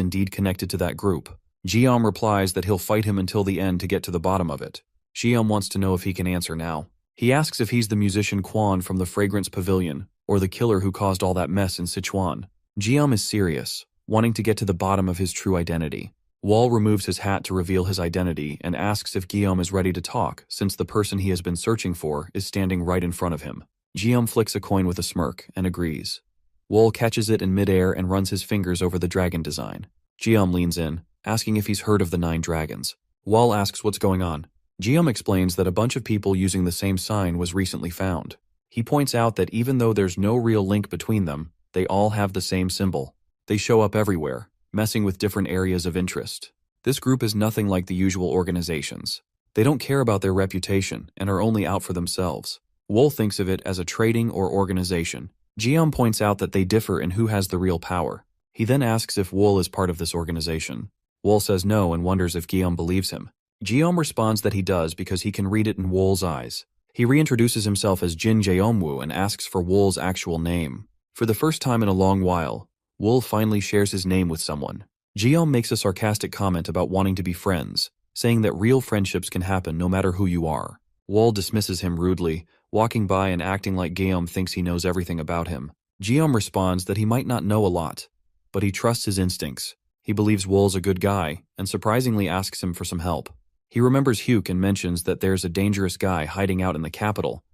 indeed connected to that group. Guillaume replies that he'll fight him until the end to get to the bottom of it. Guillaume wants to know if he can answer now. He asks if he's the musician Quan from the Fragrance Pavilion, or the killer who caused all that mess in Sichuan. Guillaume is serious, wanting to get to the bottom of his true identity. Wool removes his hat to reveal his identity and asks if Guillaume is ready to talk, since the person he has been searching for is standing right in front of him. Guillaume flicks a coin with a smirk and agrees. Wool catches it in midair and runs his fingers over the dragon design. Guillaume leans in, asking if he's heard of the 9 dragons. Wool asks what's going on. Guillaume explains that a bunch of people using the same sign was recently found. He points out that even though there's no real link between them, they all have the same symbol. They show up everywhere, messing with different areas of interest. This group is nothing like the usual organizations. They don't care about their reputation and are only out for themselves. Wool thinks of it as a trading or organization. Guillaume points out that they differ in who has the real power. He then asks if Wool is part of this organization. Wool says no and wonders if Guillaume believes him. Guillaume responds that he does because he can read it in Wool's eyes. He reintroduces himself as Jin Jeomwoo and asks for Wool's actual name. For the first time in a long while, Wool finally shares his name with someone. Guillaume makes a sarcastic comment about wanting to be friends, saying that real friendships can happen no matter who you are. Wool dismisses him rudely, walking by and acting like Guillaume thinks he knows everything about him. Guillaume responds that he might not know a lot, but he trusts his instincts. He believes Wool's a good guy, and surprisingly asks him for some help. He remembers Hyuk and mentions that there's a dangerous guy hiding out in the capital.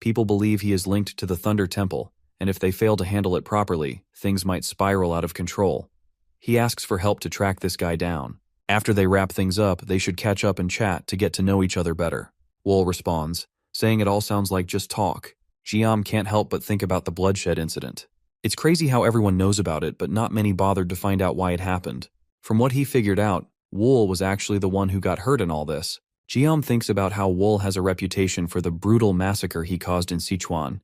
People believe he is linked to the Thunder Temple, and if they fail to handle it properly, things might spiral out of control. He asks for help to track this guy down. After they wrap things up, they should catch up and chat to get to know each other better. Wool responds, saying it all sounds like just talk. Guillaume can't help but think about the bloodshed incident. It's crazy how everyone knows about it, but not many bothered to find out why it happened. From what he figured out, Wool was actually the one who got hurt in all this. Guillaume thinks about how Wool has a reputation for the brutal massacre he caused in Sichuan,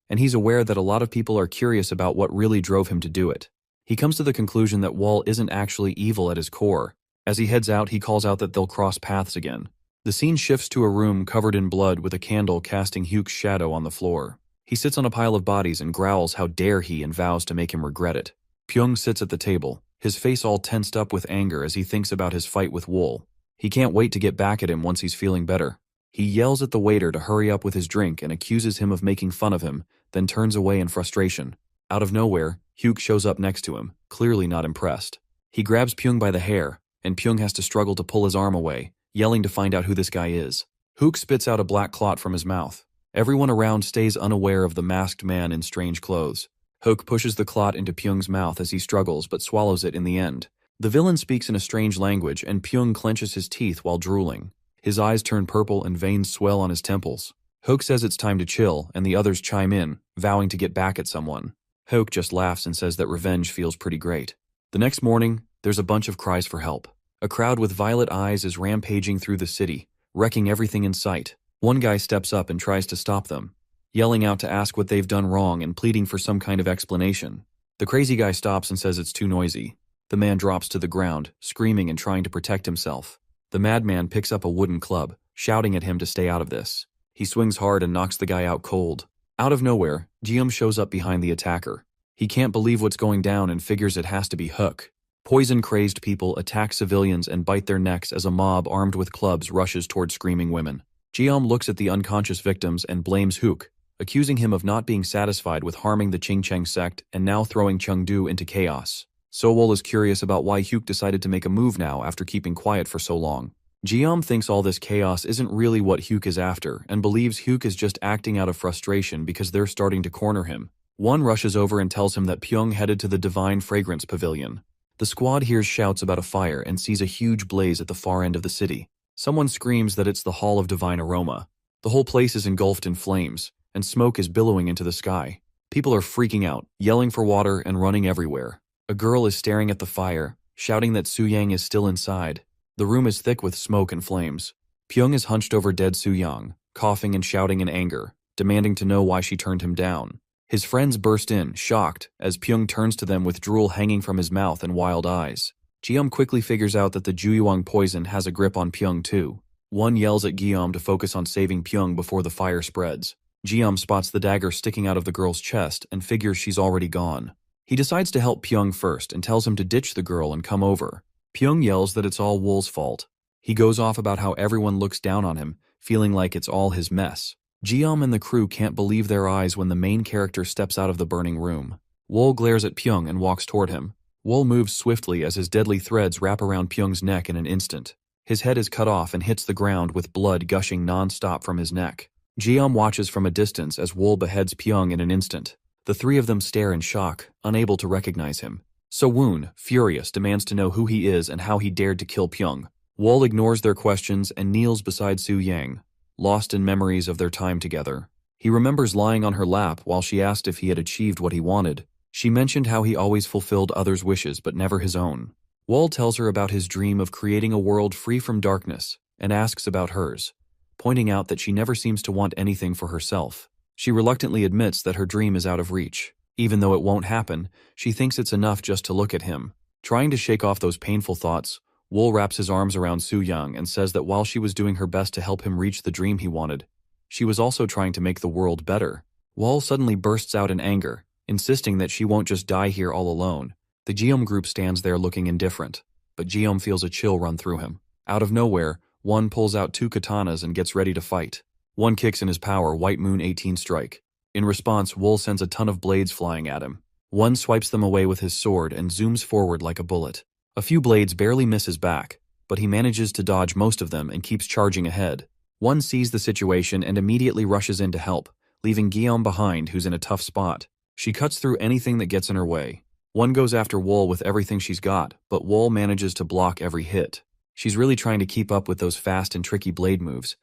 and he's aware that a lot of people are curious about what really drove him to do it. He comes to the conclusion that Wool isn't actually evil at his core. As he heads out, he calls out that they'll cross paths again. The scene shifts to a room covered in blood with a candle casting Hyuk's shadow on the floor. He sits on a pile of bodies and growls how dare he and vows to make him regret it. Pyong sits at the table, his face all tensed up with anger as he thinks about his fight with Wool. He can't wait to get back at him once he's feeling better. He yells at the waiter to hurry up with his drink and accuses him of making fun of him, then turns away in frustration. Out of nowhere, Hyuk shows up next to him, clearly not impressed. He grabs Pyong by the hair, and Pyong has to struggle to pull his arm away, yelling to find out who this guy is. Hyuk spits out a black clot from his mouth. Everyone around stays unaware of the masked man in strange clothes. Hyuk pushes the clot into Pyong's mouth as he struggles but swallows it in the end. The villain speaks in a strange language and Pyong clenches his teeth while drooling. His eyes turn purple and veins swell on his temples. Hyuk says it's time to chill and the others chime in, vowing to get back at someone. Hyuk just laughs and says that revenge feels pretty great. The next morning, there's a bunch of cries for help. A crowd with violet eyes is rampaging through the city, wrecking everything in sight. One guy steps up and tries to stop them, yelling out to ask what they've done wrong and pleading for some kind of explanation. The crazy guy stops and says it's too noisy. The man drops to the ground, screaming and trying to protect himself. The madman picks up a wooden club, shouting at him to stay out of this. He swings hard and knocks the guy out cold. Out of nowhere, Jium shows up behind the attacker. He can't believe what's going down and figures it has to be Hyuk. Poison-crazed people attack civilians and bite their necks as a mob armed with clubs rushes toward screaming women. Jium looks at the unconscious victims and blames Hyuk, accusing him of not being satisfied with harming the Qingcheng sect and now throwing Chengdu into chaos. Sowol is curious about why Hyuk decided to make a move now after keeping quiet for so long. Jium thinks all this chaos isn't really what Hyuk is after and believes Hyuk is just acting out of frustration because they're starting to corner him. One rushes over and tells him that Pyong headed to the Divine Fragrance Pavilion. The squad hears shouts about a fire and sees a huge blaze at the far end of the city. Someone screams that it's the Hall of Divine Aroma. The whole place is engulfed in flames, and smoke is billowing into the sky. People are freaking out, yelling for water and running everywhere. A girl is staring at the fire, shouting that Su Yang is still inside. The room is thick with smoke and flames. Pyong is hunched over dead Su Yang, coughing and shouting in anger, demanding to know why she turned him down. His friends burst in, shocked, as Pyong turns to them with drool hanging from his mouth and wild eyes. Jium quickly figures out that the Juyuang poison has a grip on Pyong too. One yells at Guillaume to focus on saving Pyong before the fire spreads. Jium spots the dagger sticking out of the girl's chest and figures she's already gone. He decides to help Pyong first and tells him to ditch the girl and come over. Pyong yells that it's all Wool's fault. He goes off about how everyone looks down on him, feeling like it's all his mess. Jium and the crew can't believe their eyes when the main character steps out of the burning room. Wool glares at Pyong and walks toward him. Wool moves swiftly as his deadly threads wrap around Pyong's neck in an instant. His head is cut off and hits the ground with blood gushing non-stop from his neck. Jium watches from a distance as Wool beheads Pyong in an instant. The three of them stare in shock, unable to recognize him. So-woon, furious, demands to know who he is and how he dared to kill Pyong. Wool ignores their questions and kneels beside Su Yang, lost in memories of their time together. He remembers lying on her lap while she asked if he had achieved what he wanted. She mentioned how he always fulfilled others' wishes but never his own. Wool tells her about his dream of creating a world free from darkness and asks about hers, pointing out that she never seems to want anything for herself. She reluctantly admits that her dream is out of reach. Even though it won't happen, she thinks it's enough just to look at him. Trying to shake off those painful thoughts, Wool wraps his arms around Su Yang and says that while she was doing her best to help him reach the dream he wanted, she was also trying to make the world better. Wool suddenly bursts out in anger, insisting that she won't just die here all alone. The Jium group stands there looking indifferent, but Jium feels a chill run through him. Out of nowhere, one pulls out two katanas and gets ready to fight. One kicks in his power White Moon 18 strike. In response, Wool sends a ton of blades flying at him. One swipes them away with his sword and zooms forward like a bullet. A few blades barely miss his back, but he manages to dodge most of them and keeps charging ahead. One sees the situation and immediately rushes in to help, leaving Guillaume behind, who's in a tough spot. She cuts through anything that gets in her way. One goes after Wool with everything she's got, but Wool manages to block every hit. She's really trying to keep up with those fast and tricky blade moves,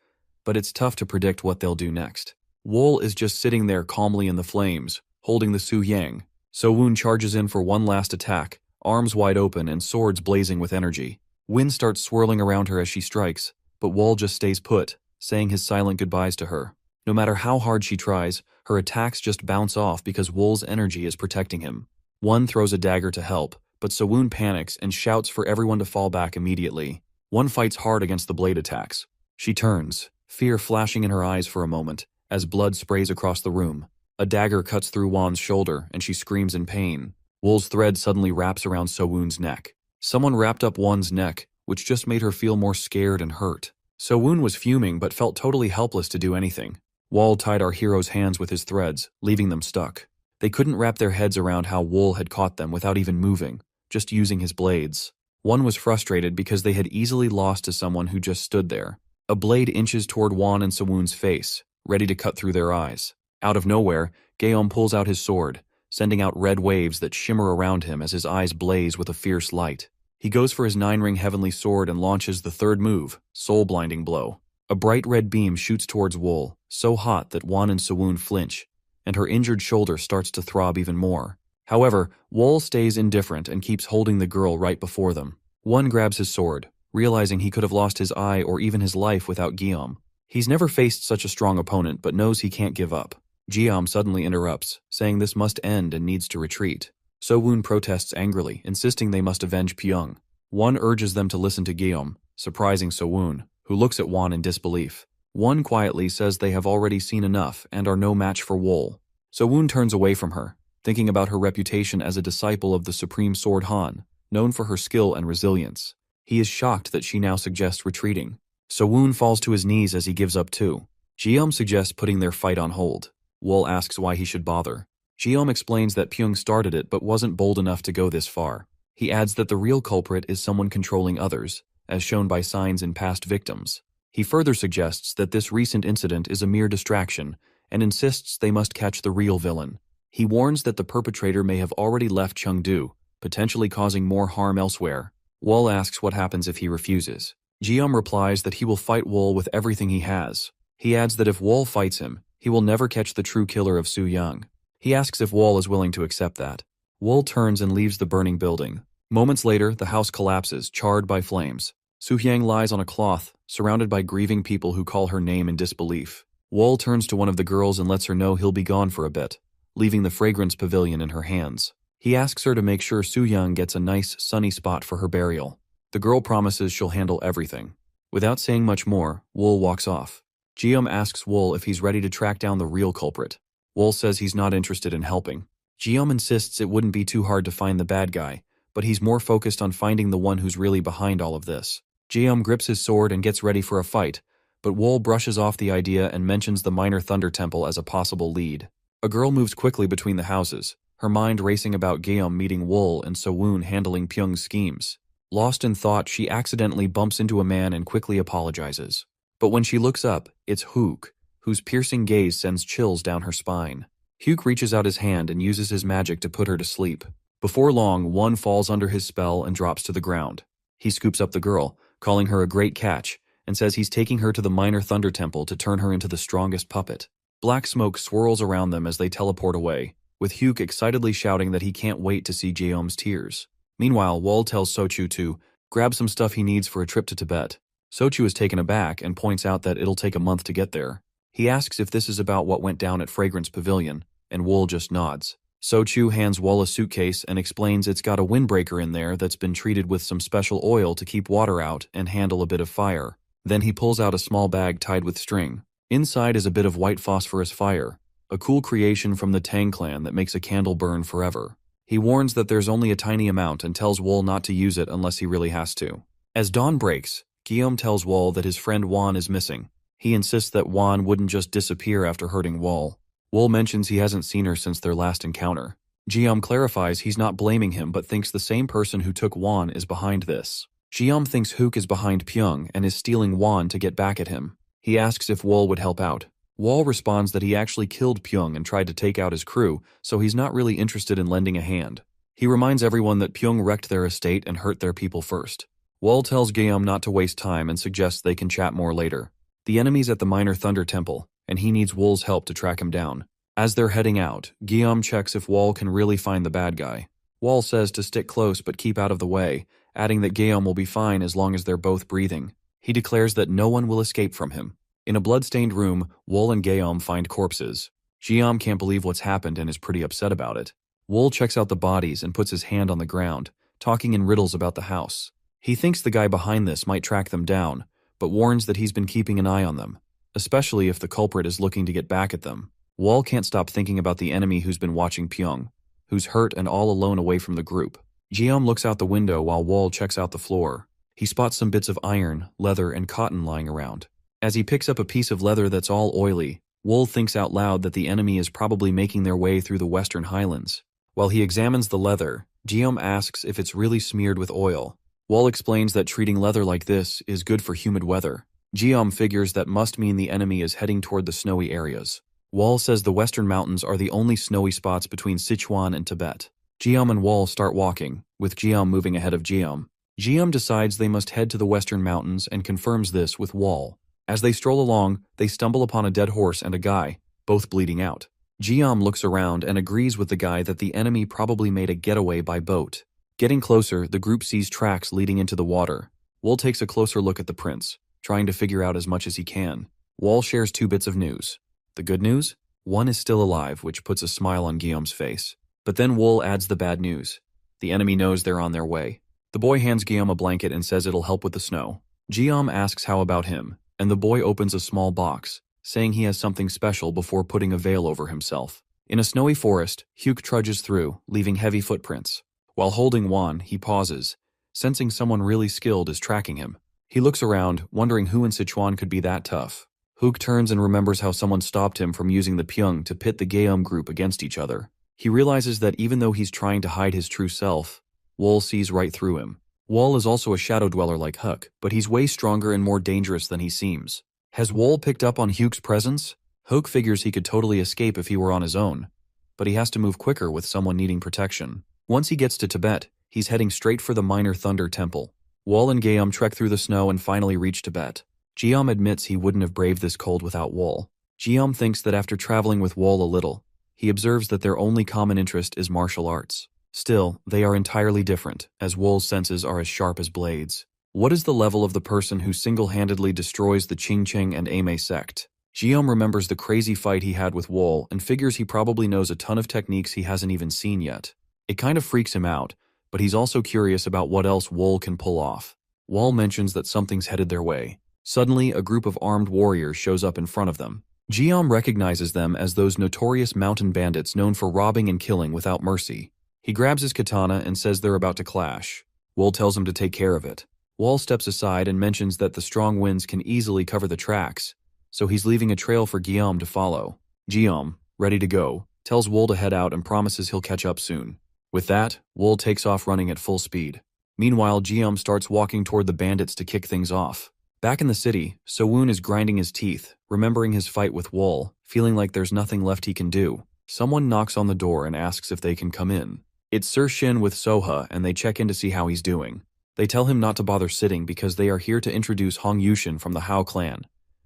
but it's tough to predict what they'll do next. Wool is just sitting there calmly in the flames, holding the Su Yang. So-woon charges in for one last attack, arms wide open and swords blazing with energy. Wind starts swirling around her as she strikes, but Wool just stays put, saying his silent goodbyes to her. No matter how hard she tries, her attacks just bounce off because Wool's energy is protecting him. One throws a dagger to help, but So-woon panics and shouts for everyone to fall back immediately. One fights hard against the blade attacks. She turns, fear flashing in her eyes for a moment, as blood sprays across the room. A dagger cuts through Wan's shoulder, and she screams in pain. Wool's thread suddenly wraps around So-woon's neck. Someone wrapped up Wan's neck, which just made her feel more scared and hurt. So-woon was fuming but felt totally helpless to do anything. Wall tied our heroes' hands with his threads, leaving them stuck. They couldn't wrap their heads around how Wool had caught them without even moving, just using his blades. One was frustrated because they had easily lost to someone who just stood there. A blade inches toward Won and So-woon's face, ready to cut through their eyes. Out of nowhere, Gaeom pulls out his sword, sending out red waves that shimmer around him as his eyes blaze with a fierce light. He goes for his 9-ring heavenly sword and launches the third move, soul-blinding blow. A bright red beam shoots towards Wool, so hot that Won and So-woon flinch, and her injured shoulder starts to throb even more. However, Wool stays indifferent and keeps holding the girl right before them. Won grabs his sword, realizing he could have lost his eye or even his life without Gaeom. He's never faced such a strong opponent but knows he can't give up. Gaeom suddenly interrupts, saying this must end and needs to retreat. So-woon protests angrily, insisting they must avenge Pyong. Won urges them to listen to Gaeom, surprising So-woon, who looks at Won in disbelief. Won quietly says they have already seen enough and are no match for Wool. So-woon turns away from her, thinking about her reputation as a disciple of the Supreme Sword Han, known for her skill and resilience. He is shocked that she now suggests retreating. So-woon falls to his knees as he gives up too. Gaeom suggests putting their fight on hold. Wool asks why he should bother. Gaeom explains that Pyong started it but wasn't bold enough to go this far. He adds that the real culprit is someone controlling others, as shown by signs in past victims. He further suggests that this recent incident is a mere distraction and insists they must catch the real villain. He warns that the perpetrator may have already left Chengdu, potentially causing more harm elsewhere. Wool asks what happens if he refuses. Gaeom replies that he will fight Wool with everything he has. He adds that if Wool fights him, he will never catch the true killer of Su Yang. He asks if Wool is willing to accept that. Wool turns and leaves the burning building. Moments later, the house collapses, charred by flames. Su Yang lies on a cloth, surrounded by grieving people who call her name in disbelief. Wool turns to one of the girls and lets her know he'll be gone for a bit, leaving the fragrance pavilion in her hands. He asks her to make sure Su Yang gets a nice, sunny spot for her burial. The girl promises she'll handle everything. Without saying much more, Wool walks off. Gaeom asks Wool if he's ready to track down the real culprit. Wool says he's not interested in helping. Gaeom insists it wouldn't be too hard to find the bad guy, but he's more focused on finding the one who's really behind all of this. Gaeom grips his sword and gets ready for a fight, but Wool brushes off the idea and mentions the Minor Thunder Temple as a possible lead. A girl moves quickly between the houses, her mind racing about Gaeom meeting Wool and So-woon handling Pyong's schemes. Lost in thought, she accidentally bumps into a man and quickly apologizes. But when she looks up, it's Hook, whose piercing gaze sends chills down her spine. Hook reaches out his hand and uses his magic to put her to sleep. Before long, Won falls under his spell and drops to the ground. He scoops up the girl, calling her a great catch, and says he's taking her to the Minor Thunder Temple to turn her into the strongest puppet. Black smoke swirls around them as they teleport away, with Hook excitedly shouting that he can't wait to see Gaeom's tears. Meanwhile, Wool tells So-chu to grab some stuff he needs for a trip to Tibet. So-chu is taken aback and points out that it'll take a month to get there. He asks if this is about what went down at Fragrance Pavilion, and Wool just nods. So-chu hands Wool a suitcase and explains it's got a windbreaker in there that's been treated with some special oil to keep water out and handle a bit of fire. Then he pulls out a small bag tied with string. Inside is a bit of white phosphorus fire, a cool creation from the Tang clan that makes a candle burn forever. He warns that there's only a tiny amount and tells Wool not to use it unless he really has to. As dawn breaks, Gaeom tells Wool that his friend Won is missing. He insists that Won wouldn't just disappear after hurting Wool. Wool mentions he hasn't seen her since their last encounter. Gaeom clarifies he's not blaming him but thinks the same person who took Won is behind this. Gaeom thinks Hook is behind Pyong and is stealing Won to get back at him. He asks if Wool would help out. Wool responds that he actually killed Pyong and tried to take out his crew, so he's not really interested in lending a hand. He reminds everyone that Pyong wrecked their estate and hurt their people first. Wool tells Gaeom not to waste time and suggests they can chat more later. The enemy's at the Minor Thunder Temple, and he needs Wool's help to track him down. As they're heading out, Gaeom checks if Wool can really find the bad guy. Wool says to stick close but keep out of the way, adding that Gaeom will be fine as long as they're both breathing. He declares that no one will escape from him. In a blood-stained room, Wool and Gaeom find corpses. Gaeom can't believe what's happened and is pretty upset about it. Wool checks out the bodies and puts his hand on the ground, talking in riddles about the house. He thinks the guy behind this might track them down, but warns that he's been keeping an eye on them, especially if the culprit is looking to get back at them. Wool can't stop thinking about the enemy who's been watching Pyong, who's hurt and all alone away from the group. Gaeom looks out the window while Wool checks out the floor. He spots some bits of iron, leather, and cotton lying around. As he picks up a piece of leather that's all oily, Wool thinks out loud that the enemy is probably making their way through the Western Highlands. While he examines the leather, Guillaume asks if it's really smeared with oil. Wool explains that treating leather like this is good for humid weather. Guillaume figures that must mean the enemy is heading toward the snowy areas. Wool says the Western Mountains are the only snowy spots between Sichuan and Tibet. Guillaume and Wool start walking, with Guillaume moving ahead of Guillaume. Guillaume decides they must head to the Western Mountains and confirms this with Wool. As they stroll along, they stumble upon a dead horse and a guy, both bleeding out. Guillaume looks around and agrees with the guy that the enemy probably made a getaway by boat. Getting closer, the group sees tracks leading into the water. Wool takes a closer look at the prints, trying to figure out as much as he can. Wool shares 2 bits of news. The good news? One is still alive, which puts a smile on Guillaume's face. But then Wool adds the bad news. The enemy knows they're on their way. The boy hands Guillaume a blanket and says it'll help with the snow. Guillaume asks how about him, and the boy opens a small box, saying he has something special before putting a veil over himself. In a snowy forest, Hugues trudges through, leaving heavy footprints. While holding Juan, he pauses, sensing someone really skilled is tracking him. He looks around, wondering who in Sichuan could be that tough. Hugues turns and remembers how someone stopped him from using the Pyong to pit the Guillaume group against each other. He realizes that even though he's trying to hide his true self, Wool sees right through him. Wool is also a shadow dweller like Huck, but he's way stronger and more dangerous than he seems. Has Wool picked up on Hugues' presence? Huck figures he could totally escape if he were on his own, but he has to move quicker with someone needing protection. Once he gets to Tibet, he's heading straight for the Minor Thunder Temple. Wool and Guillaume trek through the snow and finally reach Tibet. Guillaume admits he wouldn't have braved this cold without Wool. Guillaume thinks that after traveling with Wool a little, he observes that their only common interest is martial arts. Still, they are entirely different, as Wool's senses are as sharp as blades. What is the level of the person who single-handedly destroys the Qingcheng and Ame sect? Guillaume remembers the crazy fight he had with Wool and figures he probably knows a ton of techniques he hasn't even seen yet. It kind of freaks him out, but he's also curious about what else Wool can pull off. Wool mentions that something's headed their way. Suddenly, a group of armed warriors shows up in front of them. Guillaume recognizes them as those notorious mountain bandits known for robbing and killing without mercy. He grabs his katana and says they're about to clash. Wool tells him to take care of it. Wool steps aside and mentions that the strong winds can easily cover the tracks, so he's leaving a trail for Guillaume to follow. Guillaume, ready to go, tells Wool to head out and promises he'll catch up soon. With that, Wool takes off running at full speed. Meanwhile, Guillaume starts walking toward the bandits to kick things off. Back in the city, Sowoon is grinding his teeth, remembering his fight with Wool, feeling like there's nothing left he can do. Someone knocks on the door and asks if they can come in. It's Sir Shin with Soha, and they check in to see how he's doing. They tell him not to bother sitting because they are here to introduce Hong Yushin from the Hao clan.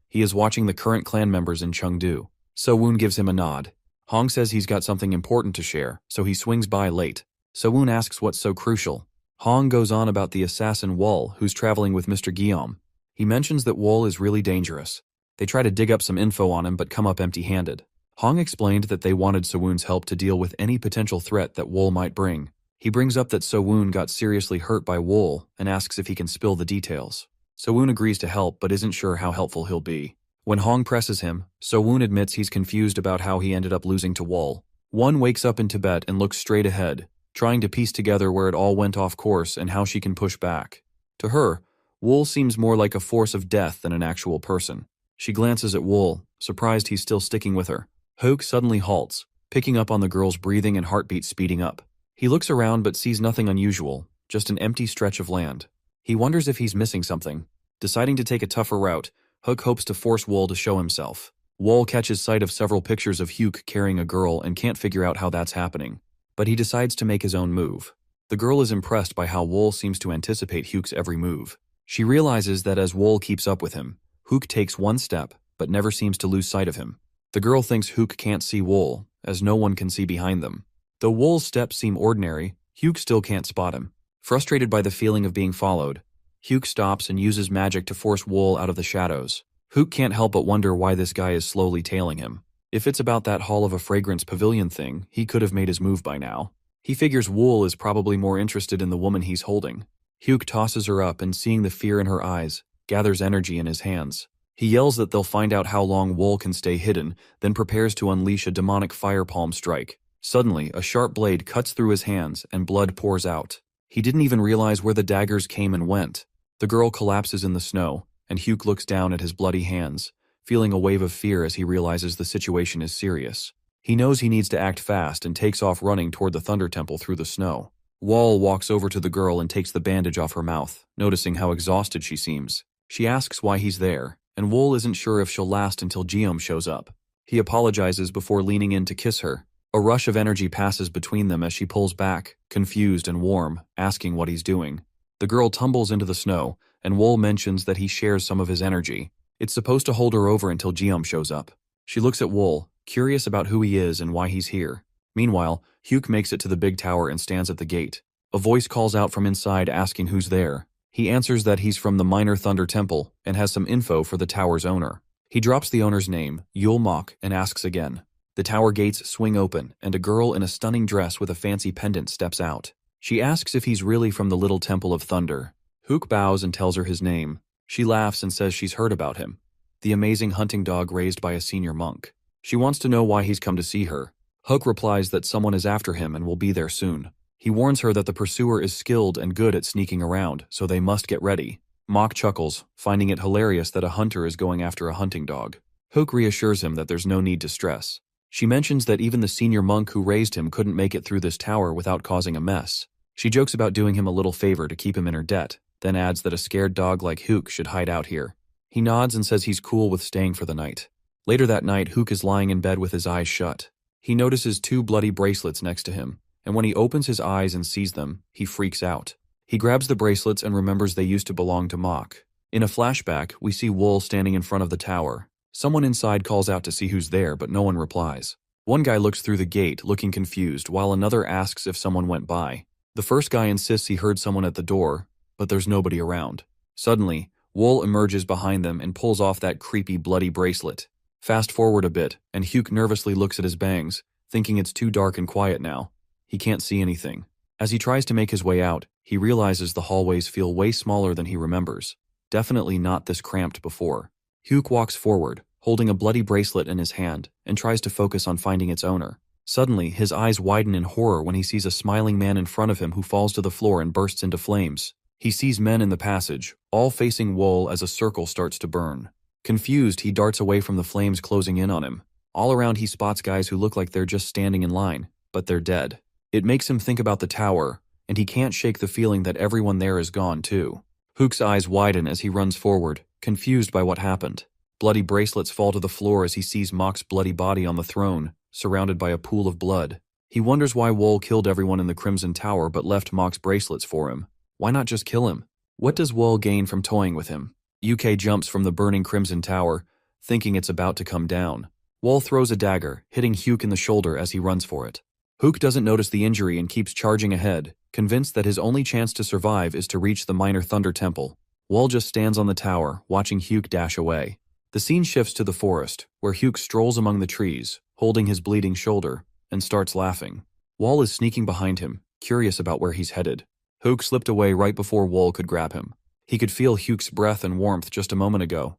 He is watching the current clan members in Chengdu. Sowoon gives him a nod. Hong says he's got something important to share, so he swings by late. Sowoon asks what's so crucial. Hong goes on about the assassin Wool, who's traveling with Mr. Guillaume. He mentions that Wool is really dangerous. They try to dig up some info on him but come up empty-handed. Hong explained that they wanted Sowoon's help to deal with any potential threat that Wool might bring. He brings up that Sowoon got seriously hurt by Wool and asks if he can spill the details. Sowoon agrees to help but isn't sure how helpful he'll be. When Hong presses him, Sowoon admits he's confused about how he ended up losing to Wool. One wakes up in Tibet and looks straight ahead, trying to piece together where it all went off course and how she can push back. To her, Wool seems more like a force of death than an actual person. She glances at Wool, surprised he's still sticking with her. Hoke suddenly halts, picking up on the girl's breathing and heartbeat speeding up. He looks around but sees nothing unusual, just an empty stretch of land. He wonders if he's missing something. Deciding to take a tougher route, Hook hopes to force Wool to show himself. Wool catches sight of several pictures of Hugh carrying a girl and can't figure out how that's happening. But he decides to make his own move. The girl is impressed by how Wool seems to anticipate Hugh's every move. She realizes that as Wool keeps up with him, Hook takes one step, but never seems to lose sight of him. The girl thinks Hook can't see Wool, as no one can see behind them. Though Wool's steps seem ordinary, Hugh still can't spot him. Frustrated by the feeling of being followed, Hugh stops and uses magic to force Wool out of the shadows. Hook can't help but wonder why this guy is slowly tailing him. If it's about that Hall of a Fragrance pavilion thing, he could have made his move by now. He figures Wool is probably more interested in the woman he's holding. Hugh tosses her up and, seeing the fear in her eyes, gathers energy in his hands. He yells that they'll find out how long Wool can stay hidden, then prepares to unleash a demonic fire palm strike. Suddenly, a sharp blade cuts through his hands and blood pours out. He didn't even realize where the daggers came and went. The girl collapses in the snow, and Hugh looks down at his bloody hands, feeling a wave of fear as he realizes the situation is serious. He knows he needs to act fast and takes off running toward the Thunder Temple through the snow. Wall walks over to the girl and takes the bandage off her mouth, noticing how exhausted she seems. She asks why he's there, and Wool isn't sure if she'll last until Guillaume shows up. He apologizes before leaning in to kiss her. A rush of energy passes between them as she pulls back, confused and warm, asking what he's doing. The girl tumbles into the snow, and Wool mentions that he shares some of his energy. It's supposed to hold her over until Guillaume shows up. She looks at Wool, curious about who he is and why he's here. Meanwhile, Hugh makes it to the big tower and stands at the gate. A voice calls out from inside asking who's there. He answers that he's from the Minor Thunder Temple and has some info for the tower's owner. He drops the owner's name, Yul Mok, and asks again. The tower gates swing open, and a girl in a stunning dress with a fancy pendant steps out. She asks if he's really from the Little Temple of Thunder. Hook bows and tells her his name. She laughs and says she's heard about him, the amazing hunting dog raised by a senior monk. She wants to know why he's come to see her. Hook replies that someone is after him and will be there soon. He warns her that the pursuer is skilled and good at sneaking around, so they must get ready. Mok chuckles, finding it hilarious that a hunter is going after a hunting dog. Hook reassures him that there's no need to stress. She mentions that even the senior monk who raised him couldn't make it through this tower without causing a mess. She jokes about doing him a little favor to keep him in her debt, then adds that a scared dog like Hook should hide out here. He nods and says he's cool with staying for the night. Later that night, Hook is lying in bed with his eyes shut. He notices 2 bloody bracelets next to him, and when he opens his eyes and sees them, he freaks out. He grabs the bracelets and remembers they used to belong to Mok. In a flashback, we see Wool standing in front of the tower. Someone inside calls out to see who's there, but no one replies. One guy looks through the gate, looking confused, while another asks if someone went by. The first guy insists he heard someone at the door, but there's nobody around. Suddenly, Wool emerges behind them and pulls off that creepy bloody bracelet. Fast forward a bit, and Hugh nervously looks at his bangs, thinking it's too dark and quiet now. He can't see anything. As he tries to make his way out, he realizes the hallways feel way smaller than he remembers. Definitely not this cramped before. Hugh walks forward, holding a bloody bracelet in his hand, and tries to focus on finding its owner. Suddenly, his eyes widen in horror when he sees a smiling man in front of him who falls to the floor and bursts into flames. He sees men in the passage, all facing Wool as a circle starts to burn. Confused, he darts away from the flames closing in on him. All around he spots guys who look like they're just standing in line, but they're dead. It makes him think about the tower, and he can't shake the feeling that everyone there is gone too. Hook's eyes widen as he runs forward, confused by what happened. Bloody bracelets fall to the floor as he sees Mok's bloody body on the throne, surrounded by a pool of blood. He wonders why Wool killed everyone in the Crimson Tower but left Mok's bracelets for him. Why not just kill him? What does Wool gain from toying with him? UK jumps from the burning Crimson Tower, thinking it's about to come down. Wool throws a dagger, hitting Hugh in the shoulder as he runs for it. Hook doesn't notice the injury and keeps charging ahead, convinced that his only chance to survive is to reach the Minor Thunder Temple. Wool just stands on the tower, watching Hugh dash away. The scene shifts to the forest, where Hugh strolls among the trees, holding his bleeding shoulder, and starts laughing. Wool is sneaking behind him, curious about where he's headed. Hook slipped away right before Wool could grab him. He could feel Hugh's breath and warmth just a moment ago,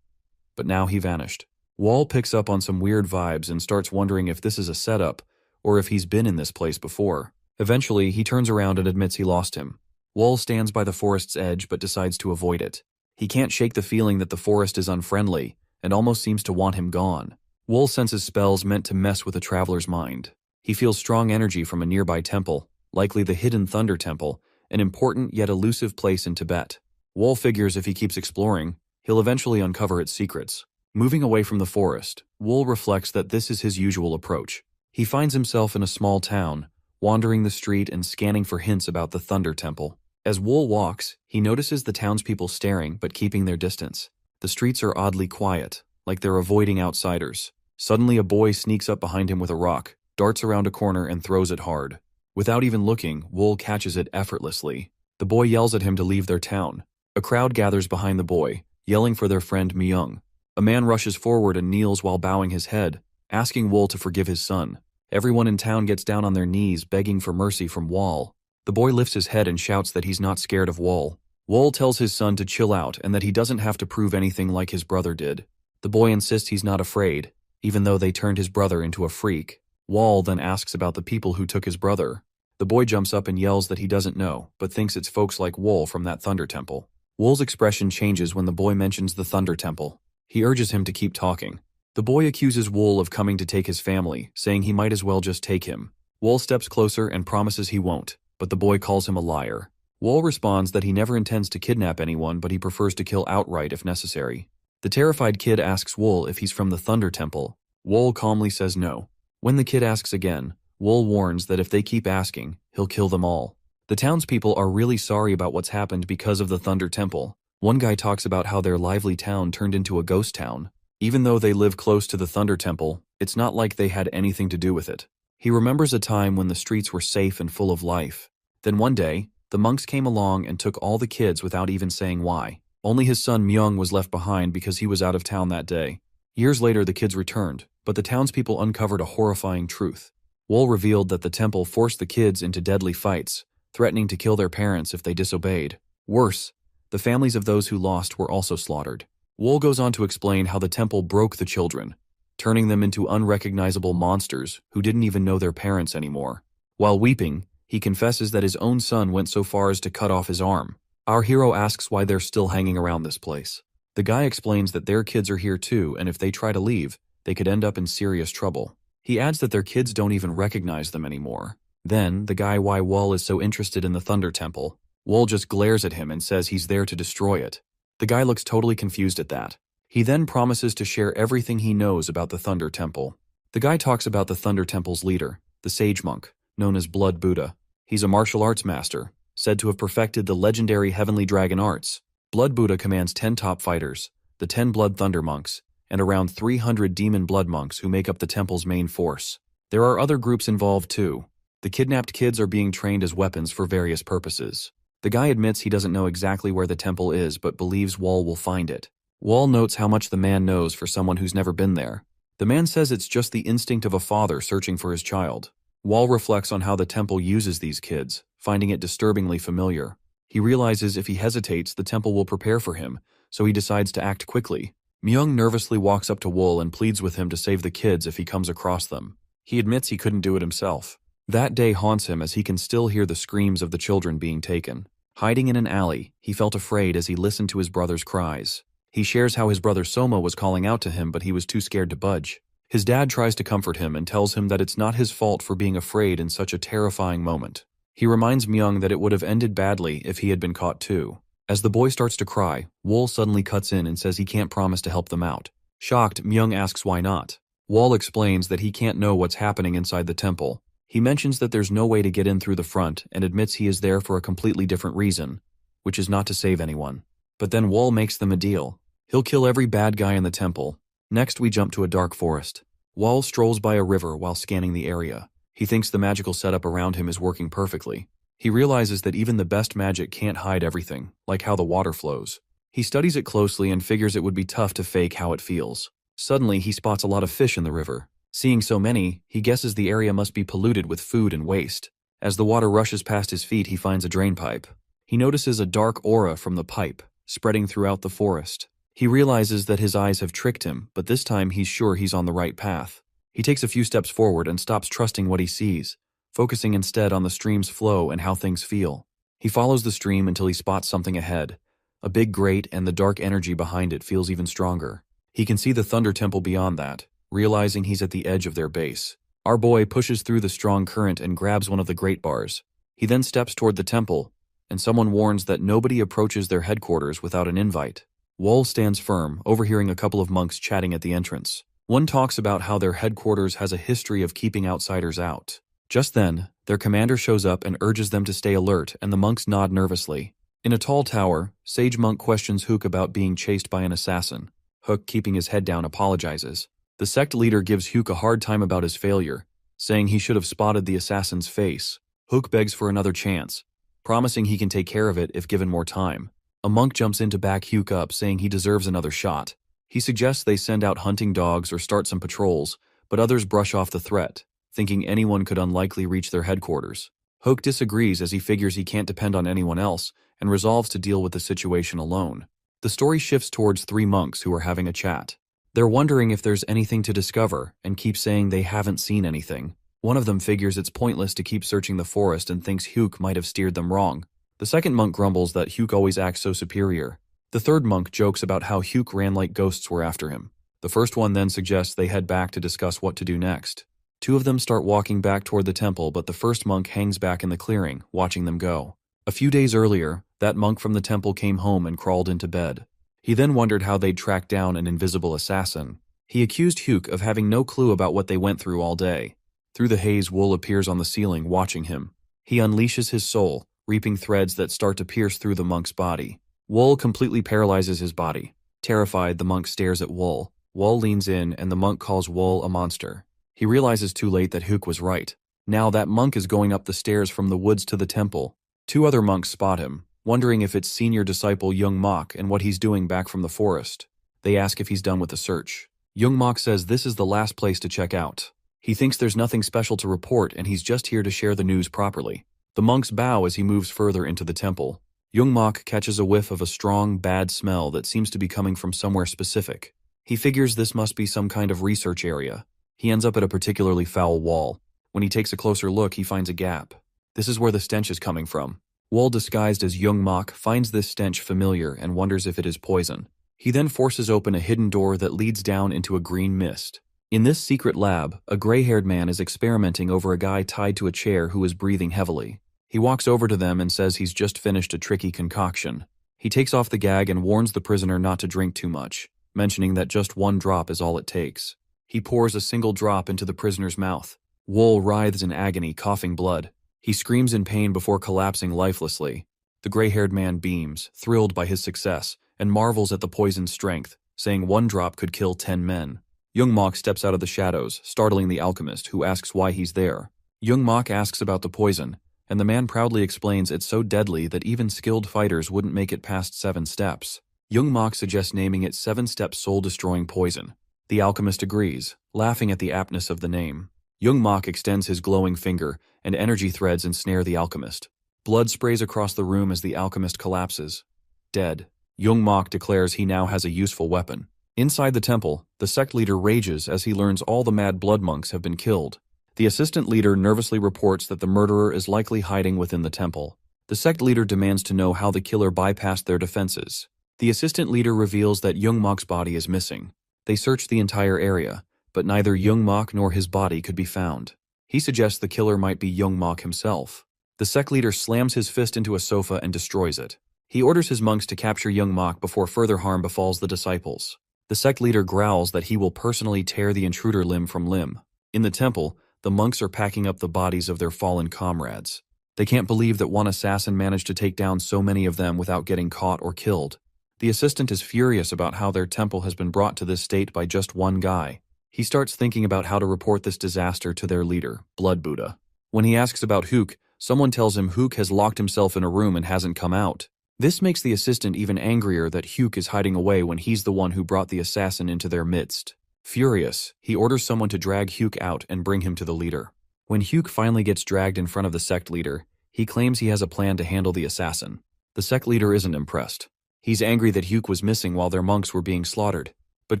but now he vanished. Wool picks up on some weird vibes and starts wondering if this is a setup, or if he's been in this place before. Eventually, he turns around and admits he lost him. Wool stands by the forest's edge but decides to avoid it. He can't shake the feeling that the forest is unfriendly, and almost seems to want him gone. Wool senses spells meant to mess with a traveler's mind. He feels strong energy from a nearby temple, likely the Hidden Thunder Temple, an important yet elusive place in Tibet. Wool figures if he keeps exploring, he'll eventually uncover its secrets. Moving away from the forest, Wool reflects that this is his usual approach. He finds himself in a small town, wandering the street and scanning for hints about the Thunder Temple. As Wool walks, he notices the townspeople staring but keeping their distance. The streets are oddly quiet, like they're avoiding outsiders. Suddenly a boy sneaks up behind him with a rock, darts around a corner and throws it hard. Without even looking, Wool catches it effortlessly. The boy yells at him to leave their town. A crowd gathers behind the boy, yelling for their friend Myung. A man rushes forward and kneels while bowing his head, asking Wool to forgive his son. Everyone in town gets down on their knees, begging for mercy from Wool. The boy lifts his head and shouts that he's not scared of Wool. Wool tells his son to chill out and that he doesn't have to prove anything like his brother did. The boy insists he's not afraid, even though they turned his brother into a freak. Wool then asks about the people who took his brother. The boy jumps up and yells that he doesn't know, but thinks it's folks like Wool from that Thunder Temple. Wool's expression changes when the boy mentions the Thunder Temple. He urges him to keep talking. The boy accuses Wool of coming to take his family, saying he might as well just take him. Wool steps closer and promises he won't, but the boy calls him a liar. Wool responds that he never intends to kidnap anyone, but he prefers to kill outright if necessary. The terrified kid asks Wool if he's from the Thunder Temple. Wool calmly says no. When the kid asks again, Wool warns that if they keep asking, he'll kill them all. The townspeople are really sorry about what's happened because of the Thunder Temple. One guy talks about how their lively town turned into a ghost town. Even though they live close to the Thunder Temple, it's not like they had anything to do with it. He remembers a time when the streets were safe and full of life. Then one day, the monks came along and took all the kids without even saying why. Only his son Myung was left behind because he was out of town that day. Years later, the kids returned, but the townspeople uncovered a horrifying truth. Wool revealed that the temple forced the kids into deadly fights, threatening to kill their parents if they disobeyed. Worse, the families of those who lost were also slaughtered. Wool goes on to explain how the temple broke the children, turning them into unrecognizable monsters who didn't even know their parents anymore. While weeping, he confesses that his own son went so far as to cut off his arm. Our hero asks why they're still hanging around this place. The guy explains that their kids are here too, and if they try to leave, they could end up in serious trouble. He adds that their kids don't even recognize them anymore. Then, the guy why Wool is so interested in the Thunder Temple. Wool just glares at him and says he's there to destroy it. The guy looks totally confused at that. He then promises to share everything he knows about the Thunder Temple. The guy talks about the Thunder Temple's leader, the sage monk, known as Blood Buddha. He's a martial arts master, said to have perfected the legendary Heavenly Dragon arts. Blood Buddha commands 10 top fighters, the 10 Blood Thunder monks, and around 300 demon blood monks who make up the temple's main force. There are other groups involved too. The kidnapped kids are being trained as weapons for various purposes. The guy admits he doesn't know exactly where the temple is but believes Wool will find it. Wool notes how much the man knows for someone who's never been there. The man says it's just the instinct of a father searching for his child. Wool reflects on how the temple uses these kids, finding it disturbingly familiar. He realizes if he hesitates, the temple will prepare for him, so he decides to act quickly. Myung nervously walks up to Wool and pleads with him to save the kids if he comes across them. He admits he couldn't do it himself. That day haunts him as he can still hear the screams of the children being taken. Hiding in an alley, he felt afraid as he listened to his brother's cries. He shares how his brother Soma was calling out to him, but he was too scared to budge. His dad tries to comfort him and tells him that it's not his fault for being afraid in such a terrifying moment. He reminds Myung that it would have ended badly if he had been caught too. As the boy starts to cry, Wool suddenly cuts in and says he can't promise to help them out. Shocked, Myung asks why not. Wool explains that he can't know what's happening inside the temple. He mentions that there's no way to get in through the front and admits he is there for a completely different reason, which is not to save anyone. But then Wool makes them a deal. He'll kill every bad guy in the temple. Next we jump to a dark forest. Wool strolls by a river while scanning the area. He thinks the magical setup around him is working perfectly. He realizes that even the best magic can't hide everything, like how the water flows. He studies it closely and figures it would be tough to fake how it feels. Suddenly, he spots a lot of fish in the river. Seeing so many, he guesses the area must be polluted with food and waste. As the water rushes past his feet, he finds a drain pipe. He notices a dark aura from the pipe, spreading throughout the forest. He realizes that his eyes have tricked him, but this time he's sure he's on the right path. He takes a few steps forward and stops trusting what he sees, focusing instead on the stream's flow and how things feel. He follows the stream until he spots something ahead. A big grate, and the dark energy behind it feels even stronger. He can see the Thunder Temple beyond that, realizing he's at the edge of their base. Our boy pushes through the strong current and grabs one of the grate bars. He then steps toward the temple, and someone warns that nobody approaches their headquarters without an invite. Wool stands firm, overhearing a couple of monks chatting at the entrance. One talks about how their headquarters has a history of keeping outsiders out. Just then, their commander shows up and urges them to stay alert, and the monks nod nervously. In a tall tower, Sage Monk questions Hook about being chased by an assassin. Hook, keeping his head down, apologizes. The sect leader gives Hook a hard time about his failure, saying he should have spotted the assassin's face. Hook begs for another chance, promising he can take care of it if given more time. A monk jumps in to back Hook up, saying he deserves another shot. He suggests they send out hunting dogs or start some patrols, but others brush off the threat, thinking anyone could unlikely reach their headquarters. Hook disagrees as he figures he can't depend on anyone else and resolves to deal with the situation alone. The story shifts towards 3 monks who are having a chat. They're wondering if there's anything to discover and keep saying they haven't seen anything. One of them figures it's pointless to keep searching the forest and thinks Hook might have steered them wrong. The second monk grumbles that Hugh always acts so superior. The third monk jokes about how Hugh ran like ghosts were after him. The first one then suggests they head back to discuss what to do next. Two of them start walking back toward the temple, but the first monk hangs back in the clearing, watching them go. A few days earlier, that monk from the temple came home and crawled into bed. He then wondered how they'd track down an invisible assassin. He accused Hugh of having no clue about what they went through all day. Through the haze, Wool appears on the ceiling, watching him. He unleashes his soul, reaping threads that start to pierce through the monk's body. Wool completely paralyzes his body. Terrified, the monk stares at Wool. Wool leans in, and the monk calls Wool a monster. He realizes too late that Hugh was right. Now that monk is going up the stairs from the woods to the temple. Two other monks spot him, wondering if it's senior disciple Young Mok and what he's doing back from the forest. They ask if he's done with the search. Young Mok says this is the last place to check out. He thinks there's nothing special to report and he's just here to share the news properly. The monks bow as he moves further into the temple. Young Mok catches a whiff of a strong, bad smell that seems to be coming from somewhere specific. He figures this must be some kind of research area. He ends up at a particularly foul wall. When he takes a closer look, he finds a gap. This is where the stench is coming from. Wool, disguised as Young Mok, finds this stench familiar and wonders if it is poison. He then forces open a hidden door that leads down into a green mist. In this secret lab, a gray-haired man is experimenting over a guy tied to a chair who is breathing heavily. He walks over to them and says he's just finished a tricky concoction. He takes off the gag and warns the prisoner not to drink too much, mentioning that just one drop is all it takes. He pours a single drop into the prisoner's mouth. Wool writhes in agony, coughing blood. He screams in pain before collapsing lifelessly. The gray-haired man beams, thrilled by his success, and marvels at the poison's strength, saying one drop could kill 10 men. Young Mok steps out of the shadows, startling the alchemist, who asks why he's there. Young Mok asks about the poison, and the man proudly explains it's so deadly that even skilled fighters wouldn't make it past 7 steps. Young Mok suggests naming it 7-step soul-destroying poison. The alchemist agrees, laughing at the aptness of the name. Young Mok extends his glowing finger, and energy threads ensnare the alchemist. Blood sprays across the room as the alchemist collapses. Dead. Young Mok declares he now has a useful weapon. Inside the temple, the sect leader rages as he learns all the mad blood monks have been killed. The assistant leader nervously reports that the murderer is likely hiding within the temple. The sect leader demands to know how the killer bypassed their defenses. The assistant leader reveals that Young Mok's body is missing. They search the entire area, but neither Young Mok nor his body could be found. He suggests the killer might be Young Mok himself. The sect leader slams his fist into a sofa and destroys it. He orders his monks to capture Young Mok before further harm befalls the disciples. The sect leader growls that he will personally tear the intruder limb from limb. In the temple, the monks are packing up the bodies of their fallen comrades. They can't believe that one assassin managed to take down so many of them without getting caught or killed. The assistant is furious about how their temple has been brought to this state by just one guy. He starts thinking about how to report this disaster to their leader, Blood Buddha. When he asks about Hugh, someone tells him Hugh has locked himself in a room and hasn't come out. This makes the assistant even angrier that Hugh is hiding away when he's the one who brought the assassin into their midst. Furious, he orders someone to drag Hugh out and bring him to the leader. When Hugh finally gets dragged in front of the sect leader, he claims he has a plan to handle the assassin. The sect leader isn't impressed. He's angry that Hugh was missing while their monks were being slaughtered. But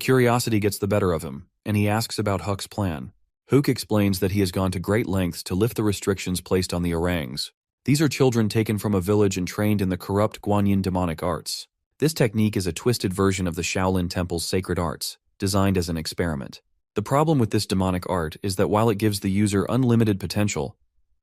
curiosity gets the better of him, and he asks about Huck's plan. Hugh explains that he has gone to great lengths to lift the restrictions placed on the orangs. These are children taken from a village and trained in the corrupt Guanyin demonic arts. This technique is a twisted version of the Shaolin Temple's sacred arts, designed as an experiment. The problem with this demonic art is that while it gives the user unlimited potential,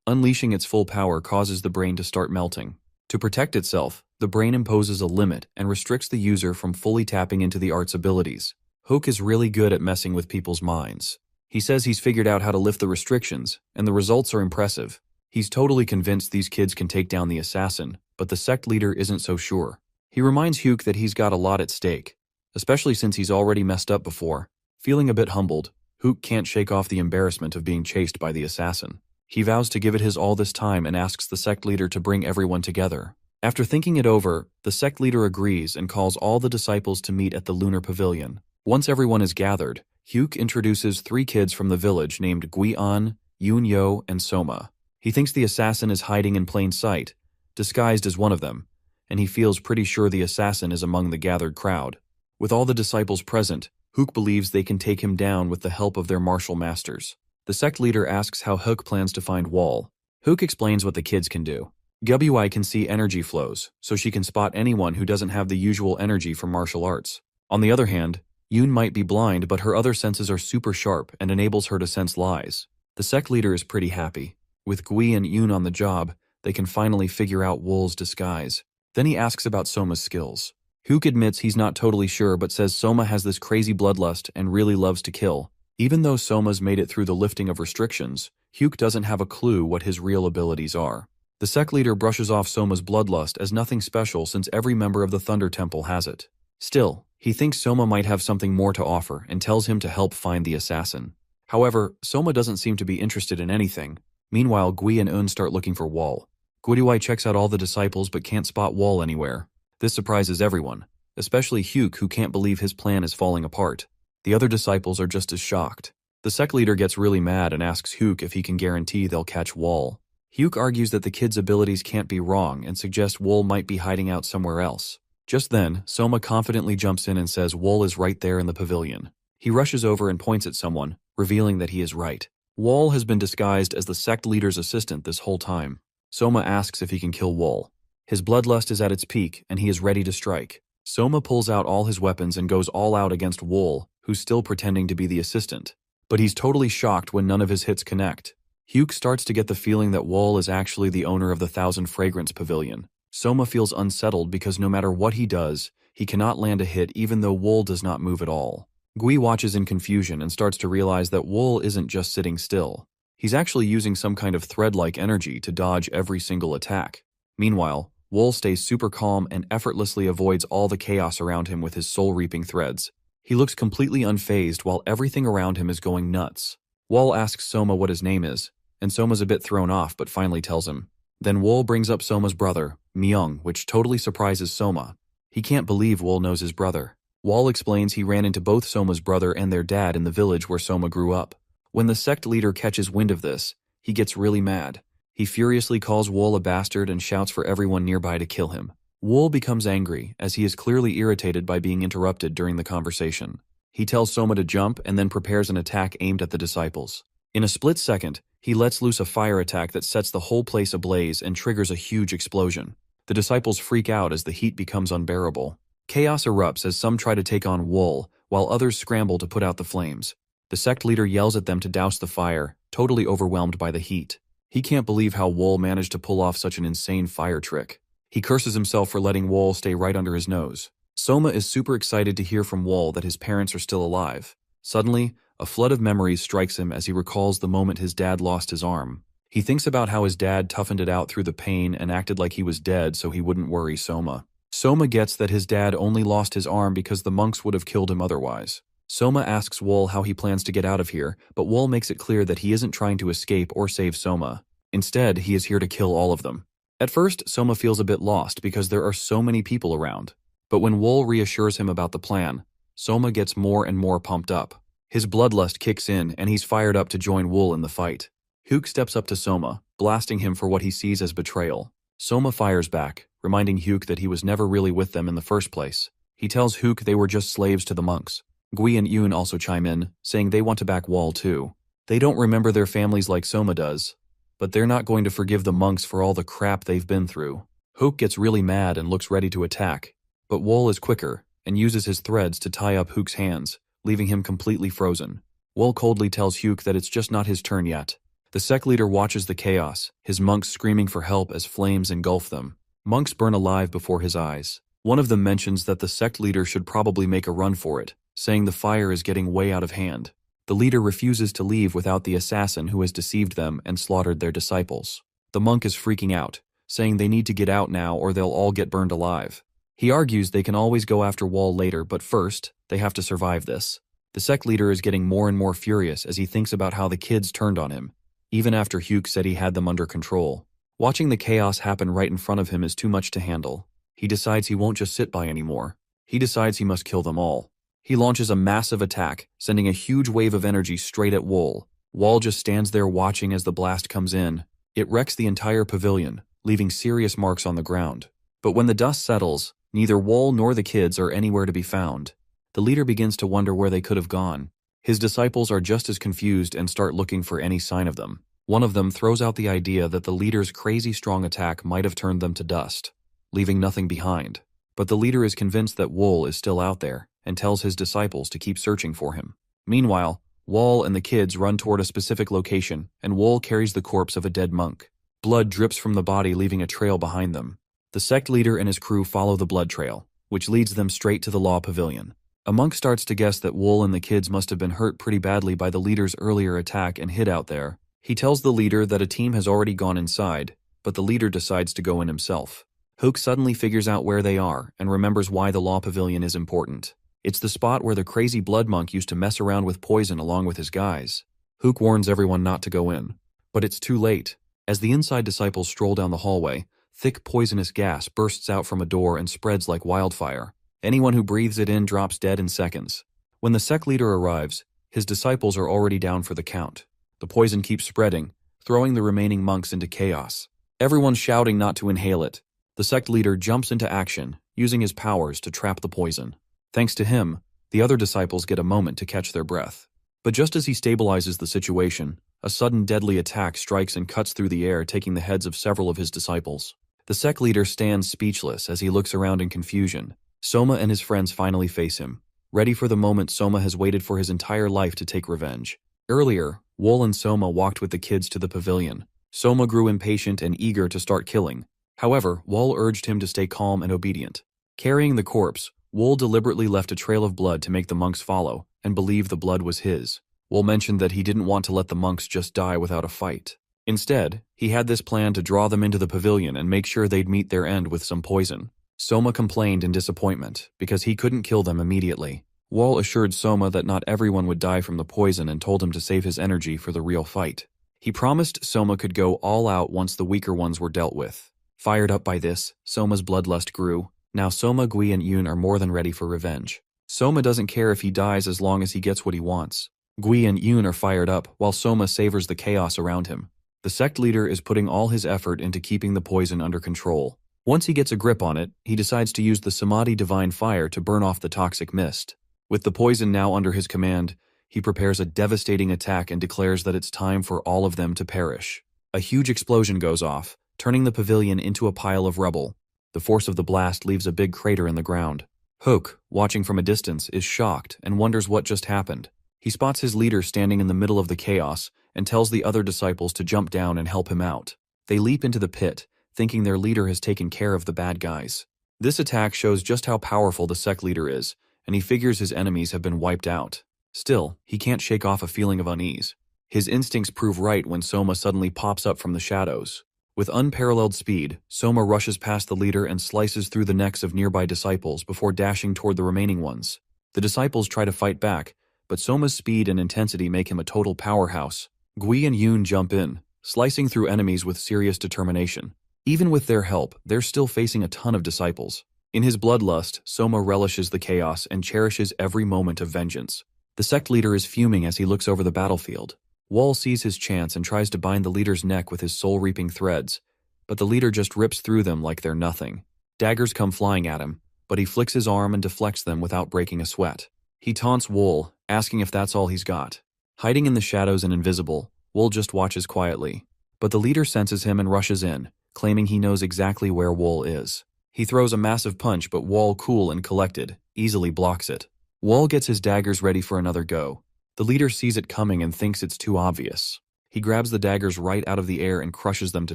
unleashing its full power causes the brain to start melting. To protect itself, the brain imposes a limit and restricts the user from fully tapping into the art's abilities. Hook is really good at messing with people's minds. He says he's figured out how to lift the restrictions, and the results are impressive. He's totally convinced these kids can take down the assassin, but the sect leader isn't so sure. He reminds Hugh that he's got a lot at stake, especially since he's already messed up before. Feeling a bit humbled, Hugh can't shake off the embarrassment of being chased by the assassin. He vows to give it his all this time and asks the sect leader to bring everyone together. After thinking it over, the sect leader agrees and calls all the disciples to meet at the Lunar Pavilion. Once everyone is gathered, Hugh introduces 3 kids from the village named Guian, Yunyo, and Soma. He thinks the assassin is hiding in plain sight, disguised as one of them, and he feels pretty sure the assassin is among the gathered crowd. With all the disciples present, Hugh believes they can take him down with the help of their martial masters. The sect leader asks how Hugh plans to find Wall. Hugh explains what the kids can do. Gui can see energy flows, so she can spot anyone who doesn't have the usual energy from martial arts. On the other hand, Yoon might be blind, but her other senses are super sharp and enables her to sense lies. The sect leader is pretty happy. With Gui and Yoon on the job, they can finally figure out Wool's disguise. Then he asks about Soma's skills. Hook admits he's not totally sure, but says Soma has this crazy bloodlust and really loves to kill. Even though Soma's made it through the lifting of restrictions, Hook doesn't have a clue what his real abilities are. The sect leader brushes off Soma's bloodlust as nothing special since every member of the Thunder Temple has it. Still, he thinks Soma might have something more to offer and tells him to help find the assassin. However, Soma doesn't seem to be interested in anything. Meanwhile, Gui and Eun start looking for Wall. Guiduai checks out all the disciples but can't spot Wall anywhere. This surprises everyone, especially Hook, who can't believe his plan is falling apart. The other disciples are just as shocked. The sect leader gets really mad and asks Hook if he can guarantee they'll catch Wall. Hook argues that the kid's abilities can't be wrong and suggests Wall might be hiding out somewhere else. Just then, Soma confidently jumps in and says Wall is right there in the pavilion. He rushes over and points at someone, revealing that he is right. Wall has been disguised as the sect leader's assistant this whole time. Soma asks if he can kill Wall. His bloodlust is at its peak, and he is ready to strike. Soma pulls out all his weapons and goes all out against Wall, who's still pretending to be the assistant. But he's totally shocked when none of his hits connect. Hook starts to get the feeling that Wall is actually the owner of the Thousand Fragrance Pavilion. Soma feels unsettled because no matter what he does, he cannot land a hit even though Wall does not move at all. Gui watches in confusion and starts to realize that Wall isn't just sitting still. He's actually using some kind of thread-like energy to dodge every single attack. Meanwhile, Wall stays super calm and effortlessly avoids all the chaos around him with his soul-reaping threads. He looks completely unfazed while everything around him is going nuts. Wall asks Soma what his name is, and Soma's a bit thrown off but finally tells him. Then Wall brings up Soma's brother, Myung, which totally surprises Soma. He can't believe Wall knows his brother. Wall explains he ran into both Soma's brother and their dad in the village where Soma grew up. When the sect leader catches wind of this, he gets really mad. He furiously calls Wall a bastard and shouts for everyone nearby to kill him. Wall becomes angry, as he is clearly irritated by being interrupted during the conversation. He tells Soma to jump and then prepares an attack aimed at the disciples. In a split second, he lets loose a fire attack that sets the whole place ablaze and triggers a huge explosion. The disciples freak out as the heat becomes unbearable. Chaos erupts as some try to take on Wall, while others scramble to put out the flames. The sect leader yells at them to douse the fire, totally overwhelmed by the heat. He can't believe how Wall managed to pull off such an insane fire trick. He curses himself for letting Wall stay right under his nose. Soma is super excited to hear from Wall that his parents are still alive. Suddenly, a flood of memories strikes him as he recalls the moment his dad lost his arm. He thinks about how his dad toughened it out through the pain and acted like he was dead so he wouldn't worry Soma. Soma gets that his dad only lost his arm because the monks would have killed him otherwise. Soma asks Wall how he plans to get out of here, but Wall makes it clear that he isn't trying to escape or save Soma. Instead, he is here to kill all of them. At first, Soma feels a bit lost because there are so many people around. But when Wall reassures him about the plan, Soma gets more and more pumped up. His bloodlust kicks in and he's fired up to join Wall in the fight. Hook steps up to Soma, blasting him for what he sees as betrayal. Soma fires back, reminding Hook that he was never really with them in the first place. He tells Hook they were just slaves to the monks. Gui and Yoon also chime in, saying they want to back Wall too. They don't remember their families like Soma does, but they're not going to forgive the monks for all the crap they've been through. Hook gets really mad and looks ready to attack, but Wall is quicker and uses his threads to tie up Hook's hands, leaving him completely frozen. Wall coldly tells Hook that it's just not his turn yet. The sect leader watches the chaos, his monks screaming for help as flames engulf them. Monks burn alive before his eyes. One of them mentions that the sect leader should probably make a run for it, saying the fire is getting way out of hand. The leader refuses to leave without the assassin who has deceived them and slaughtered their disciples. The monk is freaking out, saying they need to get out now or they'll all get burned alive. He argues they can always go after Wall later, but first, they have to survive this. The sect leader is getting more and more furious as he thinks about how the kids turned on him, even after Hook said he had them under control. Watching the chaos happen right in front of him is too much to handle. He decides he won't just sit by anymore. He decides he must kill them all. He launches a massive attack, sending a huge wave of energy straight at Wall. Wall just stands there watching as the blast comes in. It wrecks the entire pavilion, leaving serious marks on the ground. But when the dust settles, neither Wall nor the kids are anywhere to be found. The leader begins to wonder where they could have gone. His disciples are just as confused and start looking for any sign of them. One of them throws out the idea that the leader's crazy strong attack might have turned them to dust, leaving nothing behind. But the leader is convinced that Wool is still out there and tells his disciples to keep searching for him. Meanwhile, Wool and the kids run toward a specific location, and Wool carries the corpse of a dead monk. Blood drips from the body, leaving a trail behind them. The sect leader and his crew follow the blood trail, which leads them straight to the law pavilion. A monk starts to guess that Wool and the kids must have been hurt pretty badly by the leader's earlier attack and hid out there. He tells the leader that a team has already gone inside, but the leader decides to go in himself. Hook suddenly figures out where they are and remembers why the law pavilion is important. It's the spot where the crazy blood monk used to mess around with poison along with his guys. Hook warns everyone not to go in, but it's too late. As the inside disciples stroll down the hallway, thick poisonous gas bursts out from a door and spreads like wildfire. Anyone who breathes it in drops dead in seconds. When the sect leader arrives, his disciples are already down for the count. The poison keeps spreading, throwing the remaining monks into chaos. Everyone's shouting not to inhale it. The sect leader jumps into action, using his powers to trap the poison. Thanks to him, the other disciples get a moment to catch their breath. But just as he stabilizes the situation, a sudden deadly attack strikes and cuts through the air, taking the heads of several of his disciples. The sect leader stands speechless as he looks around in confusion. Soma and his friends finally face him. Ready for the moment Soma has waited for his entire life to take revenge. Earlier, Wool and Soma walked with the kids to the pavilion. Soma grew impatient and eager to start killing. However, Wool urged him to stay calm and obedient. Carrying the corpse, Wool deliberately left a trail of blood to make the monks follow, and believe the blood was his. Wool mentioned that he didn't want to let the monks just die without a fight. Instead, he had this plan to draw them into the pavilion and make sure they'd meet their end with some poison. Soma complained in disappointment, because he couldn't kill them immediately. Wool assured Soma that not everyone would die from the poison and told him to save his energy for the real fight. He promised Soma could go all out once the weaker ones were dealt with. Fired up by this, Soma's bloodlust grew. Now Soma, Gui, and Yoon are more than ready for revenge. Soma doesn't care if he dies as long as he gets what he wants. Gui and Yoon are fired up, while Soma savors the chaos around him. The sect leader is putting all his effort into keeping the poison under control. Once he gets a grip on it, he decides to use the Samadhi Divine Fire to burn off the toxic mist. With the poison now under his command, he prepares a devastating attack and declares that it's time for all of them to perish. A huge explosion goes off, turning the pavilion into a pile of rubble. The force of the blast leaves a big crater in the ground. Hook, watching from a distance, is shocked and wonders what just happened. He spots his leader standing in the middle of the chaos and tells the other disciples to jump down and help him out. They leap into the pit, thinking their leader has taken care of the bad guys. This attack shows just how powerful the sect leader is, and he figures his enemies have been wiped out. Still, he can't shake off a feeling of unease. His instincts prove right when Soma suddenly pops up from the shadows. With unparalleled speed, Soma rushes past the leader and slices through the necks of nearby disciples before dashing toward the remaining ones. The disciples try to fight back, but Soma's speed and intensity make him a total powerhouse. Gui and Yoon jump in, slicing through enemies with serious determination. Even with their help, they're still facing a ton of disciples. In his bloodlust, Soma relishes the chaos and cherishes every moment of vengeance. The sect leader is fuming as he looks over the battlefield. Wool sees his chance and tries to bind the leader's neck with his soul-reaping threads, but the leader just rips through them like they're nothing. Daggers come flying at him, but he flicks his arm and deflects them without breaking a sweat. He taunts Wool, asking if that's all he's got. Hiding in the shadows and invisible, Wool just watches quietly. But the leader senses him and rushes in, claiming he knows exactly where Wool is. He throws a massive punch, but Wool, cool and collected, easily blocks it. Wool gets his daggers ready for another go. The leader sees it coming and thinks it's too obvious. He grabs the daggers right out of the air and crushes them to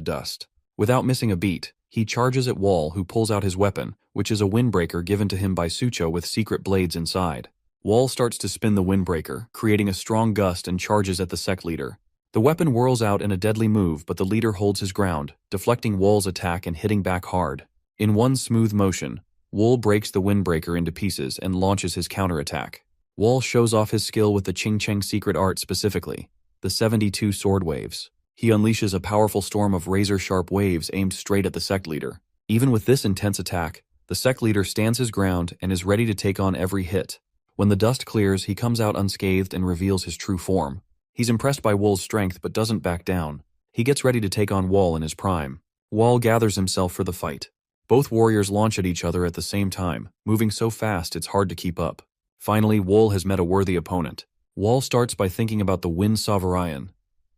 dust. Without missing a beat, he charges at Wool, who pulls out his weapon, which is a windbreaker given to him by Sucho with secret blades inside. Wool starts to spin the windbreaker, creating a strong gust, and charges at the sect leader. The weapon whirls out in a deadly move, but the leader holds his ground, deflecting Wool's attack and hitting back hard. In one smooth motion, Wool breaks the windbreaker into pieces and launches his counterattack. Wool shows off his skill with the Ching Cheng secret art, specifically the 72 sword waves. He unleashes a powerful storm of razor-sharp waves aimed straight at the sect leader. Even with this intense attack, the sect leader stands his ground and is ready to take on every hit. When the dust clears, he comes out unscathed and reveals his true form. He's impressed by Wool's strength but doesn't back down. He gets ready to take on Wool in his prime. Wool gathers himself for the fight. Both warriors launch at each other at the same time, moving so fast it's hard to keep up. Finally, Wool has met a worthy opponent. Wool starts by thinking about the Wind Sovereign.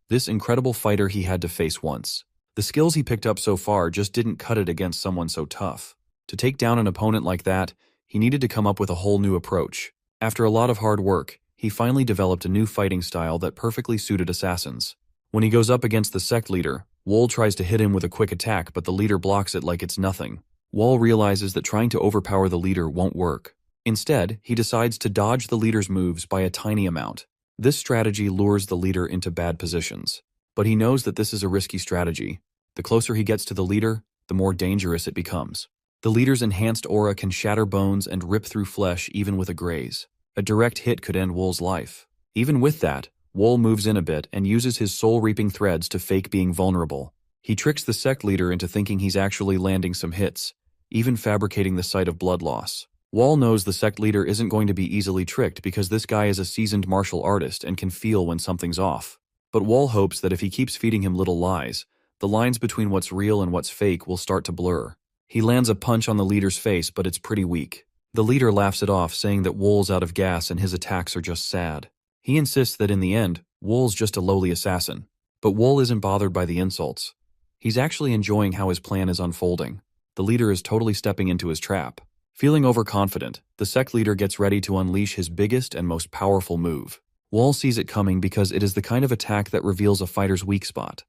This incredible fighter he had to face once. The skills he picked up so far just didn't cut it against someone so tough. To take down an opponent like that, he needed to come up with a whole new approach. After a lot of hard work, he finally developed a new fighting style that perfectly suited assassins. When he goes up against the sect leader, Wool tries to hit him with a quick attack, but the leader blocks it like it's nothing. Wool realizes that trying to overpower the leader won't work. Instead, he decides to dodge the leader's moves by a tiny amount. This strategy lures the leader into bad positions. But he knows that this is a risky strategy. The closer he gets to the leader, the more dangerous it becomes. The leader's enhanced aura can shatter bones and rip through flesh even with a graze. A direct hit could end Wool's life. Even with that, Wool moves in a bit and uses his soul-reaping threads to fake being vulnerable. He tricks the sect leader into thinking he's actually landing some hits, even fabricating the sight of blood loss. Wool knows the sect leader isn't going to be easily tricked because this guy is a seasoned martial artist and can feel when something's off. But Wool hopes that if he keeps feeding him little lies, the lines between what's real and what's fake will start to blur. He lands a punch on the leader's face, but it's pretty weak. The leader laughs it off, saying that Wool's out of gas and his attacks are just sad. He insists that in the end, Wool's just a lowly assassin. But Wool isn't bothered by the insults. He's actually enjoying how his plan is unfolding. The leader is totally stepping into his trap. Feeling overconfident, the sect leader gets ready to unleash his biggest and most powerful move. Wool sees it coming because it is the kind of attack that reveals a fighter's weak spot.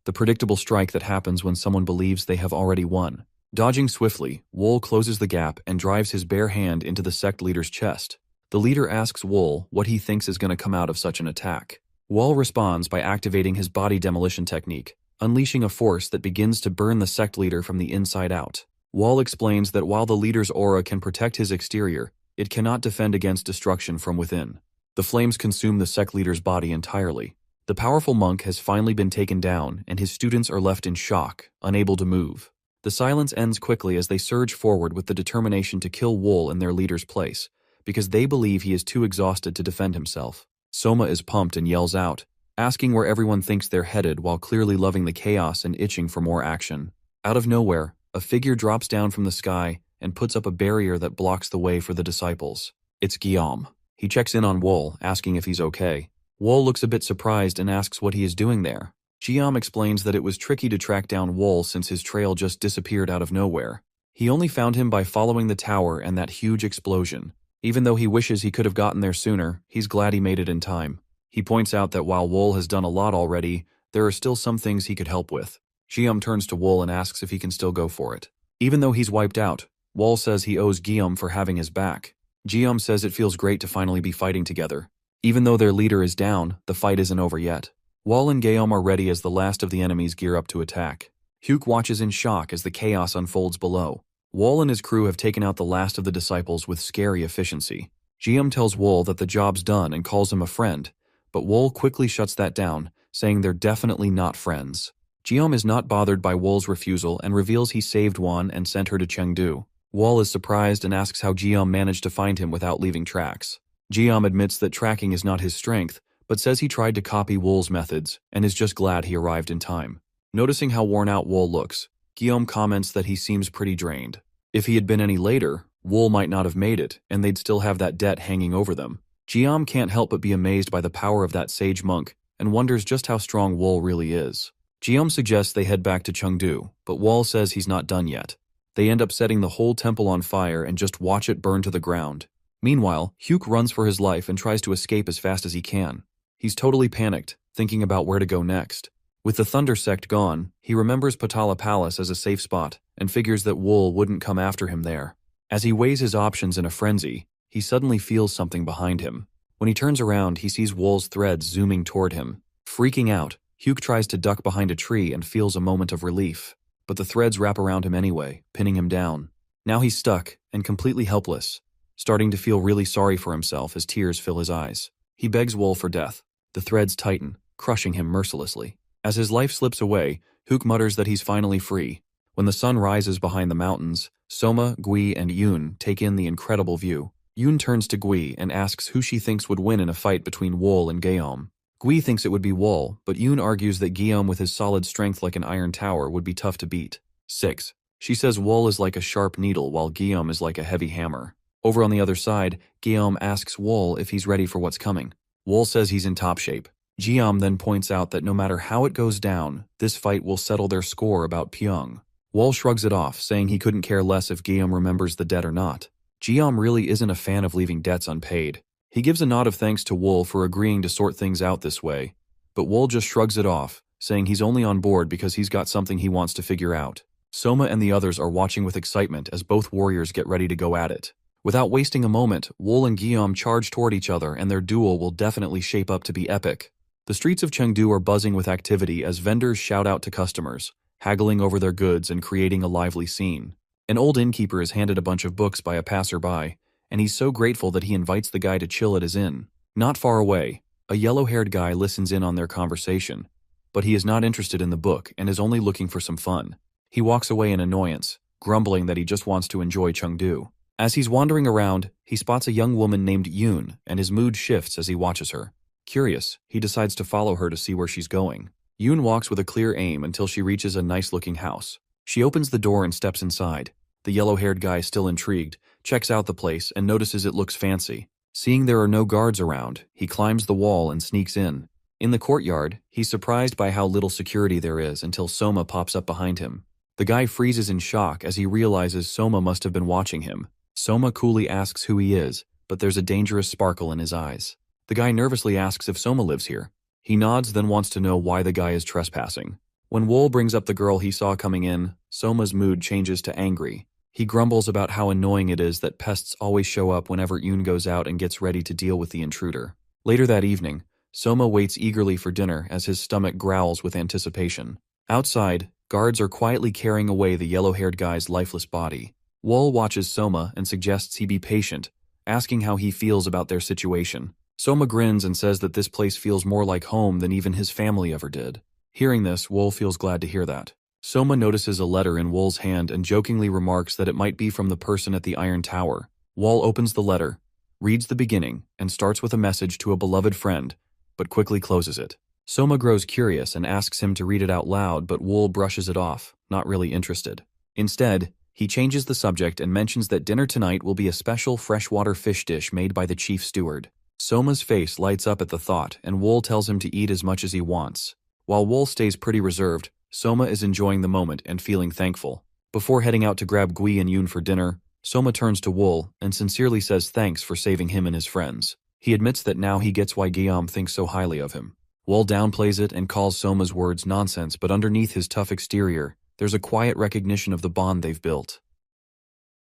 The predictable strike that happens when someone believes they have already won. Dodging swiftly, Wool closes the gap and drives his bare hand into the sect leader's chest. The leader asks Wool what he thinks is going to come out of such an attack. Wool responds by activating his body demolition technique, unleashing a force that begins to burn the sect leader from the inside out. Wool explains that while the leader's aura can protect his exterior, it cannot defend against destruction from within. The flames consume the sect leader's body entirely. The powerful monk has finally been taken down, and his students are left in shock, unable to move. The silence ends quickly as they surge forward with the determination to kill Wool in their leader's place, because they believe he is too exhausted to defend himself. Soma is pumped and yells out, asking where everyone thinks they're headed while clearly loving the chaos and itching for more action. Out of nowhere, a figure drops down from the sky and puts up a barrier that blocks the way for the disciples. It's Guillaume. He checks in on Wool, asking if he's okay. Wool looks a bit surprised and asks what he is doing there. Guillaume explains that it was tricky to track down Wool since his trail just disappeared out of nowhere. He only found him by following the tower and that huge explosion. Even though he wishes he could have gotten there sooner, he's glad he made it in time. He points out that while Wool has done a lot already, there are still some things he could help with. Guillaume turns to Wool and asks if he can still go for it. Even though he's wiped out, Wool says he owes Guillaume for having his back. Guillaume says it feels great to finally be fighting together. Even though their leader is down, the fight isn't over yet. Wool and Guillaume are ready as the last of the enemies gear up to attack. Hugues watches in shock as the chaos unfolds below. Wool and his crew have taken out the last of the disciples with scary efficiency. Guillaume tells Wool that the job's done and calls him a friend, but Wool quickly shuts that down, saying they're definitely not friends. Guillaume is not bothered by Wool's refusal and reveals he saved Wan and sent her to Chengdu. Wool is surprised and asks how Guillaume managed to find him without leaving tracks. Guillaume admits that tracking is not his strength, but says he tried to copy Wool's methods and is just glad he arrived in time. Noticing how worn out Wool looks, Guillaume comments that he seems pretty drained. If he had been any later, Wool might not have made it, and they'd still have that debt hanging over them. Guillaume can't help but be amazed by the power of that sage monk and wonders just how strong Wool really is. Guillaume suggests they head back to Chengdu, but Wool says he's not done yet. They end up setting the whole temple on fire and just watch it burn to the ground. Meanwhile, Hugues runs for his life and tries to escape as fast as he can. He's totally panicked, thinking about where to go next. With the Thunder Sect gone, he remembers Potala Palace as a safe spot and figures that Wool wouldn't come after him there. As he weighs his options in a frenzy, he suddenly feels something behind him. When he turns around, he sees Wool's threads zooming toward him. Freaking out, Hugues tries to duck behind a tree and feels a moment of relief. But the threads wrap around him anyway, pinning him down. Now he's stuck and completely helpless, starting to feel really sorry for himself as tears fill his eyes. He begs Wool for death. The threads tighten, crushing him mercilessly. As his life slips away, Hugues mutters that he's finally free. When the sun rises behind the mountains, Soma, Gui, and Yoon take in the incredible view. Yoon turns to Gui and asks who she thinks would win in a fight between Wool and Guillaume. Gui thinks it would be Wool, but Yoon argues that Guillaume with his solid strength like an iron tower would be tough to beat. 6. She says Wool is like a sharp needle while Guillaume is like a heavy hammer. Over on the other side, Guillaume asks Wool if he's ready for what's coming. Wool says he's in top shape. Jiam then points out that no matter how it goes down, this fight will settle their score about Pyong. Wall shrugs it off, saying he couldn't care less if Guillaume remembers the debt or not. Jiam really isn't a fan of leaving debts unpaid. He gives a nod of thanks to Wool for agreeing to sort things out this way, but Wool just shrugs it off, saying he's only on board because he's got something he wants to figure out. Soma and the others are watching with excitement as both warriors get ready to go at it. Without wasting a moment, Wool and Guillaume charge toward each other, and their duel will definitely shape up to be epic. The streets of Chengdu are buzzing with activity as vendors shout out to customers, haggling over their goods and creating a lively scene. An old innkeeper is handed a bunch of books by a passerby, and he's so grateful that he invites the guy to chill at his inn. Not far away, a yellow-haired guy listens in on their conversation, but he is not interested in the book and is only looking for some fun. He walks away in annoyance, grumbling that he just wants to enjoy Chengdu. As he's wandering around, he spots a young woman named Yoon, and his mood shifts as he watches her. Curious, he decides to follow her to see where she's going. Yoon walks with a clear aim until she reaches a nice-looking house. She opens the door and steps inside. The yellow-haired guy, still intrigued, checks out the place and notices it looks fancy. Seeing there are no guards around, he climbs the wall and sneaks in. In the courtyard, he's surprised by how little security there is until Soma pops up behind him. The guy freezes in shock as he realizes Soma must have been watching him. Soma coolly asks who he is, but there's a dangerous sparkle in his eyes. The guy nervously asks if Soma lives here. He nods, then wants to know why the guy is trespassing. When Wool brings up the girl he saw coming in, Soma's mood changes to angry. He grumbles about how annoying it is that pests always show up whenever Yoon goes out and gets ready to deal with the intruder. Later that evening, Soma waits eagerly for dinner as his stomach growls with anticipation. Outside, guards are quietly carrying away the yellow-haired guy's lifeless body. Wool watches Soma and suggests he be patient, asking how he feels about their situation. Soma grins and says that this place feels more like home than even his family ever did. Hearing this, Wool feels glad to hear that. Soma notices a letter in Wool's hand and jokingly remarks that it might be from the person at the Iron Tower. Wool opens the letter, reads the beginning, and starts with a message to a beloved friend, but quickly closes it. Soma grows curious and asks him to read it out loud, but Wool brushes it off, not really interested. Instead, he changes the subject and mentions that dinner tonight will be a special freshwater fish dish made by the chief steward. Soma's face lights up at the thought, and Wool tells him to eat as much as he wants. While Wool stays pretty reserved, Soma is enjoying the moment and feeling thankful. Before heading out to grab Gui and Yoon for dinner, Soma turns to Wool and sincerely says thanks for saving him and his friends. He admits that now he gets why Guillaume thinks so highly of him. Wool downplays it and calls Soma's words nonsense, but underneath his tough exterior, there's a quiet recognition of the bond they've built.